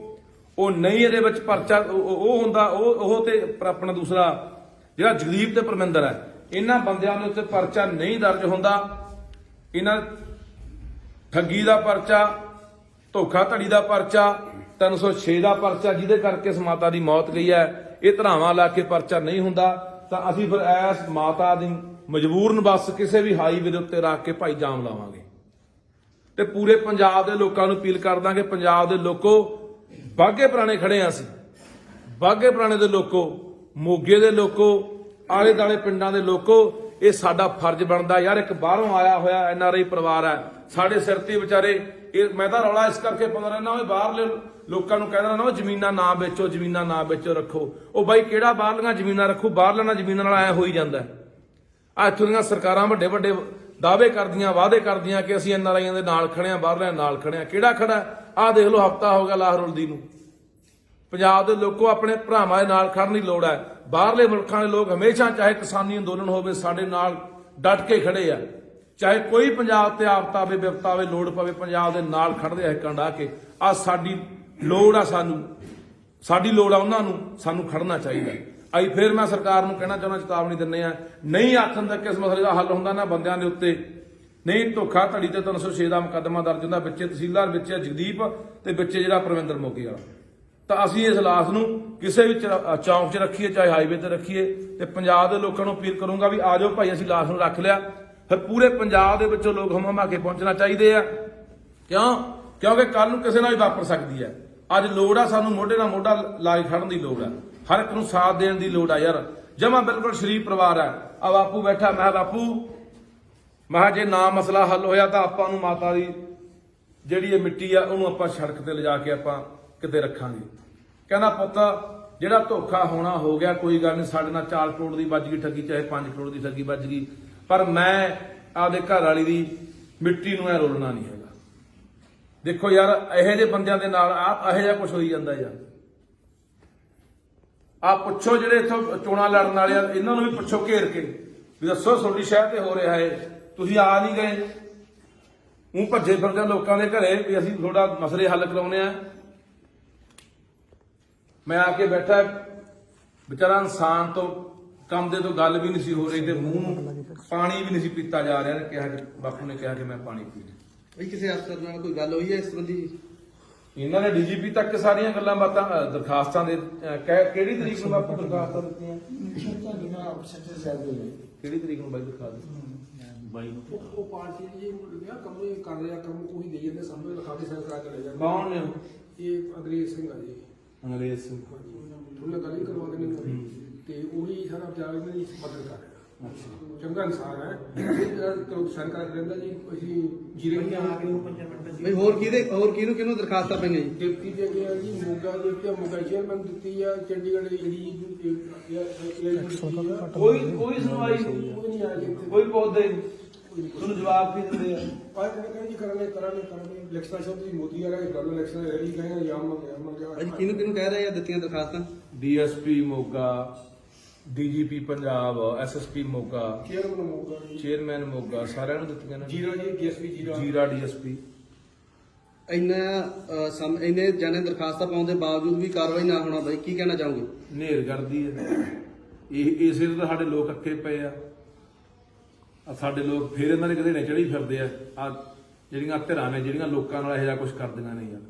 ਉਹ ਨਹੀਂ ਇਹਦੇ ਵਿੱਚ ਪਰਚਾ ਉਹ ਹੁੰਦਾ, ਉਹ ਤੇ ਆਪਣਾ ਦੂਸਰਾ ਜਿਹੜਾ ਜਗਦੀਪ ਤੇ ਪਰਮਿੰਦਰ ਹੈ, ਇਹਨਾਂ ਬੰਦਿਆਂ ਦੇ ਉੱਤੇ ਪਰਚਾ ਨਹੀਂ ਦਰਜ ਹੁੰਦਾ। ਇਹਨਾਂ ਠੱਗੀ ਦਾ ਪਰਚਾ, ਧੋਖਾ ਧੜੀ ਦਾ ਪਰਚਾ, 306 ਦਾ ਪਰਚਾ, ਜਿਹਦੇ ਕਰਕੇ ਇਸ ਮਾਤਾ ਦੀ ਮੌਤ ਗਈ ਹੈ, ਇਹ ਧਰਾਵਾਂ ਲਾ ਕੇ ਪਰਚਾ ਨਹੀਂ ਹੁੰਦਾ, ਤਾਂ ਅਸੀਂ ਫਿਰ ਇਸ ਮਾਤਾ ਦੀ ਮਜਬੂਰਨ ਬਸ ਕਿਸੇ ਵੀ ਹਾਈਵੇ ਦੇ ਉੱਤੇ ਰੱਖ ਕੇ ਭਾਈ ਜਾਮ ਲਾਵਾਂਗੇ। ਤੇ ਪੂਰੇ ਪੰਜਾਬ ਦੇ ਲੋਕਾਂ ਨੂੰ ਅਪੀਲ ਕਰ ਦਾਂਗੇ, ਪੰਜਾਬ ਦੇ ਲੋਕੋ ਬਾਘੇ ਪੁਰਾਣੇ ਖੜੇ ਆ ਅਸੀਂ, ਬਾਘੇ ਪੁਰਾਣੇ ਦੇ ਲੋਕੋ, ਮੋਗੇ ਦੇ ਲੋਕੋ, ਆਲੇ ਦਾਲੇ ਪਿੰਡਾਂ ਦੇ ਲੋਕੋ, ਇਹ ਸਾਡਾ ਫਰਜ਼ ਬਣਦਾ ਯਾਰ। ਇੱਕ ਬਾਹਰੋਂ ਆਇਆ ਹੋਇਆ NRI ਪਰਿਵਾਰ ਹੈ, ਸਾਡੇ ਸਿਰ ਤੇ ਵਿਚਾਰੇ। ਇਹ ਮੈਂ ਤਾਂ ਰੌਲਾ ਇਸ ਕਰਕੇ ਪਾਉਂਦਾ ਰਹਿਣਾ, ਉਹ ਬਾਹਰਲੇ ਲੋਕਾਂ ਨੂੰ ਕਹਿੰਦਾ ਨਾ ਉਹ ਜ਼ਮੀਨਾਂ ਨਾ ਵੇਚੋ, ਜ਼ਮੀਨਾਂ ਨਾ ਵੇਚੋ, ਰੱਖੋ। ਉਹ ਬਾਈ ਕਿਹੜਾ ਬਾਹਰਲੀਆਂ ਜ਼ਮੀਨਾਂ ਰੱਖੂ? ਬਾਹਰਲੀਆਂ ਜ਼ਮੀਨਾਂ ਨਾਲ ਐ ਹੋਈ ਜਾਂਦਾ। ਆ ਇੱਥੋਂ ਦੀਆਂ ਸਰਕਾਰਾਂ ਵੱਡੇ ਵੱਡੇ ਦਾਅਵੇ ਕਰਦੀਆਂ, ਵਾਅਦੇ ਕਰਦੀਆਂ ਕਿ ਅਸੀਂ NRIਆਂ ਦੇ ਨਾਲ ਖੜੇ ਆ, ਬਾਹਰਲਿਆਂ ਨਾਲ ਖੜੇ ਆ। ਕਿਹੜਾ ਖੜਾ? ਆਹ ਦੇਖ ਲਓ, ਹਫ਼ਤਾ ਹੋ ਗਿਆ ਲਾਹ ਰੁਲਦੀ ਨੂੰ। ਪੰਜਾਬ ਦੇ ਲੋਕੋ ਆਪਣੇ ਭਰਾਵਾਂ ਦੇ ਨਾਲ ਖੜਨ ਦੀ ਲੋੜ ਹੈ। ਬਾਹਰਲੇ ਮੁਲਕਾਂ ਦੇ ਲੋਕ ਹਮੇਸ਼ਾ, ਚਾਹੇ ਕਿਸਾਨੀ ਅੰਦੋਲਨ ਹੋਵੇ, ਸਾਡੇ ਨਾਲ ਡਟ ਕੇ ਖੜੇ ਆ। ਚਾਹੇ ਕੋਈ ਪੰਜਾਬ ਤੇ ਆਫਤ ਆਵੇ, ਵਿਪਤਾ ਆਵੇ, ਲੋੜ ਪਵੇ, ਪੰਜਾਬ ਦੇ ਨਾਲ ਖੜਦੇ ਆ ਕੰਡਾ ਕੇ। ਆ ਸਾਡੀ ਲੋੜ ਆ, ਸਾਡੀ ਲੋੜ ਆ ਉਹਨਾਂ ਨੂੰ, ਸਾਨੂੰ ਖੜਨਾ ਚਾਹੀਦਾ। ਆਈ ਫਿਰ ਮੈਂ ਸਰਕਾਰ ਨੂੰ ਕਹਿਣਾ ਚਾਹੁੰਦਾ, ਚੇਤਾਵਨੀ ਦਿੰਦੇ ਆ, ਨਹੀਂ ਆਖਣ ਤੱਕ ਇਸ ਮਸਲੇ ਦਾ ਹੱਲ ਹੁੰਦਾ ਨਾ ਬੰਦਿਆਂ ਦੇ ਉੱਤੇ, ਨਹੀਂ ਧੋਖਾ ਧੜੀ ਤੇ 306 ਦਾ ਮੁਕੱਦਮਾ ਦਰਜ ਹੁੰਦਾ, ਵਿੱਚੇ ਤਹਿਸੀਲਦਾਰ, ਵਿੱਚੇ ਜਗਦੀਪ ਤੇ ਵਿੱਚੇ ਜਿਹੜਾ ਪਰਮਿੰਦਰ ਮੋਗੇ ਵਾਲਾ। ਤਾਂ ਅਸੀਂ ਇਸ ਲਾਸ਼ ਨੂੰ ਕਿਸੇ ਵੀ ਚੌਂਕ 'ਚ ਰੱਖੀਏ, ਚਾਹੇ ਹਾਈਵੇ ਤੇ ਰੱਖੀਏ, ਤੇ ਪੰਜਾਬ ਦੇ ਲੋਕਾਂ ਨੂੰ ਅਪੀਲ ਕਰੂੰਗਾ ਵੀ ਆ ਜਾਓ ਭਾਈ, ਅਸੀਂ ਲਾਸ਼ ਨੂੰ ਰੱਖ ਲਿਆ। ਫਿਰ ਪੂਰੇ ਪੰਜਾਬ ਦੇ ਵਿੱਚੋਂ ਲੋਕ ਹਮਾ ਕੇ ਪਹੁੰਚਣਾ ਚਾਹੀਦੇ ਆ। ਕਿਉਂ ਕਿਉਂਕਿ ਕੱਲ ਨੂੰ ਕਿਸੇ ਨਾਲ ਵੀ ਵਾਪਰ ਸਕਦੀ ਹੈ। ਅੱਜ ਲੋੜ ਆ ਸਾਨੂੰ ਮੋਢੇ ਨਾਲ ਮੋਢਾ ਲਾ ਕੇ ਖੜਨ ਦੀ ਲੋੜ ਆ, ਹਰ ਇੱਕ ਨੂੰ ਸਾਥ ਦੇਣ ਦੀ ਲੋੜ ਆ ਯਾਰ। ਜਮਾ ਬਿਲਕੁਲ ਸ਼ਰੀਫ ਪਰਿਵਾਰ ਆ। ਆ ਬਾਪੂ ਬੈਠਾ, ਮੈਂ ਕਿਹਾ ਬਾਪੂ, ਮੈਂ ਕਿਹਾ ਜੇ ਨਾ ਮਸਲਾ ਹੱਲ ਹੋਇਆ ਤਾਂ ਆਪਾਂ ਨੂੰ ਮਾਤਾ ਦੀ ਜਿਹੜੀ ਇਹ ਮਿੱਟੀ ਆ ਉਹਨੂੰ ਆਪਾਂ ਸੜਕ ਤੇ ਲਿਜਾ ਕੇ ਆਪਾਂ ਕਿਤੇ ਰੱਖਾਂਗੇ। ਕਹਿੰਦਾ ਪੁੱਤ ਜਿਹੜਾ ਧੋਖਾ ਹੋਣਾ ਹੋ ਗਿਆ, ਕੋਈ ਗੱਲ ਨਹੀਂ, ਸਾਡੇ ਨਾਲ 4 ਕਰੋੜ ਦੀ ਵੱਜ ਗਈ ਠੱਗੀ, ਚਾਹੇ 5 ਕਰੋੜ ਦੀ ਠੱਗੀ ਵੱਜ ਗਈ, ਪਰ ਮੈਂ ਆਪਦੇ ਘਰ ਵਾਲੀ ਦੀ ਮਿੱਟੀ ਨੂੰ ਐ ਰੋਲਣਾ ਨਹੀਂ ਹੈਗਾ। ਦੇਖੋ ਯਾਰ, ਇਹੋ ਜਿਹੇ ਬੰਦਿਆਂ ਦੇ ਨਾਲ ਇਹੋ ਜਿਹਾ ਕੁਝ ਹੋਈ ਜਾਂਦਾ ਯਾਰ। ਆ ਪੁੱਛੋ ਜਿਹੜੇ ਇੱਥੋਂ ਚੋਣਾਂ ਲੜਨ ਵਾਲੇ ਆ, ਇਹਨਾਂ ਨੂੰ ਵੀ ਪੁੱਛੋ ਘੇਰ ਕੇ ਵੀ ਦੱਸੋ ਤੁਹਾਡੀ ਸ਼ਹਿਰ ਤੇ ਹੋ ਰਿਹਾ ਹੈ, ਤੁਸੀਂ ਆ ਨਹੀਂ ਗਏ, ਉਹ ਭੱਜੇ ਫਿਰਦੇ ਲੋਕਾਂ ਦੇ ਘਰੇ ਵੀ ਅਸੀਂ ਤੁਹਾਡਾ ਮਸਲੇ ਹੱਲ ਕਰਾਉਣੇ ਆ। ਮੈਂ ਆ ਕੇ ਬੈਠਾ, ਵਿਚਾਰਾ ਇਨਸਾਨ ਤੋਂ ਕੰਮ ਦੇ ਤੋਂ ਗੱਲ ਵੀ ਨਹੀਂ ਸੀ ਹੋ ਰਹੀ ਤੇ ਮੂੰਹ ਨੂੰ ਪਾਣੀ ਵੀ ਨਹੀਂ ਸੀ ਪੀਤਾ ਜਾ ਰਿਹਾ। ਕਿਹਾ ਕਿ ਬਾਪੂ ਨੇ ਕਿਹਾ ਕਿ ਮੈਂ ਪਾਣੀ ਪੀ ਲਿਆ। ਬਈ ਕਿਸੇ ਅਫਸਰ ਨਾਲ ਕੋਈ ਗੱਲ ਹੋਈ ਹੈ ਇਸ ਸੰਬੰਧੀ? ਇਹਨਾਂ ਨੇ ਡੀਜੀਪੀ ਤੱਕ ਸਾਰੀਆਂ ਗੱਲਾਂ ਬਾਤਾਂ ਦਰਖਾਸਤਾਂ ਦੇ ਕਿਹੜੀ ਤਰੀਕ ਨੂੰ ਬਾਪੂ ਦਰਖਾਸਤਾਂ ਦਿੱਤੀਆਂ? ਕਿਹੜੀ ਤਰੀਕ ਨੂੰ ਬਾਈ ਦਰਖਾਸਤ? ਉਹ ਪਾਰਟੀ ਜੀ ਕੰਮ ਕਰ ਰਿਹਾ, ਕੰਮ ਉਹੀ ਦੇ ਜਾਂਦੇ ਸਾਹਮਣੇ ਲਿਖਾ ਕੇ ਸਾਈਨ ਕਰਾ ਕੇ ਲੈ ਜਾਂਦੇ। ਕੌਣ ਨੇ ਇਹ ਅੰਗਰੇਜ਼ ਸਿੰਘ ਆ ਜੀ। ਅੰਗਰੇਜ਼ ਸਿੰਘ। ਥੋੜਾ ਗੱਲ ਹੀ ਕਰਵਾ ਦੇਣੀ ਤੇ ਉਹੀ ਸਾਰਾ ਵਿਚਾਰ ਇਹਨਾਂ ਦੀ ਮਦਦ ਕਰ ਰਿਹਾ। ਚੰਗਾ ਇਨਸਾਨ ਹੈ, ਸਾਈਨ ਕਰਾ ਕੇ ਲੈਂਦਾ ਜੀ। ਅਸੀਂ ਜੀਰੇ ਆ ਕੇ ਬਈ ਹੋਰ ਕਿਹਨੂੰ ਦਰਖਾਸਤਾਂ ਪਈਆਂ ਜੀ? ਡਿਪਟੀ ਦੇ ਗਿਆ ਜੀ, ਮੋਗਾ ਦੇ ਦਿੱਤੀ, ਮੋਗਾ ਚੇਅਰਮੈਨ ਦਿੱਤੀ ਆ, ਚੰਡੀਗੜ੍ਹ ਜਿਹੜੀ ਕੋਈ ਸੁਣਵਾਈ ਕੋਈ ਨਹੀਂ ਆ ਜੀ। ਕੋਈ ਪੌਦੇ ਤੁਹਾਨੂੰ ਜਵਾਬ ਵੀ ਦਿੰਦੇ ਆ। ਆਹ ਕਹਿੰਦੇ ਜੀ ਕਰਾਂਗੇ ਇਲੈਕਸ਼ਨ ਸ਼ਬਦ ਜੀ ਮੋਦੀ ਆ ਰਿਹਾ, ਗੱਲ ਇਲੈਕਸ਼ਨ ਰੈਲੀ ਕਰਾਂਗੇ, ਜਾਮ ਗਿਆ। ਅੱਜ ਕਿਹਨੂੰ ਕਹਿ ਰਹੇ ਆ ਦਿੱਤੀਆਂ ਦਰਖਾਸਤਾਂ? DSP Moga, DGP Punjab, SSP Moga, chairman Moga, ਸਾਰਿਆਂ ਨੂੰ ਦਿੱਤੀਆਂ ਨੇ। ਜੀਰਾ ਜੀ, ਡੀਐਸਪੀ ਜੀਰਾ ਡੀਐਸਪੀ। ਇੰਨੇ ਜਾਣੇ ਦਰਖਾਸਤਾਂ ਪਾਉਣ ਦੇ ਬਾਵਜੂਦ ਵੀ ਕਾਰਵਾਈ ਨਾ ਹੋਣਾ, ਬਈ ਕੀ ਕਹਿਣਾ ਚਾਹੋਗੇ? ਨੇਰ ਕਰਦੀ ਹੈ ਇਹ, ਇਸੇ ਤੋਂ ਸਾਡੇ ਲੋਕ ਅੱਕੇ ਪਏ ਆ। ਸਾਡੇ ਲੋਕ ਫਿਰ ਇਹਨਾਂ ਦੇ ਕਦੇ ਚੜੀ ਫਿਰਦੇ ਆ ਜਿਹੜੀਆਂ ਧਿਰਾਂ ਨੇ, ਜਿਹੜੀਆਂ ਲੋਕਾਂ ਨਾਲ ਇਹੋ ਜਿਹਾ ਕੁਝ ਕਰਦੀਆਂ ਨੇ ਯਾਰ।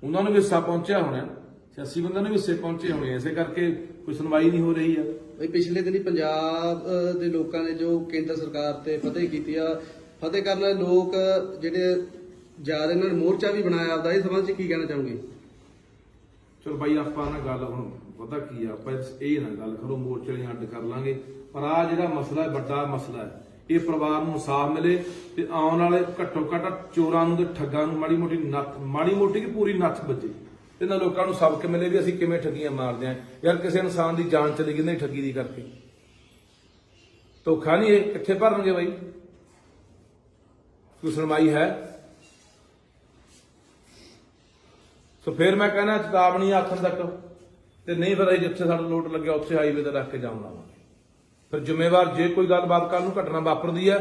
ਉਹਨਾਂ ਨੂੰ ਵੀ ਹਿੱਸਾ ਪਹੁੰਚਿਆ ਹੋਣਾ, ਸਿਆਸੀ ਬੰਦਿਆਂ ਨੂੰ ਵੀ ਹਿੱਸੇ ਪਹੁੰਚੇ ਹੋਣੇ, ਇਸੇ ਕਰਕੇ ਕੋਈ ਸੁਣਵਾਈ ਨਹੀਂ ਹੋ ਰਹੀ ਆ। ਬਈ ਪਿਛਲੇ ਦਿਨੀ ਪੰਜਾਬ ਦੇ ਲੋਕਾਂ ਨੇ ਜੋ ਕੇਂਦਰ ਸਰਕਾਰ ਤੇ ਫਤਿਹ ਕੀਤੀ ਆ, ਫਤਿਹ ਕਰਨ ਵਾਲੇ ਲੋਕ ਜਿਹੜੇ ਜਾ ਰਹੇ, ਇਹਨਾਂ ਨੇ ਮੋਰਚਾ ਵੀ ਬਣਾਇਆ ਆਪਦਾ, ਇਸ ਸੰਬੰਧ ਚ ਕੀ ਕਹਿਣਾ ਚਾਹੋਗੇ? ਚਲੋ ਬਾਈ, ਆਪਾਂ ਨਾ ਗੱਲ ਹੁਣ ਪਤਾ ਕੀ ਆ, ਆਪਾਂ ਇਹ ਨਾ ਗੱਲ ਕਰੋ ਮੋਰਚੇ ਵਾਲੀਆਂ ਅੱਡ ਕਰ ਲਾਂਗੇ, ਪਰ ਆ ਜਿਹੜਾ ਮਸਲਾ ਹੈ, ਵੱਡਾ ਮਸਲਾ ਹੈ, ਇਹ ਪਰਿਵਾਰ ਨੂੰ ਇਨਸਾਫ ਮਿਲੇ ਤੇ ਆਉਣ ਵਾਲੇ ਘੱਟੋ ਘੱਟ ਚੋਰਾਂ ਨੂੰ ਤੇ ਠੱਗਾਂ ਨੂੰ ਮਾੜੀ ਮੋਟੀ ਕਿ ਪੂਰੀ ਨੱਥ ਵੱਜੇ। ਇਹਨਾਂ ਲੋਕਾਂ ਨੂੰ ਸਬਕ ਮਿਲੇ ਵੀ ਅਸੀਂ ਕਿਵੇਂ ਠੱਗੀਆਂ ਮਾਰਦੇ ਆਂ ਯਾਰ। ਕਿਸੇ ਇਨਸਾਨ ਦੀ ਜਾਨ ਚਲੀ ਗਈ ਨਹੀਂ ਠੱਗੀ ਦੀ ਕਰਕੇ, ਧੋਖਾ ਨਹੀਂ ਇਹ ਕਿੱਥੇ ਭਰਨਗੇ ਬਾਈ? ਕੋਈ ਸੁਣਵਾਈ ਹੈ? ਸੋ ਫਿਰ ਮੈਂ ਕਹਿੰਦਾ ਚੇਤਾਵਨੀ ਆਖਣ ਤੱਕ ਤੇ ਨਹੀਂ, ਫਿਰ ਜਿੱਥੇ ਸਾਡਾ ਲੋਟ ਲੱਗਿਆ ਉੱਥੇ ਹਾਈਵੇ ਤੇ ਰੱਖ ਕੇ ਜਾਮ ਲਾਵਾਂਗੇ। ਫਿਰ ਜ਼ਿੰਮੇਵਾਰ ਜੇ ਕੋਈ ਗੱਲਬਾਤ ਕੱਲ ਨੂੰ ਘਟਨਾ ਵਾਪਰਦੀ ਹੈ,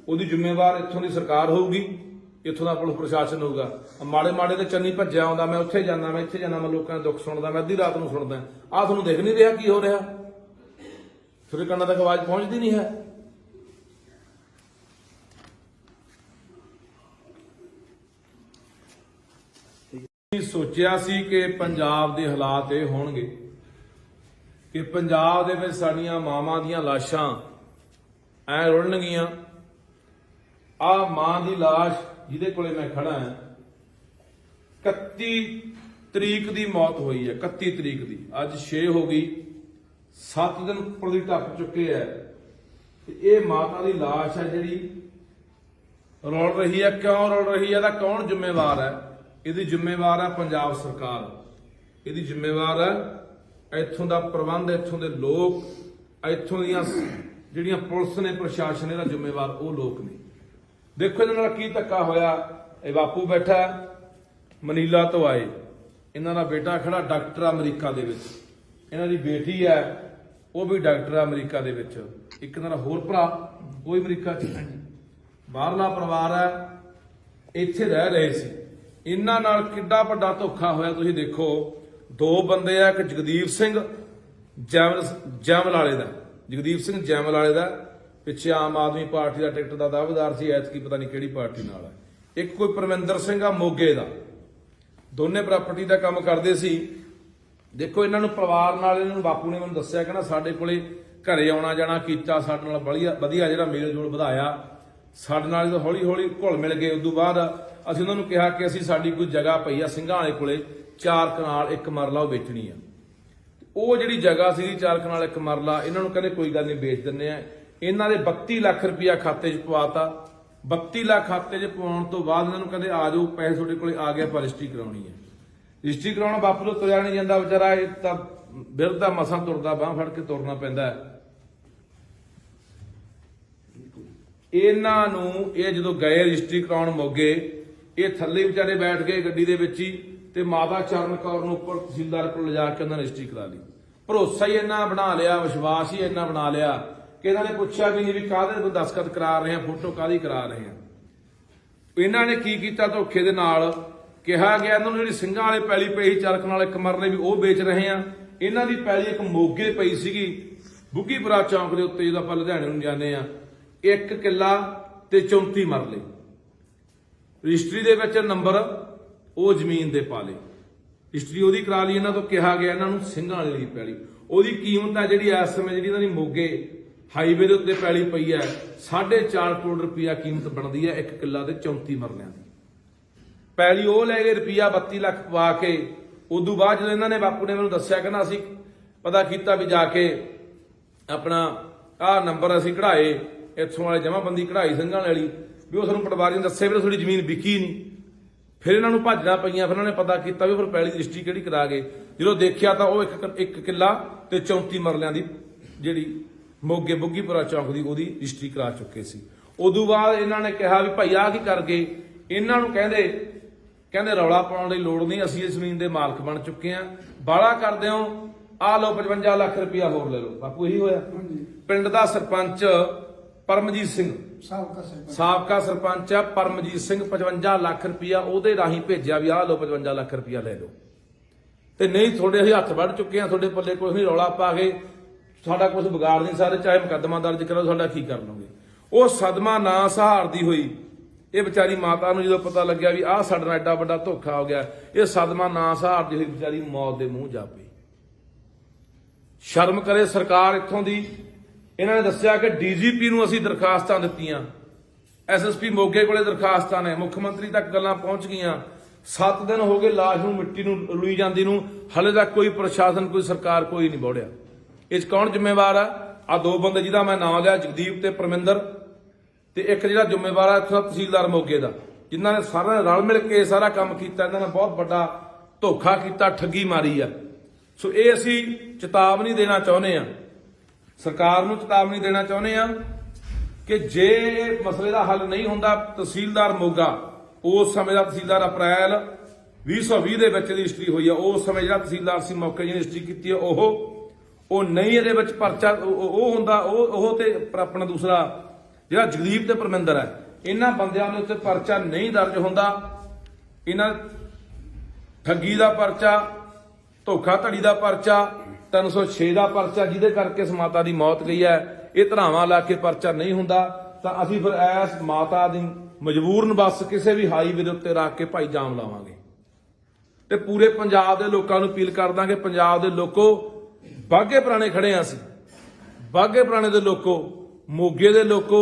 ਉਹਦੀ ਜ਼ਿੰਮੇਵਾਰ ਇੱਥੋਂ ਦੀ ਸਰਕਾਰ ਹੋਊਗੀ, ਇੱਥੋਂ ਦਾ ਪੁਲਿਸ ਪ੍ਰਸ਼ਾਸਨ ਹੋਊਗਾ। ਮਾੜੇ ਤੇ ਚੰਨੀ ਭੱਜਿਆ ਆਉਂਦਾ, ਮੈਂ ਉੱਥੇ ਜਾਂਦਾ, ਮੈਂ ਇੱਥੇ ਜਾਂਦਾ, ਮੈਂ ਲੋਕਾਂ ਦੇ ਦੁੱਖ ਸੁਣਦਾ, ਮੈਂ ਅੱਧੀ ਰਾਤ ਨੂੰ ਸੁਣਦਾ। ਆਹ ਤੁਹਾਨੂੰ ਦੇਖ ਨਹੀਂ ਰਿਹਾ ਕੀ ਹੋ ਰਿਹਾ? ਤੁਹਾਡੇ ਕੰਨਾਂ ਤੱਕ ਆਵਾਜ਼ ਪਹੁੰਚਦੀ ਨਹੀਂ ਹੈ? ਸੋਚਿਆ ਸੀ ਕਿ ਪੰਜਾਬ ਦੇ ਹਾਲਾਤ ਇਹ ਹੋਣਗੇ ਕਿ ਪੰਜਾਬ ਦੇ ਵਿੱਚ ਸਾਡੀਆਂ ਮਾਵਾਂ ਦੀਆਂ ਲਾਸ਼ਾਂ ਐ ਰੁਲਣਗੀਆਂ। ਆ ਮਾਂ ਦੀ ਲਾਸ਼ ਜਿਹਦੇ ਕੋਲੇ ਮੈਂ ਖੜਾ ਹਾਂ, 31 ਤਰੀਕ ਦੀ ਮੌਤ ਹੋਈ ਹੈ, 31 ਤਰੀਕ ਦੀ। ਅੱਜ 6 ਹੋ ਗਈ, 7 ਦਿਨ ਉੱਪਰ ਦੀ ਟੱਪ ਚੁੱਕੇ ਹੈ। ਇਹ ਮਾਤਾ ਦੀ ਲਾਸ਼ ਹੈ ਜਿਹੜੀ ਰੁਲ ਰਹੀ ਹੈ। ਕਿਉਂ ਰੁਲ ਰਹੀ ਹੈ? ਇਹਦਾ ਕੌਣ ਜ਼ਿੰਮੇਵਾਰ ਹੈ? ਇਹਦੀ ਜ਼ਿੰਮੇਵਾਰ ਹੈ ਪੰਜਾਬ ਸਰਕਾਰ, ਇਹਦੀ ਜ਼ਿੰਮੇਵਾਰ ਹੈ ਇੱਥੋਂ ਦਾ ਪ੍ਰਬੰਧ, ਇੱਥੋਂ ਦੇ ਲੋਕ, ਇੱਥੋਂ ਦੀਆਂ ਜਿਹੜੀਆਂ ਪੁਲਿਸ ਨੇ, ਪ੍ਰਸ਼ਾਸਨ, ਇਹਦਾ ਜ਼ਿੰਮੇਵਾਰ ਉਹ ਲੋਕ ਨੇ। ਦੇਖੋ ਇਹਨਾਂ ਨਾਲ ਕੀ ਧੱਕਾ ਹੋਇਆ। ਇਹ ਬਾਪੂ ਬੈਠਾ ਮਨੀਲਾ ਤੋਂ ਆਏ, ਇਹਨਾਂ ਦਾ ਬੇਟਾ ਖੜਾ ਡਾਕਟਰ ਅਮਰੀਕਾ ਦੇ ਵਿੱਚ, ਇਹਨਾਂ ਦੀ ਬੇਟੀ ਹੈ ਉਹ ਵੀ ਡਾਕਟਰ ਅਮਰੀਕਾ ਦੇ ਵਿੱਚ, ਇੱਕ ਇਹਨਾਂ ਦਾ ਹੋਰ ਭਰਾ ਉਹ ਵੀ ਅਮਰੀਕਾ 'ਚ। ਬਾਹਰਲਾ ਪਰਿਵਾਰ ਹੈ, ਇੱਥੇ ਰਹਿ ਰਹੇ ਸੀ। ਇਹਨਾਂ ਨਾਲ ਕਿੱਡਾ ਵੱਡਾ ਧੋਖਾ ਹੋਇਆ ਤੁਸੀਂ ਦੇਖੋ। 2 ਬੰਦੇ ਆ, ਇੱਕ ਜਗਦੀਪ ਸਿੰਘ ਜੈਮਲ ਵਾਲੇ ਦਾ, ਜਗਦੀਪ ਸਿੰਘ ਜੈਮਲ ਵਾਲੇ ਦਾ ਪਿੱਛੇ ਆਮ ਆਦਮੀ ਪਾਰਟੀ ਦਾ ਟਿਕਟ ਦਾ ਦਾਅਵੇਦਾਰ ਸੀ, ਐਤਕੀ ਪਤਾ ਨਹੀਂ ਕਿਹੜੀ ਪਾਰਟੀ ਨਾਲ ਹੈ। ਇੱਕ ਕੋਈ ਪਰਮਿੰਦਰ ਸਿੰਘ ਆ ਮੋਗੇ ਦਾ, ਦੋਨੇ ਪ੍ਰਾਪਰਟੀ ਦਾ ਕੰਮ ਕਰਦੇ ਸੀ। ਦੇਖੋ ਇਹਨਾਂ ਨੂੰ ਪਰਿਵਾਰ ਨਾਲ, ਇਹਨਾਂ ਨੂੰ ਬਾਪੂ ਨੇ ਮੈਨੂੰ ਦੱਸਿਆ ਕਿ ਨਾ ਸਾਡੇ ਕੋਲੇ ਘਰੇ ਆਉਣਾ ਜਾਣਾ ਕੀਤਾ, ਸਾਡੇ ਨਾਲ ਵਧੀਆ ਜਿਹੜਾ ਮੇਲ ਜੋਲ ਵਧਾਇਆ, ਸਾਡੇ ਨਾਲ ਹੌਲੀ ਹੌਲੀ ਘੁਲ ਮਿਲ ਗਏ। ਉਦੋਂ ਬਾਅਦ ਅਸੀਂ ਉਹਨਾਂ ਨੂੰ ਕਿਹਾ ਕਿ ਅਸੀਂ ਸਾਡੀ ਕੋਈ ਜਗ੍ਹਾ ਪਈ ਆ ਸਿੰਘਾਂ ਵਾਲੇ ਕੋਲੇ 4 ਕਨਾਲ 1 ਮਰਲਾ ਉਹ ਵੇਚਣੀ ਆ। ਉਹ ਜਿਹੜੀ ਜਗ੍ਹਾ ਸੀ 4 ਕਨਾਲ 1 ਮਰਲਾ ਇਹਨਾਂ ਨੂੰ ਕਹਿੰਦੇ ਕੋਈ ਗੱਲ ਨਹੀਂ ਵੇਚ ਦਿੰਦੇ ਆ। ਇਹਨਾਂ ਦੇ 32 ਲੱਖ ਰੁਪਇਆ ਖਾਤੇ 'ਚ ਪਵਾਤਾ। 32 ਲੱਖ ਖਾਤੇ 'ਚ ਪਵਾਉਣ ਤੋਂ ਬਾਅਦ ਇਹਨਾਂ ਨੂੰ ਕਹਿੰਦੇ ਆ ਜਾਓ ਪੈਸੇ ਤੁਹਾਡੇ ਕੋਲੇ ਆ ਗਿਆ, ਪਰ ਰਜਿਸਟਰੀ ਕਰਾਉਣੀ ਹੈ। ਰਜਿਸਟਰੀ ਕਰਾਉਣਾ ਬਾਪੂ ਤੋਂ ਤੁਰਿਆ ਨਹੀਂ ਜਾਂਦਾ ਵਿਚਾਰਾ, ਇਹ ਤਾਂ ਬਿਰਧ ਮਸਾਂ ਤੁਰਦਾ, ਬਾਂਹ ਫੜ ਕੇ ਤੁਰਨਾ ਪੈਂਦਾ ਹੈ। ਇਹਨਾਂ ਨੂੰ ਇਹ ਜਦੋਂ ਗਏ ਰਜਿਸਟਰੀ ਕਰਾਉਣ ਮੋਗੇ, ਇਹ ਥੱਲੇ ਵਿਚਾਰੇ ਬੈਠ ਗਏ ਗੱਡੀ ਦੇ ਵਿੱਚ ਹੀ, ਤੇ ਮਾਤਾ ਚਰਨ ਕੌਰ ਨੂੰ ਉੱਪਰ ਤਹਿਸੀਲਦਾਰ ਕੋਲ ਲਿਜਾ ਕੇ ਉਹਨਾਂ ਨੇ ਰਜਿਸਟਰੀ ਕਰਾ ਲਈ। ਭਰੋਸਾ ਹੀ ਇੰਨਾ ਬਣਾ ਲਿਆ, ਵਿਸ਼ਵਾਸ ਹੀ ਇੰਨਾ ਬਣਾ ਲਿਆ ਕਿ ਇਹਨਾਂ ਨੇ ਪੁੱਛਿਆ ਵੀ ਨਹੀਂ ਵੀ ਕਾਹਦੇ ਕੋਈ ਦਸਤਖਤ ਕਰਾ ਰਹੇ ਆ, ਫੋਟੋ ਕਾਹਦੀ ਕਰਾ ਰਹੇ ਆ। ਇਹਨਾਂ ਨੇ ਕੀ ਕੀਤਾ, ਧੋਖੇ ਦੇ ਨਾਲ ਕਿਹਾ ਗਿਆ ਇਹਨਾਂ ਨੂੰ ਜਿਹੜੀ ਸਿੰਘਾਂ ਵਾਲੇ ਪੈਲੀ ਪਈ 4 ਕਨਾਲ 1 ਮਰਲੇ ਵੀ ਉਹ ਵੇਚ ਰਹੇ ਆ। ਇਹਨਾਂ ਦੀ ਪੈਲੀ ਇੱਕ ਮੋਗੇ ਪਈ ਸੀਗੀ ਬੁੱਗੀਪੁਰਾ ਚੌਂਕ ਦੇ ਉੱਤੇ, ਜਦੋਂ ਆਪਾਂ ਲੁਧਿਆਣੇ ਨੂੰ ਜਾਂਦੇ ਆ, 1 ਕਿੱਲਾ ਤੇ 34 ਮਰਲੇ। ਰਜਿਸਟਰੀ ਦੇ ਵਿੱਚ ਨੰਬਰ ਉਹ ਜ਼ਮੀਨ ਦੇ ਪਾ ਲਏ, ਰਜਿਸਟਰੀ ਉਹਦੀ ਕਰਾ ਲਈ। ਇਹਨਾਂ ਤੋਂ ਕਿਹਾ ਗਿਆ ਇਹਨਾਂ ਨੂੰ ਸਿੰਘਾਂ ਵਾਲੇ ਦੀ ਪੈਲੀ, ਉਹਦੀ ਕੀਮਤ ਹੈ ਜਿਹੜੀ ਇਸ ਸਮੇਂ ਜਿਹੜੀ ਇਹਨਾਂ ਦੀ ਮੋਗੇ ਹਾਈਵੇ ਦੇ ਉੱਤੇ ਪੈਲੀ ਪਈ ਹੈ 4.5 ਕਰੋੜ ਰੁਪਇਆ ਕੀਮਤ ਬਣਦੀ ਹੈ 1 ਕਿੱਲਾ ਤੇ 34 ਮਰਲਿਆਂ ਦੀ ਪੈਲੀ। ਉਹ ਲੈ ਗਏ ਰੁਪਇਆ 32 ਲੱਖ ਪਵਾ ਕੇ। ਉਦੋਂ ਬਾਅਦ ਜਦੋਂ ਇਹਨਾਂ ਨੇ ਬਾਪੂ ਨੇ ਮੈਨੂੰ ਦੱਸਿਆ, ਕਹਿੰਦਾ ਅਸੀਂ ਪਤਾ ਕੀਤਾ ਵੀ ਜਾ ਕੇ ਆਪਣਾ ਆਹ ਨੰਬਰ ਅਸੀਂ ਕਢਾਏ, ਇੱਥੋਂ ਵਾਲੇ ਜਮਾਬੰਦੀ ਕਢਾਈ ਸਿੰਘਾਂ ਵਾਲੀ, ਵੀ ਉਹ ਸਾਨੂੰ ਪਟਵਾਰੀ ਨੇ ਦੱਸਿਆ ਵੀ ਤੁਹਾਡੀ ਜ਼ਮੀਨ ਵਿਕੀ ਨਹੀਂ। ਫਿਰ ਇਹਨਾਂ ਨੂੰ ਭੱਜਣਾ ਪਈਆਂ, ਫਿਰ ਉਹਨਾਂ ਨੇ ਪਤਾ ਕੀਤਾ ਵੀ ਫਿਰ ਪੈਲੀ ਦੀ ਰਜਿਸਟਰੀ ਕਿਹੜੀ ਕਰਾ ਗਏ। ਜਦੋਂ ਦੇਖਿਆ ਤਾਂ ਉਹ 1 ਕਿੱਲਾ ਤੇ 34 ਮਰਲਿਆਂ ਦੀ ਜਿਹੜੀ ਮੋਗੇ ਬੁੱਗੀਪੁਰਾ ਚੌਂਕ ਦੀ ਉਹਦੀ ਰਜਿਸਟਰੀ ਕਰਾ ਚੁੱਕੇ ਸੀ। ਉਦੋਂ ਬਾਅਦ ਇਹਨਾਂ ਨੇ ਕਿਹਾ ਵੀ ਭਾਈ ਆਹ ਕੀ ਕਰ ਗਏ। ਇਹਨਾਂ ਨੂੰ ਕਹਿੰਦੇ ਰੌਲਾ ਪਾਉਣ ਦੀ ਲੋੜ ਨਹੀਂ, ਅਸੀਂ ਇਸ ਜ਼ਮੀਨ ਦੇ ਮਾਲਕ ਬਣ ਚੁੱਕੇ ਆ, ਬਾਹਲਾ ਕਰਦੇ ਹੋ, ਆ ਲਓ 55 ਲੱਖ ਰੁਪਇਆ ਹੋਰ ਲੈ ਲਓ। ਬਾਪੂ ਇਹੀ ਹੋਇਆ। ਪਿੰਡ ਦਾ ਸਰਪੰਚ ਪਰਮਜੀਤ ਸਿੰਘ, ਸਾਬਕਾ ਸਰਪੰਚ ਆ ਪਰਮਜੀਤ ਸਿੰਘ, 55 ਲੱਖ ਰੁਪਇਆ ਉਹਦੇ ਰਾਹੀਂ ਭੇਜਿਆ ਵੀ ਆਹ ਲਓ 55 ਲੱਖ ਰੁਪਇਆ ਲੈ ਲਓ, ਤੇ ਨਹੀਂ ਤੁਹਾਡੇ ਅਸੀਂ ਹੱਥ ਵੱਢ ਚੁੱਕੇ ਆ, ਤੁਹਾਡੇ ਪੱਲੇ ਕੁਝ ਨਹੀਂ, ਰੌਲਾ ਪਾ ਕੇ ਸਾਡਾ ਕੁਝ ਵਿਗਾੜ ਨਹੀਂ ਸਾਰੇ, ਚਾਹੇ ਮੁਕੱਦਮਾ ਦਰਜ ਕਰੋ, ਸਾਡਾ ਕੀ ਕਰ ਲਓਗੇ। ਉਹ ਸਦਮਾ ਨਾ ਸਹਾਰਦੀ ਹੋਈ ਇਹ ਵਿਚਾਰੀ ਮਾਤਾ ਨੂੰ ਜਦੋਂ ਪਤਾ ਲੱਗਿਆ ਵੀ ਆਹ ਸਾਡੇ ਨਾਲ ਐਡਾ ਵੱਡਾ ਧੋਖਾ ਹੋ ਗਿਆ, ਇਹ ਸਦਮਾ ਨਾ ਸਹਾਰਦੀ ਹੋਈ ਵਿਚਾਰੀ ਮੌਤ ਦੇ ਮੂੰਹ ਜਾ ਪਈ। ਸ਼ਰਮ ਕਰੇ ਸਰਕਾਰ ਇੱਥੋਂ ਦੀ। ਇਹਨਾਂ ਨੇ ਦੱਸਿਆ ਕਿ ਡੀਜੀਪੀ ਨੂੰ ਅਸੀਂ ਦਰਖਾਸਤਾਂ ਦਿੱਤੀਆਂ, ਐਸਐਸਪੀ ਮੋਗੇ ਕੋਲੇ ਦਰਖਾਸਤਾਂ ਨੇ, ਮੁੱਖ ਮੰਤਰੀ ਤੱਕ ਗੱਲਾਂ ਪਹੁੰਚ ਗਈਆਂ। 7 ਦਿਨ ਹੋ ਗਏ ਲਾਸ਼ ਨੂੰ ਮਿੱਟੀ ਨੂੰ ਰੁਲੀ ਜਾਂਦੀ ਨੂੰ, ਹਲੇ ਤੱਕ ਕੋਈ ਪ੍ਰਸ਼ਾਸਨ ਕੋਈ ਸਰਕਾਰ ਕੋਈ ਨਹੀਂ ਬੋੜਿਆ। ਇਸ ਕੌਣ ਜ਼ਿੰਮੇਵਾਰ ਆ? ਆ 2 ਬੰਦੇ ਜਿਹਦਾ ਮੈਂ ਨਾਮ ਲਿਆ, ਜਗਦੀਪ ਤੇ ਪਰਮਿੰਦਰ, ਤੇ ਇੱਕ ਜਿਹੜਾ ਜ਼ਿੰਮੇਵਾਰ ਆ ਇੱਥੋਂ ਤਹਿਸੀਲਦਾਰ ਮੋਗੇ ਦਾ, ਜਿਨ੍ਹਾਂ ਨੇ ਸਾਰਾ ਰਲ ਮਿਲ ਕੇ ਸਾਰਾ ਕੰਮ ਕੀਤਾ। ਇਹਨਾਂ ਨੇ ਬਹੁਤ ਵੱਡਾ ਧੋਖਾ ਕੀਤਾ, ਠੱਗੀ ਮਾਰੀ ਆ। ਸੋ ਇਹ ਅਸੀਂ ਚੇਤਾਵਨੀ ਦੇਣਾ ਚਾਹੁੰਦੇ ਆ, ਸਰਕਾਰ ਨੂੰ ਚੇਤਾਵਨੀ ਦੇਣਾ ਚਾਹੁੰਦੇ ਆ ਕਿ ਜੇ ਮਸਲੇ ਦਾ ਹੱਲ ਨਹੀਂ ਹੁੰਦਾ, ਤਹਿਸੀਲਦਾਰ ਮੋਗਾ ਉਸ ਸਮੇਂ ਦਾ ਤਹਿਸੀਲਦਾਰ ਅਪ੍ਰੈਲ 2020 ਦੇ ਵਿੱਚ ਰਜਿਸਟਰੀ ਹੋਈ ਆ, ਉਸ ਸਮੇਂ ਜਿਹੜਾ ਤਹਿਸੀਲਦਾਰ ਸੀ ਮੌਕੇ ਜਿਹਨੇ ਰਜਿਸਟਰੀ ਕੀਤੀ ਆ ਉਹ ਨਹੀਂ ਇਹਦੇ ਵਿੱਚ ਪਰਚਾ ਉਹ ਹੁੰਦਾ, ਉਹ ਤੇ ਆਪਣਾ ਦੂਸਰਾ ਜਿਹੜਾ ਜਗਦੀਪ ਤੇ ਪਰਮਿੰਦਰ ਹੈ, ਇਹਨਾਂ ਬੰਦਿਆਂ ਦੇ ਉੱਤੇ ਪਰਚਾ ਨਹੀਂ ਦਰਜ ਹੁੰਦਾ। ਇਹਨਾਂ ਠੱਗੀ ਦਾ ਪਰਚਾ, ਧੋਖਾਧੜੀ ਦਾ ਪਰਚਾ, 306 ਦਾ ਪਰਚਾ, ਜਿਹਦੇ ਕਰਕੇ ਇਸ ਮਾਤਾ ਦੀ ਮੌਤ ਗਈ ਹੈ, ਇਹ ਧਰਾਵਾਂ ਲਾ ਕੇ ਪਰਚਾ ਨਹੀਂ ਹੁੰਦਾ। ਤਾਂ ਅਸੀਂ ਫਿਰ ਇਸ ਮਾਤਾ ਦੀ ਮਜਬੂਰਨ ਬੱਸ ਕਿਸੇ ਵੀ ਹਾਈਵੇ ਦੇ ਉੱਤੇ ਰੱਖ ਕੇ ਭਾਈ ਜਾਮ ਲਾਵਾਂਗੇ, ਤੇ ਪੂਰੇ ਪੰਜਾਬ ਦੇ ਲੋਕਾਂ ਨੂੰ ਅਪੀਲ ਕਰ ਦਾਂਗੇ, ਪੰਜਾਬ ਦੇ ਲੋਕੋ, ਬਾਘੇ ਪੁਰਾਣੇ ਖੜੇ ਆ ਅਸੀਂ, ਬਾਘੇ ਪੁਰਾਣੇ ਦੇ ਲੋਕੋ, ਮੋਗੇ ਦੇ ਲੋਕੋ,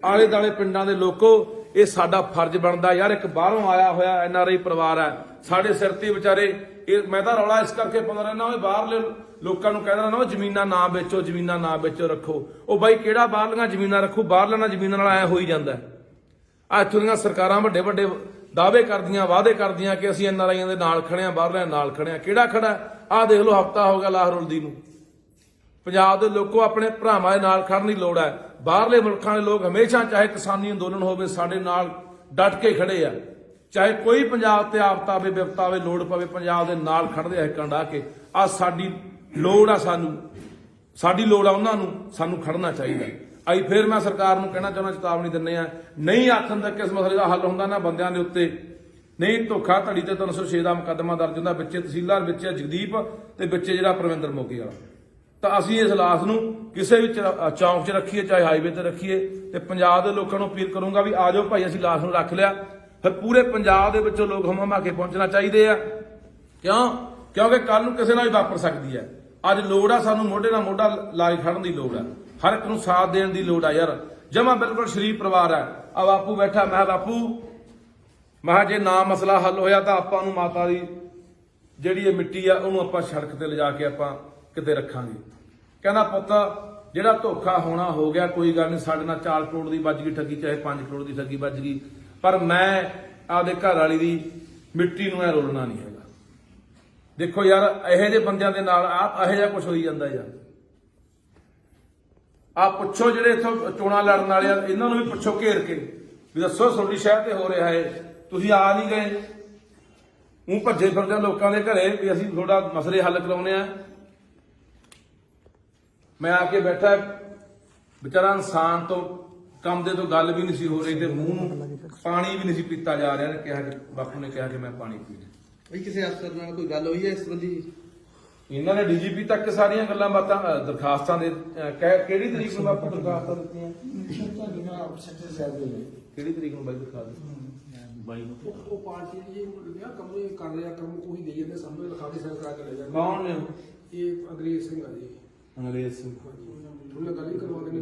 ਆਲੇ ਦਾਲੇ ਪਿੰਡਾਂ ਦੇ ਲੋਕੋ, ਇਹ ਸਾਡਾ ਫਰਜ਼ ਬਣਦਾ ਯਾਰ। ਇੱਕ ਬਾਹਰੋਂ ਆਇਆ ਹੋਇਆ NRI ਪਰਿਵਾਰ ਹੈ, ਸਾਡੇ ਸਿਰ ਤੇ ਵਿਚਾਰੇ। ਇਹ ਮੈਂ ਤਾਂ ਰੌਲਾ ਇਸ ਕਰਕੇ ਪਾਉਂਦਾ ਰਹਿਣਾ, ਉਹ ਬਾਹਰਲੇ ਲੋਕਾਂ ਨੂੰ ਕਹਿੰਦਾ ਰਹਿਣਾ ਜ਼ਮੀਨਾਂ ਨਾ ਵੇਚੋ, ਜ਼ਮੀਨਾਂ ਨਾ ਵੇਚੋ, ਰੱਖੋ। ਉਹ ਬਾਈ ਕਿਹੜਾ ਬਾਹਰਲੀਆਂ ਜ਼ਮੀਨਾਂ ਰੱਖੂ? ਬਾਹਰਲੀਆਂ ਜ਼ਮੀਨਾਂ ਨਾਲ ਐ ਹੋਈ ਜਾਂਦਾ। ਆ ਇੱਥੋਂ ਦੀਆਂ ਸਰਕਾਰਾਂ ਵੱਡੇ ਵੱਡੇ ਦਾਅਵੇ ਕਰਦੀਆਂ, ਵਾਅਦੇ ਕਰਦੀਆਂ ਕਿ ਅਸੀਂ NRIਆਂ ਦੇ ਨਾਲ ਖੜੇ ਆ, ਬਾਹਰਲਿਆਂ ਨਾਲ ਖੜੇ ਆ। ਕਿਹੜਾ ਖੜਾ? ਆਹ ਦੇਖ ਲਓ, ਹਫ਼ਤਾ ਹੋ ਗਿਆ ਲਾਹ ਰੁਲਦੀ ਨੂੰ। ਪੰਜਾਬ ਦੇ ਲੋਕੋ ਆਪਣੇ ਭਰਾਵਾਂ ਦੇ ਨਾਲ ਖੜਨ ਦੀ ਲੋੜ ਹੈ। ਬਾਹਰਲੇ ਮੁਲਕਾਂ ਦੇ ਲੋਕ ਹਮੇਸ਼ਾ, ਚਾਹੇ ਕਿਸਾਨੀ ਅੰਦੋਲਨ ਹੋਵੇ, ਸਾਡੇ ਨਾਲ ਡਟ ਕੇ ਖੜੇ ਆ। ਚਾਹੇ ਕੋਈ ਪੰਜਾਬ ਤੇ ਆਫਤ ਆਵੇ, ਵਿਪਤਾ ਆਵੇ, ਲੋੜ ਪਵੇ, ਪੰਜਾਬ ਦੇ ਨਾਲ ਖੜਦੇ ਆ ਹਿੱਕਾਂ ਕੇ। ਆ ਸਾਡੀ ਲੋੜ ਆ, ਸਾਡੀ ਲੋੜ ਆ ਉਹਨਾਂ ਨੂੰ, ਸਾਨੂੰ ਖੜਨਾ ਚਾਹੀਦਾ। ਅੱਜ ਫਿਰ ਮੈਂ ਸਰਕਾਰ ਨੂੰ ਕਹਿਣਾ ਚਾਹੁੰਦਾ, ਚੇਤਾਵਨੀ ਦਿੰਦੇ ਆ, ਨਹੀਂ ਆਖਣ ਤੱਕ ਇਸ ਮਸਲੇ ਦਾ ਹੱਲ ਹੁੰਦਾ ਨਾ ਬੰਦਿਆਂ ਦੇ ਉੱਤੇ, ਨਹੀਂ ਧੋਖਾ ਧੜੀ ਤੇ 306 ਦਾ ਮੁਕੱਦਮਾ ਦਰਜ ਹੁੰਦਾ, ਵਿੱਚੇ ਤਹਿਸੀਲਦਾਰ, ਵਿੱਚੇ ਜਗਦੀਪ ਤੇ ਵਿੱਚੇ ਜਿਹੜਾ ਪਰਮਿੰਦਰ ਮੋਗੇ ਵਾਲਾ। ਤਾਂ ਅਸੀਂ ਇਸ ਲਾਸ਼ ਨੂੰ ਕਿਸੇ ਵੀ ਚੌਂਕ 'ਚ ਰੱਖੀਏ, ਚਾਹੇ ਹਾਈਵੇ ਤੇ ਰੱਖੀਏ, ਤੇ ਪੰਜਾਬ ਦੇ ਲੋਕਾਂ ਨੂੰ ਅਪੀਲ ਕਰੂੰਗਾ ਵੀ ਆ ਜਾਓ ਭਾਈ, ਅਸੀਂ ਲਾਸ਼ ਨੂੰ ਰੱਖ ਲਿਆ। ਫਿਰ ਪੂਰੇ ਪੰਜਾਬ ਦੇ ਵਿੱਚੋਂ ਲੋਕ ਹਮਾ ਕੇ ਪਹੁੰਚਣਾ ਚਾਹੀਦੇ ਆ। ਕਿਉਂਕਿ ਕੱਲ ਨੂੰ ਕਿਸੇ ਨਾਲ ਵੀ ਵਾਪਰ ਸਕਦੀ ਹੈ। ਅੱਜ ਲੋੜ ਆ ਸਾਨੂੰ ਮੋਢੇ ਨਾਲ ਮੋਢਾ ਲਾ ਕੇ ਖੜਨ ਦੀ ਲੋੜ ਆ, ਹਰ ਇੱਕ ਨੂੰ ਸਾਥ ਦੇਣ ਦੀ ਲੋੜ ਆ ਯਾਰ। ਜਮਾ ਬਿਲਕੁਲ ਸ਼ਰੀਫ ਪਰਿਵਾਰ ਹੈ। ਆ ਬਾਪੂ ਬੈਠਾ, ਮੈਂ ਬਾਪੂ ਮੈਂ ਕਿਹਾ ਜੇ ਨਾ ਮਸਲਾ ਹੱਲ ਹੋਇਆ ਤਾਂ ਆਪਾਂ ਨੂੰ ਮਾਤਾ ਦੀ ਜਿਹੜੀ ਇਹ ਮਿੱਟੀ ਆ ਉਹਨੂੰ ਆਪਾਂ ਸੜਕ ਤੇ ਲਿਜਾ ਕੇ ਆਪਾਂ ਕਿਤੇ ਰੱਖਾਂਗੇ। ਕਹਿੰਦਾ ਪੁੱਤ ਜਿਹੜਾ ਧੋਖਾ ਹੋਣਾ ਹੋ ਗਿਆ, ਕੋਈ ਗੱਲ ਨਹੀਂ, ਸਾਡੇ ਨਾਲ 4 ਕਰੋੜ ਦੀ ਵੱਜ ਗਈ ਠੱਗੀ, ਚਾਹੇ 5 ਕਰੋੜ ਦੀ ਠੱਗੀ ਵੱਜ ਗਈ, ਪਰ ਮੈਂ ਆਪਦੇ ਘਰ ਵਾਲੀ ਦੀ ਮਿੱਟੀ ਨੂੰ ਐ ਰੋਲਣਾ ਨਹੀਂ ਹੈਗਾ। ਦੇਖੋ ਯਾਰ, ਇਹੋ ਜਿਹੇ ਬੰਦਿਆਂ ਦੇ ਨਾਲ ਇਹੋ ਜਿਹਾ ਕੁਝ ਹੋਈ ਜਾਂਦਾ ਯਾਰ। ਆ ਪੁੱਛੋ ਜਿਹੜੇ ਇੱਥੋਂ ਚੋਣਾਂ ਲੜਨ ਵਾਲੇ ਆ, ਇਹਨਾਂ ਨੂੰ ਵੀ ਪੁੱਛੋ ਘੇਰ ਕੇ ਵੀ ਦੱਸੋ ਤੁਹਾਡੀ ਸ਼ਹਿਰ ਤੇ ਹੋ ਰਿਹਾ ਹੈ, ਤੁਸੀਂ ਆ ਨਹੀਂ ਗਏ, ਉਹ ਭੱਜੇ ਫਿਰਦੇ ਲੋਕਾਂ ਦੇ ਘਰੇ ਵੀ ਅਸੀਂ ਤੁਹਾਡਾ ਮਸਲੇ ਹੱਲ ਕਰਾਉਣੇ ਆ। ਮੈਂ ਆ ਕੇ ਬੈਠਾ, ਵਿਚਾਰਾ ਇਨਸਾਨ ਤੋਂ ਕੰਮ ਦੇ ਤੋਂ ਗੱਲ ਵੀ ਨਹੀਂ ਸੀ ਹੋ ਰਹੀ ਤੇ ਮੂੰਹ ਨੂੰ ਪਾਣੀ ਵੀ ਨਹੀਂ ਸੀ ਪੀਤਾ ਜਾ ਰਿਹਾ। ਨੇ ਕਿਹਾ ਕਿ ਬਾਪੂ ਨੇ ਕਿਹਾ ਕਿ ਮੈਂ ਪਾਣੀ ਪੀਣਾ। ਬਈ ਕਿਸੇ ਅਫਸਰ ਨਾਲ ਕੋਈ ਗੱਲ ਹੋਈ ਹੈ ਇਸ ਸੰਬੰਧੀ? ਇਹਨਾਂ ਨੇ ਡੀਜੀਪੀ ਤੱਕ ਸਾਰੀਆਂ ਗੱਲਾਂ ਬਾਤਾਂ ਦਰਖਾਸਤਾਂ ਦੇ ਕਿਹੜੀ ਤਰੀਕ ਨੂੰ ਬਾਪੂ ਦਰਖਾਸਤਾਂ ਦਿੱਤੀਆਂ? ਕਿਹੜੀ ਤਰੀਕ ਨੂੰ ਬਾਈ ਦਰਖਾਸਤ ਬਾਈ ਨੂੰ? ਉਹ ਪਾਰਟੀ ਦੀ ਜਿਹੜਾ ਕੰਮ ਕਰ ਰਿਹਾ ਕੰਮ ਉਹੀ ਦੇਈ ਜਾਂਦੇ ਸਾਹਮਣੇ ਲਿਖਾ ਕੇ ਸਾਈਨ ਕਰਾ ਕੇ ਲੈ ਜਾਂਦੇ। ਕੌਣ ਨੇ? ਇਹ ਅੰਗਰੇਜ਼ ਸਿੰਘ ਆ ਜੀ। ਅੰਗਰੇਜ਼ ਸਿੰਘ। ਉਹਨਾਂ ਗੱਲ ਹੀ ਕਰਵਾ ਦੇਣੀ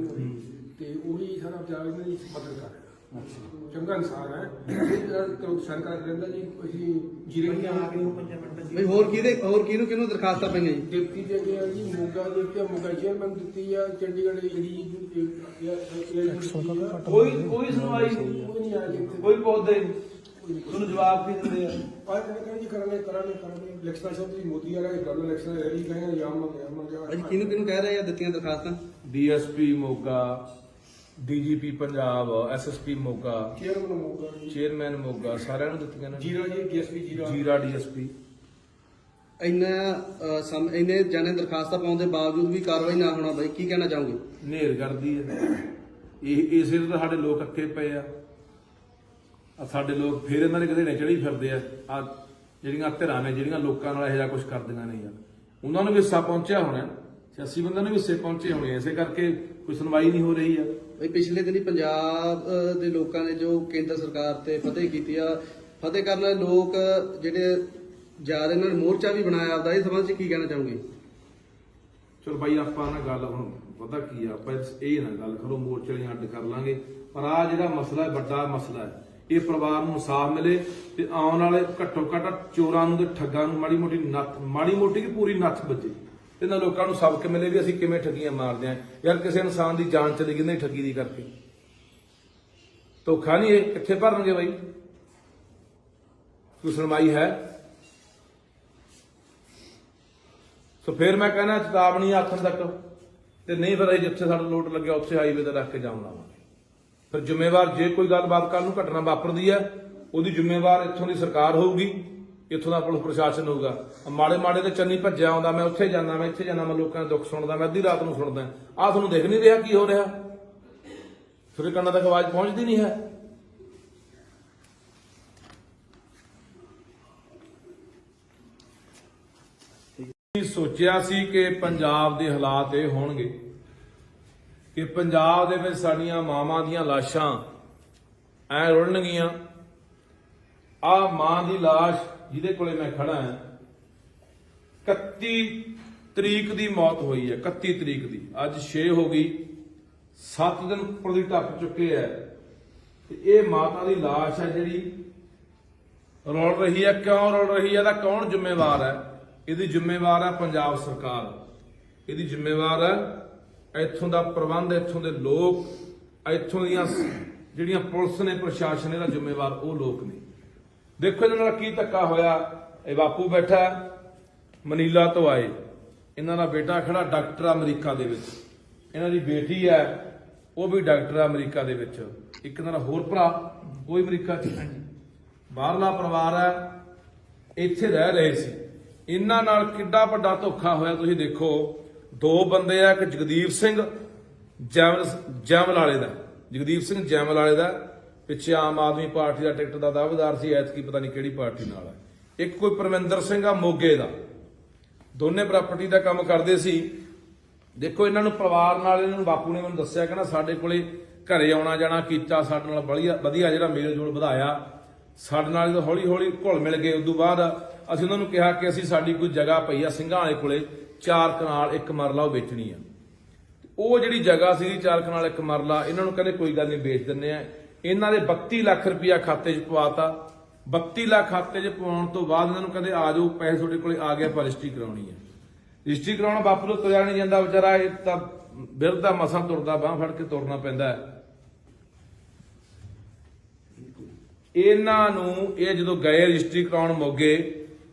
ਤੇ ਉਹੀ ਸਾਰਾ ਪੰਜਾਬ ਇਹਨਾਂ ਦੀ ਮਦਦ ਕਰ ਰਿਹਾ। ਚੰਗਾ ਇਨਸਾਨ ਹੈ, ਕਰੋ ਸਾਈਨ ਕਰਾ ਕੇ ਲੈਂਦਾ ਜੀ। ਅਸੀਂ ਜੀਰੇ ਨਹੀਂ ਆ ਕੇ ਬਈ ਹੋਰ ਕਿਹਨੂੰ ਦਰਖਾਸਤਾਂ ਪਈਆਂ ਜੀ? ਡਿਪਟੀ ਦੇ ਅੱਗੇ ਆ ਜੀ, ਮੋਗਾ ਦੇ ਉੱਤੇ ਮੋਗਾ ਚੇਅਰਮੈਨ ਦਿੱਤੀ ਆ, ਚੰਡੀਗੜ੍ਹ ਦੀ ਜਿਹੜੀ ਕੋਈ ਸੁਣਵਾਈ ਉਹ ਨਹੀਂ ਆ ਜੀ। ਕੋਈ ਪੌਦੇ ਤੁਹਾਨੂੰ ਜਵਾਬ ਕੀ ਦਿੰਦੇ ਆ? ਆਹ ਕਹਿੰਦੇ ਜੀ ਕਰਾਂਗੇ ਇਲੈਕਸ਼ਨ ਸਾਹਿਬ ਦੀ ਮੋਦੀ ਵਾਲਾ ਇਹ ਗੱਲ ਇਲੈਕਸ਼ਨ ਰੈਲੀ ਕਹਿੰਦੇ ਜਾਮ ਮੰਗ ਭਾਈ ਕਿਹਨੂੰ ਕਹਿ ਰਹੇ ਆ ਦਿੱਤੀਆਂ ਦਰਖਾਸਤਾਂ? DSP Moga, DGP Punjab, SSP Moga, chairman Moga, chairman Moga, ਸਾਰਿਆਂ ਨੂੰ ਦਿੱਤੀਆਂ ਨੇ। ਜੀਰਾ ਜੀ ਡੀਐਸਪੀ ਜੀਰਾ ਡੀਐਸਪੀ। ਇੰਨੇ ਜਾਣੇ ਦਰਖਾਸਤਾਂ ਪਾਉਣ ਦੇ ਬਾਵਜੂਦ ਵੀ ਕਾਰਵਾਈ ਨਾ ਹੋਣਾ, ਬਾਈ ਕੀ ਕਹਿਣਾ ਚਾਹੋਗੇ? ਨੇਰ ਕਰਦੀ ਹੈ ਇਹ। ਇਸੇ ਤੋਂ ਸਾਡੇ ਲੋਕ ਅੱਕੇ ਪਏ ਆ। ਸਾਡੇ ਲੋਕ ਫਿਰ ਇਹਨਾਂ ਦੇ ਘੜੇਣੇ ਚੜੀ ਫਿਰਦੇ ਆ ਜਿਹੜੀਆਂ ਧਿਰਾਂ ਨੇ ਜਿਹੜੀਆਂ ਲੋਕਾਂ ਨਾਲ ਇਹੋ ਜਿਹਾ ਕੁਝ ਕਰਦੀਆਂ ਨੇ ਯਾਰ। ਉਹਨਾਂ ਨੂੰ ਵੀ ਹਿੱਸਾ ਪਹੁੰਚਿਆ ਹੋਣਾ, ਸਿਆਸੀ ਬੰਦਿਆਂ ਨੂੰ ਵੀ ਹਿੱਸੇ ਪਹੁੰਚੇ ਹੋਣੇ, ਇਸੇ ਕਰਕੇ ਕੋਈ ਸੁਣਵਾਈ ਨਹੀਂ ਹੋ ਰਹੀ ਆ। ਬਈ ਪਿਛਲੇ ਦਿਨੀ ਪੰਜਾਬ ਦੇ ਲੋਕਾਂ ਨੇ ਜੋ ਕੇਂਦਰ ਸਰਕਾਰ ਤੇ ਫਤਿਹ ਕੀਤੀ ਆ, ਫਤਿਹ ਕਰਨ ਵਾਲੇ ਲੋਕ ਜਿਹੜੇ ਜਾ ਰਹੇ ਇਹਨਾਂ ਨੇ ਮੋਰਚਾ ਵੀ ਬਣਾਇਆ ਆਪਦਾ, ਇਸ ਸੰਬੰਧ 'ਚ ਕੀ ਕਹਿਣਾ ਚਾਹੋਗੇ? ਚਲੋ ਬਾਈ, ਆਪਾਂ ਨਾ ਗੱਲ ਹੁਣ ਪਤਾ ਕੀ ਆ, ਆਪਾਂ ਇਹ ਨਾ ਗੱਲ ਕਰੋ ਮੋਰਚੇ ਵਾਲੀਆਂ ਅੱਡ ਕਰ ਲਾਂਗੇ, ਪਰ ਆ ਜਿਹੜਾ ਮਸਲਾ ਹੈ, ਵੱਡਾ ਮਸਲਾ ਹੈ, ਇਹ ਪਰਿਵਾਰ ਨੂੰ ਇਨਸਾਫ ਮਿਲੇ ਤੇ ਆਉਣ ਵਾਲੇ ਘੱਟੋ ਘੱਟ ਚੋਰਾਂ ਨੂੰ ਤੇ ਠੱਗਾਂ ਨੂੰ ਮਾੜੀ ਮੋਟੀ ਕੀ ਪੂਰੀ ਨੱਥ ਵੱਜੇ। ਇਹਨਾਂ ਲੋਕਾਂ ਨੂੰ ਸਬਕ ਮਿਲੇ ਵੀ ਅਸੀਂ ਕਿਵੇਂ ਠੱਗੀਆਂ ਮਾਰਦੇ ਆ ਯਾਰ। ਕਿਸੇ ਇਨਸਾਨ ਦੀ ਜਾਨ ਚਲੀ ਗਈ ਨਹੀਂ ਠੱਗੀ ਦੀ ਕਰਕੇ। ਧੋਖਾ ਨਹੀਂ, ਇਹ ਕਿੱਥੇ ਭਰਨਗੇ ਬਾਈ? ਕੋਈ ਸੁਣਵਾਈ ਹੈ? ਸੋ ਫਿਰ ਮੈਂ ਕਹਿੰਦਾ ਚੇਤਾਵਨੀ ਆਖਣ ਤੱਕ ਤੇ ਨਹੀਂ, ਫਿਰ ਅਸੀਂ ਜਿੱਥੇ ਸਾਡਾ ਲੋਟ ਲੱਗਿਆ ਉੱਥੇ ਹਾਈਵੇ ਤੇ ਰੱਖ ਕੇ ਜਾਣ ਲਾਵਾਂਗੇ। ਫਿਰ ਜ਼ਿੰਮੇਵਾਰ ਜੇ ਕੋਈ ਗੱਲਬਾਤ ਕੱਲ ਨੂੰ ਘਟਨਾ ਵਾਪਰਦੀ ਹੈ, ਉਹਦੀ ਜ਼ਿੰਮੇਵਾਰ ਇੱਥੋਂ ਦੀ ਸਰਕਾਰ ਹੋਊਗੀ, ਇੱਥੋਂ ਦਾ ਪੁਲਿਸ ਪ੍ਰਸ਼ਾਸਨ ਹੋਊਗਾ। ਮਾੜੇ ਤੇ ਚੰਨੀ ਭੱਜਿਆ ਆਉਂਦਾ, ਮੈਂ ਉੱਥੇ ਜਾਂਦਾ, ਮੈਂ ਇੱਥੇ ਜਾਂਦਾ, ਮੈਂ ਲੋਕਾਂ ਦੇ ਦੁੱਖ ਸੁਣਦਾ, ਮੈਂ ਅੱਧੀ ਰਾਤ ਨੂੰ ਸੁਣਦਾ। ਆਹ ਤੁਹਾਨੂੰ ਦੇਖ ਨਹੀਂ ਰਿਹਾ ਕੀ ਹੋ ਰਿਹਾ? ਤੁਹਾਡੇ ਕੰਨਾਂ ਤੱਕ ਆਵਾਜ਼ ਪਹੁੰਚਦੀ ਨਹੀਂ ਹੈ? ਸੋਚਿਆ ਸੀ ਕਿ ਪੰਜਾਬ ਦੇ ਹਾਲਾਤ ਇਹ ਹੋਣਗੇ ਕਿ ਪੰਜਾਬ ਦੇ ਵਿੱਚ ਸਾਡੀਆਂ ਮਾਵਾਂ ਦੀਆਂ ਲਾਸ਼ਾਂ ਐ ਰੁਲਣਗੀਆਂ। ਆ ਮਾਂ ਦੀ ਲਾਸ਼ ਜਿਹਦੇ ਕੋਲੇ ਮੈਂ ਖੜਾ ਹਾਂ, 31 ਤਰੀਕ ਦੀ ਮੌਤ ਹੋਈ ਹੈ। 31 ਤਰੀਕ ਦੀ, ਅੱਜ 6 ਹੋ ਗਈ, 7 ਦਿਨ ਉੱਪਰ ਦੀ ਟੱਪ ਚੁੱਕੇ ਹੈ ਤੇ ਇਹ ਮਾਤਾ ਦੀ ਲਾਸ਼ ਹੈ ਜਿਹੜੀ ਰੁਲ ਰਹੀ ਹੈ। ਕਿਉਂ ਰੁਲ ਰਹੀ ਹੈ? ਇਹਦਾ ਕੌਣ ਜ਼ਿੰਮੇਵਾਰ ਹੈ? ਇਹਦੀ ਜ਼ਿੰਮੇਵਾਰ ਹੈ ਪੰਜਾਬ ਸਰਕਾਰ। ਇਹਦੀ ਜ਼ਿੰਮੇਵਾਰ ਹੈ ਇੱਥੋਂ ਦਾ ਪ੍ਰਬੰਧ, ਇੱਥੋਂ ਦੇ ਲੋਕ, ਇੱਥੋਂ ਦੀਆਂ ਜਿਹੜੀਆਂ ਪੁਲਿਸ ਨੇ, ਪ੍ਰਸ਼ਾਸਨ, ਇਹਦਾ ਜ਼ਿੰਮੇਵਾਰ ਉਹ ਲੋਕ ਨੇ। ਦੇਖੋ ਇਹਨਾਂ ਨਾਲ ਕੀ ਧੱਕਾ ਹੋਇਆ। ਇਹ ਬਾਪੂ ਬੈਠਾ ਮਨੀਲਾ ਤੋਂ ਆਏ, ਇਹਨਾਂ ਦਾ ਬੇਟਾ ਖੜਾ ਡਾਕਟਰ ਅਮਰੀਕਾ ਦੇ ਵਿੱਚ, ਇਹਨਾਂ ਦੀ ਬੇਟੀ ਹੈ ਉਹ ਵੀ ਡਾਕਟਰ ਅਮਰੀਕਾ ਦੇ ਵਿੱਚ, ਇੱਕ ਇਹਨਾਂ ਦਾ ਹੋਰ ਭਰਾ ਉਹ ਵੀ ਅਮਰੀਕਾ 'ਚ। ਬਾਹਰਲਾ ਪਰਿਵਾਰ ਹੈ, ਇੱਥੇ ਰਹਿ ਰਹੇ ਸੀ। ਇਹਨਾਂ ਨਾਲ ਕਿੱਡਾ ਵੱਡਾ ਧੋਖਾ ਹੋਇਆ ਤੁਸੀਂ ਦੇਖੋ। 2 ਬੰਦੇ ਆ, ਇੱਕ ਜਗਦੀਪ ਸਿੰਘ ਜੈਮਲ ਵਾਲੇ ਦਾ, ਜਗਦੀਪ ਸਿੰਘ ਜੈਮਲ ਵਾਲੇ ਦਾ ਪਿੱਛੇ ਆਮ ਆਦਮੀ ਪਾਰਟੀ ਦਾ ਟਿਕਟ ਦਾ ਦਾਅਵੇਦਾਰ ਸੀ, ਐਤਕੀ ਪਤਾ ਨਹੀਂ ਕਿਹੜੀ ਪਾਰਟੀ ਨਾਲ ਹੈ। ਇੱਕ ਕੋਈ ਪਰਮਿੰਦਰ ਸਿੰਘ ਆ ਮੋਗੇ ਦਾ, ਦੋਨੇ ਪ੍ਰਾਪਰਟੀ ਦਾ ਕੰਮ ਕਰਦੇ ਸੀ। ਦੇਖੋ ਇਹਨਾਂ ਨੂੰ ਪਰਿਵਾਰ ਨਾਲ, ਇਹਨਾਂ ਨੂੰ ਬਾਪੂ ਨੇ ਮੈਨੂੰ ਦੱਸਿਆ, ਕਹਿੰਦਾ ਸਾਡੇ ਕੋਲੇ ਘਰੇ ਆਉਣਾ ਜਾਣਾ ਕੀਤਾ, ਸਾਡੇ ਨਾਲ ਵਧੀਆ ਜਿਹੜਾ ਮੇਲ ਜੋਲ ਵਧਾਇਆ, ਸਾਡੇ ਨਾਲ ਜਦੋਂ ਹੌਲੀ ਹੌਲੀ ਘੁਲ ਮਿਲ ਗਏ। ਉਦੋਂ ਬਾਅਦ ਅਸੀਂ ਉਹਨਾਂ ਨੂੰ ਕਿਹਾ ਕਿ ਅਸੀਂ ਸਾਡੀ ਕੋਈ ਜਗ੍ਹਾ ਪਈ ਆ ਸਿੰਘਾਂ ਵਾਲੇ ਕੋਲੇ 4 ਕਨਾਲ 1 ਮਰਲਾ ਉਹ ਵੇਚਣੀ ਆ। ਉਹ ਜਿਹੜੀ ਜਗ੍ਹਾ ਸੀ 4 ਕਨਾਲ 1 ਮਰਲਾ, ਇਹਨਾਂ ਨੂੰ ਕਹਿੰਦੇ ਕੋਈ ਗੱਲ ਨਹੀਂ ਵੇਚ ਦਿੰਦੇ ਆ। ਇਹਨਾਂ ਦੇ 32 ਲੱਖ ਰੁਪਇਆ ਖਾਤੇ 'ਚ ਪਵਾਤਾ 32 ਲੱਖ ਖਾਤੇ 'ਚ ਪਾਉਣ ਤੋਂ ਬਾਅਦ ਇਹਨਾਂ ਨੂੰ ਕਹਿੰਦੇ ਆ ਜਾਓ ਪੈਸੇ ਤੁਹਾਡੇ ਕੋਲੇ ਆ ਗਿਆ, ਪਰ ਰਜਿਸਟਰੀ ਕਰਾਉਣੀ ਹੈ। ਰਜਿਸਟਰੀ ਕਰਾਉਣ ਬਾਪੂ ਤੋਂ ਤੁਰਿਆ ਨਹੀਂ ਜਾਂਦਾ ਵਿਚਾਰਾ, ਇਹ ਤਾਂ ਬਿਰਧ ਦਾ ਮਸਾਂ ਤੁਰਦਾ, ਬਾਂਹ ਫੜ ਕੇ ਤੁਰਨਾ ਪੈਂਦਾ ਹੈ। ਇਹਨਾਂ ਨੂੰ ਇਹ ਜਦੋਂ ਗਏ ਰਜਿਸਟਰੀ ਕਰਾਉਣ ਮੋਗੇ,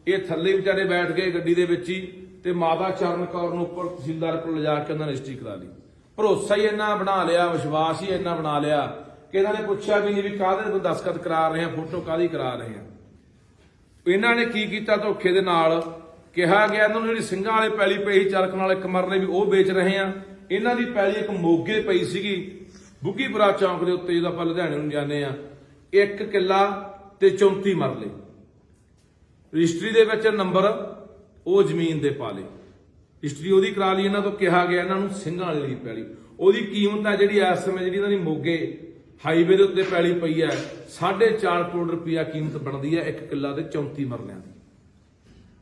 ਇਹ ਥੱਲੇ ਵਿਚਾਰੇ ਬੈਠ ਗਏ ਗੱਡੀ ਦੇ ਵਿੱਚ ਹੀ, ਤੇ ਮਾਤਾ ਚਰਨ ਕੌਰ ਨੂੰ ਉੱਪਰ ਤਹਿਸੀਲਦਾਰ ਕੋਲ ਲਿਜਾ ਕੇ ਉਹਨਾਂ ਨੇ ਰਜਿਸਟਰੀ ਕਰਾ ਲਈ। ਭਰੋਸਾ ਹੀ ਇੰਨਾ ਬਣਾ ਲਿਆ, ਵਿਸ਼ਵਾਸ ਹੀ ਇੰਨਾ ਬਣਾ ਲਿਆ ਕਿ ਇਹਨਾਂ ਨੇ ਪੁੱਛਿਆ ਵੀ ਨਹੀਂ ਵੀ ਕਾਹਦੇ ਕੋਲ ਦਸਤਖਤ ਕਰਾ ਰਹੇ ਆ, ਫੋਟੋ ਕਾਹਦੀ ਕਰਾ ਰਹੇ ਆ। ਇਹਨਾਂ ਨੇ ਕੀ ਕੀਤਾ, ਧੋਖੇ ਦੇ ਨਾਲ ਕਿਹਾ ਗਿਆ ਇਹਨਾਂ ਨੂੰ ਜਿਹੜੀ ਸਿੰਘਾਂ ਵਾਲੇ ਪੈਲੀ ਪਈ ਚਰਖ ਨਾਲ ਇੱਕ ਮਰਲੇ ਵੀ ਉਹ ਵੇਚ ਰਹੇ ਆ। ਇਹਨਾਂ ਦੀ ਪੈਲੀ ਇੱਕ ਮੋਗੇ ਪਈ ਸੀਗੀ ਬੁੱਗੀਪੁਰਾ ਚੌਂਕ ਦੇ ਉੱਤੇ, ਜਦੋਂ ਆਪਾਂ ਲੁਧਿਆਣੇ ਨੂੰ ਜਾਂਦੇ ਆ, 1 ਕਿੱਲਾ ਤੇ 34 ਮਰਲੇ। ਰਜਿਸਟਰੀ ਦੇ ਵਿੱਚ ਨੰਬਰ ਉਹ ਜ਼ਮੀਨ ਦੇ ਪਾ ਲਏ, ਰਜਿਸਟਰੀ ਉਹਦੀ ਕਰਾ ਲਈ। ਇਹਨਾਂ ਤੋਂ ਕਿਹਾ ਗਿਆ ਇਹਨਾਂ ਨੂੰ ਸਿੰਘਾਂ ਵਾਲੀ ਦੀ ਪੈਲੀ, ਉਹਦੀ ਕੀਮਤ ਹੈ ਜਿਹੜੀ ਇਸ ਸਮੇਂ ਜਿਹੜੀ ਇਹਨਾਂ ਦੀ ਮੋਗੇ ਹਾਈਵੇ ਦੇ ਉੱਤੇ ਪੈਲੀ ਪਈ ਹੈ 4.5 ਕਰੋੜ ਰੁਪਇਆ ਕੀਮਤ ਬਣਦੀ ਹੈ 1 ਕਿੱਲਾ ਤੇ 34 ਮਰਲਿਆਂ ਦੀ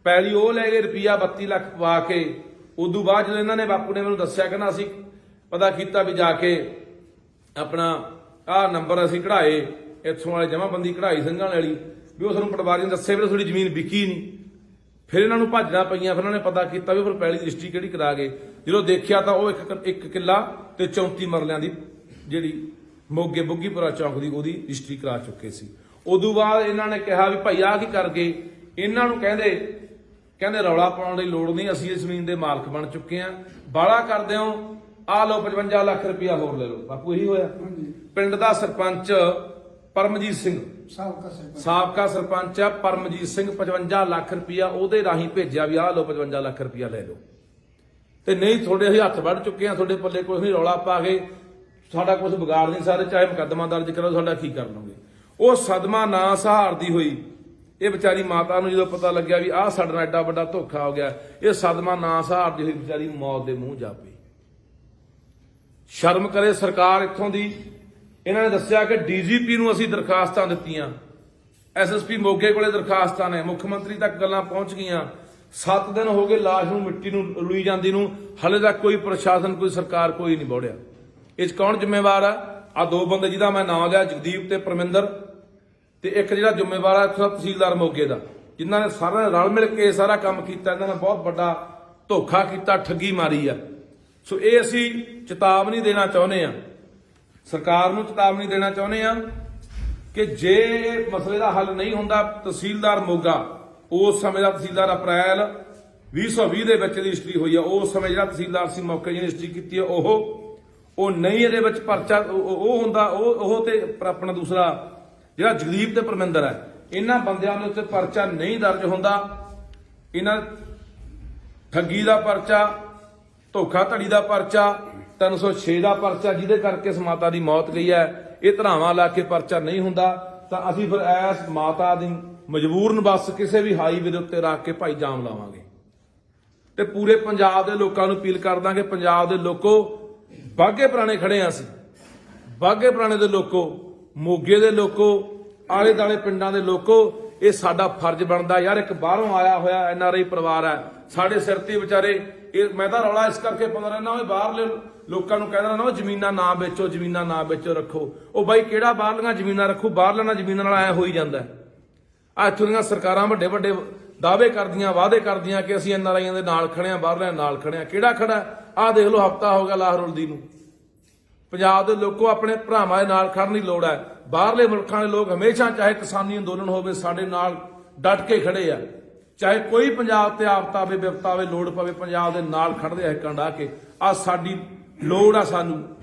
ਪੈਲੀ। ਉਹ ਲੈ ਗਏ ਰੁਪਇਆ 32 ਲੱਖ ਪਵਾ ਕੇ। ਉਦੋਂ ਬਾਅਦ ਜਦੋਂ ਇਹਨਾਂ ਨੇ ਬਾਪੂ ਨੇ ਮੈਨੂੰ ਦੱਸਿਆ, ਕਹਿੰਦਾ ਅਸੀਂ ਪਤਾ ਕੀਤਾ ਵੀ ਜਾ ਕੇ ਆਪਣਾ ਆਹ ਨੰਬਰ ਅਸੀਂ ਕਢਾਏ, ਇੱਥੋਂ ਵਾਲੇ ਜਮਾਬੰਦੀ ਕਢਾਈ ਸਿੰਘਾਂ ਵਾਲੀ, ਵੀ ਉਹ ਸਾਨੂੰ ਪਟਵਾਰੀ ਨੇ ਦੱਸਿਆ ਵੀ ਤੁਹਾਡੀ ਜ਼ਮੀਨ ਵਿਕੀ ਨਹੀਂ। ਫਿਰ ਇਹਨਾਂ ਨੂੰ ਭੱਜਣਾ ਪਈਆਂ, ਫਿਰ ਉਹਨਾਂ ਨੇ ਪਤਾ ਕੀਤਾ ਵੀ ਫਿਰ ਪੈਲੀ ਦੀ ਰਜਿਸਟਰੀ ਕਿਹੜੀ ਕਰਾ ਗਏ। ਜਦੋਂ ਦੇਖਿਆ ਤਾਂ ਉਹ 1 ਕਿੱਲਾ ਤੇ 34 ਮਰਲਿਆਂ ਦੀ ਜਿਹੜੀ ਮੋਗੇ ਬੁੱਗੀਪੁਰਾ ਚੌਂਕ ਦੀ ਉਹਦੀ ਰਜਿਸਟਰੀ ਕਰਾ ਚੁੱਕੇ ਸੀ। ਉਦੋਂ ਬਾਅਦ ਇਹਨਾਂ ਨੇ ਕਿਹਾ ਵੀ ਭਾਈ ਆਹ ਕੀ ਕਰ ਗਏ। ਇਹਨਾਂ ਨੂੰ ਕਹਿੰਦੇ ਰੌਲਾ ਪਾਉਣ ਦੀ ਲੋੜ ਨਹੀਂ, ਅਸੀਂ ਇਸ ਜ਼ਮੀਨ ਦੇ ਮਾਲਕ ਬਣ ਚੁੱਕੇ ਆ, ਬਾਲਾ ਕਰਦੇ ਹੋ, ਆਹ ਲਓ 55 ਲੱਖ ਰੁਪਇਆ ਹੋਰ ਲੈ ਲਓ। ਬਾਪੂ ਇਹੀ ਹੋਇਆ। ਪਿੰਡ ਦਾ ਸਰਪੰਚ ਪਰਮਜੀਤ ਸਿੰਘ, ਸਾਬਕਾ ਸਰਪੰਚ ਆ ਪਰਮਜੀਤ ਸਿੰਘ, 55 ਲੱਖ ਰੁਪਇਆ ਉਹਦੇ ਰਾਹੀਂ ਭੇਜਿਆ ਵੀ ਆਹ ਲਓ 55 ਲੱਖ ਰੁਪਇਆ ਲੈ ਲਓ, ਤੇ ਨਹੀਂ ਤੁਹਾਡੇ ਅਸੀਂ ਹੱਥ ਵੱਢ ਚੁੱਕੇ ਆ, ਤੁਹਾਡੇ ਪੱਲੇ ਕੁਝ ਨਹੀਂ, ਰੌਲਾ ਪਾ ਕੇ ਸਾਡਾ ਕੁਝ ਵਿਗਾੜ ਨਹੀਂ ਸਕਦੇ, ਚਾਹੇ ਮੁਕੱਦਮਾ ਦਰਜ ਕਰੋ, ਸਾਡਾ ਕੀ ਕਰ ਲਓਗੇ। ਉਹ ਸਦਮਾ ਨਾ ਸਹਾਰਦੀ ਹੋਈ ਇਹ ਵਿਚਾਰੀ ਮਾਤਾ ਨੂੰ ਜਦੋਂ ਪਤਾ ਲੱਗਿਆ ਵੀ ਆਹ ਸਾਡੇ ਨਾਲ ਐਡਾ ਵੱਡਾ ਧੋਖਾ ਹੋ ਗਿਆ, ਇਹ ਸਦਮਾ ਨਾ ਸਹਾਰਦੀ ਹੋਈ ਵਿਚਾਰੀ ਮੌਤ ਦੇ ਮੂੰਹ ਜਾ ਪਈ। ਸ਼ਰਮ ਕਰੇ ਸਰਕਾਰ ਇੱਥੋਂ ਦੀ। ਇਹਨਾਂ ਨੇ ਦੱਸਿਆ ਕਿ ਡੀਜੀਪੀ ਨੂੰ ਅਸੀਂ ਦਰਖਾਸਤਾਂ ਦਿੱਤੀਆਂ, ਐਸਐਸਪੀ ਮੋਗੇ ਕੋਲੇ ਦਰਖਾਸਤਾਂ ਨੇ, ਮੁੱਖ ਮੰਤਰੀ ਤੱਕ ਗੱਲਾਂ ਪਹੁੰਚ ਗਈਆਂ। 7 ਦਿਨ ਹੋ ਗਏ ਲਾਸ਼ ਨੂੰ ਮਿੱਟੀ ਨੂੰ ਰੁਲੀ ਜਾਂਦੀ ਨੂੰ, ਹਲੇ ਤੱਕ ਕੋਈ ਪ੍ਰਸ਼ਾਸਨ ਕੋਈ ਸਰਕਾਰ ਕੋਈ ਨਹੀਂ ਬੋੜਿਆ। ਇਹ 'ਚ ਕੌਣ ਜ਼ਿੰਮੇਵਾਰ ਆ? ਆ 2 ਬੰਦੇ ਜਿਹਦਾ ਮੈਂ ਨਾਮ ਲਿਆ, ਜਗਦੀਪ ਤੇ ਪਰਮਿੰਦਰ, ਤੇ ਇੱਕ ਜਿਹੜਾ ਜ਼ਿੰਮੇਵਾਰ ਆ ਇੱਥੋਂ ਦਾ ਤਹਿਸੀਲਦਾਰ ਮੋਗੇ ਦਾ, ਜਿਨ੍ਹਾਂ ਨੇ ਸਾਰਾ ਰਲ ਮਿਲ ਕੇ ਸਾਰਾ ਕੰਮ ਕੀਤਾ। ਇਹਨਾਂ ਨੇ ਬਹੁਤ ਵੱਡਾ ਧੋਖਾ ਕੀਤਾ, ਠੱਗੀ ਮਾਰੀ ਆ। ਸੋ ਇਹ ਅਸੀਂ ਚੇਤਾਵਨੀ ਦੇਣਾ ਚਾਹੁੰਦੇ ਆ, ਸਰਕਾਰ ਨੂੰ ਚੇਤਾਵਨੀ ਦੇਣਾ ਚਾਹੁੰਦੇ ਆ ਕਿ ਜੇ ਮਸਲੇ ਦਾ ਹੱਲ ਨਹੀਂ ਹੁੰਦਾ, ਤਹਿਸੀਲਦਾਰ ਮੋਗਾ ਉਸ ਸਮੇਂ ਦਾ ਤਹਿਸੀਲਦਾਰ ਅਪ੍ਰੈਲ 2020 ਦੇ ਵਿੱਚ ਰਜਿਸਟਰੀ ਹੋਈ ਆ, ਉਸ ਸਮੇਂ ਜਿਹੜਾ ਤਹਿਸੀਲਦਾਰ ਸੀ ਮੌਕੇ ਜਿਹਨੇ ਰਜਿਸਟਰੀ ਕੀਤੀ ਹੈ ਉਹ ਨਹੀਂ ਇਹਦੇ ਵਿੱਚ ਪਰਚਾ ਉਹ ਹੁੰਦਾ, ਉਹ ਤੇ ਆਪਣਾ ਦੂਸਰਾ ਜਿਹੜਾ ਜਗਦੀਪ ਤੇ ਪਰਮਿੰਦਰ ਹੈ, ਇਹਨਾਂ ਬੰਦਿਆਂ ਦੇ ਉੱਤੇ ਪਰਚਾ ਨਹੀਂ ਦਰਜ ਹੁੰਦਾ। ਇਹਨਾਂ ਠੱਗੀ ਦਾ ਪਰਚਾ, ਧੋਖਾ ਧੜੀ ਦਾ ਪਰਚਾ, 306 ਦਾ ਪਰਚਾ, ਜਿਹਦੇ ਕਰਕੇ ਇਸ ਮਾਤਾ ਦੀ ਮੌਤ ਗਈ ਹੈ, ਇਹ ਧਰਾਵਾਂ ਲਾ ਕੇ ਪਰਚਾ ਨਹੀਂ ਹੁੰਦਾ, ਤਾਂ ਅਸੀਂ ਫਿਰ ਇਸ ਮਾਤਾ ਦੀ ਮਜਬੂਰਨ ਬੱਸ ਕਿਸੇ ਵੀ ਹਾਈਵੇ ਦੇ ਉੱਤੇ ਰੱਖ ਕੇ ਭਾਈ ਜਾਮ ਲਾਵਾਂਗੇ। ਤੇ ਪੂਰੇ ਪੰਜਾਬ ਦੇ ਲੋਕਾਂ ਨੂੰ ਅਪੀਲ ਕਰ ਦਾਂਗੇ, ਪੰਜਾਬ ਦੇ ਲੋਕੋ, ਬਾਘੇ ਪੁਰਾਣੇ ਖੜੇ ਆ ਅਸੀਂ, ਬਾਘੇ ਪੁਰਾਣੇ ਦੇ ਲੋਕੋ, ਮੋਗੇ ਦੇ ਲੋਕੋ, ਆਲੇ ਦਾਲੇ ਪਿੰਡਾਂ ਦੇ ਲੋਕੋ, ਇਹ ਸਾਡਾ ਫਰਜ਼ ਬਣਦਾ ਯਾਰ। ਇੱਕ ਬਾਹਰੋਂ ਆਇਆ ਹੋਇਆ NRI ਪਰਿਵਾਰ ਹੈ, ਸਾਡੇ ਸਿਰ ਤੇ ਵਿਚਾਰੇ। ਇਹ ਮੈਂ ਤਾਂ ਰੌਲਾ ਇਸ ਕਰਕੇ ਪਾਉਂਦਾ ਰਹਿਣਾ, ਉਹ ਬਾਹਰਲੇ ਲੋਕਾਂ ਨੂੰ ਕਹਿੰਦਾ ਨਾ ਜ਼ਮੀਨਾਂ ਨਾ ਵੇਚੋ, ਜ਼ਮੀਨਾਂ ਨਾ ਵੇਚੋ, ਰੱਖੋ। ਉਹ ਬਾਈ ਕਿਹੜਾ ਬਾਹਰਲੀਆਂ ਜ਼ਮੀਨਾਂ ਰੱਖੂ? ਬਾਹਰਲੀਆਂ ਜ਼ਮੀਨਾਂ ਨਾਲ ਐ ਹੋਈ ਜਾਂਦਾ। ਆ ਇੱਥੋਂ ਦੀਆਂ ਸਰਕਾਰਾਂ ਵੱਡੇ ਵੱਡੇ ਦਾਅਵੇ ਕਰਦੀਆਂ, ਵਾਅਦੇ ਕਰਦੀਆਂ ਕਿ ਅਸੀਂ NRIਆਂ ਦੇ ਨਾਲ ਖੜੇ ਆ, ਬਾਹਰਲਿਆਂ ਨਾਲ ਖੜੇ ਆ। ਕਿਹੜਾ ਖੜਾ? ਆਹ ਦੇਖ ਲਓ, ਹਫ਼ਤਾ ਹੋ ਗਿਆ ਲਾਹ ਰੁਲਦੀ ਨੂੰ। ਪੰਜਾਬ ਦੇ ਲੋਕੋ ਆਪਣੇ ਭਰਾਵਾਂ ਦੇ ਨਾਲ ਖੜਨ ਦੀ ਲੋੜ ਹੈ। ਬਾਹਰਲੇ ਮੁਲਕਾਂ ਦੇ ਲੋਕ ਹਮੇਸ਼ਾ, ਚਾਹੇ ਕਿਸਾਨੀ ਅੰਦੋਲਨ ਹੋਵੇ, ਸਾਡੇ ਨਾਲ ਡਟ ਕੇ ਖੜੇ ਆ। ਚਾਹੇ ਕੋਈ ਪੰਜਾਬ ਤੇ ਆਫਤ ਆਵੇ, ਵਿਪਤਾ ਆਵੇ, ਲੋੜ ਪਵੇ, ਪੰਜਾਬ ਦੇ ਨਾਲ ਖੜਦੇ ਆ ਕੰਡਾ ਕੇ। ਆ ਸਾਡੀ ਲੋੜ ਆ,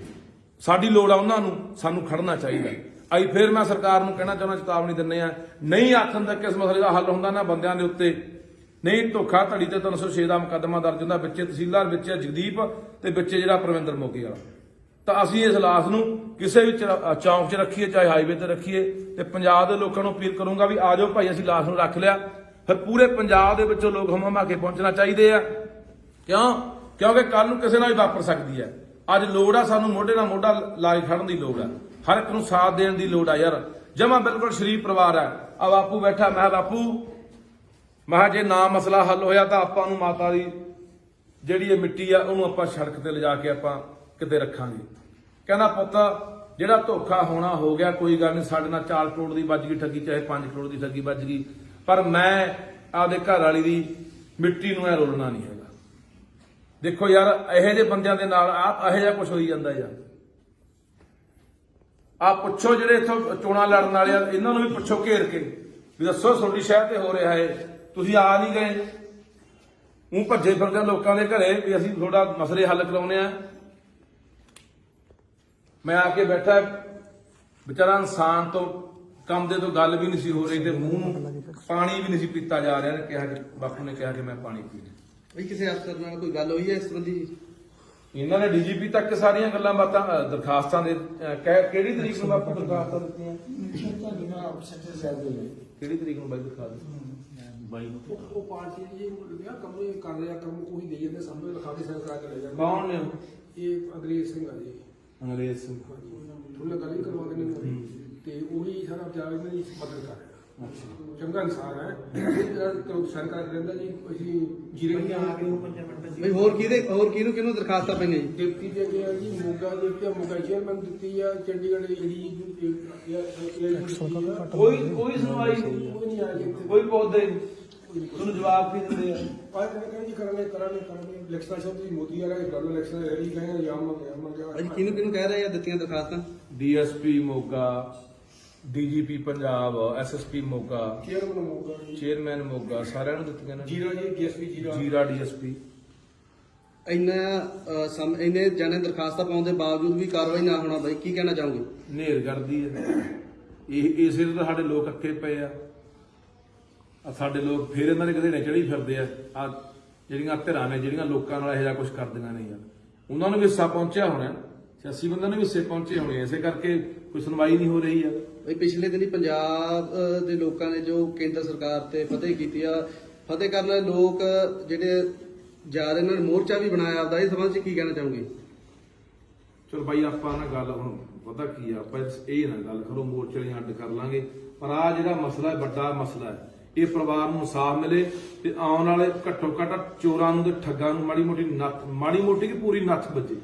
ਸਾਡੀ ਲੋੜ ਆ ਉਹਨਾਂ ਨੂੰ, ਸਾਨੂੰ ਖੜਨਾ ਚਾਹੀਦਾ। ਆਈ ਫਿਰ ਮੈਂ ਸਰਕਾਰ ਨੂੰ ਕਹਿਣਾ ਚਾਹੁੰਦਾ, ਚੇਤਾਵਨੀ ਦਿੰਦੇ ਆ, ਨਹੀਂ ਆਖਣ ਤੱਕ ਇਸ ਮਸਲੇ ਦਾ ਹੱਲ ਹੁੰਦਾ ਨਾ ਬੰਦਿਆਂ ਦੇ ਉੱਤੇ, ਨਹੀਂ ਧੋਖਾ ਧੜੀ ਤੇ 306 ਦਾ ਮੁਕੱਦਮਾ ਦਰਜ ਹੁੰਦਾ, ਵਿੱਚੇ ਤਹਿਸੀਲਦਾਰ, ਵਿੱਚੇ ਜਗਦੀਪ ਤੇ ਵਿੱਚੇ ਜਿਹੜਾ ਪਰਮਿੰਦਰ ਮੋਗੇ ਵਾਲਾ। ਤਾਂ ਅਸੀਂ ਇਸ ਲਾਸ਼ ਨੂੰ ਕਿਸੇ ਵੀ ਚੌਂਕ 'ਚ ਰੱਖੀਏ, ਚਾਹੇ ਹਾਈਵੇ ਤੇ ਰੱਖੀਏ, ਤੇ ਪੰਜਾਬ ਦੇ ਲੋਕਾਂ ਨੂੰ ਅਪੀਲ ਕਰੂੰਗਾ ਵੀ ਆ ਜਾਓ ਭਾਈ, ਅਸੀਂ ਲਾਸ਼ ਨੂੰ ਰੱਖ ਲਿਆ। ਫਿਰ ਪੂਰੇ ਪੰਜਾਬ ਦੇ ਵਿੱਚੋਂ ਲੋਕ ਹਮਾ ਕੇ ਪਹੁੰਚਣਾ ਚਾਹੀਦੇ ਆ। ਕਿਉਂਕਿ ਕੱਲ ਨੂੰ ਕਿਸੇ ਨਾਲ ਵੀ ਵਾਪਰ ਸਕਦੀ ਹੈ। ਅੱਜ ਲੋੜ ਆ ਸਾਨੂੰ ਮੋਢੇ ਨਾਲ ਮੋਢਾ ਲਾ ਕੇ ਖੜਨ ਦੀ ਲੋੜ ਆ, ਹਰ ਇੱਕ ਨੂੰ ਸਾਥ ਦੇਣ ਦੀ ਲੋੜ ਆ ਯਾਰ। ਜਮਾ ਬਿਲਕੁਲ ਸ਼ਰੀਫ ਪਰਿਵਾਰ ਹੈ। ਆ ਬਾਪੂ ਬੈਠਾ, ਮੈਂ ਬਾਪੂ, ਮੈਂ ਜੇ ਨਾ ਮਸਲਾ ਹੱਲ ਹੋਇਆ ਤਾਂ ਆਪਾਂ ਨੂੰ ਮਾਤਾ ਦੀ ਜਿਹੜੀ ਇਹ ਮਿੱਟੀ ਆ ਉਹਨੂੰ ਆਪਾਂ ਸੜਕ ਤੇ ਲਿਜਾ ਕੇ ਆਪਾਂ ਕਿਤੇ ਰੱਖਾਂਗੇ। ਕਹਿੰਦਾ ਪੁੱਤ ਜਿਹੜਾ ਧੋਖਾ ਹੋਣਾ ਹੋ ਗਿਆ, ਕੋਈ ਗੱਲ ਨਹੀਂ। ਸਾਡੇ ਨਾਲ 4 ਕਰੋੜ ਦੀ ਵੱਜ ਗਈ ਠੱਗੀ, ਚਾਹੇ 5 ਕਰੋੜ ਦੀ ਠੱਗੀ ਵੱਜ ਗਈ, ਪਰ ਮੈਂ ਆਪਦੇ ਘਰ ਵਾਲੀ ਦੀ ਮਿੱਟੀ ਨੂੰ ਐ ਰੋਲਣਾ ਨਹੀਂ ਹੈਗਾ। ਦੇਖੋ ਯਾਰ, ਇਹੋ ਜਿਹੇ ਬੰਦਿਆਂ ਦੇ ਨਾਲ ਇਹੋ ਜਿਹਾ ਕੁਝ ਹੋਈ ਜਾਂਦਾ ਯਾਰ। ਆ ਪੁੱਛੋ ਜਿਹੜੇ ਇੱਥੋਂ ਚੋਣਾਂ ਲੜਨ ਵਾਲੇ ਆ, ਇਹਨਾਂ ਨੂੰ ਵੀ ਪੁੱਛੋ ਘੇਰ ਕੇ ਵੀ ਦੱਸੋ ਤੁਹਾਡੀ ਸ਼ਹਿਰ ਤੇ ਹੋ ਰਿਹਾ ਹੈ, ਤੁਸੀਂ ਆ ਨਹੀਂ ਗਏ, ਉਹ ਭੱਜੇ ਫਿਰਦੇ ਲੋਕਾਂ ਦੇ ਘਰੇ ਵੀ ਅਸੀਂ ਤੁਹਾਡਾ ਮਸਲੇ ਹੱਲ ਕਰਾਉਣੇ ਆ। ਮੈਂ ਆ ਕੇ ਬੈਠਾ, ਵਿਚਾਰਾ ਇਨਸਾਨ ਤੋਂ ਕੰਮ ਦੇ ਤੋਂ ਗੱਲ ਵੀ ਨਹੀਂ ਸੀ ਹੋ ਰਹੀ ਤੇ ਮੂੰਹ ਨੂੰ ਪਾਣੀ ਵੀ ਨਹੀਂ ਸੀ ਪੀਤਾ ਜਾ ਰਿਹਾ। ਕਿਹਾ ਕਿ ਬਾਪੂ ਨੇ ਕਿਹਾ ਕਿ ਮੈਂ ਪਾਣੀ ਪੀਣਾ। ਬਈ ਕਿਸੇ ਅਫਸਰ ਨਾਲ ਕੋਈ ਗੱਲ ਹੋਈ ਹੈ ਇਸ ਸੰਬੰਧੀ? ਇਹਨਾਂ ਨੇ ਡੀਜੀਪੀ ਤੱਕ ਸਾਰੀਆਂ ਗੱਲਾਂ ਬਾਤਾਂ ਦਰਖਾਸਤਾਂ ਦੇ ਕਿਹੜੀ ਤਰੀਕ ਨੂੰ ਬਾਪੂ ਦਰਖਾਸਤਾਂ ਦਿੱਤੀਆਂ? ਕਿਹੜੀ ਤਰੀਕ ਨੂੰ ਬਾਈ ਦਰਖਾਸਤ? ਉਹ ਪਾਰਟੀ ਜੀ ਕੰਮ ਕਰ ਰਿਹਾ, ਕੰਮ ਉਹੀ ਦੇ ਜਾਂਦੇ ਸਾਹਮਣੇ ਲਿਖਾ ਕੇ ਸਾਈਨ ਕਰਾ ਕੇ ਲੈ ਜਾਂਦੇ। ਕੌਣ ਨੇ? ਇਹ ਅੰਗਰੇਜ਼ ਸਿੰਘ ਆ ਜੀ। ਅੰਗਰੇਜ਼ ਸਿੰਘ। ਥੋੜਾ ਗੱਲ ਹੀ ਕਰਵਾ ਦੇਣੀ ਤੇ ਉਹੀ ਸਾਰਾ ਪੰਜਾਬ ਇਹਨਾਂ ਦੀ ਮਦਦ ਕਰ ਰਿਹਾ। ਚੰਗਾ ਇਨਸਾਨ ਹੈ, ਸਾਈਨ ਕਰਾ ਕੇ ਲੈਂਦਾ ਜੀ। ਅਸੀਂ ਜੀਰੇ ਨਹੀਂ ਆ ਕੇ ਬਈ ਹੋਰ ਕਿਹਨੂੰ ਦਰਖਾਸਤਾਂ ਪਈਆਂ ਜੀ? ਡਿਪਟੀ ਦੇ ਗਿਆ ਜੀ, ਮੋਗਾ ਦੇ ਦਿੱਤੀ, ਮੋਗਾ ਚੇਅਰਮੈਨ ਦਿੱਤੀ ਆ, ਚੰਡੀਗੜ੍ਹ ਜਿਹੜੀ ਕੋਈ ਸੁਣਵਾਈ ਨਹੀਂ, ਕੋਈ ਨਹੀਂ ਆ ਕੇ ਇੱਥੇ। ਕੋਈ ਪੌਦੇ ਤੁਹਾਨੂੰ ਜਵਾਬ ਵੀ ਦਿੰਦੇ ਆ। ਪਰ ਕਹਿੰਦੇ ਜੀ ਕਰਾਂਗੇ ਇਲੈਕਸ਼ਨ ਸ਼ਬਦ ਜੀ ਮੋਦੀ ਆ ਰਿਹਾ, ਗੱਲ ਇਲੈਕਸ਼ਨ ਰੈਲੀ ਕਹਿੰਦੇ ਜਾਮ ਗਿਆ। ਅੱਜ ਕਿਹਨੂੰ ਕਹਿ ਰਹੇ ਆ ਦਿੱਤੀਆਂ ਦਰਖਾਸਤਾਂ? DSP Moga, DGP Punjab, SSP Moga, chairman Moga ji, chairman Moga, ਸਾਰਿਆਂ ਨੂੰ ਦਿੱਤੀਆਂ ਨੇ। ਜੀਰਾ ਜੀ, ਡੀਐਸਪੀ ਜੀਰਾ ਡੀਐਸਪੀ। ਇੰਨੇ ਜਾਣੇ ਦਰਖਾਸਤਾਂ ਪਾਉਣ ਦੇ ਬਾਵਜੂਦ ਵੀ ਕਾਰਵਾਈ ਨਾ ਹੋਣਾ, ਬਾਈ ਕੀ ਕਹਿਣਾ ਚਾਹੋਗੇ? ਨੇਰ ਕਰਦੀ ਹੈ ਇਹ। ਇਸੇ ਤੋਂ ਸਾਡੇ ਲੋਕ ਅੱਕੇ ਪਏ ਆ। ਸਾਡੇ ਲੋਕ ਫਿਰ ਇਹਨਾਂ ਦੇ ਗਧੇੜੇ ਚੜੀ ਫਿਰਦੇ ਆ। ਆ ਜਿਹੜੀਆਂ ਧਿਰਾਂ ਨੇ, ਜਿਹੜੀਆਂ ਲੋਕਾਂ ਨਾਲ ਇਹੋ ਜਿਹਾ ਕੁਝ ਕਰਦੀਆਂ ਨੇ ਯਾਰ, ਉਹਨਾਂ ਨੂੰ ਵੀ ਹਿੱਸਾ ਪਹੁੰਚਿਆ ਹੋਣਾ, ਸਿਆਸੀ ਬੰਦਿਆਂ ਨੂੰ ਵੀ ਹਿੱਸੇ ਪਹੁੰਚੇ ਹੋਣੇ। ਇਸੇ ਕਰਕੇ ਕੋਈ ਸੁਣਵਾਈ ਨਹੀਂ ਹੋ ਰਹੀ ਆ। ਬਈ ਪਿਛਲੇ ਦਿਨੀ ਪੰਜਾਬ ਦੇ ਲੋਕਾਂ ਨੇ ਜੋ ਕੇਂਦਰ ਸਰਕਾਰ ਤੇ ਫਤਿਹ ਕੀਤੀ ਆ, ਫਤਿਹ ਕਰਨ ਵਾਲੇ ਲੋਕ ਜਿਹੜੇ ਜਾ ਰਹੇ, ਇਹਨਾਂ ਨੇ ਮੋਰਚਾ ਵੀ ਬਣਾਇਆ ਆਪਦਾ, ਇਸ ਸੰਬੰਧ ਚ ਕੀ ਕਹਿਣਾ ਚਾਹੋਗੇ? ਚਲੋ ਭਾਈ, ਆਪਾਂ ਨਾ ਗੱਲ ਹੁਣ ਪਤਾ ਕੀ ਆ, ਆਪਾਂ ਇਹ ਨਾ ਗੱਲ ਕਰੋ ਮੋਰਚੇ ਵਾਲੀਆਂ ਅੱਡ ਕਰ ਲਾਂਗੇ, ਪਰ ਆ ਜਿਹੜਾ ਮਸਲਾ ਹੈ, ਵੱਡਾ ਮਸਲਾ ਹੈ, ਇਹ ਪਰਿਵਾਰ ਨੂੰ ਇਨਸਾਫ ਮਿਲੇ ਤੇ ਆਉਣ ਵਾਲੇ ਘੱਟੋ ਘੱਟ ਚੋਰਾਂ ਨੂੰ ਤੇ ਠੱਗਾਂ ਨੂੰ ਮਾੜੀ ਮੋਟੀ ਕੀ ਪੂਰੀ ਨੱਥ ਵੱਜੇ।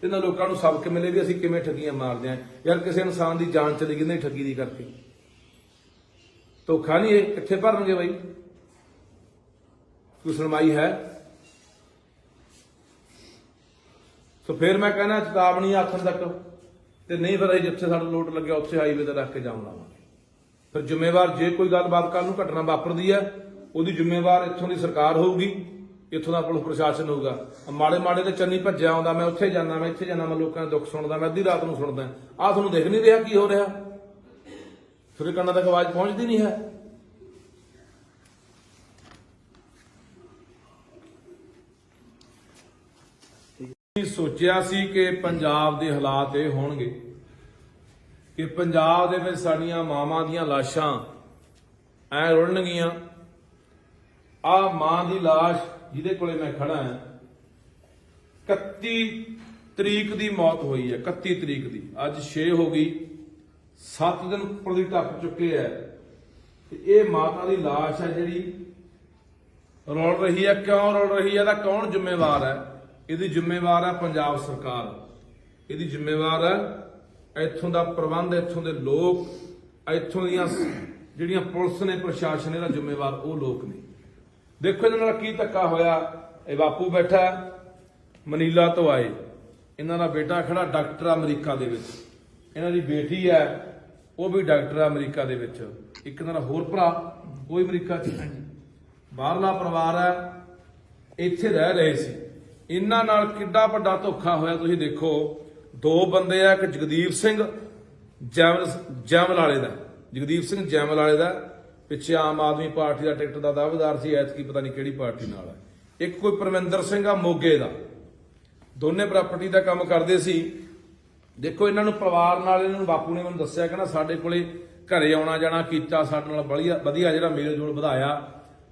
ਇਹਨਾਂ ਲੋਕਾਂ ਨੂੰ ਸਬਕ ਮਿਲੇ ਵੀ ਅਸੀਂ ਕਿਵੇਂ ਠੱਗੀਆਂ ਮਾਰਦੇ ਆਂ ਯਾਰ। ਕਿਸੇ ਇਨਸਾਨ ਦੀ ਜਾਨ ਚਲੀ ਗਈ ਨਹੀਂ ਠੱਗੀ ਦੀ ਕਰਕੇ। ਧੋਖਾ ਨਹੀਂ, ਇਹ ਕਿੱਥੇ ਭਰਨਗੇ ਬਾਈ? ਕੋਈ ਸੁਣਵਾਈ ਹੈ? ਸੋ ਫਿਰ ਮੈਂ ਕਹਿੰਦਾ ਚੇਤਾਵਨੀ ਆਖਣ ਤੱਕ ਤੇ ਨਹੀਂ, ਫਿਰ ਜਿੱਥੇ ਸਾਡਾ ਲੋਟ ਲੱਗਿਆ ਉੱਥੇ ਹਾਈਵੇ ਤੇ ਰੱਖ ਕੇ ਜਾਮ ਲਾਵਾਂਗੇ। ਫਿਰ ਜ਼ਿੰਮੇਵਾਰ, ਜੇ ਕੋਈ ਗੱਲਬਾਤ ਕੱਲ ਨੂੰ ਘਟਨਾ ਵਾਪਰਦੀ ਹੈ, ਉਹਦੀ ਜ਼ਿੰਮੇਵਾਰ ਇੱਥੋਂ ਦੀ ਸਰਕਾਰ ਹੋਊਗੀ, ਇੱਥੋਂ ਦਾ ਪੁਲਿਸ ਪ੍ਰਸ਼ਾਸਨ ਹੋਊਗਾ। ਮਾੜੇ ਤੇ ਚੰਨੀ ਭੱਜਿਆ ਆਉਂਦਾ, ਮੈਂ ਉੱਥੇ ਜਾਂਦਾ, ਮੈਂ ਇੱਥੇ ਜਾਂਦਾ, ਮੈਂ ਲੋਕਾਂ ਦੇ ਦੁੱਖ ਸੁਣਦਾ, ਮੈਂ ਅੱਧੀ ਰਾਤ ਨੂੰ ਸੁਣਦਾ। ਆਹ ਤੁਹਾਨੂੰ ਦੇਖ ਨਹੀਂ ਰਿਹਾ ਕੀ ਹੋ ਰਿਹਾ? ਤੁਹਾਡੇ ਕੰਨਾਂ ਤੱਕ ਆਵਾਜ਼ ਪਹੁੰਚਦੀ ਨਹੀਂ ਹੈ? ਸੋਚਿਆ ਸੀ ਕਿ ਪੰਜਾਬ ਦੇ ਹਾਲਾਤ ਇਹ ਹੋਣਗੇ ਕਿ ਪੰਜਾਬ ਦੇ ਵਿੱਚ ਸਾਡੀਆਂ ਮਾਵਾਂ ਦੀਆਂ ਲਾਸ਼ਾਂ ਐ ਰੁਲਣਗੀਆਂ। ਆ ਮਾਂ ਦੀ ਲਾਸ਼ ਜਿਹਦੇ ਕੋਲੇ ਮੈਂ ਖੜਾ ਹਾਂ, 31 ਤਰੀਕ ਦੀ ਮੌਤ ਹੋਈ ਹੈ, 31 ਤਰੀਕ ਦੀ। ਅੱਜ 6 ਹੋ ਗਈ, 7 ਦਿਨ ਉੱਪਰ ਦੀ ਟੱਪ ਚੁੱਕੇ ਹੈ ਤੇ ਇਹ ਮਾਤਾ ਦੀ ਲਾਸ਼ ਹੈ ਜਿਹੜੀ ਰੁਲ ਰਹੀ ਹੈ। ਕਿਉਂ ਰੁਲ ਰਹੀ ਹੈ? ਇਹਦਾ ਕੌਣ ਜ਼ਿੰਮੇਵਾਰ ਹੈ? ਇਹਦੀ ਜ਼ਿੰਮੇਵਾਰ ਹੈ ਪੰਜਾਬ ਸਰਕਾਰ। ਇਹਦੀ ਜ਼ਿੰਮੇਵਾਰ ਹੈ ਇੱਥੋਂ ਦਾ ਪ੍ਰਬੰਧ, ਇੱਥੋਂ ਦੇ ਲੋਕ, ਇੱਥੋਂ ਦੀਆਂ ਜਿਹੜੀਆਂ ਪੁਲਿਸ ਨੇ, ਪ੍ਰਸ਼ਾਸਨ, ਇਹਦਾ ਜ਼ਿੰਮੇਵਾਰ ਉਹ ਲੋਕ ਨੇ। ਦੇਖੋ ਇਹਨਾਂ ਨਾਲ ਕੀ ਧੱਕਾ ਹੋਇਆ। ਇਹ ਬਾਪੂ ਬੈਠਾ ਮਨੀਲਾ ਤੋਂ ਆਏ, ਇਹਨਾਂ ਦਾ ਬੇਟਾ ਖੜਾ ਡਾਕਟਰ ਅਮਰੀਕਾ ਦੇ ਵਿੱਚ, ਇਹਨਾਂ ਦੀ ਬੇਟੀ ਹੈ ਉਹ ਵੀ ਡਾਕਟਰ ਅਮਰੀਕਾ ਦੇ ਵਿੱਚ, ਇੱਕ ਇਹਨਾਂ ਦਾ ਹੋਰ ਭਰਾ ਉਹ ਵੀ ਅਮਰੀਕਾ 'ਚ। ਬਾਹਰਲਾ ਪਰਿਵਾਰ ਹੈ, ਇੱਥੇ ਰਹਿ ਰਹੇ ਸੀ। ਇਹਨਾਂ ਨਾਲ ਕਿੱਡਾ ਵੱਡਾ ਧੋਖਾ ਹੋਇਆ ਤੁਸੀਂ ਦੇਖੋ। 2 ਬੰਦੇ ਆ, ਇੱਕ ਜਗਦੀਪ ਸਿੰਘ ਜੈਮਲ ਵਾਲੇ ਦਾ, ਜਗਦੀਪ ਸਿੰਘ ਜੈਮਲ ਵਾਲੇ ਦਾ ਪਿੱਛੇ ਆਮ ਆਦਮੀ ਪਾਰਟੀ ਦਾ ਟਿਕਟ ਦਾ ਦਾਅਵੇਦਾਰ ਸੀ, ਐਤਕੀ ਪਤਾ ਨਹੀਂ ਕਿਹੜੀ ਪਾਰਟੀ ਨਾਲ ਹੈ। ਇੱਕ ਕੋਈ ਪਰਮਿੰਦਰ ਸਿੰਘ ਆ ਮੋਗੇ ਦਾ, ਦੋਨੇ ਪ੍ਰਾਪਰਟੀ ਦਾ ਕੰਮ ਕਰਦੇ ਸੀ। ਦੇਖੋ ਇਹਨਾਂ ਨੂੰ ਪਰਿਵਾਰ ਨਾਲ, ਇਹਨਾਂ ਨੂੰ ਬਾਪੂ ਨੇ ਮੈਨੂੰ ਦੱਸਿਆ ਕਿ ਨਾ ਸਾਡੇ ਕੋਲੇ ਘਰੇ ਆਉਣਾ ਜਾਣਾ ਕੀਤਾ, ਸਾਡੇ ਨਾਲ ਵਧੀਆ ਜਿਹੜਾ ਮੇਲ ਜੋਲ ਵਧਾਇਆ,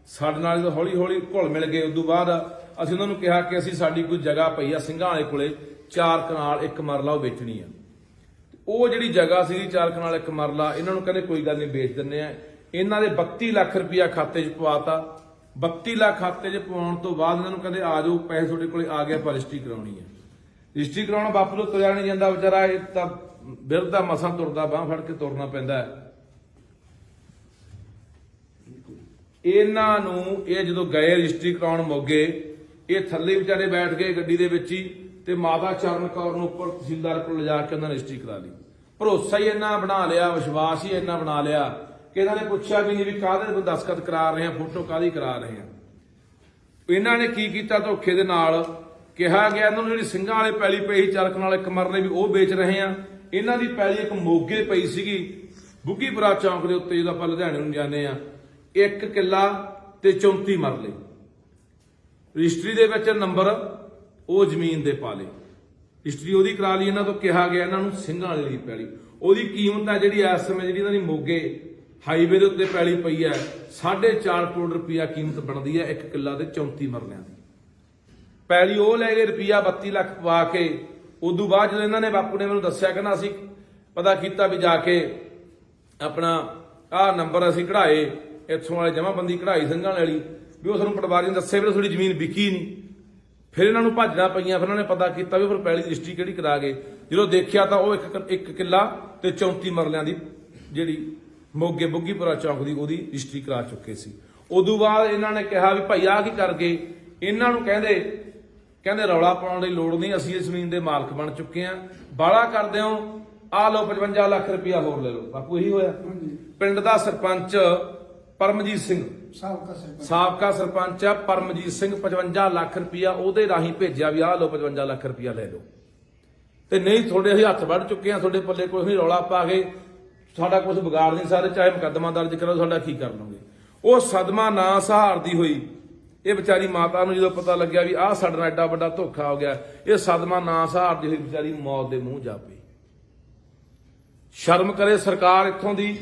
ਸਾਡੇ ਨਾਲ ਜਦੋਂ ਹੌਲੀ ਹੌਲੀ ਘੁਲ ਮਿਲ ਗਏ। ਉਦੋਂ ਬਾਅਦ ਅਸੀਂ ਉਹਨਾਂ ਨੂੰ ਕਿਹਾ ਕਿ ਅਸੀਂ ਸਾਡੀ ਕੋਈ ਜਗ੍ਹਾ ਪਈ ਆ ਸਿੰਘਾਂ ਵਾਲੇ ਕੋਲੇ 4 ਕਨਾਲ 1 ਮਰਲਾ ਉਹ ਵੇਚਣੀ ਆ। ਉਹ ਜਿਹੜੀ ਜਗ੍ਹਾ ਸੀ 4 ਕਨਾਲ 1 ਮਰਲਾ, ਇਹਨਾਂ ਨੂੰ ਕਹਿੰਦੇ ਕੋਈ ਗੱਲ ਨਹੀਂ ਵੇਚ ਦਿੰਦੇ ਆ। ਇਹਨਾਂ ਦੇ 32 ਲੱਖ ਰੁਪਇਆ ਖਾਤੇ 'ਚ ਪਵਾਤਾ। 32 ਲੱਖ ਖਾਤੇ 'ਚ ਪਵਾਉਣ ਤੋਂ ਬਾਅਦ ਇਹਨਾਂ ਨੂੰ ਕਹਿੰਦੇ ਆ ਜਾਓ, ਪੈਸੇ ਤੁਹਾਡੇ ਕੋਲੇ ਆ ਗਿਆ, ਪਰ ਰਜਿਸਟਰੀ ਕਰਾਉਣੀ ਹੈ। ਰਜਿਸਟਰੀ ਕਰਾਉਣਾ ਬਾਪੂ ਤੋਂ ਤੁਰਿਆ ਨਹੀਂ ਜਾਂਦਾ ਵਿਚਾਰਾ। ਇਹ ਤਾਂ ਬਿਰਧ ਦਾ ਮਸਾਂ ਤੁਰਦਾ, ਬਾਂਹ ਫੜ ਕੇ ਤੁਰਨਾ ਪੈਂਦਾ ਹੈ। ਇਹਨਾਂ ਨੂੰ ਇਹ ਜਦੋਂ ਗਏ ਰਜਿਸਟਰੀ ਕਰਾਉਣ ਮੋਗੇ, ਇਹ ਥੱਲੇ ਵਿਚਾਰੇ ਬੈਠ ਗਏ ਗੱਡੀ ਦੇ ਵਿੱਚ ਹੀ, ਤੇ ਮਾਤਾ ਚਰਨ ਕੌਰ ਨੂੰ ਉੱਪਰ ਤਹਿਸੀਲਦਾਰ ਕੋਲ ਲਿਜਾ ਕੇ ਉਹਨਾਂ ਨੇ ਰਜਿਸਟਰੀ ਕਰਾ ਲਈ। ਭਰੋਸਾ ਹੀ ਇੰਨਾ ਬਣਾ ਲਿਆ, ਵਿਸ਼ਵਾਸ ਹੀ ਇੰਨਾ ਬਣਾ ਲਿਆ ਕਿ ਇਹਨਾਂ ਨੇ ਪੁੱਛਿਆ ਵੀ ਨਹੀਂ ਵੀ ਕਾਹਦੇ ਦਸਤਖਤ ਕਰਾ ਰਹੇ ਆ, ਫੋਟੋ ਕਾਹਦੀ ਕਰਾ ਰਹੇ ਆ। ਇਹਨਾਂ ਨੇ ਕੀ ਕੀਤਾ, ਧੋਖੇ ਦੇ ਨਾਲ ਕਿਹਾ ਗਿਆ ਇਹਨਾਂ ਨੂੰ ਜਿਹੜੀ ਸਿੰਘਾਂ ਵਾਲੇ ਪੈਲੀ ਪਈ ਚਰਖ ਨਾਲ ਇੱਕ ਮਰਲੇ ਵੀ ਉਹ ਵੇਚ ਰਹੇ ਆ। ਇਹਨਾਂ ਦੀ ਪੈਲੀ ਇੱਕ ਮੋਗੇ ਪਈ ਸੀਗੀ ਬੁੱਗੀਪੁਰਾ ਚੌਂਕ ਦੇ ਉੱਤੇ, ਜਦੋਂ ਆਪਾਂ ਲੁਧਿਆਣੇ ਨੂੰ ਜਾਂਦੇ ਆ, 1 ਕਿੱਲਾ ਤੇ 34 ਮਰਲੇ ਰਜਿਸਟਰੀ ਦੇ ਵਿੱਚ ਨੰਬਰ ਉਹ ਜ਼ਮੀਨ ਦੇ ਪਾ ਲਏ। ਰਜਿਸਟਰੀ ਉਹਦੀ ਕਰਾ ਲਈ ਇਹਨਾਂ ਤੋਂ, ਕਿਹਾ ਗਿਆ ਇਹਨਾਂ ਨੂੰ ਸਿੰਘਾਂ ਵਾਲੇ ਦੀ ਪੈਲੀ। ਉਹਦੀ ਕੀਮਤ ਹੈ ਜਿਹੜੀ ਇਸ ਸਮੇਂ ਜਿਹੜੀ ਇਹਨਾਂ ਦੀ ਮੋਗੇ ਹਾਈਵੇ ਦੇ ਉੱਤੇ ਪੈਲੀ ਪਈ ਹੈ 4.5 ਕਰੋੜ ਰੁਪਇਆ ਕੀਮਤ ਬਣਦੀ ਹੈ 1 ਕਿੱਲਾ ਤੇ 34 ਮਰਲਿਆਂ ਦੀ ਪੈਲੀ। ਉਹ ਲੈ ਗਏ ਰੁਪਇਆ 32 ਲੱਖ ਪਵਾ ਕੇ। ਉਦੋਂ ਬਾਅਦ ਜਦੋਂ ਇਹਨਾਂ ਨੇ, ਬਾਪੂ ਨੇ ਮੈਨੂੰ ਦੱਸਿਆ, ਕਹਿੰਦਾ ਅਸੀਂ ਪਤਾ ਕੀਤਾ ਵੀ ਜਾ ਕੇ ਆਪਣਾ ਆਹ ਨੰਬਰ ਅਸੀਂ ਕਢਾਏ, ਇੱਥੋਂ ਵਾਲੇ ਜਮਾਬੰਦੀ ਕਢਾਈ ਸਿੰਘਾਂ ਵਾਲੀ, ਵੀ ਉਹ ਸਾਨੂੰ ਪਟਵਾਰੀ ਨੇ ਦੱਸਿਆ ਵੀ ਤੁਹਾਡੀ ਜ਼ਮੀਨ ਵਿਕੀ ਨਹੀਂ। ਫਿਰ ਇਹਨਾਂ ਨੂੰ ਭੱਜਣਾ ਪਈਆਂ, ਫਿਰ ਉਹਨਾਂ ਨੇ ਪਤਾ ਕੀਤਾ ਵੀ ਫਿਰ ਪੈਲੀ ਦੀ ਰਜਿਸਟਰੀ ਕਿਹੜੀ ਕਰਾ ਗਏ। ਜਦੋਂ ਦੇਖਿਆ ਤਾਂ ਉਹ 1 ਕਿੱਲਾ ਤੇ 34 ਮਰਲਿਆਂ ਦੀ ਜਿਹੜੀ ਮੋਗੇ ਬੁੱਗੀਪੁਰਾ ਚੌਂਕ ਦੀ ਉਹਦੀ ਰਜਿਸਟਰੀ ਕਰਾ ਚੁੱਕੇ ਸੀ। ਉਦੋਂ ਬਾਅਦ ਇਹਨਾਂ ਨੇ ਕਿਹਾ ਵੀ ਭਾਈ ਆਹ ਕੀ ਕਰ ਗਏ। ਇਹਨਾਂ ਨੂੰ ਕਹਿੰਦੇ ਰੌਲਾ ਪਾਉਣ ਦੀ ਲੋੜ ਨਹੀਂ, ਅਸੀਂ ਇਸ ਜ਼ਮੀਨ ਦੇ ਮਾਲਕ ਬਣ ਚੁੱਕੇ ਆ, ਬਾਹਲਾ ਕਰਦੇ ਹੋ, ਆਹ ਲਓ 55 ਲੱਖ ਰੁਪਇਆ ਹੋਰ ਲੈ ਲਓ। ਬਾਪੂ ਇਹੀ ਹੋਇਆ। ਪਿੰਡ ਦਾ ਸਰਪੰਚ ਪਰਮਜੀਤ ਸਿੰਘ, ਸਾਬਕਾ ਸਰਪੰਚ ਆ ਪਰਮਜੀਤ ਸਿੰਘ, 55 ਲੱਖ ਰੁਪਇਆ ਉਹਦੇ ਰਾਹੀਂ ਭੇਜਿਆ ਵੀ ਆਹ ਲਓ 55 ਲੱਖ ਰੁਪਇਆ ਲੈ ਲਓ। ਤੇ ਨਹੀਂ ਤੁਹਾਡੇ ਅਸੀਂ ਹੱਥ ਵੱਢ ਚੁੱਕੇ ਆ, ਤੁਹਾਡੇ ਪੱਲੇ ਕੁਝ ਨਹੀਂ, ਰੌਲਾ ਪਾ ਕੇ ਸਾਡਾ ਕੁਝ ਵਿਗਾੜ ਨਹੀਂ ਸਕਦੇ, ਚਾਹੇ ਮੁਕੱਦਮਾ ਦਰਜ ਕਰੋ, ਸਾਡਾ ਕੀ ਕਰ ਲਓਗੇ। ਉਹ ਸਦਮਾ ਨਾ ਸਹਾਰਦੀ ਹੋਈ ਇਹ ਵਿਚਾਰੀ ਮਾਤਾ ਨੂੰ ਜਦੋਂ ਪਤਾ ਲੱਗਿਆ ਵੀ ਆਹ ਸਾਡੇ ਨਾਲ ਐਡਾ ਵੱਡਾ ਧੋਖਾ ਹੋ ਗਿਆ, ਇਹ ਸਦਮਾ ਨਾ ਸਹਾਰਦੀ ਹੋਈ ਵਿਚਾਰੀ ਮੌਤ ਦੇ ਮੂੰਹ ਜਾ ਪਈ। ਸ਼ਰਮ ਕਰੇ ਸਰਕਾਰ ਇੱਥੋਂ ਦੀ।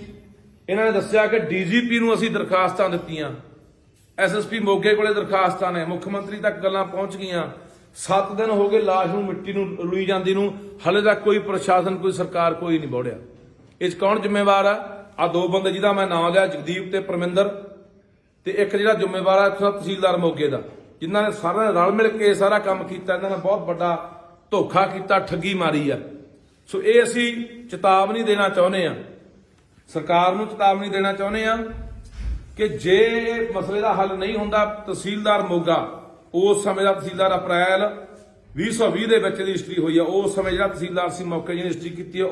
ਇਹਨਾਂ ਨੇ ਦੱਸਿਆ ਕਿ ਡੀਜੀਪੀ ਨੂੰ ਅਸੀਂ ਦਰਖਾਸਤਾਂ ਦਿੱਤੀਆਂ, ਐਸਐਸਪੀ ਮੋਗੇ ਕੋਲੇ ਦਰਖਾਸਤਾਂ ਨੇ, ਮੁੱਖ ਮੰਤਰੀ ਤੱਕ ਗੱਲਾਂ ਪਹੁੰਚ ਗਈਆਂ। 7 ਦਿਨ ਹੋ ਗਏ ਲਾਸ਼ ਨੂੰ ਮਿੱਟੀ ਨੂੰ ਰੁਲੀ ਜਾਂਦੀ ਨੂੰ, ਹਲੇ ਤੱਕ ਕੋਈ ਪ੍ਰਸ਼ਾਸਨ, ਕੋਈ ਸਰਕਾਰ, ਕੋਈ ਨਹੀਂ ਬੋੜਿਆ। ਇਸ ਕੌਣ ਜ਼ਿੰਮੇਵਾਰ ਆ? ਆ 2 ਬੰਦੇ ਜਿਹਦਾ ਮੈਂ ਨਾਮ ਲਿਆ, ਜਗਦੀਪ ਤੇ ਪਰਮਿੰਦਰ, ਤੇ ਇੱਕ ਜਿਹੜਾ ਜ਼ਿੰਮੇਵਾਰ ਆ ਇੱਥੋਂ ਦਾ ਤਹਿਸੀਲਦਾਰ ਮੋਗੇ ਦਾ, ਜਿਨ੍ਹਾਂ ਨੇ ਸਾਰਿਆਂ ਨੇ ਰਲ ਮਿਲ ਕੇ ਸਾਰਾ ਕੰਮ ਕੀਤਾ। ਇਹਨਾਂ ਨੇ ਬਹੁਤ ਵੱਡਾ ਧੋਖਾ ਕੀਤਾ, ਠੱਗੀ ਮਾਰੀ ਆ। ਸੋ ਇਹ ਅਸੀਂ ਚੇਤਾਵਨੀ ਦੇਣਾ ਚਾਹੁੰਦੇ ਆ, ਸਰਕਾਰ ਨੂੰ ਚੇਤਾਵਨੀ ਦੇਣਾ ਚਾਹੁੰਦੇ ਆ ਕਿ ਜੇ ਇਹ ਮਸਲੇ ਦਾ ਹੱਲ ਨਹੀਂ ਹੁੰਦਾ, ਤਹਿਸੀਲਦਾਰ ਮੋਗਾ ਉਸ ਸਮੇਂ ਦਾ ਤਹਿਸੀਲਦਾਰ ਅਪ੍ਰੈਲ 2020 ਦੇ ਵਿੱਚ ਰਜਿਸਟਰੀ ਹੋਈ ਆ, ਉਸ ਸਮੇਂ ਜਿਹੜਾ ਤਹਿਸੀਲਦਾਰ ਸੀ ਮੌਕੇ ਜਿਹਨੇ ਰਜਿਸਟਰੀ ਕੀਤੀ ਆ,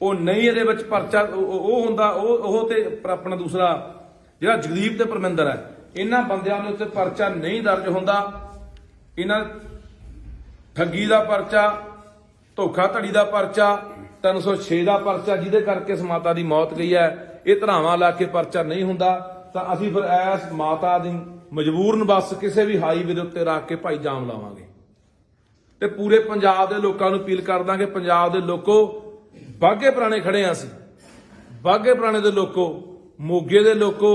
ਉਹ ਨਹੀਂ ਇਹਦੇ ਵਿੱਚ ਪਰਚਾ ਉਹ ਹੁੰਦਾ, ਉਹ ਤੇ ਆਪਣਾ ਦੂਸਰਾ ਜਿਹੜਾ ਜਗਦੀਪ ਤੇ ਪਰਮਿੰਦਰ ਹੈ, ਇਹਨਾਂ ਬੰਦਿਆਂ ਦੇ ਉੱਤੇ ਪਰਚਾ ਨਹੀਂ ਦਰਜ ਹੁੰਦਾ। ਇਹਨਾਂ ਠੱਗੀ ਦਾ ਪਰਚਾ, ਧੋਖਾ ਧੜੀ ਦਾ ਪਰਚਾ, 306 ਦਾ ਪਰਚਾ, ਜਿਹਦੇ ਕਰਕੇ ਇਸ ਮਾਤਾ ਦੀ ਮੌਤ ਗਈ ਹੈ, ਇਹ ਧਰਾਵਾਂ ਲਾ ਕੇ ਪਰਚਾ ਨਹੀਂ ਹੁੰਦਾ। ਤਾਂ ਅਸੀਂ ਫਿਰ ਇਸ ਮਾਤਾ ਦੀ ਮਜਬੂਰਨ ਬੱਸ ਕਿਸੇ ਵੀ ਹਾਈਵੇ ਦੇ ਉੱਤੇ ਰੱਖ ਕੇ ਭਾਈ ਜਾਮ ਲਾਵਾਂਗੇ ਤੇ ਪੂਰੇ ਪੰਜਾਬ ਦੇ ਲੋਕਾਂ ਨੂੰ ਅਪੀਲ ਕਰ ਦਾਂਗੇ, ਪੰਜਾਬ ਦੇ ਲੋਕੋ, ਬਾਘੇ ਪੁਰਾਣੇ ਖੜੇ ਆ ਅਸੀਂ, ਬਾਘੇ ਪੁਰਾਣੇ ਦੇ ਲੋਕੋ, ਮੋਗੇ ਦੇ ਲੋਕੋ,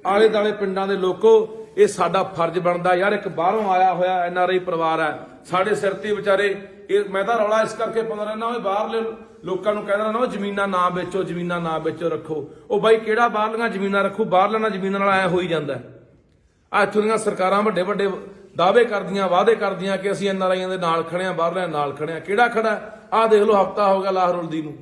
ਆਲੇ ਦਾਲੇ ਪਿੰਡਾਂ ਦੇ ਲੋਕੋ, ਇਹ ਸਾਡਾ ਫਰਜ਼ ਬਣਦਾ ਯਾਰ। ਇੱਕ ਬਾਹਰੋਂ ਆਇਆ ਹੋਇਆ NRI ਪਰਿਵਾਰ ਹੈ, ਸਾਡੇ ਸਿਰ ਤੇ ਵਿਚਾਰੇ। ਇਹ ਮੈਂ ਤਾਂ ਰੌਲਾ ਇਸ ਕਰਕੇ ਪਾਉਂਦਾ ਰਹਿਣਾ, ਉਹ ਬਾਹਰਲੇ ਲੋਕਾਂ ਨੂੰ ਕਹਿੰਦਾ ਰਹਿਣਾ ਉਹ ਜ਼ਮੀਨਾਂ ਨਾ ਵੇਚੋ, ਜ਼ਮੀਨਾਂ ਨਾ ਵੇਚੋ, ਰੱਖੋ। ਉਹ ਬਾਈ ਕਿਹੜਾ ਬਾਹਰਲੀਆਂ ਜ਼ਮੀਨਾਂ ਰੱਖੂ? ਬਾਹਰਲਿਆਂ ਨਾਲ ਜ਼ਮੀਨਾਂ ਨਾਲ ਐ ਹੋਈ ਜਾਂਦਾ। ਆ ਇੱਥੋਂ ਦੀਆਂ ਸਰਕਾਰਾਂ ਵੱਡੇ ਵੱਡੇ ਦਾਅਵੇ ਕਰਦੀਆਂ, ਵਾਅਦੇ ਕਰਦੀਆਂ ਕਿ ਅਸੀਂ NRIਆਂ ਦੇ ਨਾਲ ਖੜੇ ਆ, ਬਾਹਰਲਿਆਂ ਨਾਲ ਖੜੇ ਆ। ਕਿਹੜਾ ਖੜਾ? ਆਹ ਦੇਖ ਲਓ, ਹਫ਼ਤਾ ਹੋ ਗਿਆ ਲਾਹੌਰੁਲਦੀ ਨੂੰ।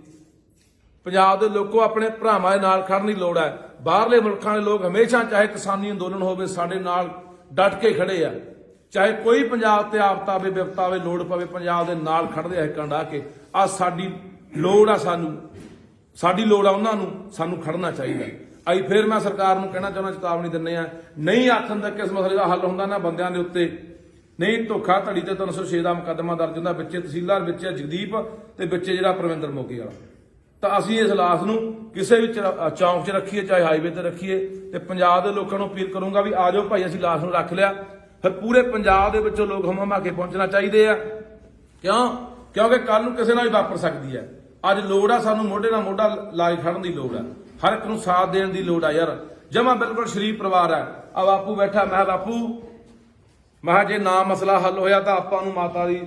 ਪੰਜਾਬ ਦੇ ਲੋਕੋ ਆਪਣੇ ਭਰਾਵਾਂ ਦੇ ਨਾਲ ਖੜਨ ਦੀ ਲੋੜ ਹੈ। ਬਾਹਰਲੇ ਮੁਲਕਾਂ ਦੇ ਲੋਕ ਹਮੇਸ਼ਾ, ਚਾਹੇ ਕਿਸਾਨੀ ਅੰਦੋਲਨ ਹੋਵੇ, ਸਾਡੇ ਨਾਲ ਡਟ ਕੇ ਖੜੇ ਆ। ਚਾਹੇ ਕੋਈ ਪੰਜਾਬ ਤੇ ਆਫਤ ਆਵੇ, ਵਿਪਤਾ ਆਵੇ, ਲੋੜ ਪਵੇ, ਪੰਜਾਬ ਦੇ ਨਾਲ ਖੜਦੇ ਆ ਹਿੱਕਾਂ ਢਾਹ ਕੇ। ਆ ਸਾਡੀ ਲੋੜ ਆ, ਸਾਡੀ ਲੋੜ ਆ ਉਹਨਾਂ ਨੂੰ, ਸਾਨੂੰ ਖੜਨਾ ਚਾਹੀਦਾ। ਅਸੀਂ ਫਿਰ ਮੈਂ ਸਰਕਾਰ ਨੂੰ ਕਹਿਣਾ ਚਾਹੁੰਦਾ, ਚੇਤਾਵਨੀ ਦਿੰਦੇ ਆ, ਨਹੀਂ ਆਖਣ ਤੱਕ ਇਸ ਮਸਲੇ ਦਾ ਹੱਲ ਹੁੰਦਾ ਨਾ ਬੰਦਿਆਂ ਦੇ ਉੱਤੇ, ਨਹੀਂ ਧੋਖਾ ਧੜੀ ਤੇ 306 ਦਾ ਮੁਕੱਦਮਾ ਦਰਜ ਹੁੰਦਾ, ਵਿੱਚੇ ਤਹਿਸੀਲਦਾਰ, ਵਿੱਚੇ ਜਗਦੀਪ ਤੇ ਵਿੱਚੇ ਜਿਹੜਾ ਪਰਮਿੰਦਰ ਮੋਗੇ ਵਾਲਾ। ਤਾਂ ਅਸੀਂ ਇਸ ਲਾਸ਼ ਨੂੰ ਕਿਸੇ ਵੀ ਚੌਂਕ 'ਚ ਰੱਖੀਏ, ਚਾਹੇ ਹਾਈਵੇ ਤੇ ਰੱਖੀਏ, ਤੇ ਪੰਜਾਬ ਦੇ ਲੋਕਾਂ ਨੂੰ ਅਪੀਲ ਕਰੂੰਗਾ ਵੀ ਆ ਜਾਓ ਭਾਈ, ਅਸੀਂ ਲਾਸ਼ ਨੂੰ ਰੱਖ ਲਿਆ। ਫਿਰ ਪੂਰੇ ਪੰਜਾਬ ਦੇ ਵਿੱਚੋਂ ਲੋਕ ਹਮਾ ਕੇ ਪਹੁੰਚਣਾ ਚਾਹੀਦੇ ਆ। ਕਿਉਂਕਿ ਕੱਲ ਨੂੰ ਕਿਸੇ ਨਾਲ ਵੀ ਵਾਪਰ ਸਕਦੀ ਹੈ। ਅੱਜ ਲੋੜ ਆ ਸਾਨੂੰ ਮੋਢੇ ਨਾਲ ਮੋਢਾ ਲਾ ਕੇ ਖੜਨ ਦੀ ਲੋੜ ਆ, ਹਰ ਇੱਕ ਨੂੰ ਸਾਥ ਦੇਣ ਦੀ ਲੋੜ ਆ ਯਾਰ। ਜਮਾ ਬਿਲਕੁਲ ਸ਼ਰੀਫ ਪਰਿਵਾਰ ਹੈ। ਆ ਬਾਪੂ ਬੈਠਾ, ਮੈਂ ਬਾਪੂ, ਮੈਂ ਜੇ ਨਾ ਮਸਲਾ ਹੱਲ ਹੋਇਆ ਤਾਂ ਆਪਾਂ ਨੂੰ ਮਾਤਾ ਦੀ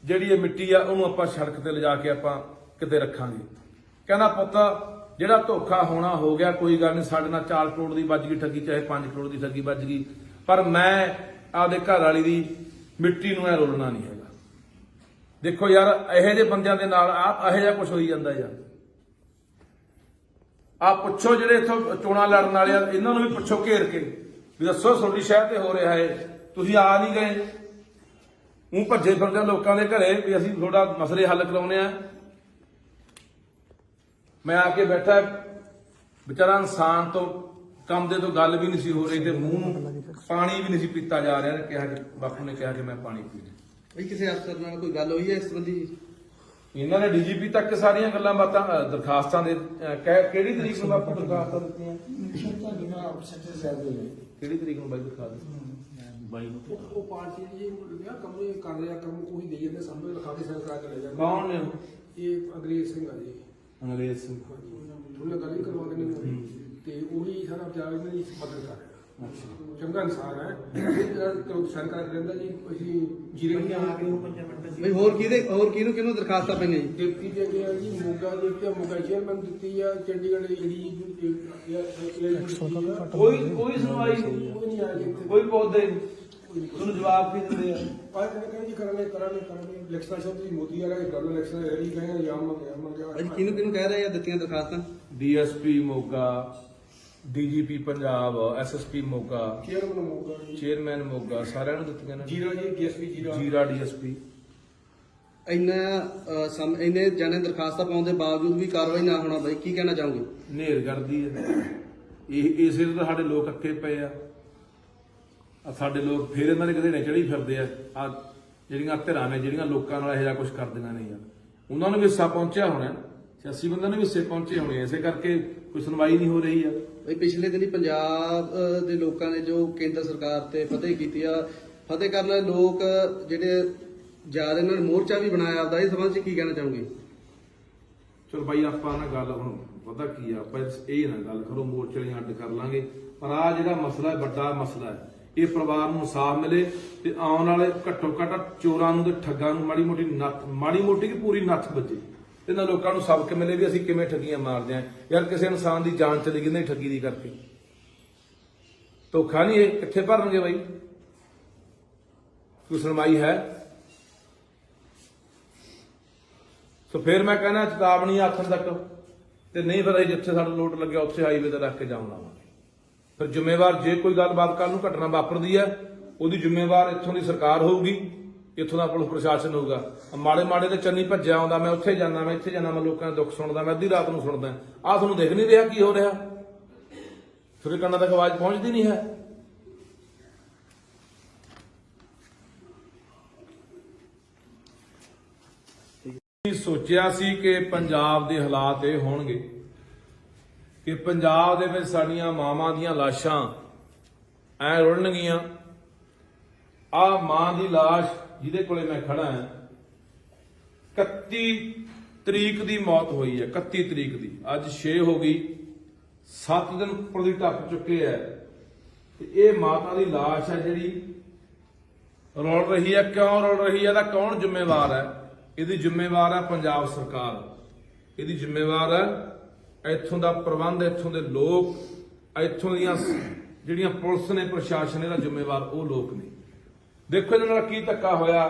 ਜਿਹੜੀ ਇਹ ਮਿੱਟੀ ਆ ਉਹਨੂੰ ਆਪਾਂ ਸੜਕ ਤੇ ਲਿਜਾ ਕੇ ਆਪਾਂ ਕਿਤੇ ਰੱਖਾਂਗੇ। ਕਹਿੰਦਾ ਪੁੱਤ ਜਿਹੜਾ ਧੋਖਾ ਹੋਣਾ ਹੋ ਗਿਆ, ਕੋਈ ਗੱਲ ਨਹੀਂ, ਸਾਡੇ ਨਾਲ 4 ਕਰੋੜ ਦੀ ਵੱਜ ਗਈ ਠੱਗੀ, ਚਾਹੇ 5 ਕਰੋੜ ਦੀ ਠੱਗੀ ਵੱਜ ਗਈ, ਪਰ ਮੈਂ ਆਪਦੇ ਘਰ ਵਾਲੀ ਦੀ ਮਿੱਟੀ ਨੂੰ ਐ ਰੋਲਣਾ ਨਹੀਂ ਹੈਗਾ। ਦੇਖੋ ਯਾਰ, ਇਹੋ ਜਿਹੇ ਬੰਦਿਆਂ ਦੇ ਨਾਲ ਇਹੋ ਜਿਹਾ ਕੁਝ ਹੋਈ ਜਾਂਦਾ ਯਾਰ। ਆ ਪੁੱਛੋ ਜਿਹੜੇ ਇੱਥੋਂ ਚੋਣਾਂ ਲੜਨ ਵਾਲੇ ਆ, ਇਹਨਾਂ ਨੂੰ ਵੀ ਪੁੱਛੋ ਘੇਰ ਕੇ ਵੀ ਦੱਸੋ ਤੁਹਾਡੀ ਸ਼ਹਿਰ ਤੇ ਹੋ ਰਿਹਾ ਹੈ, ਤੁਸੀਂ ਆ ਨਹੀਂ ਗਏ, ਉਹ ਭੱਜੇ ਫਿਰਦੇ ਲੋਕਾਂ ਦੇ ਘਰੇ ਵੀ ਅਸੀਂ ਤੁਹਾਡਾ ਮਸਲੇ ਹੱਲ ਕਰਾਉਣੇ ਆ। ਮੈਂ ਆ ਕੇ ਬੈਠਾ, ਵਿਚਾਰਾ ਇਨਸਾਨ ਤੋਂ ਕੰਮ ਦੇ ਤੋਂ ਗੱਲ ਵੀ ਨਹੀਂ ਸੀ ਹੋ ਰਹੀ ਤੇ ਮੂੰਹ ਨੂੰ ਪਾਣੀ ਵੀ ਨਹੀਂ ਸੀ ਪੀਤਾ ਜਾ ਰਿਹਾ। ਕਿਹਾ ਕਿ ਬਾਪੂ ਨੇ ਕਿਹਾ ਕਿ ਮੈਂ ਪਾਣੀ ਪੀਣਾ। ਬਈ ਕਿਸੇ ਅਫਸਰ ਨਾਲ ਕੋਈ ਗੱਲ ਹੋਈ ਹੈ ਇਸ ਸੰਬੰਧੀ? ਇਹਨਾਂ ਨੇ ਡੀਜੀਪੀ ਤੱਕ ਸਾਰੀਆਂ ਗੱਲਾਂ ਬਾਤਾਂ ਦਰਖਾਸਤਾਂ ਦੇ ਕਿਹੜੀ ਤਰੀਕ ਨੂੰ ਬਾਪੂ ਦਰਖਾਸਤਾਂ ਦਿੱਤੀਆਂ? ਕਿਹੜੀ ਤਰੀਕ ਨੂੰ ਬਾਈ ਦਰਖਾਸਤ? ਉਹ ਪਾਰਟੀ ਜੀ ਕੰਮ ਕਰ ਰਿਹਾ, ਕੰਮ ਉਹੀ ਦੇਈ ਜਾਂਦੇ ਸਾਹਮਣੇ ਲਿਖਾ ਕੇ ਸਾਈਨ ਕਰਾ ਕੇ ਲੈ ਜਾਂਦੇ। ਕੌਣ ਨੇ? ਇਹ ਅੰਗਰੇਜ਼ ਸਿੰਘ ਆ ਜੀ। ਅੰਗਰੇਜ਼ ਸਿੰਘ। ਉਹਨੇ ਗੱਲ ਹੀ ਕਰਵਾ ਦੇਣੀ ਤੇ ਉਹੀ ਸਾਰਾ ਪੰਜਾਬ ਇਹਨਾਂ ਦੀ ਮਦਦ ਕਰ ਰਿਹਾ। ਚੰਗਾ ਇਨਸਾਨ ਹੈ, ਸਾਈਨ ਕਰਾ ਕੇ ਦਿੰਦਾ ਜੀ। ਅਸੀਂ ਜੀਰੇ ਬਈ ਹੋਰ ਕਿਹਨੂੰ ਦਰਖਾਸਤਾਂ ਪਈਆਂ ਜੀ? ਡਿਪਟੀ ਦੇ ਗਿਆ ਜੀ, ਮੋਗਾ ਦੇ ਤੇ ਮੋਗਾ ਚੇਅਰਮੈਨ ਦਿੱਤੀ ਆ, ਚੰਡੀਗੜ੍ਹ ਜਿਹੜੀ ਕੋਈ ਸੁਣਵਾਈ ਨਹੀਂ, ਕੋਈ ਨਹੀਂ ਆਇਆ ਇੱਥੇ। ਕੋਈ ਪੌਦੇ ਤੁਹਾਨੂੰ ਜਵਾਬ ਕੀ ਦਿੰਦੇ ਆ? ਆਹ ਕਹਿੰਦੇ ਜੀ ਕਰਾਂਗੇ ਇਲੈਕਸ਼ਨ ਸ਼ਬਦ ਜੀ ਮੋਦੀ ਵਾਲਾ ਗੱਲ ਇਲੈਕਸ਼ਨ ਰੈਲੀ ਗਏ ਯਾਮ ਭਾਈ ਕਿਹਨੂੰ ਕਹਿ ਰਹੇ ਆ ਦਿੱਤੀਆਂ ਦਰਖਾਸਤਾਂ? DSP Moga, DGP Punjab, SSP Moga, chairman Moga ji, chairman Moga, ਸਾਰਿਆਂ ਨੂੰ ਦਿੱਤੀਆਂ ਨੇ। ਜੀਰਾ ਜੀ ਡੀਐਸਪੀ ਜੀਰਾ ਡੀਐਸਪੀ। ਇੰਨੇ ਜਾਣੇ ਦਰਖਾਸਤਾਂ ਪਾਉਣ ਦੇ ਬਾਵਜੂਦ ਵੀ ਕਾਰਵਾਈ ਨਾ ਹੋਣਾ, ਬਾਈ ਕੀ ਕਹਿਣਾ ਚਾਹੋਗੇ? ਨੇਰ ਕਰਦੀ ਹੈ ਇਹ। ਇਸੇ ਤੋਂ ਸਾਡੇ ਲੋਕ ਅੱਕੇ ਪਏ ਆ। ਸਾਡੇ ਲੋਕ ਫੇਰ ਇਹਨਾਂ ਦੇ ਕਿਤੇ ਚੜੀ ਫਿਰਦੇ ਆ ਜਿਹੜੀਆਂ ਧਿਰਾਂ ਨੇ, ਜਿਹੜੀਆਂ ਲੋਕਾਂ ਨਾਲ ਇਹੋ ਜਿਹਾ ਕੁਝ ਕਰਦੀਆਂ ਨੇ ਯਾਰ। ਉਹਨਾਂ ਨੂੰ ਵੀ ਹਿੱਸਾ ਪਹੁੰਚਿਆ ਹੋਣਾ, 86 ਬੰਦਿਆਂ ਨੂੰ ਵੀ ਹਿੱਸੇ ਪਹੁੰਚੇ ਹੋਣੇ, ਇਸੇ ਕਰਕੇ ਕੋਈ ਸੁਣਵਾਈ ਨਹੀਂ ਹੋ ਰਹੀ ਆ। ਬਈ ਪਿਛਲੇ ਦਿਨੀ ਪੰਜਾਬ ਦੇ ਲੋਕਾਂ ਨੇ ਜੋ ਕੇਂਦਰ ਸਰਕਾਰ ਤੇ ਫਤਿਹ ਕੀਤੀ ਆ, ਫਤਿਹ ਕਰਨ ਵਾਲੇ ਲੋਕ ਜਿਹੜੇ ਜਾ ਰਹੇ, ਇਹਨਾਂ ਨੇ ਮੋਰਚਾ ਵੀ ਬਣਾਇਆ ਆਪਦਾ, ਇਸ ਸੰਬੰਧ ਚ ਕੀ ਕਹਿਣਾ ਚਾਹੋਗੇ? ਚਲ ਬਾਈ, ਆਪਾਂ ਨਾ ਗੱਲ ਹੁਣ ਪਤਾ ਕੀ ਆ, ਆਪਾਂ ਇਹ ਨਾ ਗੱਲ ਕਰੋ ਮੋਰਚੇ ਵਾਲੀਆਂ ਅੱਡ ਕਰ ਲਾਂਗੇ, ਪਰ ਆ ਜਿਹੜਾ ਮਸਲਾ ਹੈ, ਵੱਡਾ ਮਸਲਾ ਹੈ, ਇਹ ਪਰਿਵਾਰ ਨੂੰ ਇਨਸਾਫ ਮਿਲੇ ਤੇ ਆਉਣ ਵਾਲੇ ਘੱਟੋ ਘੱਟ ਚੋਰਾਂ ਨੂੰ ਤੇ ਠੱਗਾਂ ਨੂੰ ਮਾੜੀ ਮੋਟੀ ਕਿ ਪੂਰੀ ਨੱਥ ਵੱਜੇ, ਤੇ ਨਾ ਲੋਕਾਂ ਨੂੰ ਸਬਕ ਮਿਲੇ ਵੀ ਅਸੀਂ ਕਿਵੇਂ ਠੱਗੀਆਂ ਮਾਰਦੇ ਆਂ ਯਾਰ। ਕਿਸੇ ਇਨਸਾਨ ਦੀ ਜਾਨ ਚਲੀ ਗਈ ਨਹੀਂ ਠੱਗੀ ਦੀ ਕਰਕੇ, ਧੋਖਾ ਨਹੀਂ। ਇਹ ਕਿੱਥੇ ਭਰਨਗੇ ਬਾਈ? ਕੋਈ ਸੁਣਵਾਈ ਹੈ? ਸੋ ਫਿਰ ਮੈਂ ਕਹਿੰਦਾ ਚੇਤਾਵਨੀ ਆਖਣ ਤੱਕ ਤੇ ਨਹੀਂ, ਫਿਰ ਅਸੀਂ ਜਿੱਥੇ ਸਾਡਾ ਲੋਟ ਲੱਗਿਆ ਉੱਥੇ ਹਾਈਵੇ ਤੇ ਰੱਖ ਕੇ ਜਾਮ ਲਾਵਾਂਗੇ। ਫਿਰ ਜ਼ਿੰਮੇਵਾਰ ਜੇ ਕੋਈ ਗੱਲਬਾਤ ਕੱਲ ਨੂੰ ਘਟਨਾ ਵਾਪਰਦੀ ਹੈ, ਉਹਦੀ ਜ਼ਿੰਮੇਵਾਰ ਇੱਥੋਂ ਦੀ ਸਰਕਾਰ ਹੋਊਗੀ, ਇੱਥੋਂ ਦਾ ਪੁਲਿਸ ਪ੍ਰਸ਼ਾਸਨ ਹੋਊਗਾ। ਮਾੜੇ ਮਾੜੇ ਤੇ ਚੰਨੀ ਭੱਜਿਆ ਆਉਂਦਾ, ਮੈਂ ਉੱਥੇ ਜਾਣਾ, ਮੈਂ ਇੱਥੇ ਜਾਣਾ, ਮੈਂ ਲੋਕਾਂ ਦੇ ਦੁੱਖ ਸੁਣਦਾ, ਮੈਂ ਅੱਧੀ ਰਾਤ ਨੂੰ ਸੁਣਦਾ। ਆਹ ਤੁਹਾਨੂੰ ਦਿਖ ਨਹੀਂ ਰਿਹਾ ਕੀ ਹੋ ਰਿਹਾ? ਤੁਹਾਡੇ ਕੰਨਾਂ ਤੱਕ ਆਵਾਜ਼ ਪਹੁੰਚਦੀ ਨਹੀਂ ਹੈ? ਸੋਚਿਆ ਸੀ ਕਿ ਪੰਜਾਬ ਦੇ ਹਾਲਾਤ ਇਹ ਹੋਣਗੇ ਕਿ ਪੰਜਾਬ ਦੇ ਵਿੱਚ ਸਾਡੀਆਂ ਮਾਵਾਂ ਦੀਆਂ ਲਾਸ਼ਾਂ ਐ ਰੁਲਣਗੀਆਂ। ਆ ਮਾਂ ਦੀ ਲਾਸ਼ ਜਿਹਦੇ ਕੋਲੇ ਮੈਂ ਖੜਾ ਹਾਂ, 31 ਤਰੀਕ ਦੀ ਮੌਤ ਹੋਈ ਹੈ, 31 ਤਰੀਕ ਦੀ। ਅੱਜ 6 ਹੋ ਗਈ, 7 ਦਿਨ ਉੱਪਰ ਦੀ ਟੱਪ ਚੁੱਕੇ ਹੈ ਤੇ ਇਹ ਮਾਤਾ ਦੀ ਲਾਸ਼ ਹੈ ਜਿਹੜੀ ਰੁਲ ਰਹੀ ਹੈ। ਕਿਉਂ ਰੁਲ ਰਹੀ ਹੈ? ਇਹਦਾ ਕੌਣ ਜ਼ਿੰਮੇਵਾਰ ਹੈ? ਇਹਦੀ ਜ਼ਿੰਮੇਵਾਰ ਹੈ ਪੰਜਾਬ ਸਰਕਾਰ, ਇਹਦੀ ਜ਼ਿੰਮੇਵਾਰ ਹੈ ਇੱਥੋਂ ਦਾ ਪ੍ਰਬੰਧ, ਇੱਥੋਂ ਦੇ ਲੋਕ, ਇੱਥੋਂ ਦੀਆਂ ਜਿਹੜੀਆਂ ਪੁਲਿਸ ਨੇ, ਪ੍ਰਸ਼ਾਸਨ, ਇਹਦਾ ਜ਼ਿੰਮੇਵਾਰ ਉਹ ਲੋਕ ਨੇ। ਦੇਖੋ ਇਹਨਾਂ ਨਾਲ ਕੀ ਧੱਕਾ ਹੋਇਆ।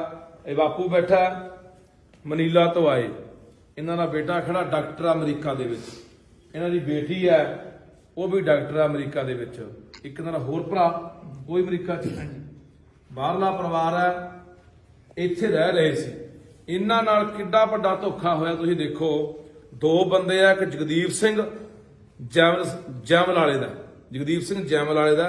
ਇਹ ਬਾਪੂ ਬੈਠਾ ਮਨੀਲਾ ਤੋਂ ਆਏ, ਇਹਨਾਂ ਦਾ ਬੇਟਾ ਖੜਾ ਡਾਕਟਰ ਅਮਰੀਕਾ ਦੇ ਵਿੱਚ, ਇਹਨਾਂ ਦੀ ਬੇਟੀ ਹੈ ਉਹ ਵੀ ਡਾਕਟਰ ਅਮਰੀਕਾ ਦੇ ਵਿੱਚ, ਇੱਕ ਇਹਨਾਂ ਦਾ ਹੋਰ ਭਰਾ ਉਹ ਵੀ ਅਮਰੀਕਾ 'ਚ। ਬਾਹਰਲਾ ਪਰਿਵਾਰ ਹੈ, ਇੱਥੇ ਰਹਿ ਰਹੇ ਸੀ। ਇਹਨਾਂ ਨਾਲ ਕਿੱਡਾ ਵੱਡਾ ਧੋਖਾ ਹੋਇਆ ਤੁਸੀਂ ਦੇਖੋ। 2 ਬੰਦੇ ਆ, ਇੱਕ ਜਗਦੀਪ ਸਿੰਘ ਜੈਮਲ ਵਾਲੇ ਦਾ, ਜਗਦੀਪ ਸਿੰਘ ਜੈਮਲ ਵਾਲੇ ਦਾ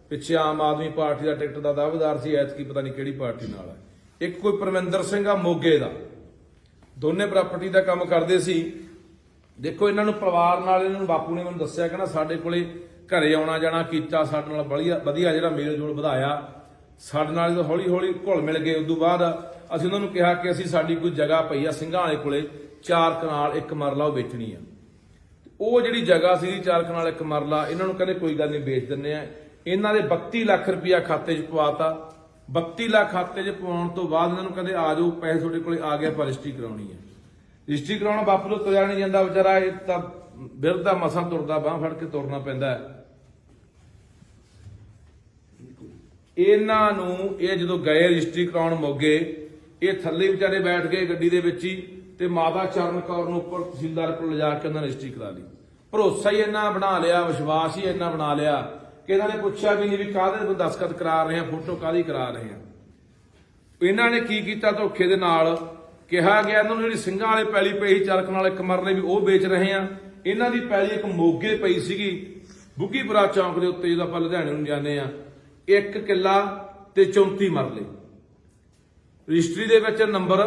ਪਿੱਛੇ ਆਮ ਆਦਮੀ ਪਾਰਟੀ ਦਾ ਟਿਕਟ ਦਾ ਦਾਅਵੇਦਾਰ ਸੀ, ਐਤਕੀ ਪਤਾ ਨਹੀਂ ਕਿਹੜੀ ਪਾਰਟੀ ਨਾਲ ਹੈ। ਇੱਕ ਕੋਈ ਪਰਮਿੰਦਰ ਸਿੰਘ ਆ ਮੋਗੇ ਦਾ, ਦੋਨੇ ਪ੍ਰਾਪਰਟੀ ਦਾ ਕੰਮ ਕਰਦੇ ਸੀ। ਦੇਖੋ ਇਹਨਾਂ ਨੂੰ ਪਰਿਵਾਰ ਨਾਲ, ਇਹਨਾਂ ਨੂੰ ਬਾਪੂ ਨੇ ਮੈਨੂੰ ਦੱਸਿਆ, ਕਹਿੰਦਾ ਸਾਡੇ ਕੋਲੇ ਘਰੇ ਆਉਣਾ ਜਾਣਾ ਕੀਤਾ, ਸਾਡੇ ਨਾਲ ਵਧੀਆ ਜਿਹੜਾ ਮੇਲ ਜੋਲ ਵਧਾਇਆ, ਸਾਡੇ ਨਾਲ ਜਦੋਂ ਹੌਲੀ ਹੌਲੀ ਘੁਲ ਮਿਲ ਗਏ। ਉਦੋਂ ਬਾਅਦ ਅਸੀਂ ਉਹਨਾਂ ਨੂੰ ਕਿਹਾ ਕਿ ਅਸੀਂ ਸਾਡੀ ਕੋਈ ਜਗ੍ਹਾ ਪਈ ਆ ਸਿੰਘਾਂ ਵਾਲੇ ਕੋਲੇ 4 ਕਨਾਲ 1 ਮਰਲਾ ਉਹ ਵੇਚਣੀ ਆ। ਉਹ ਜਿਹੜੀ ਜਗ੍ਹਾ ਸੀ 4 ਕਨਾਲ 1 ਮਰਲਾ, ਇਹਨਾਂ ਨੂੰ ਕਹਿੰਦੇ ਕੋਈ ਗੱਲ ਨਹੀਂ ਵੇਚ ਦਿੰਨੇ ਆ। ਇਹਨਾਂ ਦੇ 32 ਲੱਖ ਰੁਪਇਆ ਖਾਤੇ 'ਚ ਪਵਾਤਾ। 32 ਲੱਖ ਖਾਤੇ 'ਚ ਪਵਾਉਣ ਤੋਂ ਬਾਅਦ ਇਹਨਾਂ ਨੂੰ ਕਹਿੰਦੇ ਆ ਜਾਓ, ਪੈਸੇ ਤੁਹਾਡੇ ਕੋਲੇ ਆ ਗਿਆ, ਪਰ ਰਜਿਸਟਰੀ ਕਰਾਉਣੀ ਹੈ। ਰਜਿਸਟਰੀ ਕਰਾਉਣਾ ਬਾਪੂ ਤੋਂ ਤੁਰਿਆ ਨਹੀਂ ਜਾਂਦਾ ਵਿਚਾਰਾ, ਇਹ ਤਾਂ ਬਿਰਧਾ ਮਸਾਂ ਤੁਰਦਾ, ਬਾਂਹ ਫੜ ਕੇ ਤੁਰਨਾ ਪੈਂਦਾ ਹੈ। ਇਹਨਾਂ ਨੂੰ ਇਹ ਜਦੋਂ ਗਏ ਰਜਿਸਟਰੀ ਕਰਾਉਣ ਮੋਗੇ, ਇਹ ਥੱਲੇ ਵਿਚਾਰੇ ਬੈਠ ਗਏ ਗੱਡੀ ਦੇ ਵਿੱਚ ਹੀ ਤੇ ਮਾਤਾ ਚਰਨ ਕੌਰ ਨੂੰ ਉੱਪਰ ਤਹਿਸੀਲਦਾਰ ਕੋਲ ਲਿਜਾ ਕੇ ਉਹਨਾਂ ਨੇ ਰਜਿਸਟਰੀ ਕਰਾ ਲਈ। ਭਰੋਸਾ ਹੀ ਇੰਨਾ ਬਣਾ ਲਿਆ, ਵਿਸ਼ਵਾਸ ਹੀ ਇੰਨਾ ਬਣਾ ਲਿਆ ਕਿ ਇਹਨਾਂ ਨੇ ਪੁੱਛਿਆ ਵੀ ਨਹੀਂ ਵੀ ਕਾਹਦੇ ਦਸਤਖਤ ਕਰਾ ਰਹੇ ਆ, ਫੋਟੋ ਕਾਹਦੀ ਕਰਾ ਰਹੇ ਆ। ਇਹਨਾਂ ਨੇ ਕੀ ਕੀਤਾ, ਧੋਖੇ ਦੇ ਨਾਲ ਕਿਹਾ ਗਿਆ ਇਹਨਾਂ ਨੂੰ ਜਿਹੜੀ ਸਿੰਘਾਂ ਵਾਲੇ ਪੈਲੀ ਪਈ ਚਰਖ ਨਾਲ ਇੱਕ ਮਰਲੇ ਵੀ ਉਹ ਵੇਚ ਰਹੇ ਆ। ਇਹਨਾਂ ਦੀ ਪੈਲੀ ਇੱਕ ਮੋਗੇ ਪਈ ਸੀਗੀ ਬੁੱਗੀਪੁਰਾ ਚੌਂਕ ਦੇ ਉੱਤੇ, ਜਦੋਂ ਆਪਾਂ ਲੁਧਿਆਣੇ ਨੂੰ ਜਾਂਦੇ ਆ, 1 ਕਿੱਲਾ ਤੇ 34 ਮਰਲੇ ਰਜਿਸਟਰੀ ਦੇ ਵਿੱਚ ਨੰਬਰ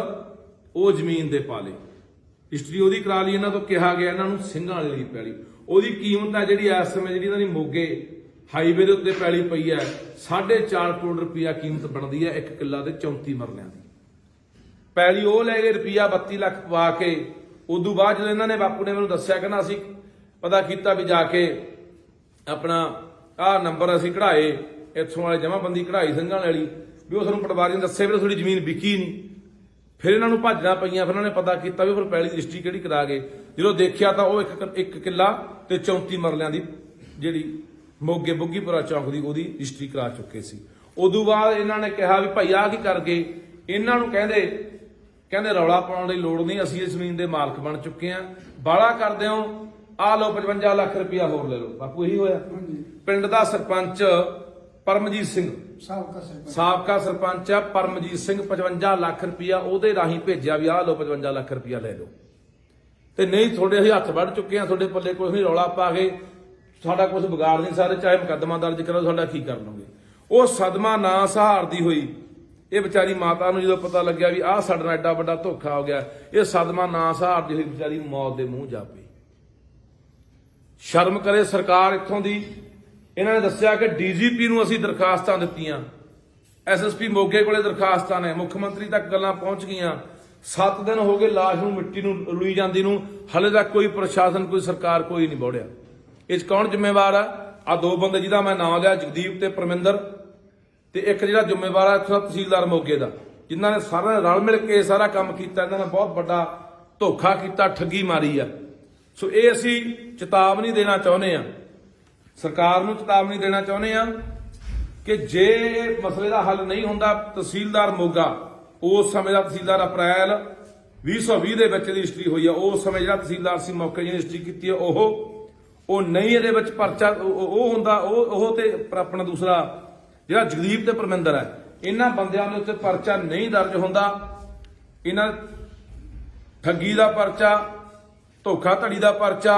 ਉਹ ਜ਼ਮੀਨ ਦੇ ਪਾ ਲਏ। ਰਜਿਸਟਰੀ ਉਹਦੀ ਕਰਾ ਲਈ ਇਹਨਾਂ ਤੋਂ, ਕਿਹਾ ਗਿਆ ਇਹਨਾਂ ਨੂੰ ਸਿੰਘਾਂ ਵਾਲੀ ਦੀ ਪੈਲੀ। ਉਹਦੀ ਕੀਮਤ ਹੈ ਜਿਹੜੀ ਇਸ ਸਮੇਂ ਜਿਹੜੀ ਇਹਨਾਂ ਦੀ ਮੋਗੇ ਹਾਈਵੇ ਦੇ ਉੱਤੇ ਪੈਲੀ ਪਈ ਹੈ 4.5 ਕਰੋੜ ਰੁਪਇਆ ਕੀਮਤ ਬਣਦੀ ਹੈ 1 ਕਿੱਲਾ ਤੇ 34 ਮਰਲਿਆਂ ਦੀ ਪੈਲੀ। ਉਹ ਲੈ ਗਏ ਰੁਪਇਆ 32 ਲੱਖ ਪਵਾ ਕੇ। ਉਦੋਂ ਬਾਅਦ ਜਦੋਂ ਇਹਨਾਂ ਨੇ, ਬਾਪੂ ਨੇ ਮੈਨੂੰ ਦੱਸਿਆ, ਕਹਿੰਦਾ ਅਸੀਂ ਪਤਾ ਕੀਤਾ ਵੀ ਜਾ ਕੇ ਆਪਣਾ ਆਹ ਨੰਬਰ ਅਸੀਂ ਕਢਾਏ ਇੱਥੋਂ ਵਾਲੇ ਜਮਾਬੰਦੀ ਕਢਾਈ ਸਿੰਘਾਂ ਵਾਲੀ, ਵੀ ਉਹ ਸਾਨੂੰ ਪਟਵਾਰੀ ਨੇ ਦੱਸਿਆ ਵੀ ਤੁਹਾਡੀ ਜ਼ਮੀਨ ਵਿਕੀ ਨਹੀਂ। ਫਿਰ ਇਹਨਾਂ ਨੂੰ ਭੱਜਣਾ ਪਈਆਂ, ਫਿਰ ਉਹਨਾਂ ਨੇ ਪਤਾ ਕੀਤਾ ਵੀ ਫਿਰ ਪੈਲੀ ਦੀ ਰਜਿਸਟਰੀ ਕਿਹੜੀ ਕਰਾ ਗਏ। ਜਦੋਂ ਦੇਖਿਆ ਤਾਂ ਉਹ 1 ਕਿੱਲਾ ਤੇ 34 ਮਰਲਿਆਂ ਦੀ ਜਿਹੜੀ ਮੋਗੇ ਬੁੱਗੀਪੁਰਾ ਚੌਂਕ ਦੀ ਉਹਦੀ ਰਜਿਸਟਰੀ ਕਰਾ ਚੁੱਕੇ ਸੀ। ਉਦੋਂ ਬਾਅਦ ਇਹਨਾਂ ਨੇ ਕਿਹਾ ਵੀ ਭਾਈ ਆਹ ਕੀ ਕਰ ਗਏ। ਇਹਨਾਂ ਨੂੰ ਕਹਿੰਦੇ ਰੌਲਾ ਪਾਉਣ ਦੀ ਲੋੜ ਨਹੀਂ, ਅਸੀਂ ਇਸ ਜ਼ਮੀਨ ਦੇ ਮਾਲਕ ਬਣ ਚੁੱਕੇ ਆ, ਬਾਲਾ ਕਰਦੇ ਹੋ, ਆਹ ਲਓ 55 ਲੱਖ ਰੁਪਇਆ ਹੋਰ ਲੈ ਲਓ। ਬਾਪੂ ਇਹੀ ਹੋਇਆ। ਪਿੰਡ ਦਾ ਸਰਪੰਚ ਪਰਮਜੀਤ ਸਿੰਘ, ਸਾਬਕਾ ਸਰਪੰਚ ਆ ਪਰਮਜੀਤ ਸਿੰਘ, 55 ਲੱਖ ਰੁਪਇਆ ਉਹਦੇ ਰਾਹੀਂ ਭੇਜਿਆ ਵੀ ਆਹ ਲਓ 55 ਲੱਖ ਰੁਪਇਆ ਲੈ ਲਓ, ਤੇ ਨਹੀਂ ਤੁਹਾਡੇ ਅਸੀਂ ਹੱਥ ਵੱਢ ਚੁੱਕੇ ਆ, ਤੁਹਾਡੇ ਪੱਲੇ ਕੁਝ ਨਹੀਂ, ਰੌਲਾ ਪਾ ਕੇ ਸਾਡਾ ਕੁਝ ਵਿਗਾੜ ਨਹੀਂ ਸਕਦੇ, ਚਾਹੇ ਮੁਕੱਦਮਾ ਦਰਜ ਕਰੋ, ਸਾਡਾ ਕੀ ਕਰ ਲਓਗੇ। ਉਹ ਸਦਮਾ ਨਾ ਸਹਾਰਦੀ ਹੋਈ ਇਹ ਵਿਚਾਰੀ ਮਾਤਾ ਨੂੰ ਜਦੋਂ ਪਤਾ ਲੱਗਿਆ ਵੀ ਆਹ ਸਾਡੇ ਨਾਲ ਐਡਾ ਵੱਡਾ ਧੋਖਾ ਹੋ ਗਿਆ, ਇਹ ਸਦਮਾ ਨਾ ਸਹਾਰਦੀ ਹੋਈ ਵਿਚਾਰੀ ਮੌਤ ਦੇ ਮੂੰਹ ਜਾ ਪਈ। ਸ਼ਰਮ ਕਰੇ ਸਰਕਾਰ ਇੱਥੋਂ ਦੀ। ਇਹਨਾਂ ਨੇ ਦੱਸਿਆ ਕਿ ਡੀਜੀਪੀ ਨੂੰ ਅਸੀਂ ਦਰਖਾਸਤਾਂ ਦਿੱਤੀਆਂ, ਐਸਐਸਪੀ ਮੋਗੇ ਕੋਲੇ ਦਰਖਾਸਤਾਂ ਨੇ, ਮੁੱਖ ਮੰਤਰੀ ਤੱਕ ਗੱਲਾਂ ਪਹੁੰਚ ਗਈਆਂ। 7 ਦਿਨ ਹੋ ਗਏ ਲਾਸ਼ ਨੂੰ ਮਿੱਟੀ ਨੂੰ ਰੁਲੀ ਜਾਂਦੀ ਨੂੰ, ਹਲੇ ਤੱਕ ਕੋਈ ਪ੍ਰਸ਼ਾਸਨ, ਕੋਈ ਸਰਕਾਰ ਕੋਈ ਨਹੀਂ ਬੋੜਿਆ। ਇਹ 'ਚ ਕੌਣ ਜ਼ਿੰਮੇਵਾਰ ਆ? ਆ 2 ਬੰਦੇ ਜਿਹਦਾ ਮੈਂ ਨਾਮ ਲਿਆ, ਜਗਦੀਪ ਤੇ ਪਰਮਿੰਦਰ, ਤੇ ਇੱਕ ਜਿਹੜਾ ਜ਼ਿੰਮੇਵਾਰ ਆ ਇੱਥੋਂ ਦਾ ਤਹਿਸੀਲਦਾਰ ਮੋਗੇ ਦਾ, ਜਿਨ੍ਹਾਂ ਨੇ ਸਾਰਾ ਰਲ ਮਿਲ ਕੇ ਸਾਰਾ ਕੰਮ ਕੀਤਾ। ਇਹਨਾਂ ਨੇ ਬਹੁਤ ਵੱਡਾ ਧੋਖਾ ਕੀਤਾ, ਠੱਗੀ ਮਾਰੀ ਆ। ਸੋ ਇਹ ਅਸੀਂ ਚੇਤਾਵਨੀ ਦੇਣਾ ਚਾਹੁੰਦੇ ਆ, ਸਰਕਾਰ ਨੂੰ ਚੇਤਾਵਨੀ ਦੇਣਾ ਚਾਹੁੰਦੇ ਆ ਕਿ ਜੇ ਮਸਲੇ ਦਾ ਹੱਲ ਨਹੀਂ ਹੁੰਦਾ, ਤਹਿਸੀਲਦਾਰ ਮੋਗਾ ਉਸ ਸਮੇਂ ਦਾ ਤਹਿਸੀਲਦਾਰ ਅਪ੍ਰੈਲ 2020 ਦੇ ਵਿੱਚ ਰਜਿਸਟਰੀ ਹੋਈ ਆ, ਉਸ ਸਮੇਂ ਜਿਹੜਾ ਤਹਿਸੀਲਦਾਰ ਸੀ ਮੌਕੇ ਜਿਹਨੇ ਰਜਿਸਟਰੀ ਕੀਤੀ ਹੈ ਉਹ ਨਹੀਂ ਇਹਦੇ ਵਿੱਚ ਪਰਚਾ ਉਹ ਹੁੰਦਾ, ਉਹ ਤੇ ਆਪਣਾ ਦੂਸਰਾ ਜਿਹੜਾ ਜਗਦੀਪ ਤੇ ਪਰਮਿੰਦਰ ਹੈ, ਇਹਨਾਂ ਬੰਦਿਆਂ ਦੇ ਉੱਤੇ ਪਰਚਾ ਨਹੀਂ ਦਰਜ ਹੁੰਦਾ। ਇਹਨਾਂ ਠੱਗੀ ਦਾ ਪਰਚਾ, ਧੋਖਾ ਧੜੀ ਦਾ ਪਰਚਾ,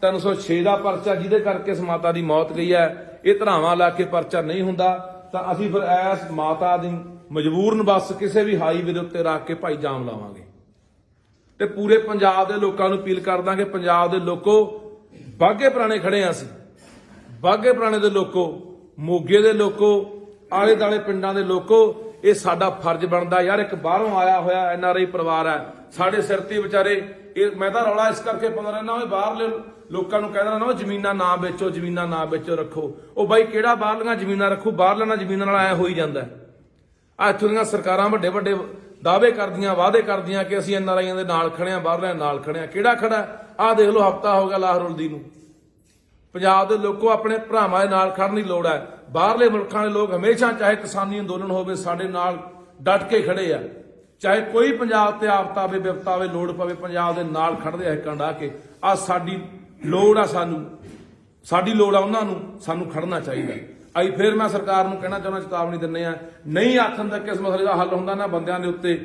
306 ਦਾ ਪਰਚਾ, ਜਿਹਦੇ ਕਰਕੇ ਇਸ ਮਾਤਾ ਦੀ ਮੌਤ ਗਈ ਹੈ, ਇਹ ਧਰਾਵਾਂ ਲਾ ਕੇ ਪਰਚਾ ਨਹੀਂ ਹੁੰਦਾ, ਤਾਂ ਅਸੀਂ ਫਿਰ ਇਸ ਮਾਤਾ ਦੀ ਮਜਬੂਰਨ ਬੱਸ ਕਿਸੇ ਵੀ ਹਾਈਵੇ ਦੇ ਉੱਤੇ ਰੱਖ ਕੇ ਭਾਈ ਜਾਮ ਲਾਵਾਂਗੇ। ਤੇ ਪੂਰੇ ਪੰਜਾਬ ਦੇ ਲੋਕਾਂ ਨੂੰ ਅਪੀਲ ਕਰ ਦਾਂਗੇ, ਪੰਜਾਬ ਦੇ ਲੋਕੋ, ਬਾਘੇ ਪੁਰਾਣੇ ਖੜੇ ਆ ਅਸੀਂ, ਬਾਘੇ ਪੁਰਾਣੇ ਦੇ ਲੋਕੋ, ਮੋਗੇ ਦੇ ਲੋਕੋ, ਆਲੇ ਦਾਲੇ ਪਿੰਡਾਂ ਦੇ ਲੋਕੋ, ਇਹ ਸਾਡਾ ਫਰਜ਼ ਬਣਦਾ ਯਾਰ। ਇੱਕ ਬਾਹਰੋਂ ਆਇਆ ਹੋਇਆ ਐਨਆਰਆਈ ਪਰਿਵਾਰ ਹੈ, ਸਾਡੇ ਸਿਰ ਤੇ ਵਿਚਾਰੇ। ਇਹ ਮੈਂ ਤਾਂ ਰੌਲਾ ਇਸ ਕਰਕੇ ਪਾਉਂਦਾ ਰਹਿਣਾ, ਉਹ ਬਾਹਰਲੇ ਲੋਕਾਂ ਨੂੰ ਕਹਿੰਦਾ ਨਾ ਜ਼ਮੀਨਾਂ ਨਾ ਵੇਚੋ, ਜ਼ਮੀਨਾਂ ਨਾ ਵੇਚੋ, ਰੱਖੋ। ਉਹ ਬਾਈ ਕਿਹੜਾ ਬਾਹਰਲੀਆਂ ਜ਼ਮੀਨਾਂ ਰੱਖੂ? ਬਾਹਰਲੀਆਂ ਜ਼ਮੀਨਾਂ ਨਾਲ ਐ ਹੋਈ ਜਾਂਦਾ। ਆ ਇੱਥੋਂ ਦੀਆਂ ਸਰਕਾਰਾਂ ਵੱਡੇ ਵੱਡੇ ਦਾਅਵੇ ਕਰਦੀਆਂ, ਵਾਅਦੇ ਕਰਦੀਆਂ ਕਿ ਅਸੀਂ ਐਨਆਰਆਈਆਂ ਦੇ ਨਾਲ ਖੜੇ ਆ, ਬਾਹਰਲਿਆਂ ਨਾਲ ਖੜੇ ਆ। ਕਿਹੜਾ ਖੜਾ? ਆਹ ਦੇਖ ਲਓ, ਹਫ਼ਤਾ ਹੋ ਗਿਆ ਲਾਹ ਰੁਲਦੀ ਨੂੰ। ਪੰਜਾਬ ਦੇ ਲੋਕੋ ਆਪਣੇ ਭਰਾਵਾਂ ਦੇ ਨਾਲ ਖੜਨ ਦੀ ਲੋੜ ਹੈ। ਬਾਹਰਲੇ ਮੁਲਕਾਂ ਦੇ ਲੋਕ ਹਮੇਸ਼ਾ, ਚਾਹੇ ਕਿਸਾਨੀ ਅੰਦੋਲਨ ਹੋਵੇ, ਸਾਡੇ ਨਾਲ ਡਟ ਕੇ ਖੜੇ ਆ। ਚਾਹੇ ਕੋਈ ਪੰਜਾਬ ਤੇ ਆਫਤ ਆਵੇ, ਵਿਪਤਾ ਆਵੇ, ਲੋੜ ਪਵੇ, ਪੰਜਾਬ ਦੇ ਨਾਲ ਖੜਦੇ ਆ ਹਿੱਕਾਂ ਢਾਹ ਕੇ। ਆ ਸਾਡੀ ਲੋੜ ਆ, ਸਾਡੀ ਲੋੜ ਆ ਉਹਨਾਂ ਨੂੰ, ਸਾਨੂੰ ਖੜਨਾ ਚਾਹੀਦਾ। ਆਈ ਫਿਰ ਮੈਂ ਸਰਕਾਰ ਨੂੰ ਕਹਿਣਾ ਚਾਹੁੰਦਾ, ਚੇਤਾਵਨੀ ਦਿੰਦੇ ਆ, ਨਹੀਂ ਆਖਣ ਤੱਕ ਇਸ ਮਸਲੇ ਦਾ ਹੱਲ ਹੁੰਦਾ ਨਾ ਬੰਦਿਆਂ ਦੇ ਉੱਤੇ,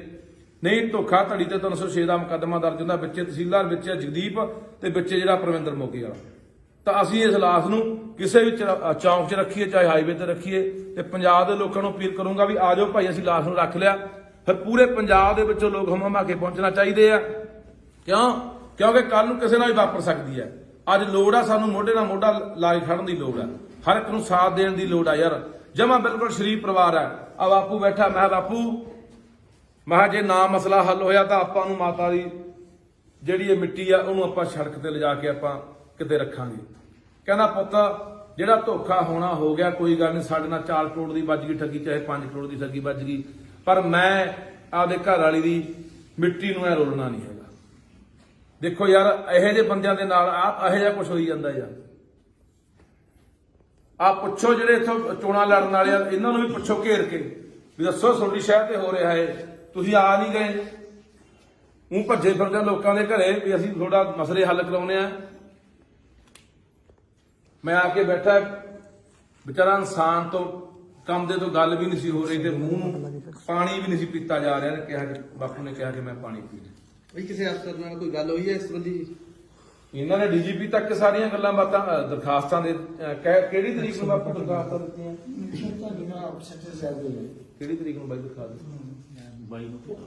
ਨਹੀਂ ਧੋਖਾ ਧੜੀ ਤੇ 306 ਦਾ ਮੁਕੱਦਮਾ ਦਰਜ ਹੁੰਦਾ, ਵਿੱਚੇ ਤਹਿਸੀਲਦਾਰ, ਵਿੱਚੇ ਜਗਦੀਪ ਤੇ ਵਿੱਚੇ ਜਿਹੜਾ ਪਰਮਿੰਦਰ ਮੋਗੇ ਵਾਲਾ। ਤਾਂ ਅਸੀਂ ਇਸ ਲਾਸ਼ ਨੂੰ ਕਿਸੇ ਵੀ ਚੌਂਕ 'ਚ ਰੱਖੀਏ, ਚਾਹੇ ਹਾਈਵੇ ਤੇ ਰੱਖੀਏ। ਤੇ ਪੰਜਾਬ ਦੇ ਲੋਕਾਂ ਨੂੰ ਅਪੀਲ ਕਰੂੰਗਾ ਵੀ ਆ ਜਾਓ ਭਾਈ, ਅਸੀਂ ਲਾਸ਼ ਨੂੰ ਰੱਖ ਲਿਆ। ਫਿਰ ਪੂਰੇ ਪੰਜਾਬ ਦੇ ਵਿੱਚੋਂ ਲੋਕ ਹਮਾ ਕੇ ਪਹੁੰਚਣਾ ਚਾਹੀਦੇ ਆ। ਕਿਉਂਕਿ ਕੱਲ ਨੂੰ ਕਿਸੇ ਨਾਲ ਵੀ ਵਾਪਰ ਸਕਦੀ ਹੈ। ਅੱਜ ਲੋੜ ਆ ਸਾਨੂੰ ਮੋਢੇ ਨਾਲ ਮੋਢਾ ਲਾ ਕੇ ਖੜਨ ਦੀ ਲੋੜ ਆ, ਹਰ ਇੱਕ ਨੂੰ ਸਾਥ ਦੇਣ ਦੀ ਲੋੜ ਆ ਯਾਰ। ਜਮਾ ਬਿਲਕੁਲ ਸ਼ਰੀਫ ਪਰਿਵਾਰ ਹੈ। ਆ ਬਾਪੂ ਬੈਠਾ, ਮੈਂ ਬਾਪੂ, ਮੈਂ ਜੇ ਨਾ ਮਸਲਾ ਹੱਲ ਹੋਇਆ ਤਾਂ ਆਪਾਂ ਨੂੰ ਮਾਤਾ ਦੀ ਜਿਹੜੀ ਇਹ ਮਿੱਟੀ ਆ ਉਹਨੂੰ ਆਪਾਂ ਸੜਕ ਤੇ ਲਿਜਾ ਕੇ ਆਪਾਂ ਕਿਤੇ ਰੱਖਾਂਗੇ। ਕਹਿੰਦਾ ਪੁੱਤ ਜਿਹੜਾ ਧੋਖਾ ਹੋਣਾ ਹੋ ਗਿਆ, ਕੋਈ ਗੱਲ ਨਹੀਂ, ਸਾਡੇ ਨਾਲ 4 ਕਰੋੜ ਦੀ ਵੱਜ ਗਈ ਠੱਗੀ, ਚਾਹੇ 5 ਕਰੋੜ ਦੀ ਠੱਗੀ ਵੱਜ ਗਈ, ਪਰ ਮੈਂ ਆਪਦੇ ਘਰ ਵਾਲੀ ਦੀ ਮਿੱਟੀ ਨੂੰ ਐ ਰੋਲਣਾ ਨਹੀਂ ਹੈਗਾ। ਦੇਖੋ ਯਾਰ, ਇਹੋ ਜਿਹੇ ਬੰਦਿਆਂ ਦੇ ਨਾਲ ਇਹੋ ਜਿਹਾ ਕੁਝ ਹੋਈ ਜਾਂਦਾ ਯਾਰ। ਆ ਪੁੱਛੋ ਜਿਹੜੇ ਇੱਥੋਂ ਚੋਣਾਂ ਲੜਨ ਵਾਲੇ ਆ, ਇਹਨਾਂ ਨੂੰ ਵੀ ਪੁੱਛੋ ਘੇਰ ਕੇ ਵੀ ਦੱਸੋ ਤੁਹਾਡੀ ਸ਼ਹਿਰ ਤੇ ਹੋ ਰਿਹਾ ਹੈ ਤੁਸੀਂ ਆ ਨਹੀਂ ਗਏ, ਉਹ ਭੱਜੇ ਫਿਰਦੇ ਲੋਕਾਂ ਦੇ ਘਰੇ ਵੀ ਅਸੀਂ ਤੁਹਾਡਾ ਮਸਲੇ ਹੱਲ ਕਰਾਉਣੇ ਆ। ਮੈਂ ਆ ਕੇ ਬੈਠਾ, ਵਿਚਾਰਾ ਇਨਸਾਨ ਤੋਂ ਕੰਮ ਦੇ ਤੋਂ ਗੱਲ ਵੀ ਨਹੀਂ ਸੀ ਹੋ ਰਹੀ ਤੇ ਮੂੰਹ ਨੂੰ ਪਾਣੀ ਵੀ ਨਹੀਂ ਸੀ ਪੀਤਾ ਜਾ ਰਿਹਾ। ਕਿਹਾ ਕਿ ਬਾਪੂ ਨੇ ਕਿਹਾ ਕਿ ਮੈਂ ਪਾਣੀ ਪੀ ਲਿਆ। ਬਈ ਕਿਸੇ ਅਫਸਰ ਨਾਲ ਕੋਈ ਗੱਲ ਹੋਈ ਹੈ ਇਸ ਸੰਬੰਧੀ? ਇਹਨਾਂ ਨੇ ਡੀਜੀਪੀ ਤੱਕ ਸਾਰੀਆਂ ਗੱਲਾਂ ਬਾਤਾਂ ਦਰਖਾਸਤਾਂ ਦੇ ਕਿਹੜੀ ਤਰੀਕ ਨੂੰ ਬਾਪੂ ਦਰਖਾਸਤਾਂ ਦਿੱਤੀਆਂ? ਕਿਹੜੀ ਤਰੀਕ ਨੂੰ ਬਾਈ ਦਰਖਾਸਤ ਦਿੱਤੀ?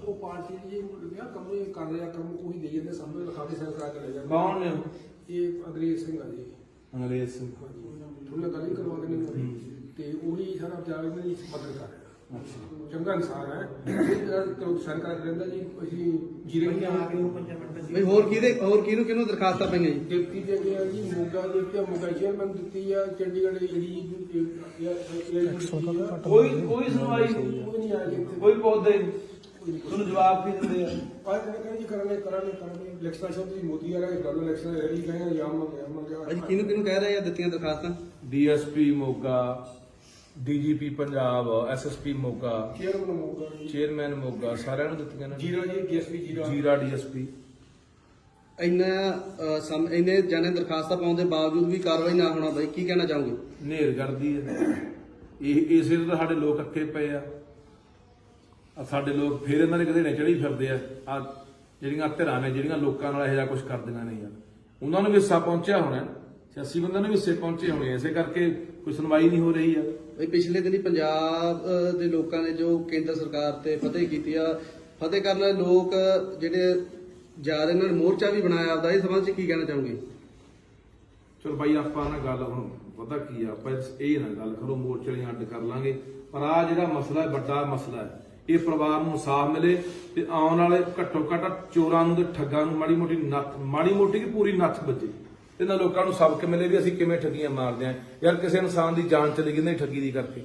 ਉਹ ਪਾਰਟੀ ਜੀ ਲਿਆ ਕਮਰੇ ਕਰ ਰਿਹਾ ਕੰਮ ਉਹੀ ਦੇ ਜਾਂਦੇ ਸਾਹਮਣੇ ਲਿਖਾ ਕੇ ਸਾਈਨ ਕਰਾ ਕੇ ਲੈ ਜਾਂਦੇ। ਕੌਣ ਨੇ ਉਹ? ਇਹ ਅੰਗਰੇਜ਼ ਸਿੰਘ ਆ ਜੀ। ਅੰਗਰੇਜ਼ ਸਿੰਘ। ਥੋੜਾ ਗੱਲ ਹੀ ਕਰਵਾ ਦੇਣੀ ਤੇ ਉਹੀ ਸਾਰਾ ਵਿਚਾਰ ਇਹਨਾਂ ਦੀ ਮਦਦ ਕਰ ਰਿਹਾ। ਚੰਗਾ ਇਨਸਾਨ ਹੈ, ਸਾਈਨ ਕਰਾ ਕੇ ਲੈਂਦਾ ਜੀ। ਅਸੀਂ ਜੀਰੇ ਬਈ ਹੋਰ ਕਿਹਨੂੰ ਦਰਖਾਸਤਾਂ ਪਈਆਂ ਜੀ? ਡਿਪਟੀ ਦੇ ਗਿਆ ਜੀ, ਮੋਗਾ ਦੇ ਦਿੱਤੀ, ਮੋਗਾ ਚੇਅਰਮੈਨ ਦਿੱਤੀ ਆ, ਚੰਡੀਗੜ੍ਹ ਜਿਹੜੀ ਕੋਈ ਸੁਣਵਾਈ ਨਹੀਂ, ਕੋਈ ਨਹੀਂ ਆ ਜੀ ਇੱਥੇ। ਕੋਈ ਪੌਦੇ ਤੁਹਾਨੂੰ ਜਵਾਬ ਕੀ ਦਿੰਦੇ ਆ? ਪਰ ਕਹਿੰਦੇ ਜੀ ਕਰਾਂਗੇ ਇਲੈਕਸ਼ਨ ਸ਼ਬਦ ਜੀ ਮੋਦੀ ਆ ਰਿਹਾ ਗੱਲ ਇਲੈਕਸ਼ਨ ਰੈਲੀ ਕਹੇ ਜਾਮ ਗਿਆ। ਭਾਜੀ ਕਿਹਨੂੰ ਕਹਿ ਰਹੇ ਆ ਦਿੱਤੀਆਂ ਦਰਖਾਸਤਾਂ? DSP Moga, DGP Punjab, SSP Moga, chairman Moga, ਸਾਰਿਆਂ ਨੂੰ ਦਿੱਤੀਆਂ ਨੇ। ਜੀਰਾ ਜੀ ਡੀਐਸਪੀ ਜੀਰਾ ਡੀਐਸਪੀ। ਇੰਨੇ ਜਾਣੇ ਦਰਖਾਸਤਾਂ ਪਾਉਣ ਦੇ ਬਾਵਜੂਦ ਵੀ ਕਾਰਵਾਈ ਨਾ ਹੋਣਾ, ਬਈ ਕੀ ਕਹਿਣਾ ਚਾਹੋਗੇ? ਨੇਰ ਕਰਦੀ ਹੈ ਇਹ। ਇਸੇ ਤੋਂ ਸਾਡੇ ਲੋਕ ਅੱਕੇ ਪਏ ਆ। ਸਾਡੇ ਲੋਕ ਫਿਰ ਇਹਨਾਂ ਦੇ ਘੜੇਣੇ ਚੜੀ ਫਿਰਦੇ ਆ ਜਿਹੜੀਆਂ ਧਿਰਾਂ ਨੇ, ਜਿਹੜੀਆਂ ਲੋਕਾਂ ਨਾਲ ਇਹੋ ਜਿਹਾ ਕੁਝ ਕਰਦੀਆਂ ਨੇ ਯਾਰ। ਉਹਨਾਂ ਨੂੰ ਵੀ ਹਿੱਸਾ ਪਹੁੰਚਿਆ ਹੋਣਾ, 86 ਬੰਦਿਆਂ ਨੂੰ ਵੀ ਹਿੱਸੇ ਪਹੁੰਚੇ ਹੋਣੇ, ਇਸੇ ਕਰਕੇ ਕੋਈ ਸੁਣਵਾਈ ਨਹੀਂ ਹੋ ਰਹੀ ਆ। ਬਈ ਪਿਛਲੇ ਦਿਨੀ ਪੰਜਾਬ ਦੇ ਲੋਕਾਂ ਨੇ ਜੋ ਕੇਂਦਰ ਸਰਕਾਰ ਤੇ ਫਤਿਹ ਕੀਤੀ ਆ, ਫਤਿਹ ਕਰਨ ਵਾਲੇ ਲੋਕ ਜਿਹੜੇ ਜਾ ਰਹੇ ਨੇ, ਮੋਰਚਾ ਵੀ ਬਣਾਇਆ ਆਪਦਾ, ਇਸ ਸੰਬੰਧ ਚ ਕੀ ਕਹਿਣਾ ਚਾਹੋਗੇ? ਚਲੋ ਭਾਈ ਆਪਾਂ ਨਾ ਗੱਲ ਹੁਣ ਪਤਾ ਕੀ ਆ, ਆਪਾਂ ਇਹ ਨਾ ਗੱਲ ਕਰੋ ਮੋਰਚੇ ਵਾਲੀਆਂ ਅੱਡ ਕਰ ਲਾਂਗੇ, ਪਰ ਆ ਜਿਹੜਾ ਮਸਲਾ ਹੈ ਵੱਡਾ ਮਸਲਾ ਹੈ। ਇਹ ਪਰਿਵਾਰ ਨੂੰ ਇਨਸਾਫ ਮਿਲੇ ਤੇ ਆਉਣ ਵਾਲੇ ਘੱਟੋ ਘੱਟ ਚੋਰਾਂ ਨੂੰ ਤੇ ਠੱਗਾਂ ਨੂੰ ਮਾੜੀ ਮੋਟੀ ਕੀ ਪੂਰੀ ਨੱਥ ਵੱਜੇ। ਇਹਨਾਂ ਲੋਕਾਂ ਨੂੰ ਸਬਕ ਮਿਲੇ ਵੀ ਅਸੀਂ ਕਿਵੇਂ ਠੱਗੀਆਂ ਮਾਰਦੇ ਆਂ ਯਾਰ। ਕਿਸੇ ਇਨਸਾਨ ਦੀ ਜਾਨ ਚਲੀ ਗਈ ਨਹੀਂ ਠੱਗੀ ਦੀ ਕਰਕੇ।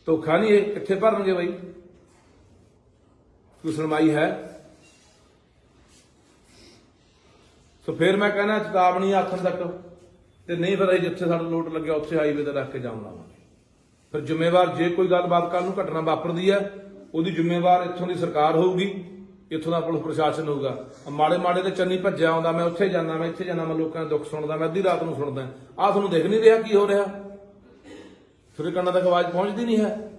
ਧੋਖਾ ਨਹੀਂ ਇਹ ਕਿੱਥੇ ਭਰਨਗੇ ਬਾਈ? ਕੋਈ ਸੁਣਵਾਈ ਹੈ? ਸੋ ਫਿਰ ਮੈਂ ਕਹਿੰਦਾ ਚੇਤਾਵਨੀ ਆਖਣ ਤੱਕ ਤੇ ਨਹੀਂ ਫਿਰ ਜਿੱਥੇ ਸਾਡਾ ਲੋਟ ਲੱਗਿਆ ਉੱਥੇ ਹਾਈਵੇ ਤੇ ਰੱਖ ਕੇ ਜਾਮ ਲਾਵਾਂਗੇ। ਫਿਰ ਜ਼ਿੰਮੇਵਾਰ ਜੇ ਕੋਈ ਗੱਲਬਾਤ ਕੱਲ ਨੂੰ ਘਟਨਾ ਵਾਪਰਦੀ ਹੈ ਉਹਦੀ ਜ਼ਿੰਮੇਵਾਰ ਇੱਥੋਂ ਦੀ ਸਰਕਾਰ ਹੋਊਗੀ, ਇੱਥੋਂ ਦਾ ਪੁਲਿਸ ਪ੍ਰਸ਼ਾਸਨ ਹੋਊਗਾ। ਮਾੜੇ ਤੇ ਚੰਨੀ ਭੱਜਿਆ ਆਉਂਦਾ, ਮੈਂ ਉੱਥੇ ਜਾਂਦਾ, ਮੈਂ ਇੱਥੇ ਜਾਂਦਾ, ਮੈਂ ਲੋਕਾਂ ਦੇ ਦੁੱਖ ਸੁਣਦਾ, ਮੈਂ ਅੱਧੀ ਰਾਤ ਨੂੰ ਸੁਣਦਾ। ਆਹ ਤੁਹਾਨੂੰ ਦਿਖ ਨਹੀਂ ਰਿਹਾ ਕੀ ਹੋ ਰਿਹਾ? ਤੁਹਾਡੇ ਕੰਨਾਂ ਤੱਕ ਆਵਾਜ਼ ਪਹੁੰਚਦੀ ਨਹੀਂ ਹੈ।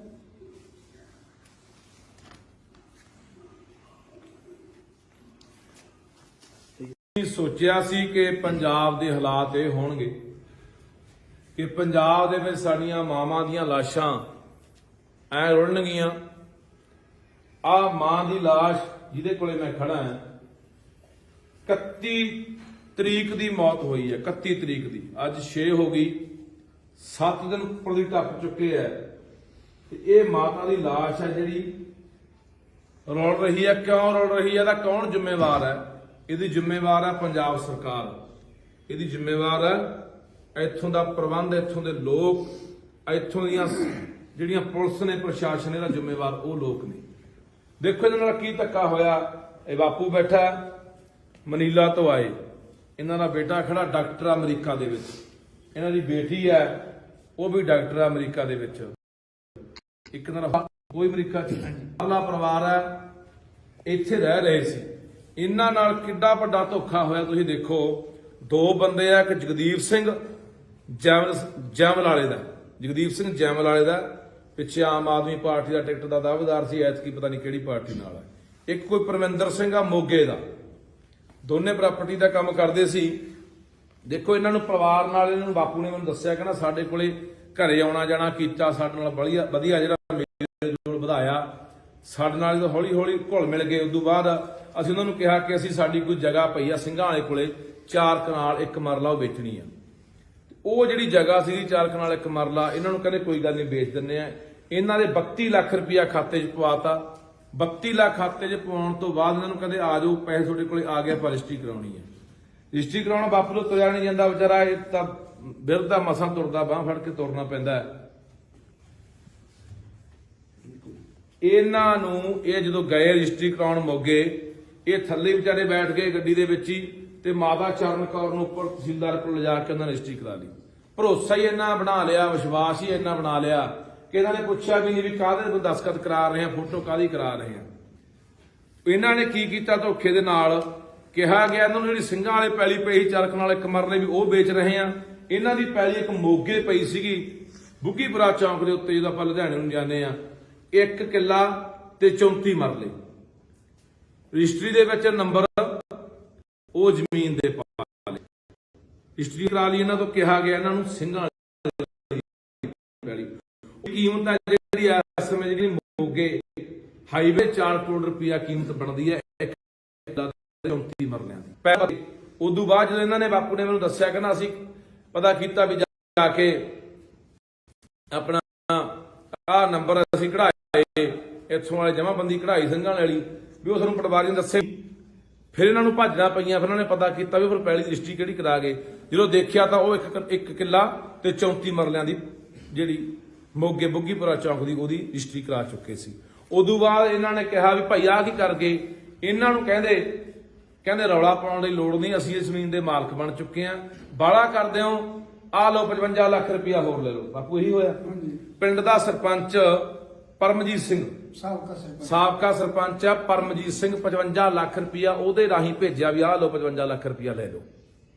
ਸੋਚਿਆ ਸੀ ਕਿ ਪੰਜਾਬ ਦੇ ਹਾਲਾਤ ਇਹ ਹੋਣਗੇ ਕਿ ਪੰਜਾਬ ਦੇ ਵਿੱਚ ਸਾਡੀਆਂ ਮਾਵਾਂ ਦੀਆਂ ਲਾਸ਼ਾਂ ਐ ਰੁਲਣਗੀਆਂ। ਆ ਮਾਂ ਦੀ ਲਾਸ਼ ਜਿਹਦੇ ਕੋਲੇ ਮੈਂ ਖੜਾ ਹਾਂ, 31 ਤਰੀਕ ਦੀ ਮੌਤ ਹੋਈ ਹੈ। 31 ਤਰੀਕ ਦੀ, ਅੱਜ 6 ਹੋ ਗਈ, 7 ਦਿਨ ਉੱਪਰ ਦੀ ਟੱਪ ਚੁੱਕੇ ਹੈ ਤੇ ਇਹ ਮਾਤਾ ਦੀ ਲਾਸ਼ ਹੈ ਜਿਹੜੀ ਰੁਲ ਰਹੀ ਹੈ। ਕਿਉਂ ਰੁਲ ਰਹੀ ਹੈ? ਇਹਦਾ ਕੌਣ ਜ਼ਿੰਮੇਵਾਰ ਹੈ? ਇਹਦੀ ਜ਼ਿੰਮੇਵਾਰ ਹੈ ਪੰਜਾਬ ਸਰਕਾਰ। ਇਹਦੀ ਜ਼ਿੰਮੇਵਾਰ ਹੈ ਇੱਥੋਂ ਦਾ ਪ੍ਰਬੰਧ, ਇੱਥੋਂ ਦੇ ਲੋਕ, ਇੱਥੋਂ ਦੀਆਂ ਜਿਹੜੀਆਂ ਪੁਲਿਸ ਨੇ, ਪ੍ਰਸ਼ਾਸਨ, ਇਹਦਾ ਜ਼ਿੰਮੇਵਾਰ ਉਹ ਲੋਕ ਨੇ। ਦੇਖੋ ਇਹਨਾਂ ਨਾਲ ਕੀ ਧੱਕਾ ਹੋਇਆ। ਇਹ ਬਾਪੂ ਬੈਠਾ ਮਨੀਲਾ ਤੋਂ ਆਏ, ਇਹਨਾਂ ਦਾ ਬੇਟਾ ਖੜਾ ਡਾਕਟਰ ਅਮਰੀਕਾ ਦੇ ਵਿੱਚ, ਇਹਨਾਂ ਦੀ ਬੇਟੀ ਹੈ ਉਹ ਵੀ ਡਾਕਟਰ ਅਮਰੀਕਾ ਦੇ ਵਿੱਚ, ਇੱਕ ਤਰ੍ਹਾਂ ਕੋਈ ਅਮਰੀਕਾ ਚ ਆਲਾ ਪਰਿਵਾਰ ਹੈ, ਇੱਥੇ ਰਹਿ ਰਹੇ ਸੀ। ਇਹਨਾਂ ਨਾਲ ਕਿੱਡਾ ਵੱਡਾ ਧੋਖਾ ਹੋਇਆ ਤੁਸੀਂ ਦੇਖੋ। 2 ਬੰਦੇ ਆ, ਇੱਕ ਜਗਦੀਪ ਸਿੰਘ ਜੈਮਲ ਵਾਲੇ ਦਾ, ਜਗਦੀਪ ਸਿੰਘ ਜੈਮਲ ਵਾਲੇ ਦਾ ਪਿੱਛੇ ਆਮ ਆਦਮੀ ਪਾਰਟੀ ਦਾ ਟਿਕਟ ਦਾ ਦਾਅਵੇਦਾਰ ਸੀ, ਐਤਕੀ ਪਤਾ ਨਹੀਂ ਕਿਹੜੀ ਪਾਰਟੀ ਨਾਲ ਹੈ। ਇੱਕ ਕੋਈ ਪਰਮਿੰਦਰ ਸਿੰਘ ਆ ਮੋਗੇ ਦਾ, ਦੋਨੇ ਪ੍ਰਾਪਰਟੀ ਦਾ ਕੰਮ ਕਰਦੇ ਸੀ। ਦੇਖੋ ਇਹਨਾਂ ਨੂੰ ਪਰਿਵਾਰ ਨਾਲ, ਇਹਨਾਂ ਨੂੰ ਬਾਪੂ ਨੇ ਮੈਨੂੰ ਦੱਸਿਆ ਕਹਿੰਦਾ ਸਾਡੇ ਕੋਲੇ ਘਰੇ ਆਉਣਾ ਜਾਣਾ ਕੀਤਾ, ਸਾਡੇ ਨਾਲ ਵਧੀਆ ਜਿਹੜਾ ਮੇਲ ਜੋਲ ਵਧਾਇਆ, ਸਾਡੇ ਨਾਲ ਹੌਲੀ ਹੌਲੀ ਘੁਲ ਮਿਲ ਗਏ। ਉਦੋਂ ਬਾਅਦ ਅਸੀਂ ਉਹਨਾਂ ਨੂੰ ਕਿਹਾ ਕਿ ਅਸੀਂ ਸਾਡੀ ਕੋਈ ਜਗ੍ਹਾ ਪਈ ਆ ਸਿੰਘਾਂ ਵਾਲੇ ਕੋਲੇ 4 ਕਨਾਲ 1 ਮਰਲਾ ਉਹ ਵੇਚਣੀ ਆ। ਉਹ ਜਿਹੜੀ ਜਗ੍ਹਾ ਸੀ 4 ਕਨਾਲ 1 ਮਰਲਾ, ਇਹਨਾਂ ਨੂੰ ਕਹਿੰਦੇ ਕੋਈ ਗੱਲ ਨਹੀਂ ਵੇਚ ਦਿੰਦੇ ਆ। ਇਹਨਾਂ ਦੇ 32 ਲੱਖ ਰੁਪਇਆ ਖਾਤੇ 'ਚ ਪਵਾਤਾ। 32 ਲੱਖ ਖਾਤੇ 'ਚ ਪਵਾਉਣ ਤੋਂ ਬਾਅਦ ਇਹਨਾਂ ਨੂੰ ਕਹਿੰਦੇ ਆ ਜਾਓ ਪੈਸੇ ਤੁਹਾਡੇ ਕੋਲੇ ਆ ਗਿਆ, ਪਰ ਰਜਿਸਟਰੀ ਕਰਾਉਣੀ ਹੈ। ਰਜਿਸਟਰੀ ਕਰਾਉਣਾ ਬਾਪੂ ਤੋਂ ਤੁਰਿਆ ਨਹੀਂ ਜਾਂਦਾ ਵਿਚਾਰਾ, ਇਹ ਤਾਂ ਬਿਰਧ ਮਸਾਂ ਤੁਰਦਾ, ਬਾਂਹ ਫੜ ਕੇ ਤੁਰਨਾ ਪੈਂਦਾ। ਇਹਨਾਂ ਨੂੰ ਇਹ ਜਦੋਂ ਗਏ ਰਜਿਸਟਰੀ ਕਰਾਉਣ ਮੋਗੇ, ਇਹ ਥੱਲੇ ਵਿਚਾਰੇ ਬੈਠ ਗਏ ਗੱਡੀ ਦੇ ਵਿੱਚ ਹੀ ਤੇ ਮਾਤਾ ਚਰਨ ਕੌਰ ਨੂੰ ਉੱਪਰ ਤਹਿਸੀਲਦਾਰ ਕੋਲ ਲਿਜਾ ਕੇ ਉਹਨਾਂ ਨੇ ਰਜਿਸਟਰੀ ਕਰਾ ਲਈ। ਭਰੋਸਾ ਹੀ ਇੰਨਾ ਬਣਾ ਲਿਆ, ਵਿਸ਼ਵਾਸ ਹੀ ਇੰਨਾ ਬਣਾ ਲਿਆ ਕਿ ਇਹਨਾਂ ਨੇ ਪੁੱਛਿਆ ਵੀ ਨਹੀਂ ਵੀ ਕਾਹਦੇ ਦਸਤਖਤ ਕਰਾ ਰਹੇ ਆ, ਫੋਟੋ ਕਾਹਦੀ ਕਰਾ ਰਹੇ ਆ। ਇਹਨਾਂ ਨੇ ਕੀ ਕੀਤਾ, ਧੋਖੇ ਦੇ ਨਾਲ ਕਿਹਾ ਗਿਆ ਇਹਨਾਂ ਨੂੰ ਜਿਹੜੀ ਸਿੰਘਾਂ ਵਾਲੇ ਪੈਲੀ ਪਈ ਸੀ ਚਰਖ ਨਾਲ ਇੱਕ ਮਰਲੇ ਵੀ ਉਹ ਵੇਚ ਰਹੇ ਆ। ਇਹਨਾਂ ਦੀ ਪੈਲੀ ਇੱਕ ਮੋਗੇ ਪਈ ਸੀਗੀ ਬੁੱਗੀਪੁਰਾ ਚੌਂਕ ਦੇ ਉੱਤੇ, ਜਦੋਂ ਆਪਾਂ ਲੁਧਿਆਣੇ ਨੂੰ ਜਾਂਦੇ ਆ, 1 ਕਿੱਲਾ ਤੇ 34 ਮਰਲੇ ਰਜਿਸਟਰੀ ਦੇ ਵਿੱਚ ਨੰਬਰ ਉਹ ਜ਼ਮੀਨ ਦੇ ਪਾ ਲਏ, ਰਜਿਸਟਰੀ ਕਰਾ ਲਈ ਇਹਨਾਂ ਤੋਂ। ਕਿਹਾ ਗਿਆ ਇਹਨਾਂ ਨੂੰ ਸਿੰਘਾਂ ਵਾਲੀ ਪੈਲੀ ਕੀਮਤ ਹੈ ਜਿਹੜੀ ਇਸ ਸਮੇਂ ਜਿਹੜੀ ਮੋਗੇ ਹਾਈਵੇ 4 ਕਰੋੜ ਰੁਪਇਆ ਕੀਮਤ ਬਣਦੀ ਹੈ 1 ਕਿੱਲਾ 34 ਮਰਲਿਆਂ ਦੀ। ਉਦੋਂ ਬਾਅਦ ਜਦੋਂ ਇਹਨਾਂ ਨੇ ਬਾਪੂ ਨੇ ਮੈਨੂੰ ਦੱਸਿਆ ਕਿ ਨਾ ਅਸੀਂ ਪਤਾ ਕੀਤਾ ਵੀ ਜਾ ਕੇ ਆਪਣਾ ਆਹ ਨੰਬਰ ਅਸੀਂ ਕਢਾਏ, ਇੱਥੋਂ ਵਾਲੇ ਜਮਾਬੰਦੀ ਕਢਾਈ ਸਿੰਘਾਂ ਵਾਲੀ ਵੀ ਉਹ ਸਾਨੂੰ ਪਟਵਾਰੀ ਨੇ ਦੱਸੇ। ਫਿਰ ਇਹਨਾਂ ਨੂੰ ਭਾਜਣਾ ਪਈਆਂ, ਫਿਰ ਉਹਨਾਂ ਨੇ ਪਤਾ ਕੀਤਾ ਵੀ ਫਿਰ ਪੈਲੀ ਦੀ ਰਜਿਸਟਰੀ ਕਿਹੜੀ ਕਰਾ ਗਏ। ਜਦੋਂ ਦੇਖਿਆ ਤਾਂ ਉਹ 1 ਕਿੱਲਾ ਤੇ 34 ਮਰਲਿਆਂ ਦੀ ਜਿਹੜੀ ਮੋਗੇ ਬੁੱਗੀਪੁਰਾ ਚੌਂਕ ਦੀ ਉਹਦੀ ਰਜਿਸਟਰੀ ਕਰਾ ਚੁੱਕੇ ਸੀ। ਉਦੋਂ ਬਾਅਦ ਇਹਨਾਂ ਨੇ ਕਿਹਾ ਵੀ ਭਾਈ ਆਹ ਕੀ ਕਰ ਗਏ। ਇਹਨਾਂ ਨੂੰ ਕਹਿੰਦੇ ਰੌਲਾ ਪਾਉਣ ਦੀ ਲੋੜ ਨਹੀਂ, ਅਸੀਂ ਇਸ ਜ਼ਮੀਨ ਦੇ ਮਾਲਕ ਬਣ ਚੁੱਕੇ ਆ, ਬਾਹਲਾ ਕਰਦੇ ਹੋ, ਆਹ ਲਓ 55 ਲੱਖ ਰੁਪਇਆ ਹੋਰ ਲੈ ਲਓ। ਬਾਪੂ ਇਹੀ ਹੋਇਆ। ਪਿੰਡ ਦਾ ਸਰਪੰਚ ਪਰਮਜੀਤ ਸਿੰਘ, ਸਾਬਕਾ ਸਰਪੰਚ ਆ ਪਰਮਜੀਤ ਸਿੰਘ, 55 ਲੱਖ ਰੁਪਇਆ ਉਹਦੇ ਰਾਹੀਂ ਭੇਜਿਆ ਵੀ ਆਹ ਲਓ 55 ਲੱਖ ਰੁਪਇਆ ਲੈ ਲਓ।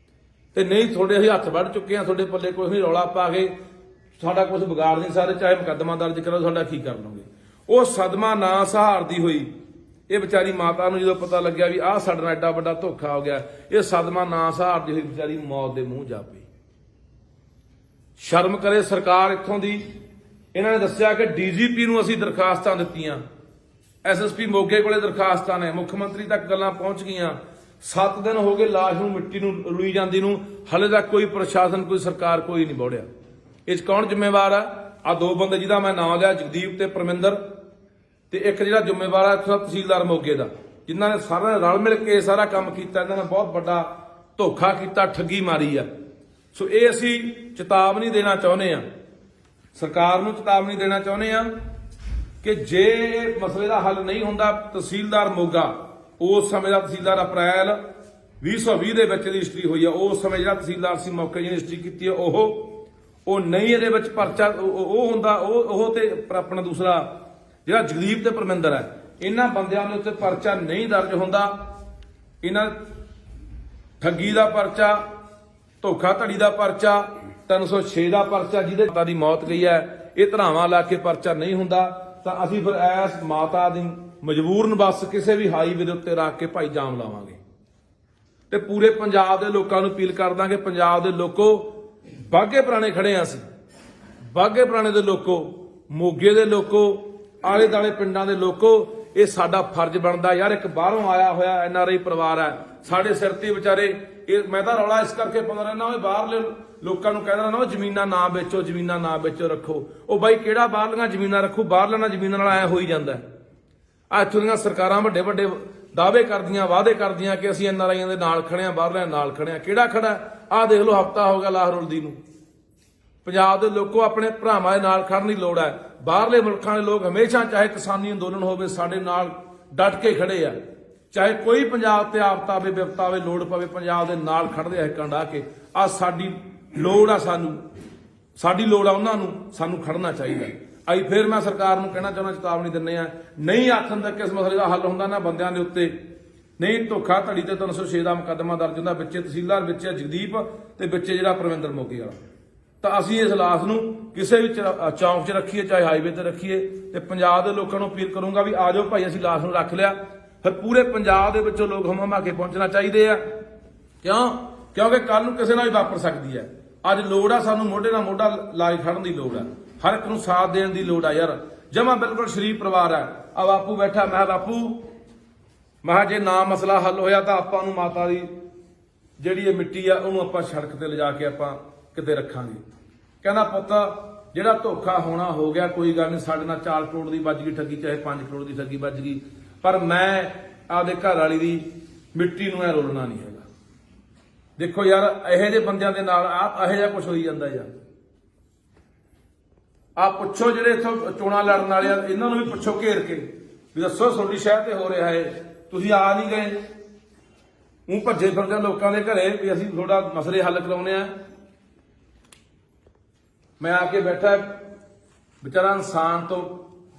ਤੇ ਨਹੀਂ ਤੁਹਾਡੇ ਅਸੀਂ ਹੱਥ ਵੱਢ ਚੁੱਕੇ ਆ, ਤੁਹਾਡੇ ਪੱਲੇ ਕੋਈ ਨਹੀਂ, ਰੌਲਾ ਪਾ ਕੇ ਸਾਡਾ ਕੁਝ ਵਿਗਾੜ ਨਹੀਂ ਸਾਰੇ, ਚਾਹੇ ਮੁਕੱਦਮਾ ਦਰਜ ਕਰੋ, ਸਾਡਾ ਕੀ ਕਰ ਲਓਗੇ। ਉਹ ਸਦਮਾ ਨਾ ਸਹਾਰਦੀ ਹੋਈ ਇਹ ਵਿਚਾਰੀ ਮਾਤਾ ਨੂੰ ਜਦੋਂ ਪਤਾ ਲੱਗਿਆ ਵੀ ਆਹ ਸਾਡੇ ਨਾਲ ਐਡਾ ਵੱਡਾ ਧੋਖਾ ਹੋ ਗਿਆ, ਇਹ ਸਦਮਾ ਨਾ ਸਹਾਰਦੀ ਹੋਈ ਵਿਚਾਰੀ ਮੌਤ ਦੇ ਮੂੰਹ ਜਾ ਪਈ। ਸ਼ਰਮ ਕਰੇ ਸਰਕਾਰ ਇੱਥੋਂ ਦੀ। ਇਹਨਾਂ ਨੇ ਦੱਸਿਆ ਕਿ ਡੀਜੀਪੀ ਨੂੰ ਅਸੀਂ ਦਰਖਾਸਤਾਂ ਦਿੱਤੀਆਂ, ਐਸਐਸਪੀ ਮੋਗੇ ਕੋਲੇ ਦਰਖਾਸਤਾਂ ਨੇ, ਮੁੱਖ ਮੰਤਰੀ ਤੱਕ ਗੱਲਾਂ ਪਹੁੰਚ ਗਈਆਂ। 7 ਦਿਨ ਹੋ ਗਏ ਲਾਸ਼ ਨੂੰ ਮਿੱਟੀ ਨੂੰ ਰੁਲੀ ਜਾਂਦੀ ਨੂੰ, ਹਲੇ ਤੱਕ ਕੋਈ ਪ੍ਰਸ਼ਾਸਨ ਕੋਈ ਸਰਕਾਰ ਕੋਈ ਨਹੀਂ ਬੋੜਿਆ। ਇਹ 'ਚ ਕੌਣ ਜ਼ਿੰਮੇਵਾਰ ਆ? ਆ 2 ਬੰਦੇ ਜਿਹਦਾ ਮੈਂ ਨਾਮ ਲਿਆ, ਜਗਦੀਪ ਤੇ ਪਰਮਿੰਦਰ, ਤੇ ਇੱਕ ਜਿਹੜਾ ਜ਼ਿੰਮੇਵਾਰ ਆ ਇੱਥੋਂ ਤਹਿਸੀਲਦਾਰ ਮੋਗੇ ਦਾ, ਜਿਨ੍ਹਾਂ ਨੇ ਸਾਰਿਆਂ ਨੇ ਰਲ ਮਿਲ ਕੇ ਸਾਰਾ ਕੰਮ ਕੀਤਾ। ਇਹਨਾਂ ਨੇ ਬਹੁਤ ਵੱਡਾ ਧੋਖਾ ਕੀਤਾ, ਠੱਗੀ ਮਾਰੀ ਆ। ਸੋ ਇਹ ਅਸੀਂ ਚੇਤਾਵਨੀ ਦੇਣਾ ਚਾਹੁੰਦੇ ਆ, ਸਰਕਾਰ ਨੂੰ ਚੇਤਾਵਨੀ ਦੇਣਾ ਚਾਹੁੰਦੇ ਆ ਕਿ ਜੇ ਇਹ ਮਸਲੇ ਦਾ ਹੱਲ ਨਹੀਂ ਹੁੰਦਾ, ਤਹਿਸੀਲਦਾਰ ਮੋਗਾ ਉਸ ਸਮੇਂ ਦਾ ਤਹਿਸੀਲਦਾਰ ਅਪ੍ਰੈਲ 2020 ਦੇ ਵਿੱਚ ਰਜਿਸਟਰੀ ਹੋਈ ਆ, ਉਸ ਸਮੇਂ ਜਿਹੜਾ ਤਹਿਸੀਲਦਾਰ ਸੀ ਮੌਕੇ ਜਿਹਨੇ ਰਜਿਸਟਰੀ ਕੀਤੀ ਆ ਉਹ ਨਹੀਂ ਇਹਦੇ ਵਿੱਚ ਪਰਚਾ ਉਹ ਹੁੰਦਾ, ਉਹ ਤੇ ਆਪਣਾ ਦੂਸਰਾ ਜਿਹੜਾ ਜਗਦੀਪ ਤੇ ਪਰਮਿੰਦਰ ਹੈ, ਇਹਨਾਂ ਬੰਦਿਆਂ ਦੇ ਉੱਤੇ ਪਰਚਾ ਨਹੀਂ ਦਰਜ ਹੁੰਦਾ। ਇਹਨਾਂ ਠੱਗੀ ਦਾ ਪਰਚਾ, ਧੋਖਾ ਧੜੀ ਦਾ ਪਰਚਾ, 306 ਦਾ ਪਰਚਾ, ਜਿਹਦੇ ਮਾਤਾ ਦੀ ਮੌਤ ਗਈ ਹੈ, ਇਹ ਧਰਾਵਾਂ ਲਾ ਕੇ ਪਰਚਾ ਨਹੀਂ ਹੁੰਦਾ। ਤਾਂ ਅਸੀਂ ਫਿਰ ਐਸ ਮਾਤਾ ਦੀ ਮਜਬੂਰਨ ਬਸ ਕਿਸੇ ਵੀ ਹਾਈਵੇ ਦੇ ਉੱਤੇ ਰੱਖ ਕੇ ਭਾਈ ਜਾਮ ਲਾਵਾਂਗੇ ਤੇ ਪੂਰੇ ਪੰਜਾਬ ਦੇ ਲੋਕਾਂ ਨੂੰ ਅਪੀਲ ਕਰ ਦਾਂਗੇ, ਪੰਜਾਬ ਦੇ ਲੋਕੋ, ਬਾਘੇ ਪੁਰਾਣੇ ਖੜੇ ਆ ਅਸੀਂ, ਬਾਘੇ ਪੁਰਾਣੇ ਦੇ ਲੋਕੋ, ਮੋਗੇ ਦੇ ਲੋਕੋ, ਆਲੇ ਦਾਲੇ ਪਿੰਡਾਂ ਦੇ ਲੋਕੋ, ਇਹ ਸਾਡਾ ਫਰਜ਼ ਬਣਦਾ ਯਾਰ। ਇੱਕ ਬਾਹਰੋਂ ਆਇਆ ਹੋਇਆ ਐਨਆਰਆਈ ਪਰਿਵਾਰ ਹੈ, ਸਾਡੇ ਸਿਰ ਤੇ ਵਿਚਾਰੇ। ਇਹ ਮੈਂ ਤਾਂ ਰੌਲਾ ਇਸ ਕਰਕੇ ਪਾਉਂਦਾ ਰਹਿਣਾ, ਉਹ ਬਾਹਰਲੇ ਲੋਕਾਂ ਨੂੰ ਕਹਿੰਦਾ ਨਾ ਜ਼ਮੀਨਾਂ ਨਾ ਵੇਚੋ, ਜ਼ਮੀਨਾਂ ਨਾ ਵੇਚੋ, ਰੱਖੋ। ਉਹ ਬਾਈ ਕਿਹੜਾ ਬਾਹਰਲੀਆਂ ਜ਼ਮੀਨਾਂ ਰੱਖੂ? ਬਾਹਰਲੀਆਂ ਜ਼ਮੀਨਾਂ ਨਾਲ ਐ ਹੋਈ ਜਾਂਦਾ। ਆ ਇੱਥੋਂ ਦੀਆਂ ਸਰਕਾਰਾਂ ਵੱਡੇ ਵੱਡੇ ਦਾਅਵੇ ਕਰਦੀਆਂ, ਵਾਅਦੇ ਕਰਦੀਆਂ ਕਿ ਅਸੀਂ ਐਨਆਰਆਈਆਂ ਦੇ ਨਾਲ ਖੜੇ ਆ, ਬਾਹਰਲਿਆਂ ਨਾਲ ਖੜੇ ਆ। ਕਿਹੜਾ ਖੜਾ? ਆਹ ਦੇਖ ਲਓ, ਹਫ਼ਤਾ ਹੋ ਗਿਆ ਲਾਹ ਰੁਲਦੀ ਨੂੰ। ਪੰਜਾਬ ਦੇ ਲੋਕੋ ਆਪਣੇ ਭਰਾਵਾਂ ਦੇ ਨਾਲ ਖੜਨ ਦੀ ਲੋੜ ਹੈ। ਬਾਹਰਲੇ ਮੁਲਕਾਂ ਦੇ ਲੋਕ ਹਮੇਸ਼ਾ, ਚਾਹੇ ਕਿਸਾਨੀ ਅੰਦੋਲਨ ਹੋਵੇ, ਸਾਡੇ ਨਾਲ ਡਟ ਕੇ ਖੜੇ ਆ। ਚਾਹੇ ਕੋਈ ਪੰਜਾਬ ਤੇ ਆਫਤ ਆਵੇ, ਵਿਪਤਾ ਆਵੇ, ਲੋੜ ਪਵੇ, ਪੰਜਾਬ ਦੇ ਨਾਲ ਖੜਦੇ ਆ ਕੰਡਾ ਕੇ। ਆ ਸਾਡੀ ਲੋੜ ਆ, ਸਾਡੀ ਲੋੜ ਆ ਉਹਨਾਂ ਨੂੰ, ਸਾਨੂੰ ਖੜਨਾ ਚਾਹੀਦਾ। ਅੱਜ ਫਿਰ ਮੈਂ ਸਰਕਾਰ ਨੂੰ ਕਹਿਣਾ ਚਾਹੁੰਦਾ, ਚੇਤਾਵਨੀ ਦਿੰਦੇ ਆ, ਨਹੀਂ ਆਖਣ ਤੱਕ ਇਸ ਮਸਲੇ ਦਾ ਹੱਲ ਹੁੰਦਾ ਨਾ ਬੰਦਿਆਂ ਦੇ ਉੱਤੇ, ਨਹੀਂ ਧੋਖਾ ਧੜੀ ਤੇ 306 ਦਾ ਮੁਕੱਦਮਾ ਦਰਜ ਹੁੰਦਾ, ਵਿੱਚੇ ਤਹਿਸੀਲਦਾਰ, ਵਿੱਚੇ ਜਗਦੀਪ ਤੇ ਵਿੱਚੇ ਜਿਹੜਾ ਪਰਮਿੰਦਰ ਮੋਗੇ ਵਾਲਾ। ਤਾਂ ਅਸੀਂ ਇਸ ਲਾਸ਼ ਨੂੰ ਕਿਸੇ ਵੀ ਚੌਂਕ 'ਚ ਰੱਖੀਏ, ਚਾਹੇ ਹਾਈਵੇ ਤੇ ਰੱਖੀਏ। ਤੇ ਪੰਜਾਬ ਦੇ ਲੋਕਾਂ ਨੂੰ ਅਪੀਲ ਕਰੂੰਗਾ ਵੀ ਆ ਜਾਓ ਭਾਈ, ਅਸੀਂ ਲਾਸ਼ ਨੂੰ ਰੱਖ ਲਿਆ। ਫਿਰ ਪੂਰੇ ਪੰਜਾਬ ਦੇ ਵਿੱਚੋਂ ਲੋਕ ਹਮਾ ਕੇ ਪਹੁੰਚਣਾ ਚਾਹੀਦੇ ਆ। ਕਿਉਂਕਿ ਕੱਲ ਨੂੰ ਕਿਸੇ ਨਾਲ ਵੀ ਵਾਪਰ ਸਕਦੀ ਹੈ। ਅੱਜ ਲੋੜ ਆ ਸਾਨੂੰ ਮੋਢੇ ਨਾਲ ਮੋਢਾ ਲਾ ਕੇ ਖੜਨ ਦੀ ਲੋੜ ਆ, ਹਰ ਇੱਕ ਨੂੰ ਸਾਥ ਦੇਣ ਦੀ ਲੋੜ ਆ ਯਾਰ। ਜਮਾ ਬਿਲਕੁਲ ਸ਼ਰੀਫ ਪਰਿਵਾਰ ਹੈ। ਆ ਬਾਪੂ ਬੈਠਾ, ਮੈਂ ਬਾਪੂ, ਮੈਂ ਜੇ ਨਾ ਮਸਲਾ ਹੱਲ ਹੋਇਆ ਤਾਂ ਆਪਾਂ ਨੂੰ ਮਾਤਾ ਦੀ ਜਿਹੜੀ ਇਹ ਮਿੱਟੀ ਆ ਉਹਨੂੰ ਆਪਾਂ ਸੜਕ ਤੇ ਲਿਜਾ ਕੇ ਆਪਾਂ ਕਿਤੇ ਰੱਖਾਂਗੇ। ਕਹਿੰਦਾ ਪੁੱਤ ਜਿਹੜਾ ਧੋਖਾ ਹੋਣਾ ਹੋ ਗਿਆ, ਕੋਈ ਗੱਲ ਨਹੀਂ, ਸਾਡੇ ਨਾਲ 4 ਕਰੋੜ ਦੀ ਵੱਜ ਗਈ ਠੱਗੀ, ਚਾਹੇ 5 ਕਰੋੜ ਦੀ ਠੱਗੀ ਵੱਜ ਗਈ, ਪਰ ਮੈਂ ਆਪਦੇ ਘਰ ਵਾਲੀ ਦੀ ਮਿੱਟੀ ਨੂੰ ਐ ਰੋਲਣਾ ਨਹੀਂ ਹੈਗਾ। ਦੇਖੋ ਯਾਰ, ਇਹੋ ਜਿਹੇ ਬੰਦਿਆਂ ਦੇ ਨਾਲ ਇਹੋ ਜਿਹਾ ਕੁਝ ਹੋਈ ਜਾਂਦਾ ਯਾਰ। ਆ ਪੁੱਛੋ ਜਿਹੜੇ ਇੱਥੋਂ ਚੋਣਾਂ ਲੜਨ ਵਾਲੇ ਆ, ਇਹਨਾਂ ਨੂੰ ਵੀ ਪੁੱਛੋ ਘੇਰ ਕੇ ਵੀ ਦੱਸੋ ਤੁਹਾਡੀ ਸ਼ਹਿਰ ਤੇ ਹੋ ਰਿਹਾ ਹੈ, ਤੁਸੀਂ ਆ ਨਹੀਂ ਗਏ, ਉਹ ਭੱਜੇ ਫਿਰਦੇ ਲੋਕਾਂ ਦੇ ਘਰੇ ਵੀ ਅਸੀਂ ਥੋੜਾ ਮਸਲੇ ਹੱਲ ਕਰਾਉਣੇ ਆ। ਮੈਂ ਆ ਕੇ ਬੈਠਾ, ਵਿਚਾਰਾ ਇਨਸਾਨ ਤੋਂ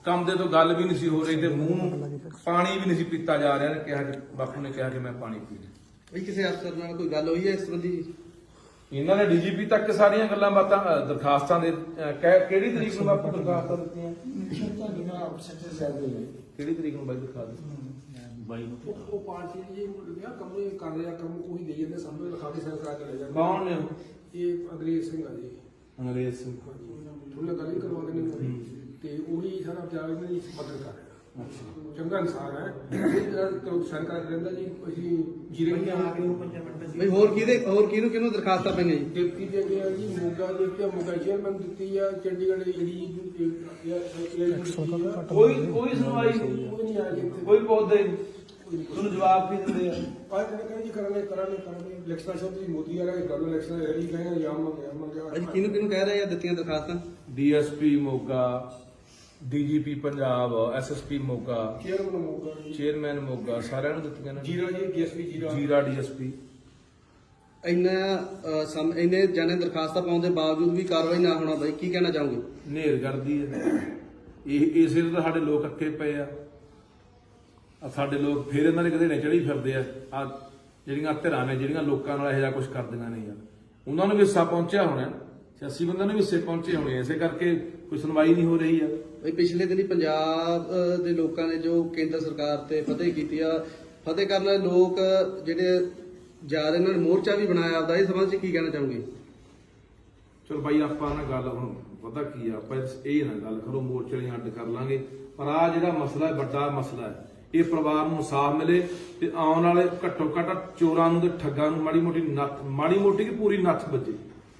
ਕੰਮ ਦੇ ਤੋਂ ਗੱਲ ਵੀ ਨਹੀਂ ਸੀ ਹੋ ਰਹੀ ਤੇ ਮੂੰਹ ਨੂੰ ਪਾਣੀ ਵੀ ਨਹੀਂ ਸੀ ਪੀਤਾ ਜਾ ਰਿਹਾ। ਨੇ ਕਿਹਾ ਕਿ ਬਾਪੂ ਨੇ ਕਿਹਾ ਕਿ ਮੈਂ ਪਾਣੀ ਪੀਣਾ। ਬਈ ਕਿਸੇ ਅਫਸਰ ਨਾਲ ਕੋਈ ਗੱਲ ਹੋਈ ਹੈ ਇਸ ਸੰਬੰਧੀ ਜੀ? ਇਹਨਾਂ ਨੇ ਡੀਜੀਪੀ ਤੱਕ ਸਾਰੀਆਂ ਗੱਲਾਂ ਬਾਤਾਂ ਦਰਖਾਸਤਾਂ ਦੇ ਕਿਹੜੀ ਤਰੀਕ ਨੂੰ ਬਾਪੂ ਦਰਖਾਸਤਾਂ ਦਿੱਤੀਆਂ? ਕਿਹੜੀ ਤਰੀਕ ਨੂੰ ਬਾਈ ਦਰਖਾਸਤ? ਉਹ ਪਾਰਟੀ ਜੀ ਕੰਮ ਕਰ ਰਿਹਾ, ਕੰਮ ਉਹੀ ਦੇ ਜਾਂਦੇ ਸਾਹਮਣੇ ਲਿਖਾ ਕੇ ਸਰਕਾਰ ਚਲੇ ਜਾਂਦੇ। ਕੌਣ ਨੇ ਉਹ? ਇਹ ਅੰਗਰੇਜ਼ ਸਿੰਘ ਆ ਜੀ। ਅੰਗਰੇਜ਼ ਸਿੰਘ। ਥੋੜਾ ਗੱਲ ਹੀ ਕਰਵਾ ਦੇਣੀ ਤੇ ਉਹੀ ਸਾਰਾ ਪੰਜਾਬ ਇਹਨਾਂ ਦੀ ਮਦਦ ਕਰ ਰਿਹਾ। ਚੰਗਾ ਇਨਸਾਨ ਹੈ, ਇਹ ਜਿਹੜਾ ਸਰਕਾਰ ਰਹਿੰਦਾ ਜੀ ਅਸੀਂ ਜੀਰੇ ਨਹੀਂ ਆ ਕੇ ਬਈ ਹੋਰ ਕਿਹਨੂੰ ਦਰਖਾਸਤਾਂ ਪਈਆਂ ਜੀ? ਡਿਪਟੀ ਦੇ ਅੱਗੇ ਆ ਜੀ ਮੋਗਾ ਦੇ ਉੱਤੇ ਮੋਗਾ ਚੇਅਰਮੈਨ ਦਿੱਤੀ ਆ, ਚੰਡੀਗੜ੍ਹ ਦੀ ਜਿਹੜੀ ਕੋਈ ਸੁਣਵਾਈ ਕੋਈ ਨਹੀਂ ਆ ਜੀ ਇੱਥੇ। ਕੋਈ ਪੌਦੇ ਤੁਹਾਨੂੰ ਜਵਾਬ ਕੀ ਦਿੰਦੇ ਆ? ਪਰ ਕਹਿੰਦੇ ਜੀ ਕਰਾਂਗੇ ਇਲੈਕਸ਼ਨ ਸ਼ਬਦ ਜੀ ਮੋਦੀ ਵਾਲਾ ਗੱਲ ਇਲੈਕਸ਼ਨ ਰੈਲੀ ਕਹਿੰਦੇ ਜਾਮ ਮੰਗਿਆ ਅੱਜ ਕਿਹਨੂੰ ਕਹਿ ਰਹੇ ਆ ਦਿੱਤੀਆਂ ਦਰਖਾਸਤਾਂ? DSP Moga, DGP Punjab, SSP Moga, chairman Moga ji, chairman Moga, ਸਾਰਿਆਂ ਨੂੰ ਦਿੱਤੀਆਂ ਨੇ। ਜੀਰਾ ਜੀ ਡੀਐਸਪੀ ਜੀਰਾ ਡੀਐਸਪੀ। ਇੰਨੇ ਜਾਣੇ ਦਰਖਾਸਤਾਂ ਪਾਉਣ ਦੇ ਬਾਵਜੂਦ ਵੀ ਕਾਰਵਾਈ ਨਾ ਹੋਣਾ, ਬਈ ਕੀ ਕਹਿਣਾ ਚਾਹੋਗੇ? ਨੇਰ ਕਰਦੀ ਹੈ ਇਹ। ਇਸੇ ਤੋਂ ਸਾਡੇ ਲੋਕ ਅੱਕੇ ਪਏ ਆ। ਸਾਡੇ ਲੋਕ ਫਿਰ ਇਹਨਾਂ ਦੇ ਕਦੇ ਚੜੀ ਫਿਰਦੇ ਆ ਜਿਹੜੀਆਂ ਧਿਰਾਂ ਨੇ ਜਿਹੜੀਆਂ ਲੋਕਾਂ ਨਾਲ ਇਹੋ ਜਿਹਾ ਕੁਝ ਕਰਦੀਆਂ ਨੇ ਯਾਰ। ਉਹਨਾਂ ਨੂੰ ਵੀ ਹਿੱਸਾ ਪਹੁੰਚਿਆ ਹੋਣਾ, ਸਿਆਸੀ ਬੰਦਿਆਂ ਨੂੰ ਵੀ ਹਿੱਸੇ ਪਹੁੰਚੇ ਹੋਣੇ। ਇਸੇ ਕਰਕੇ ਕੋਈ ਸੁਣਵਾਈ ਨਹੀਂ ਹੋ ਰਹੀ ਆ। ਬਈ ਪਿਛਲੇ ਦਿਨੀ ਪੰਜਾਬ ਦੇ ਲੋਕਾਂ ਨੇ ਜੋ ਕੇਂਦਰ ਸਰਕਾਰ ਤੇ ਫਤਿਹ ਕੀਤੀ ਆ, ਫਤਿਹ ਕਰਨ ਵਾਲੇ ਲੋਕ ਜਿਹੜੇ ਜਾ ਰਹੇ ਇਹਨਾਂ ਨੇ ਮੋਰਚਾ ਵੀ ਬਣਾਇਆ ਆਪਦਾ, ਇਸ ਸੰਬੰਧ 'ਚ ਕੀ ਕਹਿਣਾ ਚਾਹੋਗੇ? ਚਲੋ ਬਾਈ ਆਪਾਂ ਨਾ ਗੱਲ ਹੁਣ ਪਤਾ ਕੀ ਆ, ਆਪਾਂ ਇਹ ਨਾ ਗੱਲ ਕਰੋ ਮੋਰਚੇ ਵਾਲੀਆਂ ਅੱਡ ਕਰ ਲਾਂਗੇ। ਪਰ ਆ ਜਿਹੜਾ ਮਸਲਾ ਹੈ, ਵੱਡਾ ਮਸਲਾ ਹੈ, ਇਹ ਪਰਿਵਾਰ ਨੂੰ ਇਨਸਾਫ ਮਿਲੇ ਤੇ ਆਉਣ ਵਾਲੇ ਘੱਟੋ ਘੱਟ ਚੋਰਾਂ ਨੂੰ ਤੇ ਠੱਗਾਂ ਨੂੰ ਮਾੜੀ ਮੋਟੀ ਕੀ ਪੂਰੀ ਨੱਥ ਵੱਜੇ।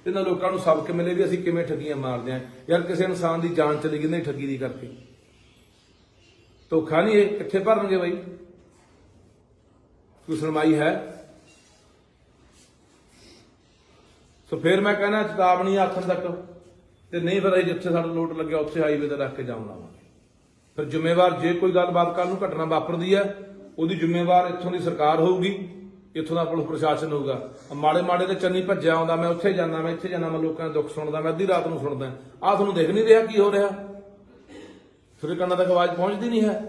ਇਹਨਾਂ ਲੋਕਾਂ ਨੂੰ ਸਬਕ ਮਿਲੇ ਵੀ ਅਸੀਂ ਕਿਵੇਂ ਠੱਗੀਆਂ ਮਾਰਦੇ ਆਂ ਯਾਰ। ਕਿਸੇ ਇਨਸਾਨ ਦੀ ਜਾਨ ਚਲੀ ਗਈ ਨਹੀਂ ਠੱਗੀ ਦੀ ਕਰਕੇ। ਧੋਖਾ ਨਹੀਂ ਇਹ ਕਿੱਥੇ ਭਰਨਗੇ ਬਾਈ? ਕੋਈ ਸੁਣਵਾਈ ਹੈ? ਸੋ ਫਿਰ ਮੈਂ ਕਹਿੰਦਾ ਚੇਤਾਵਨੀ ਆਖਣ ਤੱਕ ਤੇ ਨਹੀਂ ਫਿਰ ਅਸੀਂ ਜਿੱਥੇ ਸਾਡਾ ਲੋਟ ਲੱਗਿਆ ਉੱਥੇ ਹਾਈਵੇ ਤੇ ਰੱਖ ਕੇ ਜਾਉਣ ਲਾਵਾਂਗੇ। ਫਿਰ ਜ਼ਿੰਮੇਵਾਰ ਜੇ ਕੋਈ ਗੱਲਬਾਤ ਕੱਲ ਨੂੰ ਘਟਨਾ ਵਾਪਰਦੀ ਹੈ ਉਹਦੀ ਜ਼ਿੰਮੇਵਾਰ ਇੱਥੋਂ ਦੀ ਸਰਕਾਰ ਹੋਊਗੀ, ਇੱਥੋਂ ਦਾ ਪੁਲਿਸ ਪ੍ਰਸ਼ਾਸਨ ਹੋਊਗਾ। ਮਾੜੇ ਮਾੜੇ ਤੇ ਚੰਨੀ ਭੱਜਿਆ ਆਉਂਦਾ, ਮੈਂ ਉੱਥੇ ਜਾਂਦਾ, ਮੈਂ ਇੱਥੇ ਜਾਂਦਾ, ਮੈਂ ਲੋਕਾਂ ਦੇ ਦੁੱਖ ਸੁਣਦਾ, ਮੈਂ ਅੱਧੀ ਰਾਤ ਨੂੰ ਸੁਣਦਾ। ਆਹ ਤੁਹਾਨੂੰ ਦੇਖ ਨਹੀਂ ਰਿਹਾ ਕੀ ਹੋ ਰਿਹਾ? ਤੁਹਾਡੇ ਕੰਨਾਂ ਤੱਕ ਆਵਾਜ਼ ਪਹੁੰਚਦੀ ਨਹੀਂ ਹੈ?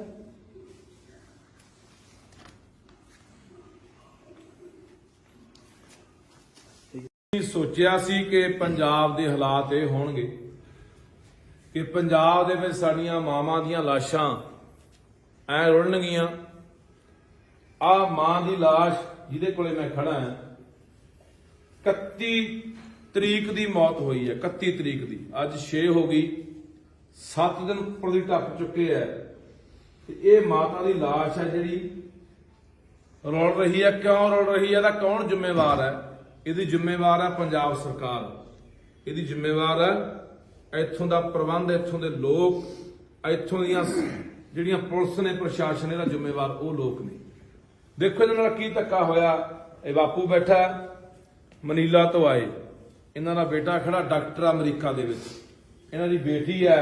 ਸੋਚਿਆ ਸੀ ਕਿ ਪੰਜਾਬ ਦੇ ਹਾਲਾਤ ਇਹ ਹੋਣਗੇ ਕਿ ਪੰਜਾਬ ਦੇ ਵਿੱਚ ਸਾਡੀਆਂ ਮਾਵਾਂ ਦੀਆਂ ਲਾਸ਼ਾਂ ਐ ਰੁਲਣਗੀਆਂ। ਆ ਮਾਂ ਦੀ ਲਾਸ਼ ਜਿਹਦੇ ਕੋਲੇ ਮੈਂ ਖੜਾ ਹਾਂ, 31 ਤਰੀਕ ਦੀ ਮੌਤ ਹੋਈ ਹੈ। 31 ਤਰੀਕ ਦੀ, ਅੱਜ 6 ਹੋ ਗਈ, 7 ਦਿਨ ਉੱਪਰ ਦੀ ਟੱਪ ਚੁੱਕੇ ਹੈ ਤੇ ਇਹ ਮਾਤਾ ਦੀ ਲਾਸ਼ ਹੈ ਜਿਹੜੀ ਰੁਲ ਰਹੀ ਹੈ। ਕਿਉਂ ਰੁਲ ਰਹੀ ਹੈ? ਇਹਦਾ ਕੌਣ ਜ਼ਿੰਮੇਵਾਰ ਹੈ? ਇਹਦੀ ਜ਼ਿੰਮੇਵਾਰ ਹੈ ਪੰਜਾਬ ਸਰਕਾਰ। ਇਹਦੀ ਜ਼ਿੰਮੇਵਾਰ ਹੈ ਇੱਥੋਂ ਦਾ ਪ੍ਰਬੰਧ, ਇੱਥੋਂ ਦੇ ਲੋਕ, ਇੱਥੋਂ ਦੀਆਂ ਜਿਹੜੀਆਂ ਪੁਲਿਸ ਨੇ, ਪ੍ਰਸ਼ਾਸਨ, ਇਹਦਾ ਜ਼ਿੰਮੇਵਾਰ ਉਹ ਲੋਕ ਨੇ। ਦੇਖੋ ਇਹਨਾਂ ਨਾਲ ਕੀ ਧੱਕਾ ਹੋਇਆ। ਇਹ ਬਾਪੂ ਬੈਠਾ ਮਨੀਲਾ ਤੋਂ ਆਏ, ਇਹਨਾਂ ਦਾ ਬੇਟਾ ਖੜਾ ਡਾਕਟਰ ਅਮਰੀਕਾ ਦੇ ਵਿੱਚ, ਇਹਨਾਂ ਦੀ ਬੇਟੀ ਹੈ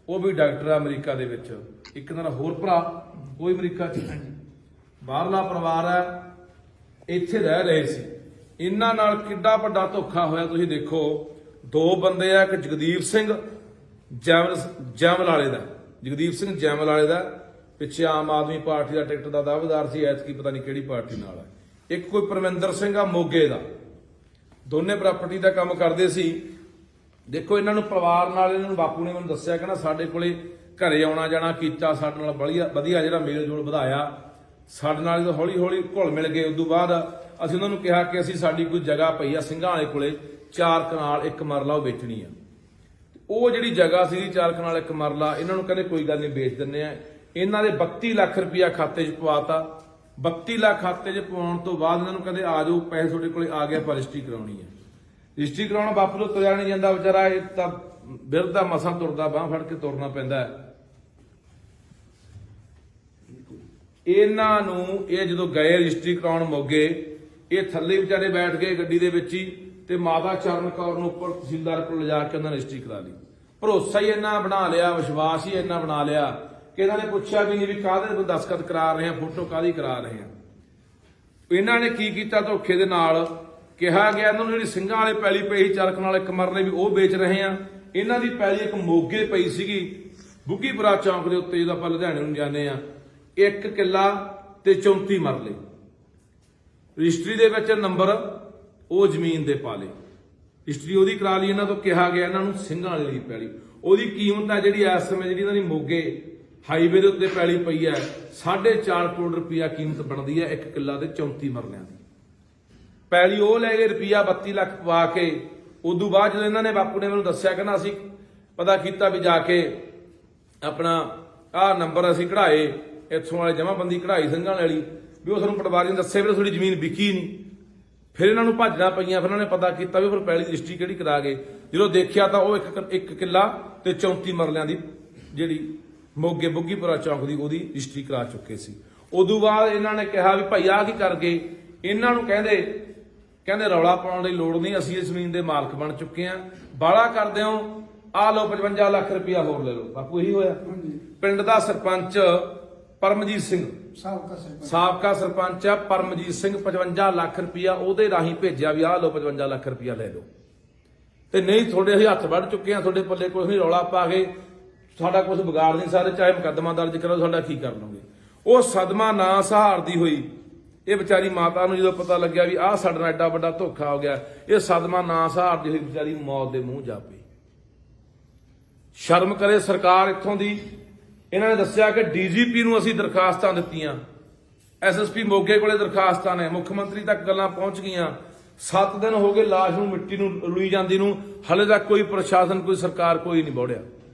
ਉਹ ਵੀ ਡਾਕਟਰ ਅਮਰੀਕਾ ਦੇ ਵਿੱਚ, ਇੱਕ ਇਹਨਾਂ ਦਾ ਹੋਰ ਭਰਾ ਉਹ ਅਮਰੀਕਾ 'ਚ। ਬਾਹਰਲਾ ਪਰਿਵਾਰ ਹੈ, ਇੱਥੇ ਰਹਿ ਰਹੇ ਸੀ। ਇਹਨਾਂ ਨਾਲ ਕਿੱਡਾ ਵੱਡਾ ਧੋਖਾ ਹੋਇਆ ਤੁਸੀਂ ਦੇਖੋ। 2 ਬੰਦੇ ਆ, ਇੱਕ ਜਗਦੀਪ ਸਿੰਘ ਜੈਮਲ ਵਾਲੇ ਦਾ, ਜਗਦੀਪ ਸਿੰਘ ਜੈਮਲ ਵਾਲੇ ਦਾ ਪਿੱਛੇ ਆਮ ਆਦਮੀ ਪਾਰਟੀ ਦਾ ਟਿਕਟ ਦਾ ਦਾਅਵੇਦਾਰ ਸੀ, ਐਤਕੀ ਪਤਾ ਨਹੀਂ ਕਿਹੜੀ ਪਾਰਟੀ ਨਾਲ ਹੈ। ਇੱਕ ਕੋਈ ਪਰਮਿੰਦਰ ਸਿੰਘ ਆ ਮੋਗੇ ਦਾ, ਦੋਨੇ ਪ੍ਰਾਪਰਟੀ ਦਾ ਕੰਮ ਕਰਦੇ ਸੀ। ਦੇਖੋ ਇਹਨਾਂ ਨੂੰ ਪਰਿਵਾਰ ਨਾਲ, ਇਹਨਾਂ ਨੂੰ ਬਾਪੂ ਨੇ ਮੈਨੂੰ ਦੱਸਿਆ ਕਿ ਨਾ ਸਾਡੇ ਕੋਲੇ ਘਰੇ ਆਉਣਾ ਜਾਣਾ ਕੀਤਾ, ਸਾਡੇ ਨਾਲ ਵਧੀਆ ਜਿਹੜਾ ਮੇਲ ਜੋਲ ਵਧਾਇਆ, ਸਾਡੇ ਨਾਲ ਜਦੋਂ ਹੌਲੀ ਹੌਲੀ ਘੁਲ ਮਿਲ ਗਏ। ਉਦੋਂ ਬਾਅਦ ਅਸੀਂ ਉਹਨਾਂ ਨੂੰ ਕਿਹਾ ਕਿ ਅਸੀਂ ਸਾਡੀ ਕੋਈ ਜਗ੍ਹਾ ਪਈ ਆ ਸਿੰਘਾਂ ਵਾਲੇ ਕੋਲੇ 4 ਕਨਾਲ 1 ਮਰਲਾ ਉਹ ਵੇਚਣੀ ਆ। ਉਹ ਜਿਹੜੀ ਜਗ੍ਹਾ ਸੀ 4 ਕਨਾਲ 1 ਮਰਲਾ, ਇਹਨਾਂ ਨੂੰ ਕਹਿੰਦੇ ਕੋਈ ਗੱਲ ਨਹੀਂ ਵੇਚ ਦਿੰਦੇ ਆ। ਇਹਨਾਂ ਦੇ 32 ਲੱਖ ਰੁਪਇਆ ਖਾਤੇ 'ਚ ਪਵਾਤਾ। 32 ਲੱਖ ਖਾਤੇ 'ਚ ਪਵਾਉਣ ਤੋਂ ਬਾਅਦ ਇਹਨਾਂ ਨੂੰ ਕਹਿੰਦੇ ਆ ਜਾਓ, ਪੈਸੇ ਤੁਹਾਡੇ ਕੋਲੇ ਆ ਗਏ, ਆਪਾਂ ਰਜਿਸਟਰੀ ਕਰਾਉਣੀ ਹੈ। ਰਜਿਸਟਰੀ ਕਰਾਉਣ ਬਾਪੂ ਤੋਂ ਤੁਰਿਆ ਨਹੀਂ ਜਾਂਦਾ ਵਿਚਾਰਾ, ਇਹ ਤਾਂ ਬਿਰਧ ਦਾ ਮਸਾਂ ਤੁਰਦਾ, ਬਾਂਹ ਫੜ ਕੇ ਤੁਰਨਾ ਪੈਂਦਾ ਹੈ। ਇਹਨਾਂ ਨੂੰ ਇਹ ਜਦੋਂ ਗਏ ਰਜਿਸਟਰੀ ਕਰਾਉਣ ਮੋਗੇ, ਇਹ ਥੱਲੇ ਵਿਚਾਰੇ ਬੈਠ ਗਏ ਗੱਡੀ ਦੇ ਵਿੱਚ ਹੀ ਤੇ ਮਾਤਾ ਚਰਨ ਕੌਰ ਨੂੰ ਉੱਪਰ ਤਹਿਸੀਲਦਾਰ ਕੋਲ ਲਿਜਾ ਕੇ ਉਹਨਾਂ ਨੇ ਰਜਿਸਟਰੀ ਕਰਾ ਲਈ। ਭਰੋਸਾ ਹੀ ਇੰਨਾ ਬਣਾ ਲਿਆ, ਵਿਸ਼ਵਾਸ ਹੀ ਇੰਨਾ ਬਣਾ ਲਿਆ ਕਿ ਇਹਨਾਂ ਨੇ ਪੁੱਛਿਆ ਵੀ ਨਹੀਂ ਵੀ ਕਾਹਦੇ ਦਸਤਖਤ ਕਰਾ ਰਹੇ ਆ, ਫੋਟੋ ਕਾਹਦੀ ਕਰਾ ਰਹੇ ਆ। ਇਹਨਾਂ ਨੇ ਕੀ ਕੀਤਾ? ਧੋਖੇ ਦੇ ਨਾਲ ਕਿਹਾ ਗਿਆ ਇਹਨਾਂ ਨੂੰ ਜਿਹੜੀ ਸਿੰਘਾਂ ਵਾਲੇ ਪੈਲੀ ਪਈ 4 ਕਨਾਲ 1 ਮਰਲੇ ਵੀ ਉਹ ਵੇਚ ਰਹੇ ਆ, ਇਹਨਾਂ ਦੀ ਪੈਲੀ ਇੱਕ ਮੋਗੇ ਪਈ ਸੀਗੀ ਬੁੱਗੀਪੁਰਾ ਚੌਂਕ ਦੇ ਉੱਤੇ, ਜਦੋਂ ਆਪਾਂ ਲੁਧਿਆਣੇ ਨੂੰ ਜਾਂਦੇ ਆ, 1 ਕਿੱਲਾ ਤੇ 34 ਮਰਲੇ ਰਜਿਸਟਰੀ ਦੇ ਵਿੱਚ ਨੰਬਰ ਉਹ ਜ਼ਮੀਨ ਦੇ ਪਾ ਲਏ। ਰਜਿਸਟਰੀ ਉਹਦੀ ਕਰਾ ਲਈ, ਇਹਨਾਂ ਤੋਂ ਕਿਹਾ ਗਿਆ ਇਹਨਾਂ ਨੂੰ ਸਿੰਘਾਂ ਵਾਲੀ ਦੀ ਪੈਲੀ। ਉਹਦੀ ਕੀਮਤ ਹੈ ਜਿਹੜੀ ਇਸ ਸਮੇਂ ਜਿਹੜੀ ਇਹਨਾਂ ਦੀ ਮੋਗੇ ਹਾਈਵੇ ਦੇ ਉੱਤੇ ਪੈਲੀ ਪਈ ਹੈ 4.5 ਕਰੋੜ ਰੁਪਇਆ ਕੀਮਤ ਬਣਦੀ ਹੈ 1 ਕਿੱਲਾ ਤੇ 34 ਮਰਲਿਆਂ ਦੀ ਪੈਲੀ। ਉਹ ਲੈ ਗਏ ਰੁਪਇਆ 32 ਲੱਖ ਪਵਾ ਕੇ। ਉਦੋਂ ਬਾਅਦ ਜਦੋਂ ਇਹਨਾਂ ਨੇ ਬਾਪੂ ਨੇ ਮੈਨੂੰ ਦੱਸਿਆ, ਕਹਿੰਦਾ ਅਸੀਂ ਪਤਾ ਕੀਤਾ ਵੀ ਜਾ ਕੇ ਆਪਣਾ ਆਹ ਨੰਬਰ ਅਸੀਂ ਕਢਾਏ ਇੱਥੋਂ ਵਾਲੇ ਜਮਾਬੰਦੀ ਕਢਾਈ ਸਿੰਘਾਂ ਵਾਲੀ, ਵੀ ਉਹ ਸਾਨੂੰ ਪਟਵਾਰੀ ਨੇ ਦੱਸਿਆ ਵੀ ਤੁਹਾਡੀ ਜ਼ਮੀਨ ਵਿਕੀ ਨਹੀਂ। ਫਿਰ ਇਹਨਾਂ ਨੂੰ ਭੱਜਣਾ ਪਈਆਂ, ਫਿਰ ਇਹਨਾਂ ਨੇ ਪਤਾ ਕੀਤਾ ਵੀ ਫਿਰ ਪੈਲੀ ਦੀ ਰਜਿਸਟਰੀ ਕਿਹੜੀ ਕਰਾ ਗਏ। ਜਦੋਂ ਦੇਖਿਆ ਤਾਂ ਉਹ 1 ਕਿੱਲਾ ਤੇ 34 ਮਰਲਿਆਂ ਦੀ ਜਿਹੜੀ ਮੋਗੇ ਬੁੱਗੀਪੁਰਾ ਚੌਂਕ ਦੀ ਉਹਦੀ ਰਜਿਸਟਰੀ ਕਰਾ ਚੁੱਕੇ ਸੀ। ਉਦੋਂ ਬਾਅਦ ਇਹਨਾਂ ਨੇ ਕਿਹਾ ਵੀ ਭਾਈ ਆਹ ਕੀ ਕਰ ਗਏ। ਇਹਨਾਂ ਨੂੰ ਕਹਿੰਦੇ ਰੌਲਾ ਪਾਉਣ ਦੀ ਲੋੜ ਨਹੀਂ, ਅਸੀਂ ਇਸ ਜ਼ਮੀਨ ਦੇ ਮਾਲਕ ਬਣ ਚੁੱਕੇ ਆ, ਬਾਹਲਾ ਕਰਦੇ ਹੋ, ਆਹ ਲਓ 55 ਲੱਖ ਰੁਪਇਆ ਹੋਰ ਲੈ ਲਓ। ਬਾਪੂ ਇਹੀ ਹੋਇਆ। ਪਿੰਡ ਦਾ ਸਰਪੰਚ ਪਰਮਜੀਤ ਸਿੰਘ, ਸਾਬਕਾ ਸਰਪੰਚ ਆ ਪਰਮਜੀਤ ਸਿੰਘ, 55 ਲੱਖ ਰੁਪਇਆ ਉਹਦੇ ਰਾਹੀਂ ਭੇਜਿਆ ਵੀ ਆਹ ਲਓ 55 ਲੱਖ ਰੁਪਇਆ ਲੈ ਲਓ, ਤੇ ਨਹੀਂ ਤੁਹਾਡੇ ਅਸੀਂ ਹੱਥ ਵੱਢ ਚੁੱਕੇ ਆ, ਤੁਹਾਡੇ ਪੱਲੇ ਕੁਝ ਨਹੀਂ, ਰੌਲਾ ਪਾ ਕੇ ਸਾਡਾ ਕੁਝ ਵਿਗਾੜ ਨਹੀਂ ਸਕਦੇ, ਚਾਹੇ ਮੁਕੱਦਮਾ ਦਰਜ ਕਰੋ, ਸਾਡਾ ਕੀ ਕਰ ਲਓਗੇ। ਉਹ ਸਦਮਾ ਨਾ ਸਹਾਰਦੀ ਹੋਈ ਇਹ ਵਿਚਾਰੀ ਮਾਤਾ ਨੂੰ ਜਦੋਂ ਪਤਾ ਲੱਗਿਆ ਵੀ ਆਹ ਸਾਡੇ ਨਾਲ ਐਡਾ ਵੱਡਾ ਧੋਖਾ ਹੋ ਗਿਆ, ਇਹ ਸਦਮਾ ਨਾ ਸਹਾਰਦੀ ਹੋਈ ਵਿਚਾਰੀ ਮੌਤ ਦੇ ਮੂੰਹ ਜਾ ਪਈ। ਸ਼ਰਮ ਕਰੇ ਸਰਕਾਰ ਇੱਥੋਂ ਦੀ। ਇਹਨਾਂ ਨੇ ਦੱਸਿਆ ਕਿ ਡੀਜੀਪੀ ਨੂੰ ਅਸੀਂ ਦਰਖਾਸਤਾਂ ਦਿੱਤੀਆਂ, ਐਸਐਸਪੀ ਮੋਗੇ ਕੋਲੇ ਦਰਖਾਸਤਾਂ ਨੇ, ਮੁੱਖ ਮੰਤਰੀ ਤੱਕ ਗੱਲਾਂ ਪਹੁੰਚ ਗਈਆਂ। 7 ਦਿਨ ਹੋ ਗਏ ਲਾਸ਼ ਨੂੰ ਮਿੱਟੀ ਨੂੰ ਰੁਲੀ ਜਾਂਦੀ ਨੂੰ, ਹਲੇ ਤੱਕ ਕੋਈ ਪ੍ਰਸ਼ਾਸਨ ਕੋਈ ਸਰਕਾਰ ਕੋਈ ਨਹੀਂ ਬੋੜਿਆ।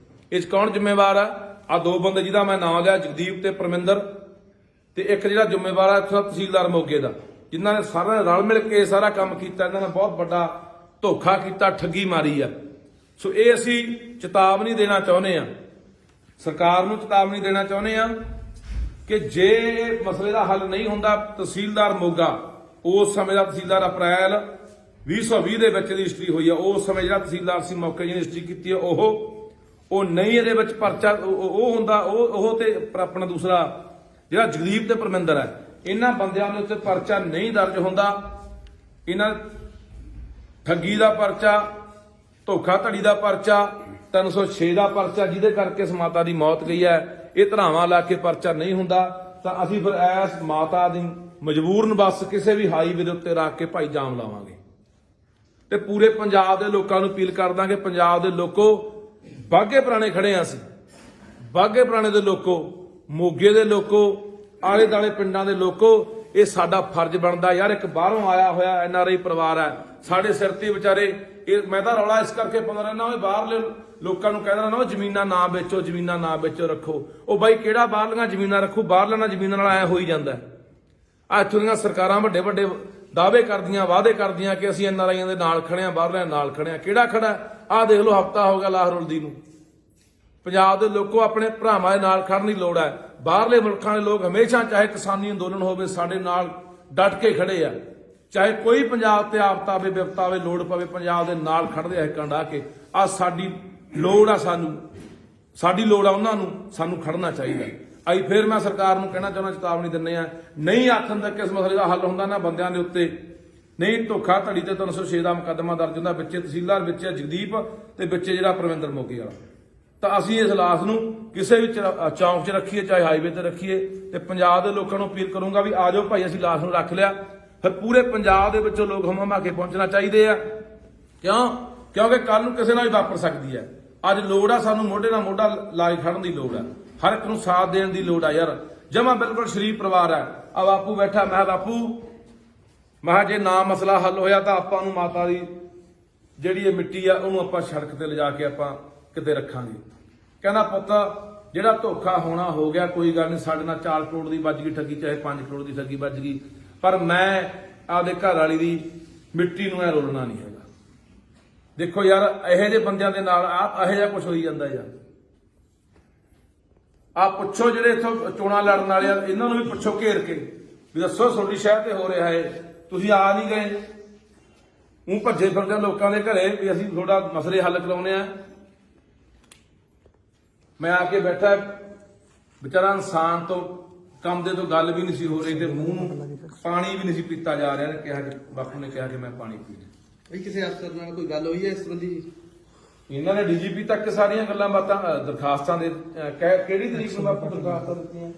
ਇਸ ਕੌਣ ਜ਼ਿੰਮੇਵਾਰ ਆ? ਆ 2 ਬੰਦੇ ਜਿਹਦਾ ਮੈਂ ਨਾਮ ਲਿਆ, ਜਗਦੀਪ ਤੇ ਪਰਮਿੰਦਰ, ਤੇ ਇੱਕ ਜਿਹੜਾ ਜ਼ਿੰਮੇਵਾਰ ਆ ਇੱਥੋਂ ਤਹਿਸੀਲਦਾਰ ਮੋਗੇ ਦਾ, ਜਿਨ੍ਹਾਂ ਨੇ ਸਾਰਿਆਂ ਨੇ ਰਲ ਮਿਲ ਕੇ ਸਾਰਾ ਕੰਮ ਕੀਤਾ। ਇਹਨਾਂ ਨੇ ਬਹੁਤ ਵੱਡਾ ਧੋਖਾ ਕੀਤਾ, ਠੱਗੀ ਮਾਰੀ ਆ। ਸੋ ਇਹ ਅਸੀਂ ਚੇਤਾਵਨੀ ਦੇਣਾ ਚਾਹੁੰਦੇ ਆ, ਸਰਕਾਰ ਨੂੰ ਚੇਤਾਵਨੀ ਦੇਣਾ ਚਾਹੁੰਦੇ ਆ ਕਿ ਜੇ ਮਸਲੇ ਦਾ ਹੱਲ ਨਹੀਂ ਹੁੰਦਾ, ਤਹਿਸੀਲਦਾਰ ਮੋਗਾ ਉਸ ਸਮੇਂ ਦਾ ਤਹਿਸੀਲਦਾਰ ਅਪ੍ਰੈਲ 2020 ਦੇ ਵਿੱਚ ਰਜਿਸਟਰੀ ਹੋਈ ਆ, ਉਸ ਸਮੇਂ ਜਿਹੜਾ ਤਹਿਸੀਲਦਾਰ ਸੀ ਮੌਕੇ ਜਿਹਨੇ ਰਜਿਸਟਰੀ ਕੀਤੀ ਆ ਉਹ ਨਹੀਂ ਇਹਦੇ ਵਿੱਚ ਪਰਚਾ ਉਹ ਹੁੰਦਾ, ਉਹ ਤੇ ਆਪਣਾ ਦੂਸਰਾ ਜਿਹੜਾ ਜਗਦੀਪ ਤੇ ਪਰਮਿੰਦਰ ਹੈ, ਇਹਨਾਂ ਬੰਦਿਆਂ ਦੇ ਉੱਤੇ ਪਰਚਾ ਨਹੀਂ ਦਰਜ ਹੁੰਦਾ। ਇਹਨਾਂ ਠੱਗੀ ਦਾ ਪਰਚਾ, ਧੋਖਾਧੜੀ ਦਾ ਪਰਚਾ, 306 ਦਾ ਪਰਚਾ, ਜਿਹਦੇ ਕਰਕੇ ਇਸ ਮਾਤਾ ਦੀ ਮੌਤ ਗਈ ਹੈ, ਇਹ ਧਰਾਵਾਂ ਲਾ ਕੇ ਪਰਚਾ ਨਹੀਂ ਹੁੰਦਾ। ਤਾਂ ਅਸੀਂ ਫਿਰ ਇਸ ਮਾਤਾ ਦੀ ਮਜਬੂਰਨ ਬੱਸ ਕਿਸੇ ਵੀ ਹਾਈਵੇ ਦੇ ਉੱਤੇ ਰੱਖ ਕੇ ਭਾਈ ਜਾਮ ਲਾਵਾਂਗੇ, ਤੇ ਪੂਰੇ ਪੰਜਾਬ ਦੇ ਲੋਕਾਂ ਨੂੰ ਅਪੀਲ ਕਰ ਦਾਂਗੇ, ਪੰਜਾਬ ਦੇ ਲੋਕੋ, ਬਾਘੇ ਪੁਰਾਣੇ ਖੜੇ ਆ ਅਸੀਂ, ਬਾਘੇ ਪੁਰਾਣੇ ਦੇ ਲੋਕੋ, ਮੋਗੇ ਦੇ ਲੋਕੋ, ਆਲੇ ਦਾਲੇ ਪਿੰਡਾਂ ਦੇ ਲੋਕੋ, ਇਹ ਸਾਡਾ ਫਰਜ਼ ਬਣਦਾ ਯਾਰ। ਇੱਕ ਬਾਹਰੋਂ ਆਇਆ ਹੋਇਆ NRI ਪਰਿਵਾਰ ਹੈ, ਸਾਡੇ ਸਿਰ ਤੇ ਵਿਚਾਰੇ। ਇਹ ਮੈਂ ਤਾਂ ਰੌਲਾ ਇਸ ਕਰਕੇ ਪਾਉਂਦਾ ਰਹਿਣਾ, ਉਹ ਬਾਹਰਲੇ ਲੋਕਾਂ ਨੂੰ ਕਹਿੰਦਾ ਨਾ ਉਹ ਜ਼ਮੀਨਾਂ ਨਾ ਵੇਚੋ, ਜ਼ਮੀਨਾਂ ਨਾ ਵੇਚੋ, ਰੱਖੋ। ਉਹ ਬਾਈ ਕਿਹੜਾ ਬਾਹਰਲੀਆਂ ਜ਼ਮੀਨਾਂ ਰੱਖੂ? ਬਾਹਰਲਿਆਂ ਨਾਲ ਜ਼ਮੀਨਾਂ ਨਾਲ ਐ ਹੋਈ ਜਾਂਦਾ। ਆ ਇੱਥੋਂ ਦੀਆਂ ਸਰਕਾਰਾਂ ਵੱਡੇ ਵੱਡੇ ਦਾਅਵੇ ਕਰਦੀਆਂ, ਵਾਅਦੇ ਕਰਦੀਆਂ ਕਿ ਅਸੀਂ NRIਆਂ ਦੇ ਨਾਲ ਖੜੇ ਆ, ਬਾਹਰਲਿਆਂ ਨਾਲ ਖੜੇ ਆ। ਕਿਹੜਾ ਖੜਾ? ਆਹ ਦੇਖ ਲਓ, ਹਫ਼ਤਾ ਹੋ ਗਿਆ ਲਾਹੌਰੁਲਦੀ ਨੂੰ। ਪੰਜਾਬ ਦੇ ਲੋਕੋ ਆਪਣੇ ਭਰਾਵਾਂ ਦੇ ਨਾਲ ਖੜਨ ਦੀ ਲੋੜ ਹੈ। ਬਾਹਰਲੇ ਮੁਲਕਾਂ ਦੇ ਲੋਕ ਹਮੇਸ਼ਾ, ਚਾਹੇ ਕਿਸਾਨੀ ਅੰਦੋਲਨ ਹੋਵੇ, ਸਾਡੇ ਨਾਲ ਡਟ ਕੇ ਖੜੇ ਆ। ਚਾਹੇ ਕੋਈ ਪੰਜਾਬ ਤੇ ਆਫਤ ਆਵੇ, ਵਿਪਤਾ ਆਵੇ, ਲੋੜ ਪਵੇ, ਪੰਜਾਬ ਦੇ ਨਾਲ ਖੜਦੇ ਆ ਹਿੱਕਾਂ ਢਾਹ ਕੇ। ਆ ਸਾਡੀ ਲੋੜ ਆ, ਸਾਡੀ ਲੋੜ ਆ ਉਹਨਾਂ ਨੂੰ, ਸਾਨੂੰ ਖੜਨਾ ਚਾਹੀਦਾ। ਅਸੀਂ ਫਿਰ ਮੈਂ ਸਰਕਾਰ ਨੂੰ ਕਹਿਣਾ ਚਾਹੁੰਦਾ, ਚੇਤਾਵਨੀ ਦਿੰਦੇ ਆ, ਨਹੀਂ ਆਖਣ ਤੱਕ ਇਸ ਮਸਲੇ ਦਾ ਹੱਲ ਹੁੰਦਾ ਨਾ ਬੰਦਿਆਂ ਦੇ ਉੱਤੇ, ਨਹੀਂ ਧੋਖਾਧੜੀ ਤੇ 306 ਦਾ ਮੁਕੱਦਮਾ ਦਰਜ ਹੁੰਦਾ, ਵਿੱਚੇ ਤਹਿਸੀਲਦਾਰ, ਵਿੱਚੇ ਜਗਦੀਪ ਤੇ ਵਿੱਚੇ ਜਿਹੜਾ ਪਰਮਿੰਦਰ ਮੋਗੇ ਵਾਲਾ। ਤਾਂ ਅਸੀਂ ਇਸ ਲਾਸ਼ ਨੂੰ ਕਿਸੇ ਵੀ ਚੌਂਕ 'ਚ ਰੱਖੀਏ, ਚਾਹੇ ਹਾਈਵੇ ਤੇ ਰੱਖੀਏ, ਤੇ ਪੰਜਾਬ ਦੇ ਲੋਕਾਂ ਨੂੰ ਅਪੀਲ ਕਰੂੰਗਾ ਵੀ ਆ ਜਾਓ ਭਾਈ, ਅਸੀਂ ਲਾਸ਼ ਨੂੰ ਰੱਖ ਲਿਆ। ਫਿਰ ਪੂਰੇ ਪੰਜਾਬ ਦੇ ਵਿੱਚੋਂ ਲੋਕ ਹਮਾ ਕੇ ਪਹੁੰਚਣਾ ਚਾਹੀਦੇ ਆ। ਕਿਉਂਕਿ ਕੱਲ ਨੂੰ ਕਿਸੇ ਨਾਲ ਵੀ ਵਾਪਰ ਸਕਦੀ ਹੈ। ਅੱਜ ਲੋੜ ਆ ਸਾਨੂੰ ਮੋਢੇ ਨਾਲ ਮੋਢਾ ਲਾ ਕੇ ਖੜਨ ਦੀ ਲੋੜ ਆ, ਹਰ ਇੱਕ ਨੂੰ ਸਾਥ ਦੇਣ ਦੀ ਲੋੜ ਆ ਯਾਰ। ਜਮਾ ਬਿਲਕੁਲ ਸ਼ਰੀਫ ਪਰਿਵਾਰ ਹੈ। ਆ ਬਾਪੂ ਬੈਠਾ, ਮੈਂ ਬਾਪੂ, ਮੈਂ ਜੇ ਨਾ ਮਸਲਾ ਹੱਲ ਹੋਇਆ ਤਾਂ ਆਪਾਂ ਨੂੰ ਮਾਤਾ ਦੀ ਜਿਹੜੀ ਇਹ ਮਿੱਟੀ ਆ ਉਹਨੂੰ ਆਪਾਂ ਸੜਕ ਤੇ ਲਿਜਾ ਕੇ ਆਪਾਂ ਕਿਤੇ ਰੱਖਾਂਗੇ। ਕਹਿੰਦਾ ਪੁੱਤ ਜਿਹੜਾ ਧੋਖਾ ਹੋਣਾ ਹੋ ਗਿਆ, ਕੋਈ ਗੱਲ ਨਹੀਂ, ਸਾਡੇ ਨਾਲ 4 ਕਰੋੜ ਦੀ ਵੱਜ ਗਈ ਠੱਗੀ, ਚਾਹੇ 5 ਕਰੋੜ ਦੀ ਠੱਗੀ ਵੱਜ ਗਈ, ਪਰ ਮੈਂ ਆਪਦੇ ਘਰ ਵਾਲੀ ਦੀ ਮਿੱਟੀ ਨੂੰ ਐ ਰੋਲਣਾ ਨਹੀਂ ਹੈਗਾ। ਦੇਖੋ ਯਾਰ, ਇਹੋ ਜਿਹੇ ਬੰਦਿਆਂ ਦੇ ਨਾਲ ਇਹੋ ਜਿਹਾ ਕੁਝ ਹੋਈ ਜਾਂਦਾ ਯਾਰ। ਆ ਪੁੱਛੋ ਜਿਹੜੇ ਇੱਥੋਂ ਚੋਣਾਂ ਲੜਨ ਵਾਲੇ ਆ, ਇਹਨਾਂ ਨੂੰ ਵੀ ਪੁੱਛੋ ਘੇਰ ਕੇ ਵੀ ਦੱਸੋ ਤੁਹਾਡੀ ਸ਼ਹਿਰ ਤੇ ਹੋ ਰਿਹਾ ਹੈ, ਤੁਸੀਂ ਆ ਨਹੀਂ ਗਏ, ਉਹ ਭੱਜੇ ਫਿਰਦੇ ਲੋਕਾਂ ਦੇ ਘਰੇ ਵੀ ਅਸੀਂ ਤੁਹਾਡਾ ਮਸਲੇ ਹੱਲ ਕਰਾਉਣੇ ਆ। ਮੈਂ ਆ ਕੇ ਬੈਠਾ, ਵਿਚਾਰਾ ਇਨਸਾਨ ਤੋਂ ਕੰਮ ਦੇ ਤੋਂ ਗੱਲ ਵੀ ਨਹੀਂ ਸੀ ਹੋ ਰਹੀ, ਤੇ ਮੂੰਹ ਨੂੰ ਪਾਣੀ ਵੀ ਨਹੀਂ ਸੀ ਪੀਤਾ ਜਾ ਰਿਹਾ। ਕਿਹਾ ਕਿ ਬਾਪੂ ਨੇ ਕਿਹਾ ਕਿ ਮੈਂ ਪਾਣੀ ਪੀਣਾ। ਕਿਸੇ ਅਫਸਰ ਨਾਲ ਕੋਈ ਗੱਲ ਹੋਈ ਹੈ ਇਸ ਸੰਬੰਧੀ? ਇਹਨਾਂ ਨੇ ਡੀਜੀਪੀ ਤੱਕ ਸਾਰੀਆਂ ਗੱਲਾਂ ਬਾਤਾਂ ਦਰਖਾਸਤਾਂ ਦੇ ਕਿਹੜੀ ਤਰੀਕ ਨੂੰ ਬਾਪੂ ਦਰਖਾਸਤਾਂ ਦਿੱਤੀਆਂ?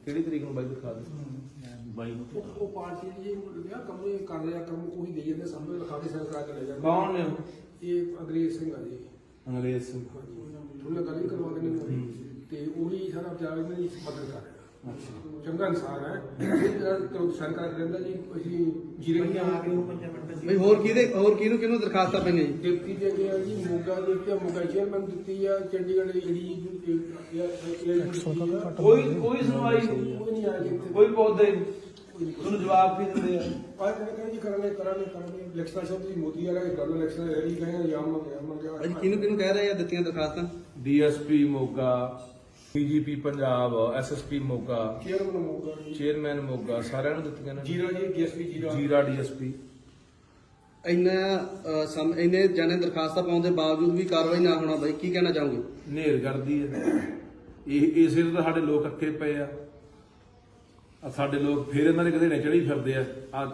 ਕਿਹੜੀ ਤਰੀਕ ਨੂੰ ਬਾਈ ਦਰਖਾਸਤ? ਉਹ ਪਾਰਟੀ ਜੀ ਕੰਮ ਇਹ ਕਰ ਰਿਹਾ ਕੰਮ ਉਹੀ ਦੇ ਜਾਂਦੇ ਸਾਹਮਣੇ ਲਿਖਾ ਕੇ ਸਾਈਨ ਕਰਾ ਕੇ ਲੈ ਜਾਂਦੇ। ਕੌਣ ਨੇ ਉਹ? ਇਹ ਅੰਗਰੇਜ਼ ਸਿੰਘ ਆ ਜੀ। ਅੰਗਰੇਜ਼ ਸਿੰਘ। ਉਹਨਾਂ ਗੱਲ ਹੀ ਕਰਵਾ ਕੇ ਨਹੀਂ ਤੇ ਉਹੀ ਸਾਰਾ ਪੰਜਾਬ ਇਹਨਾਂ ਦੀ ਮਦਦ ਕਰ ਰਿਹਾ। ਚੰਗਾ ਇਨਸਾਨ ਹੈ ਇਹ ਜਿਹੜਾ ਸਾਈਨ ਕਰਾ ਕੇ ਦਿੰਦਾ ਜੀ ਅਸੀਂ ਜੀਰੇ ਬਈ ਹੋਰ ਕਿਹਨੂੰ ਦਰਖਾਸਤਾਂ ਪਈਆਂ ਜੀ? ਡਿਪਟੀ ਦੇ ਗਿਆ ਜੀ ਮੋਗਾ ਦੇ ਤੇ ਮੋਗਾ ਚੇਅਰਮੈਨ ਦਿੱਤੀ ਆ ਚੰਡੀਗੜ੍ਹ ਦੀ ਜਿਹੜੀ ਕੋਈ ਸੁਣਵਾਈ ਨਹੀਂ, ਕੋਈ ਨਹੀਂ ਆਇਆ ਇੱਥੇ। ਕੋਈ ਪੌਦੇ ਤੁਹਾਨੂੰ ਜਵਾਬ ਕੀ ਦਿੰਦੇ ਆ? ਆਹ ਕਹਿੰਦੇ ਜੀ ਕਰਾਂਗੇ ਇਲੈਕਸ਼ਨ ਸਾਹਿਬ ਤੁਸੀਂ ਮੋਦੀ ਵਾਲਾ ਗੱਲ ਇਲੈਕਸ਼ਨ ਰੈਲੀ ਗਏ ਯਾਮ ਗਿਆ ਭਾਈ ਕਿਹਨੂੰ ਕਹਿ ਰਹੇ ਆ ਦਿੱਤੀਆਂ ਦਰਖਾਸਤਾਂ? DSP Moga, DGP Punjab, SSP Moga, chairman Moga ji chairman Moga, ਸਾਰਿਆਂ ਨੂੰ ਦਿੱਤੀਆਂ ਨੇ। ਜੀਰਾ ਜੀ ਡੀਐਸਪੀ ਜੀਰਾ ਡੀਐਸਪੀ। ਇੰਨੇ ਜਾਣੇ ਦਰਖਾਸਤਾਂ ਪਾਉਣ ਦੇ ਬਾਵਜੂਦ ਵੀ ਕਾਰਵਾਈ ਨਾ ਹੋਣਾ ਬਾਈ ਕੀ ਕਹਿਣਾ ਚਾਹੋਗੇ? ਨੇਰ ਕਰਦੀ ਹੈ ਇਹ। ਇਸੇ ਤੋਂ ਸਾਡੇ ਲੋਕ ਅੱਕੇ ਪਏ ਆ। ਸਾਡੇ ਲੋਕ ਫਿਰ ਇਹਨਾਂ ਦੇ ਕਦੇ ਚੜੀ ਫਿਰਦੇ ਆ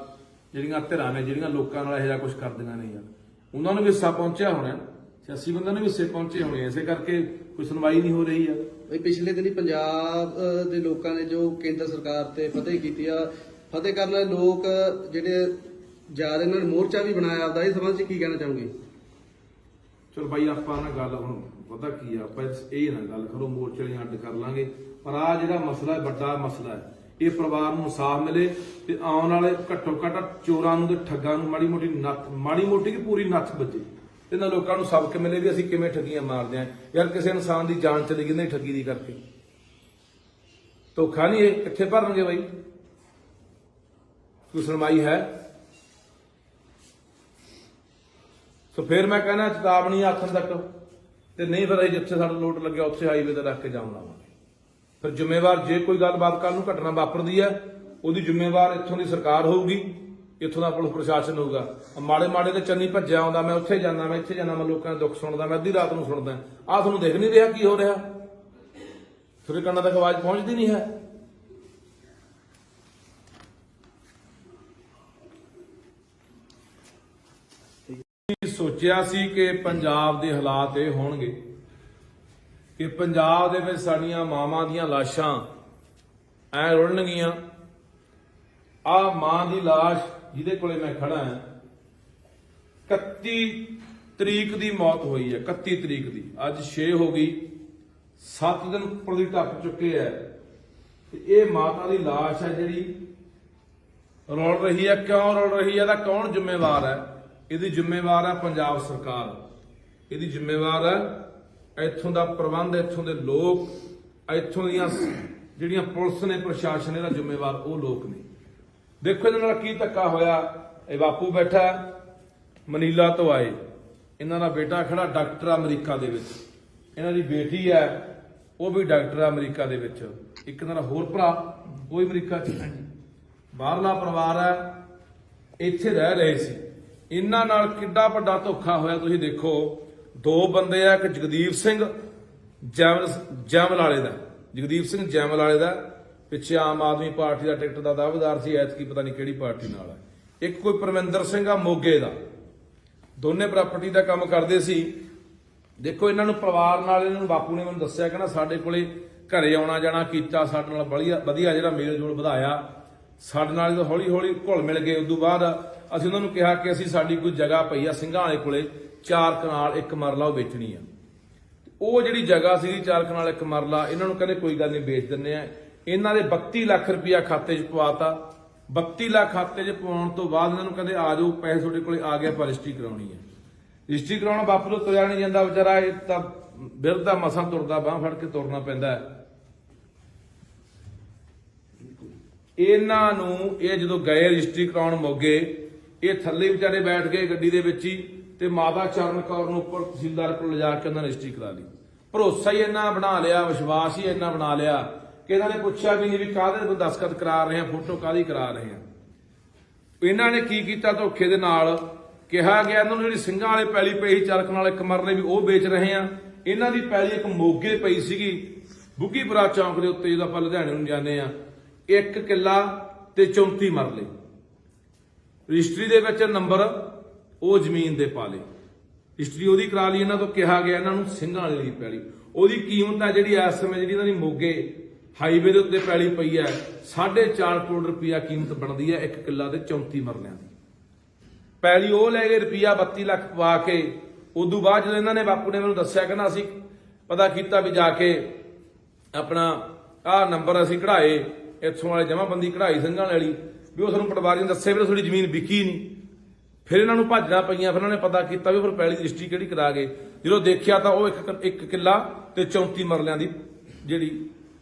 ਜਿਹੜੀਆਂ ਧਿਰਾਂ ਨੇ ਜਿਹੜੀਆਂ ਲੋਕਾਂ ਨਾਲ ਇਹੋ ਜਿਹਾ ਕੁਝ ਕਰਦੀਆਂ ਨੇ ਯਾਰ, ਉਹਨਾਂ ਨੂੰ ਵੀ ਹਿੱਸਾ ਪਹੁੰਚਿਆ ਹੋਣਾ, ਸਿਆਸੀ ਬੰਦਿਆਂ ਨੂੰ ਵੀ ਹਿੱਸੇ ਪਹੁੰਚੇ ਹੋਣੇ, ਇਸੇ ਕਰਕੇ ਕੋਈ ਸੁਣਵਾਈ ਨਹੀਂ ਹੋ ਰਹੀ ਆ। ਬਈ ਪਿਛਲੇ ਦਿਨੀ ਪੰਜਾਬ ਦੇ ਲੋਕਾਂ ਨੇ ਜੋ ਕੇਂਦਰ ਸਰਕਾਰ ਤੇ ਫਤਿਹ ਕੀਤੀ ਆ, ਫਤਿਹ ਕਰਨ ਵਾਲੇ ਲੋਕ ਜਿਹੜੇ ਜਾ ਰਹੇ ਇਹਨਾਂ ਨੇ ਮੋਰਚਾ ਵੀ ਬਣਾਇਆ ਆਪਦਾ, ਇਸ ਸੰਬੰਧ 'ਚ ਕੀ ਕਹਿਣਾ ਚਾਹੋਗੇ? ਚਲੋ ਬਾਈ ਆਪਾਂ ਨਾ ਗੱਲ ਹੁਣ ਪਤਾ ਕੀ ਆ, ਆਪਾਂ ਇਹ ਨਾ ਗੱਲ ਕਰੋ ਮੋਰਚੇ ਵਾਲੀਆਂ ਅੱਡ ਕਰ ਲਾਂਗੇ, ਪਰ ਆ ਜਿਹੜਾ ਮਸਲਾ ਹੈ ਵੱਡਾ ਮਸਲਾ ਹੈ, ਇਹ ਪਰਿਵਾਰ ਨੂੰ ਇਨਸਾਫ ਮਿਲੇ ਤੇ ਆਉਣ ਵਾਲੇ ਘੱਟੋ ਘੱਟ ਚੋਰਾਂ ਨੂੰ ਤੇ ਠੱਗਾਂ ਨੂੰ ਮਾੜੀ ਮੋਟੀ ਕੀ ਪੂਰੀ ਨੱਥ ਵੱਜੇ, ਇਹਨਾਂ ਲੋਕਾਂ ਨੂੰ ਸਬਕ ਮਿਲੇ ਵੀ ਅਸੀਂ ਕਿਵੇਂ ਠੱਗੀਆਂ ਮਾਰਦੇ ਆ ਯਾਰ। ਕਿਸੇ ਇਨਸਾਨ ਦੀ ਜਾਨ ਚਲੀ ਗਈ ਨਹੀਂ ਠੱਗੀ ਦੀ ਕਰਕੇ, ਧੋਖਾ ਨਹੀਂ ਇਹ ਕਿੱਥੇ ਭਰਨਗੇ ਬਾਈ? ਕੋਈ ਸੁਣਵਾਈ ਹੈ? ਸੋ ਫਿਰ ਮੈਂ ਕਹਿੰਦਾ ਚੇਤਾਵਨੀ ਆਖਣ ਤੱਕ ਤੇ ਨਹੀਂ ਫਿਰ ਅਸੀਂ ਜਿੱਥੇ ਸਾਡਾ ਲੋਟ ਲੱਗਿਆ ਉੱਥੇ ਹਾਈਵੇ ਤੇ ਰੱਖ ਕੇ ਜਾਣ ਲਾਵਾਂਗੇ। ਫਿਰ ਜ਼ਿੰਮੇਵਾਰ ਜੇ ਕੋਈ ਗੱਲਬਾਤ ਕੱਲ ਨੂੰ ਘਟਨਾ ਵਾਪਰਦੀ ਹੈ ਉਹਦੀ ਜ਼ਿੰਮੇਵਾਰ ਇੱਥੋਂ ਦੀ ਸਰਕਾਰ ਹੋਊਗੀ, ਇੱਥੋਂ ਦਾ ਪੁਲਿਸ ਪ੍ਰਸ਼ਾਸਨ ਹੋਊਗਾ। ਮਾੜੇ ਤੇ ਚੰਨੀ ਭੱਜਿਆ ਆਉਂਦਾ, ਮੈਂ ਉੱਥੇ ਜਾਂਦਾ, ਮੈਂ ਇੱਥੇ ਜਾਂਦਾ, ਮੈਂ ਲੋਕਾਂ ਦੇ ਦੁੱਖ ਸੁਣਦਾ, ਮੈਂ ਅੱਧੀ ਰਾਤ ਨੂੰ ਸੁਣਦਾ। ਆਹ ਤੁਹਾਨੂੰ ਦਿਖ ਨਹੀਂ ਰਿਹਾ ਕੀ ਹੋ ਰਿਹਾ? ਤੁਹਾਡੇ ਕੰਨਾਂ ਤੱਕ ਆਵਾਜ਼ ਪਹੁੰਚਦੀ ਨਹੀਂ ਹੈ? ਸੋਚਿਆ ਸੀ ਕਿ ਪੰਜਾਬ ਦੇ ਹਾਲਾਤ ਇਹ ਹੋਣਗੇ ਕਿ ਪੰਜਾਬ ਦੇ ਵਿੱਚ ਸਾਡੀਆਂ ਮਾਵਾਂ ਦੀਆਂ ਲਾਸ਼ਾਂ ਐ ਰੁਲਣਗੀਆਂ। ਆ ਮਾਂ ਦੀ ਲਾਸ਼ ਜਿਹਦੇ ਕੋਲੇ ਮੈਂ ਖੜਾ ਹਾਂ, 31 ਤਰੀਕ ਦੀ ਮੌਤ ਹੋਈ ਹੈ, 31 ਤਰੀਕ ਦੀ। ਅੱਜ 6 ਹੋ ਗਈ, 7 ਦਿਨ ਉੱਪਰ ਦੀ ਟੱਪ ਚੁੱਕੇ ਹੈ ਤੇ ਇਹ ਮਾਤਾ ਦੀ ਲਾਸ਼ ਹੈ ਜਿਹੜੀ ਰੁਲ ਰਹੀ ਹੈ। ਕਿਉਂ ਰੁਲ ਰਹੀ ਹੈ? ਇਹਦਾ ਕੌਣ ਜ਼ਿੰਮੇਵਾਰ ਹੈ? ਇਹਦੀ ਜ਼ਿੰਮੇਵਾਰ ਹੈ ਪੰਜਾਬ ਸਰਕਾਰ, ਇਹਦੀ ਜ਼ਿੰਮੇਵਾਰ ਹੈ ਇੱਥੋਂ ਦਾ ਪ੍ਰਬੰਧ, ਇੱਥੋਂ ਦੇ ਲੋਕ, ਇੱਥੋਂ ਦੀਆਂ ਜਿਹੜੀਆਂ ਪੁਲਿਸ ਨੇ, ਪ੍ਰਸ਼ਾਸਨ, ਇਹਦਾ ਜ਼ਿੰਮੇਵਾਰ ਉਹ ਲੋਕ ਨੇ। ਦੇਖੋ ਇਹਨਾਂ ਨਾਲ ਕੀ ਧੱਕਾ ਹੋਇਆ। ਇਹ ਬਾਪੂ ਬੈਠਾ ਮਨੀਲਾ ਤੋਂ ਆਏ, ਇਹਨਾਂ ਦਾ ਬੇਟਾ ਖੜਾ ਡਾਕਟਰ ਅਮਰੀਕਾ ਦੇ ਵਿੱਚ, ਇਹਨਾਂ ਦੀ ਬੇਟੀ ਹੈ ਉਹ ਵੀ ਡਾਕਟਰ ਅਮਰੀਕਾ ਦੇ ਵਿੱਚ, ਇੱਕ ਇਹਨਾਂ ਦਾ ਹੋਰ ਭਰਾ ਉਹ ਅਮਰੀਕਾ 'ਚ। ਬਾਹਰਲਾ ਪਰਿਵਾਰ ਹੈ, ਇੱਥੇ ਰਹਿ ਰਹੇ ਸੀ। ਇਹਨਾਂ ਨਾਲ ਕਿੱਡਾ ਵੱਡਾ ਧੋਖਾ ਹੋਇਆ ਤੁਸੀਂ ਦੇਖੋ। 2 ਬੰਦੇ ਆ, ਇੱਕ ਜਗਦੀਪ ਸਿੰਘ ਜੈਮਲ ਵਾਲੇ ਦਾ, ਜਗਦੀਪ ਸਿੰਘ ਜੈਮਲ ਵਾਲੇ ਦਾ ਪਿੱਛੇ ਆਮ ਆਦਮੀ ਪਾਰਟੀ ਦਾ ਟਿਕਟ ਦਾ ਦਾਅਵੇਦਾਰ ਸੀ, ਐਤਕੀ ਪਤਾ ਨਹੀਂ ਕਿਹੜੀ ਪਾਰਟੀ ਨਾਲ ਹੈ। ਇੱਕ ਕੋਈ ਪਰਮਿੰਦਰ ਸਿੰਘ ਆ ਮੋਗੇ ਦਾ, ਦੋਨੇ ਪ੍ਰਾਪਰਟੀ ਦਾ ਕੰਮ ਕਰਦੇ ਸੀ। ਦੇਖੋ ਇਹਨਾਂ ਨੂੰ ਪਰਿਵਾਰ ਨਾਲ, ਇਹਨਾਂ ਨੂੰ ਬਾਪੂ ਨੇ ਮੈਨੂੰ ਦੱਸਿਆ ਕਹਿੰਦਾ ਸਾਡੇ ਕੋਲੇ ਘਰੇ ਆਉਣਾ ਜਾਣਾ ਕੀਤਾ, ਸਾਡੇ ਨਾਲ ਵਧੀਆ ਜਿਹੜਾ ਮੇਲ ਜੋਲ ਵਧਾਇਆ, ਸਾਡੇ ਨਾਲ ਜਦੋਂ ਹੌਲੀ ਹੌਲੀ ਘੁਲ ਮਿਲ ਗਏ। ਉਦੋਂ ਬਾਅਦ ਅਸੀਂ ਉਹਨਾਂ ਨੂੰ ਕਿਹਾ ਕਿ ਅਸੀਂ ਸਾਡੀ ਕੋਈ ਜਗ੍ਹਾ ਪਈ ਆ ਸਿੰਘਾਂ ਵਾਲੇ ਕੋਲੇ 4 ਕਨਾਲ 1 ਮਰਲਾ ਉਹ ਵੇਚਣੀ ਆ। ਉਹ ਜਿਹੜੀ ਜਗ੍ਹਾ ਸੀ 4 ਕਨਾਲ 1 ਮਰਲਾ, ਇਹਨਾਂ ਨੂੰ ਕਹਿੰਦੇ ਕੋਈ ਗੱਲ ਨਹੀਂ ਵੇਚ ਦਿੰਦੇ ਆ। ਇਹਨਾਂ ਦੇ 32 ਲੱਖ ਰੁਪਇਆ ਖਾਤੇ 'ਚ ਪਵਾਤਾ। 32 ਲੱਖ ਖਾਤੇ 'ਚ ਪਵਾਉਣ ਤੋਂ ਬਾਅਦ ਇਹਨਾਂ ਨੂੰ ਕਹਿੰਦੇ ਆ ਜਾਓ ਪੈਸੇ ਤੁਹਾਡੇ ਕੋਲੇ ਆ ਗਏ, ਆਪਾਂ ਰਜਿਸਟਰੀ ਕਰਾਉਣੀ ਹੈ। ਰਜਿਸਟਰੀ ਕਰਾਉਣਾ ਬਾਪੂ ਤੋਂ ਤੁਰਿਆ ਨਹੀਂ ਜਾਂਦਾ ਵਿਚਾਰਾ, ਇਹ ਤਾਂ ਬਿਰਧ ਦਾ ਮਸਾਂ ਤੁਰਦਾ, ਬਾਂਹ ਫੜ ਕੇ ਤੁਰਨਾ ਪੈਂਦਾ ਹੈ। ਇਹਨਾਂ ਨੂੰ ਇਹ ਜਦੋਂ ਗਏ ਰਜਿਸਟਰੀ ਕਰਾਉਣ ਮੋਗੇ, ਇਹ ਥੱਲੇ ਵਿਚਾਰੇ ਬੈਠ ਗਏ ਗੱਡੀ ਦੇ ਵਿੱਚ ਹੀ ਤੇ ਮਾਤਾ ਚਰਨ ਕੌਰ ਨੂੰ ਉੱਪਰ ਤਹਿਸੀਲਦਾਰ ਕੋਲ ਲਿਜਾ ਕੇ ਉਹਨਾਂ ਨੇ ਰਜਿਸਟਰੀ ਕਰਾ ਲਈ। ਭਰੋਸਾ ਹੀ ਇੰਨਾ ਬਣਾ ਲਿਆ, ਵਿਸ਼ਵਾਸ ਹੀ ਇੰਨਾ ਬਣਾ ਲਿਆ ਕਿ ਇਹਨਾਂ ਨੇ ਪੁੱਛਿਆ ਵੀ ਨਹੀਂ ਵੀ ਕਾਹਦੇ ਦਸਤਖਤ ਕਰਾ ਰਹੇ ਆ, ਫੋਟੋ ਕਾਹਦੀ ਕਰਾ ਰਹੇ ਆ। ਇਹਨਾਂ ਨੇ ਕੀ ਕੀਤਾ? ਧੋਖੇ ਦੇ ਨਾਲ ਕਿਹਾ ਗਿਆ ਇਹਨਾਂ ਨੂੰ ਜਿਹੜੀ ਸਿੰਘਾਂ ਵਾਲੇ ਪੈਲੀ ਪਈ 4 ਕਨਾਲ 1 ਮਰਲੇ ਵੀ ਉਹ ਵੇਚ ਰਹੇ ਆ। ਇਹਨਾਂ ਦੀ ਪੈਲੀ ਇੱਕ ਮੋਗੇ ਪਈ ਸੀਗੀ ਬੁੱਗੀਪੁਰਾ ਚੌਂਕ ਦੇ ਉੱਤੇ, ਜਦੋਂ ਆਪਾਂ ਲੁਧਿਆਣੇ ਨੂੰ ਜਾਂਦੇ ਆ, 1 ਕਿੱਲਾ ਤੇ 34 ਮਰਲੇ। ਰਜਿਸਟਰੀ ਦੇ ਵਿੱਚ ਨੰਬਰ ਉਹ ਜ਼ਮੀਨ ਦੇ ਪਾ ਲਏ। ਰਜਿਸਟਰੀ ਉਹਦੀ ਕਰਾ ਲਈ। ਇਹਨਾਂ ਤੋਂ ਕਿਹਾ ਗਿਆ ਇਹਨਾਂ ਨੂੰ ਸਿੰਘਾਂ ਵਾਲੀ ਦੀ ਪੈਲੀ, ਉਹਦੀ ਕੀਮਤ ਹੈ ਜਿਹੜੀ ਇਸ ਸਮੇਂ ਜਿਹੜੀ ਇਹਨਾਂ ਦੀ ਮੋਗੇ ਹਾਈਵੇ ਦੇ ਉੱਤੇ ਪੈਲੀ ਪਈ ਹੈ 4.5 ਕਰੋੜ ਰੁਪਇਆ ਕੀਮਤ ਬਣਦੀ ਹੈ 1 ਕਿੱਲਾ ਦੇ 34 ਮਰਲਿਆਂ ਦੀ ਪੈਲੀ। ਉਹ ਲੈ ਗਏ ਰੁਪਇਆ 32 ਲੱਖ ਪਵਾ ਕੇ। ਉਦੋਂ ਬਾਅਦ ਜਦੋਂ ਇਹਨਾਂ ਨੇ ਬਾਪੂ ਨੇ ਮੈਨੂੰ ਦੱਸਿਆ, ਕਹਿੰਦਾ ਅਸੀਂ ਪਤਾ ਕੀਤਾ ਵੀ ਜਾ ਕੇ ਆਪਣਾ ਆਹ ਨੰਬਰ ਅਸੀਂ ਕਢਾਏ ਇੱਥੋਂ ਵਾਲੇ ਜਮਾਬੰਦੀ ਕਢਾਈ ਸਿੰਘਾਂ ਵਾਲੀ, ਵੀ ਉਹ ਸਾਨੂੰ ਪਟਵਾਰੀ ਨੇ ਦੱਸਿਆ ਵੀ ਤੁਹਾਡੀ ਜ਼ਮੀਨ ਵਿਕੀ ਨਹੀਂ। ਫਿਰ ਇਹਨਾਂ ਨੂੰ ਭੱਜਣਾ ਪਈਆਂ, ਫਿਰ ਇਹਨਾਂ ਨੇ ਪਤਾ ਕੀਤਾ ਵੀ ਫਿਰ ਪੈਲੀ ਦੀ ਰਜਿਸਟਰੀ ਕਿਹੜੀ ਕਰਾ ਗਏ। ਜਦੋਂ ਦੇਖਿਆ ਤਾਂ ਉਹ ਇੱਕ ਕਿੱਲਾ ਤੇ 34 ਮਰਲਿਆਂ ਦੀ ਜਿਹੜੀ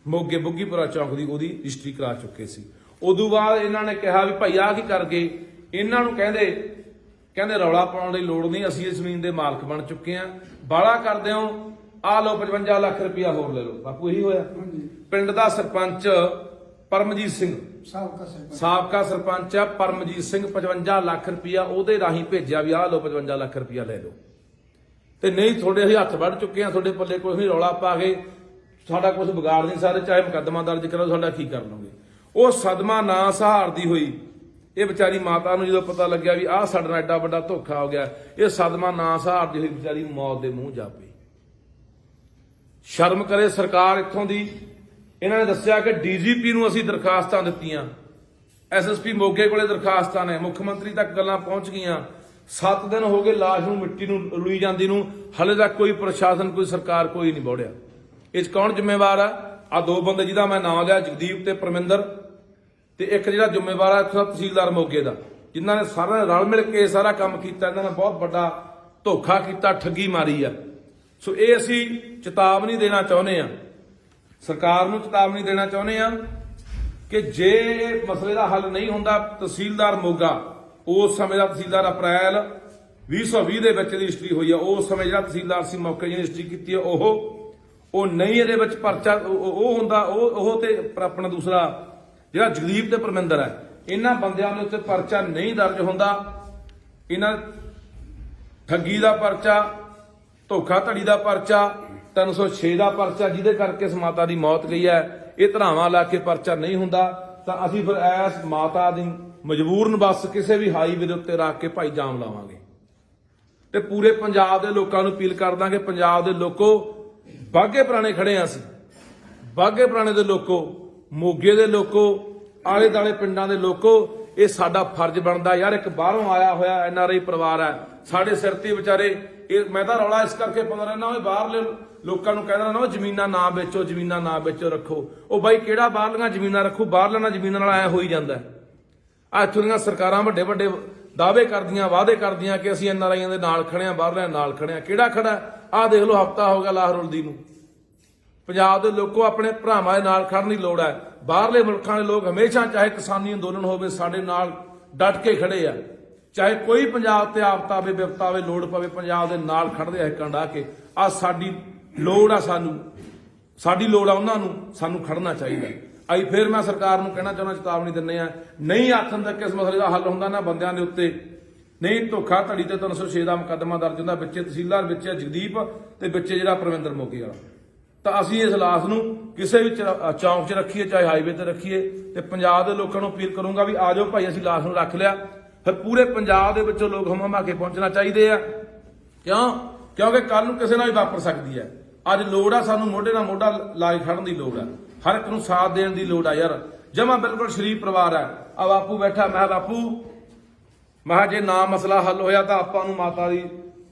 ਮੋਗੇ ਬੁੱਗੀਪੁਰਾ ਚੌਂਕ ਦੀ ਉਹਦੀ ਰਜਿਸਟਰੀ ਕਰਾ ਚੁੱਕੇ ਸੀ। ਉਦੋਂ ਬਾਅਦ ਇਹਨਾਂ ਨੇ ਕਿਹਾ ਵੀ ਭਾਈ ਆਹ ਕੀ ਕਰ ਗਏ। ਇਹਨਾਂ ਨੂੰ ਕਹਿੰਦੇ ਰੌਲਾ ਪਾਉਣ ਦੀ ਲੋੜ ਨਹੀਂ, ਅਸੀਂ ਇਸ ਜ਼ਮੀਨ ਦੇ ਮਾਲਕ ਬਣ ਚੁੱਕੇ ਹਾਂ, ਬਾਹਲਾ ਕਰਦੇ ਹੋ ਆਹ ਲਓ 55 ਲੱਖ ਰੁਪਇਆ ਹੋਰ ਲੈ ਲਓ। ਬਾਪੂ ਇਹੀ ਹੋਇਆ। ਪਿੰਡ ਦਾ ਸਰਪੰਚ ਪਰਮਜੀਤ ਸਿੰਘ ਸਾਬਕਾ ਸਰਪੰਚ ਆ ਪਰਮਜੀਤ ਸਿੰਘ 55 ਲੱਖ ਰੁਪਇਆ ਉਹਦੇ ਰਾਹੀਂ ਭੇਜਿਆ ਵੀ ਆਹ ਲਓ 55 ਲੱਖ ਰੁਪਇਆ ਲੈ ਲਓ, ਤੇ ਨਹੀਂ ਤੁਹਾਡੇ ਅਸੀਂ ਹੱਥ ਵੱਢ ਚੁੱਕੇ ਆ, ਤੁਹਾਡੇ ਪੱਲੇ ਕੁਝ ਨਹੀਂ, ਰੌਲਾ ਪਾ ਕੇ ਸਾਡਾ ਕੁਝ ਵਿਗਾੜ ਨਹੀਂ ਸਾਰੇ, ਚਾਹੇ ਮੁਕੱਦਮਾ ਦਰਜ ਕਰੋ, ਸਾਡਾ ਕੀ ਕਰ ਲਓਗੇ। ਉਹ ਸਦਮਾ ਨਾ ਸਹਾਰਦੀ ਹੋਈ ਇਹ ਵਿਚਾਰੀ ਮਾਤਾ ਨੂੰ ਜਦੋਂ ਪਤਾ ਲੱਗਿਆ ਵੀ ਆਹ ਸਾਡੇ ਨਾਲ ਐਡਾ ਵੱਡਾ ਧੋਖਾ ਹੋ ਗਿਆ, ਇਹ ਸਦਮਾ ਨਾ ਸਹਾਰਦੀ ਹੋਈ ਵਿਚਾਰੀ ਮੌਤ ਦੇ ਮੂੰਹ ਜਾ ਪਈ। ਸ਼ਰਮ ਕਰੇ ਸਰਕਾਰ ਇੱਥੋਂ ਦੀ। ਇਹਨਾਂ ਨੇ ਦੱਸਿਆ ਕਿ ਡੀਜੀਪੀ ਨੂੰ ਅਸੀਂ ਦਰਖਾਸਤਾਂ ਦਿੱਤੀਆਂ, ਐਸਐਸਪੀ ਮੋਗੇ ਕੋਲੇ ਦਰਖਾਸਤਾਂ ਨੇ, ਮੁੱਖ ਮੰਤਰੀ ਤੱਕ ਗੱਲਾਂ ਪਹੁੰਚ ਗਈਆਂ। 7 ਦਿਨ ਹੋ ਗਏ ਲਾਸ਼ ਨੂੰ ਮਿੱਟੀ ਨੂੰ ਰੁਲੀ ਜਾਂਦੀ ਨੂੰ, ਹਲੇ ਤੱਕ ਕੋਈ ਪ੍ਰਸ਼ਾਸਨ ਕੋਈ ਸਰਕਾਰ ਕੋਈ ਨਹੀਂ ਬੋੜਿਆ। ਇਹ 'ਚ ਕੌਣ ਜ਼ਿੰਮੇਵਾਰ ਆ? ਆ ਦੋ ਬੰਦੇ ਜਿਹਦਾ ਮੈਂ ਨਾਮ ਲਿਆ, ਜਗਦੀਪ ਤੇ ਪਰਮਿੰਦਰ, ਤੇ ਇੱਕ ਜਿਹੜਾ ਜ਼ਿੰਮੇਵਾਰ ਆ ਇੱਥੋਂ ਦਾ ਤਹਿਸੀਲਦਾਰ ਮੋਗੇ ਦਾ, ਜਿਨ੍ਹਾਂ ਨੇ ਸਾਰਾ ਰਲ ਮਿਲ ਕੇ ਸਾਰਾ ਕੰਮ ਕੀਤਾ। ਇਹਨਾਂ ਨੇ ਬਹੁਤ ਵੱਡਾ ਧੋਖਾ ਕੀਤਾ, ਠੱਗੀ ਮਾਰੀ ਆ। ਸੋ ਇਹ ਅਸੀਂ ਚੇਤਾਵਨੀ ਦੇਣਾ ਚਾਹੁੰਦੇ ਆ, ਸਰਕਾਰ ਨੂੰ ਚੇਤਾਵਨੀ ਦੇਣਾ ਚਾਹੁੰਦੇ ਆ ਕਿ ਜੇ ਇਹ ਮਸਲੇ ਦਾ ਹੱਲ ਨਹੀਂ ਹੁੰਦਾ, ਤਹਿਸੀਲਦਾਰ ਮੋਗਾ ਉਸ ਸਮੇਂ ਦਾ ਤਹਿਸੀਲਦਾਰ ਅਪ੍ਰੈਲ 2020 ਦੇ ਵਿੱਚ ਰਜਿਸਟਰੀ ਹੋਈ ਆ, ਉਸ ਸਮੇਂ ਜਿਹੜਾ ਤਹਿਸੀਲਦਾਰ ਸੀ ਮੌਕੇ ਜਿਹਨੇ ਰਜਿਸਟਰੀ ਕੀਤੀ ਆ ਉਹ ਨਹੀਂ ਇਹਦੇ ਵਿੱਚ ਪਰਚਾ ਉਹ ਹੁੰਦਾ, ਉਹ ਤੇ ਆਪਣਾ ਦੂਸਰਾ ਜਿਹੜਾ ਜਗਦੀਪ ਤੇ ਪਰਮਿੰਦਰ ਹੈ, ਇਹਨਾਂ ਬੰਦਿਆਂ ਦੇ ਉੱਤੇ ਪਰਚਾ ਨਹੀਂ ਦਰਜ ਹੁੰਦਾ। ਇਹਨਾਂ ਠੱਗੀ ਦਾ ਪਰਚਾ, ਧੋਖਾ ਧੜੀ ਦਾ ਪਰਚਾ, 306 ਦਾ ਪਰਚਾ, ਜਿਹਦੇ ਕਰਕੇ ਇਸ ਮਾਤਾ ਦੀ ਮੌਤ ਗਈ ਹੈ, ਇਹ ਧਰਾਵਾਂ ਲਾ ਕੇ ਪਰਚਾ ਨਹੀਂ ਹੁੰਦਾ। ਤਾਂ ਅਸੀਂ ਫਿਰ ਇਸ ਮਾਤਾ ਦੀ ਮਜਬੂਰਨ ਬੱਸ ਕਿਸੇ ਵੀ ਹਾਈਵੇ ਦੇ ਉੱਤੇ ਰੱਖ ਕੇ ਭਾਈ ਜਾਮ ਲਾਵਾਂਗੇ, ਤੇ ਪੂਰੇ ਪੰਜਾਬ ਦੇ ਲੋਕਾਂ ਨੂੰ ਅਪੀਲ ਕਰ ਦਾਂਗੇ, ਪੰਜਾਬ ਦੇ ਲੋਕੋ ਬਾਘੇ ਪੁਰਾਣੇ ਖੜੇ ਆ ਅਸੀਂ, ਬਾਘੇ ਪੁਰਾਣੇ ਦੇ ਲੋਕੋ, ਮੋਗੇ ਦੇ ਲੋਕੋ, ਆਲੇ ਦਾਲੇ ਪਿੰਡਾਂ ਦੇ ਲੋਕੋ, ਇਹ ਸਾਡਾ ਫਰਜ਼ ਬਣਦਾ ਯਾਰ। ਇੱਕ ਬਾਹਰੋਂ ਆਇਆ ਹੋਇਆ ਐਨਆਰਆਈ ਪਰਿਵਾਰ ਹੈ, ਸਾਡੇ ਸਿਰ ਤੇ ਵਿਚਾਰੇ। ਇਹ ਮੈਂ ਤਾਂ ਰੌਲਾ ਇਸ ਕਰਕੇ ਪਾਉਂਦਾ ਰਹਿਣਾ, ਉਹ ਬਾਹਰਲੇ ਲੋਕਾਂ ਨੂੰ ਕਹਿੰਦਾ ਨਾ ਜ਼ਮੀਨਾਂ ਨਾ ਵੇਚੋ, ਜ਼ਮੀਨਾਂ ਨਾ ਵੇਚੋ, ਰੱਖੋ। ਉਹ ਬਾਈ ਕਿਹੜਾ ਬਾਹਰਲੀਆਂ ਜ਼ਮੀਨਾਂ ਰੱਖੂ? ਬਾਹਰਲੀਆਂ ਜ਼ਮੀਨਾਂ ਨਾਲ ਐ ਹੋਈ ਜਾਂਦਾ। ਆ ਇੱਥੋਂ ਦੀਆਂ ਸਰਕਾਰਾਂ ਵੱਡੇ ਵੱਡੇ ਦਾਅਵੇ ਕਰਦੀਆਂ, ਵਾਅਦੇ ਕਰਦੀਆਂ ਕਿ ਅਸੀਂ ਐਨਆਰਆਈਆਂ ਦੇ ਨਾਲ ਖੜੇ ਆ, ਬਾਹਰਲਿਆਂ ਨਾਲ ਖੜੇ ਆ। ਕਿਹੜਾ ਖੜਾ? ਆਹ ਦੇਖ ਲਓ, ਹਫ਼ਤਾ ਹੋ ਗਿਆ ਲਾਹੌਰ ਰੁਲਦੀ ਨੂੰ। ਪੰਜਾਬ ਦੇ ਲੋਕੋ ਆਪਣੇ ਭਰਾਵਾਂ ਦੇ ਨਾਲ ਖੜਨ ਦੀ ਲੋੜ ਹੈ। ਬਾਹਰਲੇ ਮੁਲਕਾਂ ਦੇ ਲੋਕ ਹਮੇਸ਼ਾ, ਚਾਹੇ ਕਿਸਾਨੀ ਅੰਦੋਲਨ ਹੋਵੇ, ਸਾਡੇ ਨਾਲ ਡਟ ਕੇ ਖੜੇ ਆ। ਚਾਹੇ ਕੋਈ ਪੰਜਾਬ ਤੇ ਆਫਤ ਆਵੇ, ਵਿਪਤਾ ਆਵੇ, ਲੋੜ ਪਵੇ, ਪੰਜਾਬ ਦੇ ਨਾਲ ਖੜਦੇ ਆ ਹਿੱਕਾਂ ਢਾ ਕੇ। ਆ ਸਾਡੀ ਲੋੜ ਆ, ਸਾਡੀ ਲੋੜ ਆ ਉਹਨਾਂ ਨੂੰ, ਸਾਨੂੰ ਖੜਨਾ ਚਾਹੀਦਾ। ਅੱਜ ਫਿਰ ਮੈਂ ਸਰਕਾਰ ਨੂੰ ਕਹਿਣਾ ਚਾਹੁੰਦਾ, ਚੇਤਾਵਨੀ ਦਿੰਦੇ ਆ, ਨਹੀਂ ਆਖਣ ਤੱਕ ਇਸ ਮਸਲੇ ਦਾ ਹੱਲ ਹੁੰਦਾ ਨਾ ਬੰਦਿਆਂ ਦੇ ਉੱਤੇ, ਨਹੀਂ ਧੋਖਾ ਧੜੀ ਤੇ 306 ਦਾ ਮੁਕੱਦਮਾ ਦਰਜ ਹੁੰਦਾ, ਵਿੱਚੇ ਤਹਿਸੀਲਦਾਰ, ਵਿੱਚੇ ਜਗਦੀਪ ਤੇ ਵਿੱਚੇ ਜਿਹੜਾ ਪਰਮਿੰਦਰ ਮੋਗੇ ਵਾਲਾ। ਤਾਂ ਅਸੀਂ ਇਸ ਲਾਸ਼ ਨੂੰ ਕਿਸੇ ਵੀ ਚੌਂਕ 'ਚ ਰੱਖੀਏ, ਚਾਹੇ ਹਾਈਵੇ ਤੇ ਰੱਖੀਏ, ਤੇ ਪੰਜਾਬ ਦੇ ਲੋਕਾਂ ਨੂੰ ਅਪੀਲ ਕਰੂੰਗਾ ਵੀ ਆ ਜਾਓ ਭਾਈ, ਅਸੀਂ ਲਾਸ਼ ਨੂੰ ਰੱਖ ਲਿਆ। ਫਿਰ ਪੂਰੇ ਪੰਜਾਬ ਦੇ ਵਿੱਚੋਂ ਲੋਕ ਹਮਾ ਕੇ ਪਹੁੰਚਣਾ ਚਾਹੀਦੇ ਆ। ਕਿਉਂਕਿ ਕੱਲ ਨੂੰ ਕਿਸੇ ਨਾਲ ਵੀ ਵਾਪਰ ਸਕਦੀ ਹੈ। ਅੱਜ ਲੋੜ ਆ ਸਾਨੂੰ ਮੋਢੇ ਨਾਲ ਮੋਢਾ ਲਾ ਕੇ ਖੜਨ ਦੀ ਲੋੜ ਆ, ਹਰ ਇੱਕ ਨੂੰ ਸਾਥ ਦੇਣ ਦੀ ਲੋੜ ਆ ਯਾਰ। ਜਮਾ ਬਿਲਕੁਲ ਸ਼ਰੀਫ ਪਰਿਵਾਰ ਹੈ। ਆ ਬਾਪੂ ਬੈਠਾ, ਮੈਂ ਬਾਪੂ ਮੈਂ ਜੇ ਨਾ ਮਸਲਾ ਹੱਲ ਹੋਇਆ ਤਾਂ ਆਪਾਂ ਨੂੰ ਮਾਤਾ ਦੀ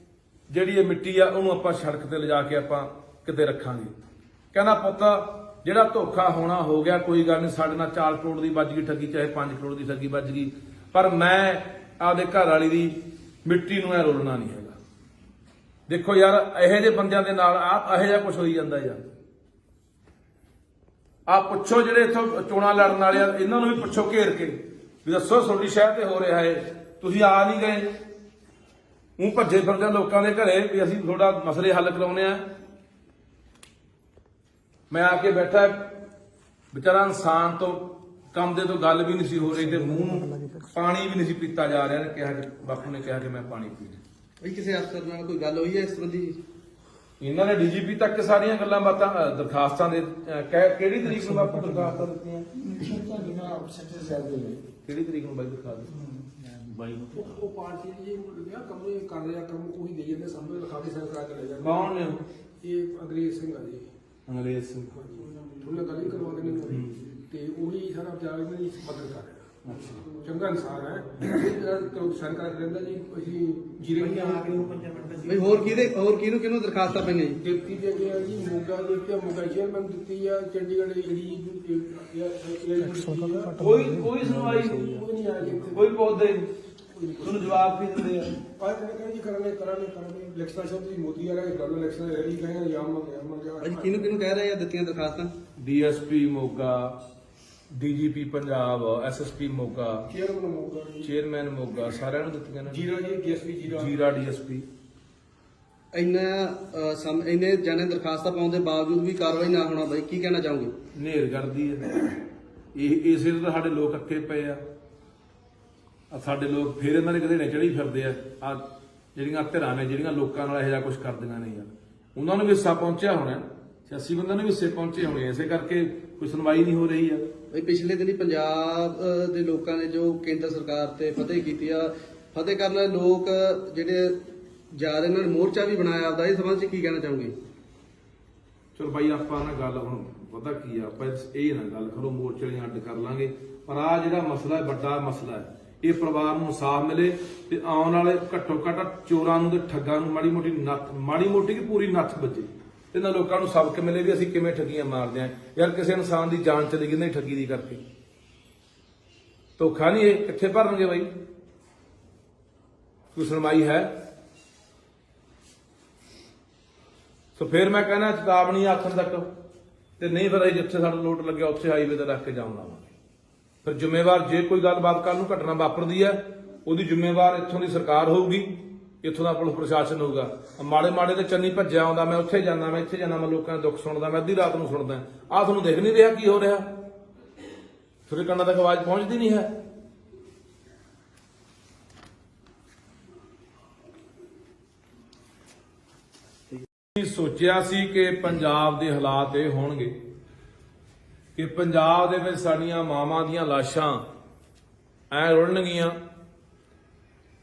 ਜਿਹੜੀ ਇਹ ਮਿੱਟੀ ਆ ਉਹਨੂੰ ਆਪਾਂ ਸੜਕ ਤੇ ਲਿਜਾ ਕੇ ਆਪਾਂ ਕਿਤੇ ਰੱਖਾਂਗੇ। ਕਹਿੰਦਾ ਪੁੱਤ ਜਿਹੜਾ ਧੋਖਾ ਹੋਣਾ ਹੋ ਗਿਆ, ਕੋਈ ਗੱਲ ਨਹੀਂ, ਸਾਡੇ ਨਾਲ 4 ਕਰੋੜ ਦੀ ਵੱਜ ਗਈ ਠੱਗੀ, ਚਾਹੇ 5 ਕਰੋੜ ਦੀ ਠੱਗੀ ਵੱਜ ਗਈ, ਪਰ ਮੈਂ ਆਪਦੇ ਘਰ ਵਾਲੀ ਦੀ ਮਿੱਟੀ ਨੂੰ ਐ ਰੋਲਣਾ ਨਹੀਂ ਹੈਗਾ। ਦੇਖੋ ਯਾਰ, ਇਹੋ ਜਿਹੇ ਬੰਦਿਆਂ ਦੇ ਨਾਲ ਇਹੋ ਜਿਹਾ ਕੁਝ ਹੋਈ ਜਾਂਦਾ ਯਾਰ। ਆ ਪੁੱਛੋ ਜਿਹੜੇ ਇੱਥੋਂ ਚੋਣਾਂ ਲੜਨ ਵਾਲੇ ਆ, ਇਹਨਾਂ ਨੂੰ ਵੀ ਪੁੱਛੋ ਘੇਰ ਕੇ ਵੀ ਦੱਸੋ ਤੁਹਾਡੀ ਸ਼ਹਿਰ ਤੇ ਹੋ ਰਿਹਾ ਹੈ, ਤੁਸੀਂ ਆ ਨਹੀਂ ਗਏ, ਉਹ ਭੱਜੇ ਫਿਰਦੇ ਲੋਕਾਂ ਦੇ ਘਰੇ ਵੀ ਅਸੀਂ ਤੁਹਾਡਾ ਮਸਲੇ ਹੱਲ ਕਰਾਉਣੇ ਆ। ਮੈਂ ਆ ਕੇ ਬੈਠਾ, ਵਿਚਾਰਾ ਇਨਸਾਨ ਤੋਂ ਕੰਮ ਦੇ ਤੋਂ ਗੱਲ ਵੀ ਨਹੀਂ ਸੀ ਹੋ ਰਹੀ, ਤੇ ਮੂੰਹ ਨੂੰ ਪਾਣੀ ਵੀ ਨਹੀਂ ਸੀ ਪੀਤਾ ਜਾ ਰਿਹਾ। ਕਿਹਾ ਕਿ ਬਾਪੂ ਨੇ ਕਿਹਾ ਕਿ ਮੈਂ ਪਾਣੀ ਪੀਣਾ। ਕਿਸੇ ਅਫਸਰ ਨਾਲ ਕੋਈ ਗੱਲ ਹੋਈ ਹੈ ਇਸ ਸੰਬੰਧੀ? ਇਹਨਾਂ ਨੇ ਡੀਜੀਪੀ ਤੱਕ ਸਾਰੀਆਂ ਗੱਲਾਂ ਬਾਤਾਂ, ਦਰਖਾਸਤਾਂ ਦੇ ਕਿਹੜੀ ਤਰੀਕ ਨੂੰ ਬਾਪੂ ਦਰਖਾਸਤਾਂ ਦਿੱਤੀਆਂ? ਕਿਹੜੀ ਤਰੀਕ ਨੂੰ ਬਾਈ ਦਰਖਾਸਤ? ਉਹ ਪਾਰਟੀ ਜੀ ਗਿਆ ਕੰਮ ਇਹ ਕਰ ਰਿਹਾ ਕੰਮ ਉਹੀ ਦੇ ਜਾਂਦੇ ਸਾਹਮਣੇ ਲਿਖਾ ਕੇ ਸਾਈਨ ਕਰਾ ਕੇ ਲੈ ਜਾਂਦੇ। ਕੌਣ ਨੇ ਉਹ? ਇਹ ਅੰਗਰੇਜ਼ ਸਿੰਘ ਆ ਜੀ। ਅੰਗਰੇਜ਼ ਸਿੰਘ। ਥੋੜਾ ਗੱਲ ਹੀ ਕਰਵਾ ਦੇਣੀ ਤੇ ਉਹੀ ਸਾਰਾ ਜਾ ਇਹਨਾਂ ਦੀ ਮਦਦ ਕਰ ਰਿਹਾ। ਚੰਗਾ ਇਨਸਾਨ ਹੈ ਕਰੋ ਸਾਈਨ ਕਰਾ ਕੇ ਲੈਂਦਾ ਜੀ। ਅਸੀਂ ਜੀਰੇ ਬਈ ਹੋਰ ਕਿਹਨੂੰ ਦਰਖਾਸਤਾਂ ਪਈਆਂ ਜੀ? ਡਿਪਟੀ ਦੇ ਗਿਆ ਜੀ ਮੋਗਾ ਦੇ ਉੱਤੇ ਮੋਗਾ ਚੇਅਰਮੈਨ ਦਿੱਤੀ ਆ ਚੰਡੀਗੜ੍ਹ ਜਿਹੜੀ ਕੋਈ ਸੁਣਵਾਈ ਨਹੀਂ, ਕੋਈ ਨਹੀਂ ਆਇਆ ਜੀ ਇੱਥੇ। ਕੋਈ ਪੌਦੇ ਤੁਹਾਨੂੰ ਜਵਾਬ ਵੀ ਦਿੰਦੇ ਆ। ਪਰ ਕਹਿੰਦੇ ਜੀ ਕਰਾਂਗੇ ਇਲੈਕਸ਼ਨ ਸ਼ਬਦ ਜੀ ਮੋਦੀ ਆ ਰਿਹਾ ਗੱਲ ਇਲੈਕਸ਼ਨ ਰੈਲੀ ਕਹੇ ਯਾਮ ਭਾਜੀ ਕਿਹਨੂੰ ਕਹਿ ਰਹੇ ਆ ਦਿੱਤੀਆਂ ਦਰਖਾਸਤਾਂ? DSP Moga, DGP Punjab, SSP Moga, chairman Moga ji, chairman Moga, ਸਾਰਿਆਂ ਨੂੰ ਦਿੱਤੀਆਂ ਨੇ। ਜੀਰਾ ਜੀ ਡੀਐਸਪੀ ਜੀਰਾ ਡੀਐਸਪੀ। ਇੰਨੇ ਜਾਣੇ ਦਰਖਾਸਤਾਂ ਪਾਉਣ ਦੇ ਬਾਵਜੂਦ ਵੀ ਕਾਰਵਾਈ ਨਾ ਹੋਣਾ ਬਾਈ ਕੀ ਕਹਿਣਾ ਚਾਹੋਗੇ? ਨੇਰ ਕਰਦੀ ਹੈ ਇਹ। ਇਸੇ ਤੋਂ ਸਾਡੇ ਲੋਕ ਅੱਕੇ ਪਏ ਆ। ਸਾਡੇ ਲੋਕ ਫੇਰ ਇਹਨਾਂ ਦੇ ਘੜੇਣੇ ਚੜੀ ਫਿਰਦੇ ਆ ਜਿਹੜੀਆਂ ਧਿਰਾਂ ਨੇ ਜਿਹੜੀਆਂ ਲੋਕਾਂ ਨਾਲ ਇਹੋ ਜਿਹਾ ਕੁਝ ਕਰਦੀਆਂ ਨੇ ਯਾਰ। ਉਹਨਾਂ ਨੂੰ ਵੀ ਹਿੱਸਾ ਪਹੁੰਚਿਆ ਹੋਣਾ, 86 ਬੰਦਿਆਂ ਨੂੰ ਵੀ ਹਿੱਸੇ ਪਹੁੰਚੇ ਹੋਣੇ। ਇਸੇ ਕਰਕੇ ਕੋਈ ਸੁਣਵਾਈ ਨਹੀਂ ਹੋ ਰਹੀ ਆ। ਬਈ ਪਿਛਲੇ ਦਿਨੀ ਪੰਜਾਬ ਦੇ ਲੋਕਾਂ ਨੇ ਜੋ ਕੇਂਦਰ ਸਰਕਾਰ ਤੇ ਫਤਿਹ ਕੀਤੀ ਆ, ਫਤਿਹ ਕਰਨ ਵਾਲੇ ਲੋਕ ਜਿਹੜੇ ਜਾ ਰਹੇ ਨੇ ਮੋਰਚਾ ਵੀ ਬਣਾਇਆ ਆਪਦਾ, ਇਸ ਸੰਬੰਧ ਚ ਕੀ ਕਹਿਣਾ ਚਾਹੋਗੇ? ਚਲੋ ਬਾਈ ਆਪਾਂ ਨਾ ਗੱਲ ਹੁਣ ਪਤਾ ਕੀ ਆ, ਆਪਾਂ ਇਹ ਨਾ ਗੱਲ ਕਰੋ ਮੋਰਚੇ ਵਾਲੀਆਂ ਅੱਡ ਕਰ ਲਾਂਗੇ। ਪਰ ਆ ਜਿਹੜਾ ਮਸਲਾ ਹੈ ਵੱਡਾ ਮਸਲਾ ਹੈ, ਇਹ ਪਰਿਵਾਰ ਨੂੰ ਇਨਸਾਫ ਮਿਲੇ ਤੇ ਆਉਣ ਵਾਲੇ ਘੱਟੋ ਘੱਟ ਚੋਰਾਂ ਨੂੰ ਤੇ ਠੱਗਾਂ ਨੂੰ ਮਾੜੀ ਮੋਟੀ ਕੀ ਪੂਰੀ ਨੱਥ ਵੱਜੇ। ਇਹਨਾਂ ਲੋਕਾਂ ਨੂੰ ਸਬਕ ਮਿਲੇ ਵੀ ਅਸੀਂ ਕਿਵੇਂ ਠੱਗੀਆਂ ਮਾਰਦੇ ਆ ਯਾਰ। ਕਿਸੇ ਇਨਸਾਨ ਦੀ ਜਾਨ ਚਲੀ ਗਈ ਨਹੀਂ ਠੱਗੀ ਦੀ ਕਰਕੇ। ਧੋਖਾ ਨਹੀਂ ਇਹ ਕਿੱਥੇ ਭਰਨਗੇ ਬਾਈ? ਕੋਈ ਸੁਣਵਾਈ ਹੈ? ਸੋ ਫਿਰ ਮੈਂ ਕਹਿੰਦਾ ਚੇਤਾਵਨੀ ਆਖਣ ਤੱਕ ਤੇ ਨਹੀਂ ਫਿਰ ਅਸੀਂ ਜਿੱਥੇ ਸਾਡਾ ਲੋਟ ਲੱਗਿਆ ਉੱਥੇ ਹਾਈਵੇ ਤੇ ਰੱਖ ਕੇ ਜਾਮ ਲਾਵਾਂਗੇ। ਫਿਰ ਜ਼ਿੰਮੇਵਾਰ ਜੇ ਕੋਈ ਗੱਲਬਾਤ ਕੱਲ ਨੂੰ ਘਟਨਾ ਵਾਪਰਦੀ ਹੈ ਉਹਦੀ ਜ਼ਿੰਮੇਵਾਰ ਇੱਥੋਂ ਦੀ ਸਰਕਾਰ ਹੋਊਗੀ, ਇੱਥੋਂ ਦਾ ਪੁਲਿਸ ਪ੍ਰਸ਼ਾਸਨ ਹੋਊਗਾ। ਮਾੜੇ ਤੇ ਚੰਨੀ ਭੱਜਿਆ ਆਉਂਦਾ, ਮੈਂ ਉੱਥੇ ਜਾਂਦਾ, ਮੈਂ ਇੱਥੇ ਜਾਂਦਾ, ਮੈਂ ਲੋਕਾਂ ਦੇ ਦੁੱਖ ਸੁਣਦਾ, ਮੈਂ ਅੱਧੀ ਰਾਤ ਨੂੰ ਸੁਣਦਾ। ਆਹ ਤੁਹਾਨੂੰ ਦੇਖ ਨਹੀਂ ਰਿਹਾ ਕੀ ਹੋ ਰਿਹਾ? ਤੁਹਾਡੇ ਕੰਨਾਂ ਤੱਕ ਆਵਾਜ਼ ਪਹੁੰਚਦੀ ਨਹੀਂ ਹੈ। ਸੋਚਿਆ ਸੀ ਕਿ ਪੰਜਾਬ ਦੇ ਹਾਲਾਤ ਇਹ ਹੋਣਗੇ ਕਿ ਪੰਜਾਬ ਦੇ ਵਿੱਚ ਸਾਡੀਆਂ ਮਾਵਾਂ ਦੀਆਂ ਲਾਸ਼ਾਂ ਐ ਰੁਲਣਗੀਆਂ।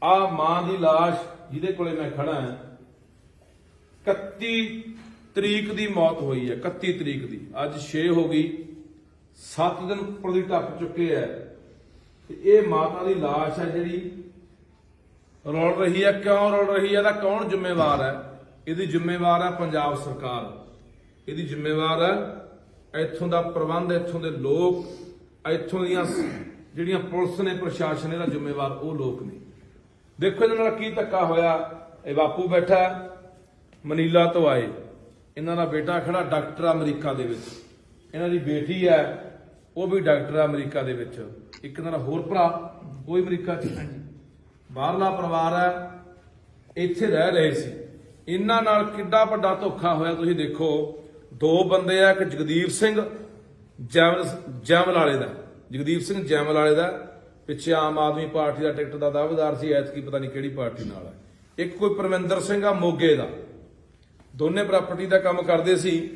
ਆ ਮਾਂ ਦੀ ਲਾਸ਼ ਜਿਹਦੇ ਕੋਲੇ ਮੈਂ ਖੜਾ ਹਾਂ, 31 ਤਰੀਕ ਦੀ ਮੌਤ ਹੋਈ ਹੈ। 31 ਤਰੀਕ ਦੀ, ਅੱਜ 6 ਹੋ ਗਈ, 7 ਦਿਨ ਉੱਪਰ ਦੀ ਟੱਪ ਚੁੱਕੇ ਹੈ ਤੇ ਇਹ ਮਾਤਾ ਦੀ ਲਾਸ਼ ਹੈ ਜਿਹੜੀ ਰੁਲ ਰਹੀ ਹੈ। ਕਿਉਂ ਰੁਲ ਰਹੀ ਹੈ? ਇਹਦਾ ਕੌਣ ਜ਼ਿੰਮੇਵਾਰ ਹੈ? ਇਹਦੀ ਜ਼ਿੰਮੇਵਾਰ ਹੈ ਪੰਜਾਬ ਸਰਕਾਰ। ਇਹਦੀ ਜ਼ਿੰਮੇਵਾਰ ਹੈ ਇੱਥੋਂ ਦਾ ਪ੍ਰਬੰਧ, ਇੱਥੋਂ ਦੇ ਲੋਕ, ਇੱਥੋਂ ਦੀਆਂ ਜਿਹੜੀਆਂ ਪੁਲਿਸ ਨੇ, ਪ੍ਰਸ਼ਾਸਨ, ਇਹਦਾ ਜ਼ਿੰਮੇਵਾਰ ਉਹ ਲੋਕ ਨੇ। ਦੇਖੋ ਇਹਨਾਂ ਨਾਲ ਕੀ ਧੱਕਾ ਹੋਇਆ। ਇਹ ਬਾਪੂ ਬੈਠਾ ਮਨੀਲਾ ਤੋਂ ਆਏ, ਇਹਨਾਂ ਦਾ ਬੇਟਾ ਖੜਾ ਡਾਕਟਰ ਅਮਰੀਕਾ ਦੇ ਵਿੱਚ, ਇਹਨਾਂ ਦੀ ਬੇਟੀ ਹੈ ਉਹ ਵੀ ਡਾਕਟਰ ਅਮਰੀਕਾ ਦੇ ਵਿੱਚ, ਇੱਕ ਇਹਨਾਂ ਦਾ ਹੋਰ ਭਰਾ ਉਹ ਵੀ ਅਮਰੀਕਾ 'ਚ। ਬਾਹਰਲਾ ਪਰਿਵਾਰ ਹੈ, ਇੱਥੇ ਰਹਿ ਰਹੇ ਸੀ। ਇਹਨਾਂ ਨਾਲ ਕਿੱਡਾ ਵੱਡਾ ਧੋਖਾ ਹੋਇਆ ਤੁਸੀਂ ਦੇਖੋ। 2 ਬੰਦੇ ਆ, ਇੱਕ ਜਗਦੀਪ ਸਿੰਘ ਜੈਮਲ ਵਾਲੇ ਦਾ, ਜਗਦੀਪ ਸਿੰਘ ਜੈਮਲ ਵਾਲੇ ਦਾ ਪਿੱਛੇ ਆਮ ਆਦਮੀ ਪਾਰਟੀ ਦਾ ਟਿਕਟ ਦਾ ਦਾਅਵੇਦਾਰ ਸੀ, ਐਤਕੀ ਪਤਾ ਨਹੀਂ ਕਿਹੜੀ ਪਾਰਟੀ ਨਾਲ ਹੈ। ਇੱਕ ਕੋਈ ਪਰਮਿੰਦਰ ਸਿੰਘ ਆ ਮੋਗੇ ਦਾ, ਦੋਨੇ ਪ੍ਰਾਪਰਟੀ ਦਾ ਕੰਮ ਕਰਦੇ ਸੀ।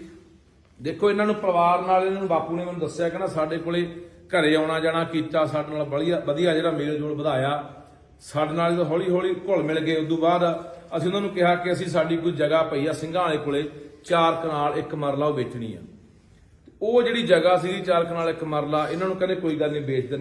ਦੇਖੋ ਇਹਨਾਂ ਨੂੰ ਪਰਿਵਾਰ ਨਾਲ, ਇਹਨਾਂ ਨੂੰ ਬਾਪੂ ਨੇ ਮੈਨੂੰ ਦੱਸਿਆ ਕਹਿੰਦਾ ਸਾਡੇ ਕੋਲੇ ਘਰੇ ਆਉਣਾ ਜਾਣਾ ਕੀਤਾ, ਸਾਡੇ ਨਾਲ ਵਧੀਆ ਜਿਹੜਾ ਮੇਲ ਜੋਲ ਵਧਾਇਆ, ਸਾਡੇ ਨਾਲ ਜਦੋਂ ਹੌਲੀ ਹੌਲੀ ਘੁਲ ਮਿਲ ਗਏ। ਉਦੋਂ ਬਾਅਦ ਅਸੀਂ ਉਹਨਾਂ ਨੂੰ ਕਿਹਾ ਕਿ ਅਸੀਂ ਸਾਡੀ ਕੋਈ ਜਗ੍ਹਾ ਪਈ ਆ ਸਿੰਘਾਂ ਵਾਲੇ ਕੋਲੇ 4 ਕਨਾਲ 1 ਮਰਲਾ ਉਹ ਵੇਚਣੀ ਆ। ਉਹ ਜਿਹੜੀ ਜਗ੍ਹਾ ਸੀ 4 ਕਨਾਲ 1 ਮਰਲਾ, ਇਹਨਾਂ ਨੂੰ ਕਹਿੰਦੇ ਕੋਈ ਗੱਲ ਨਹੀਂ ਵੇਚ ਦਿੰਦੇ।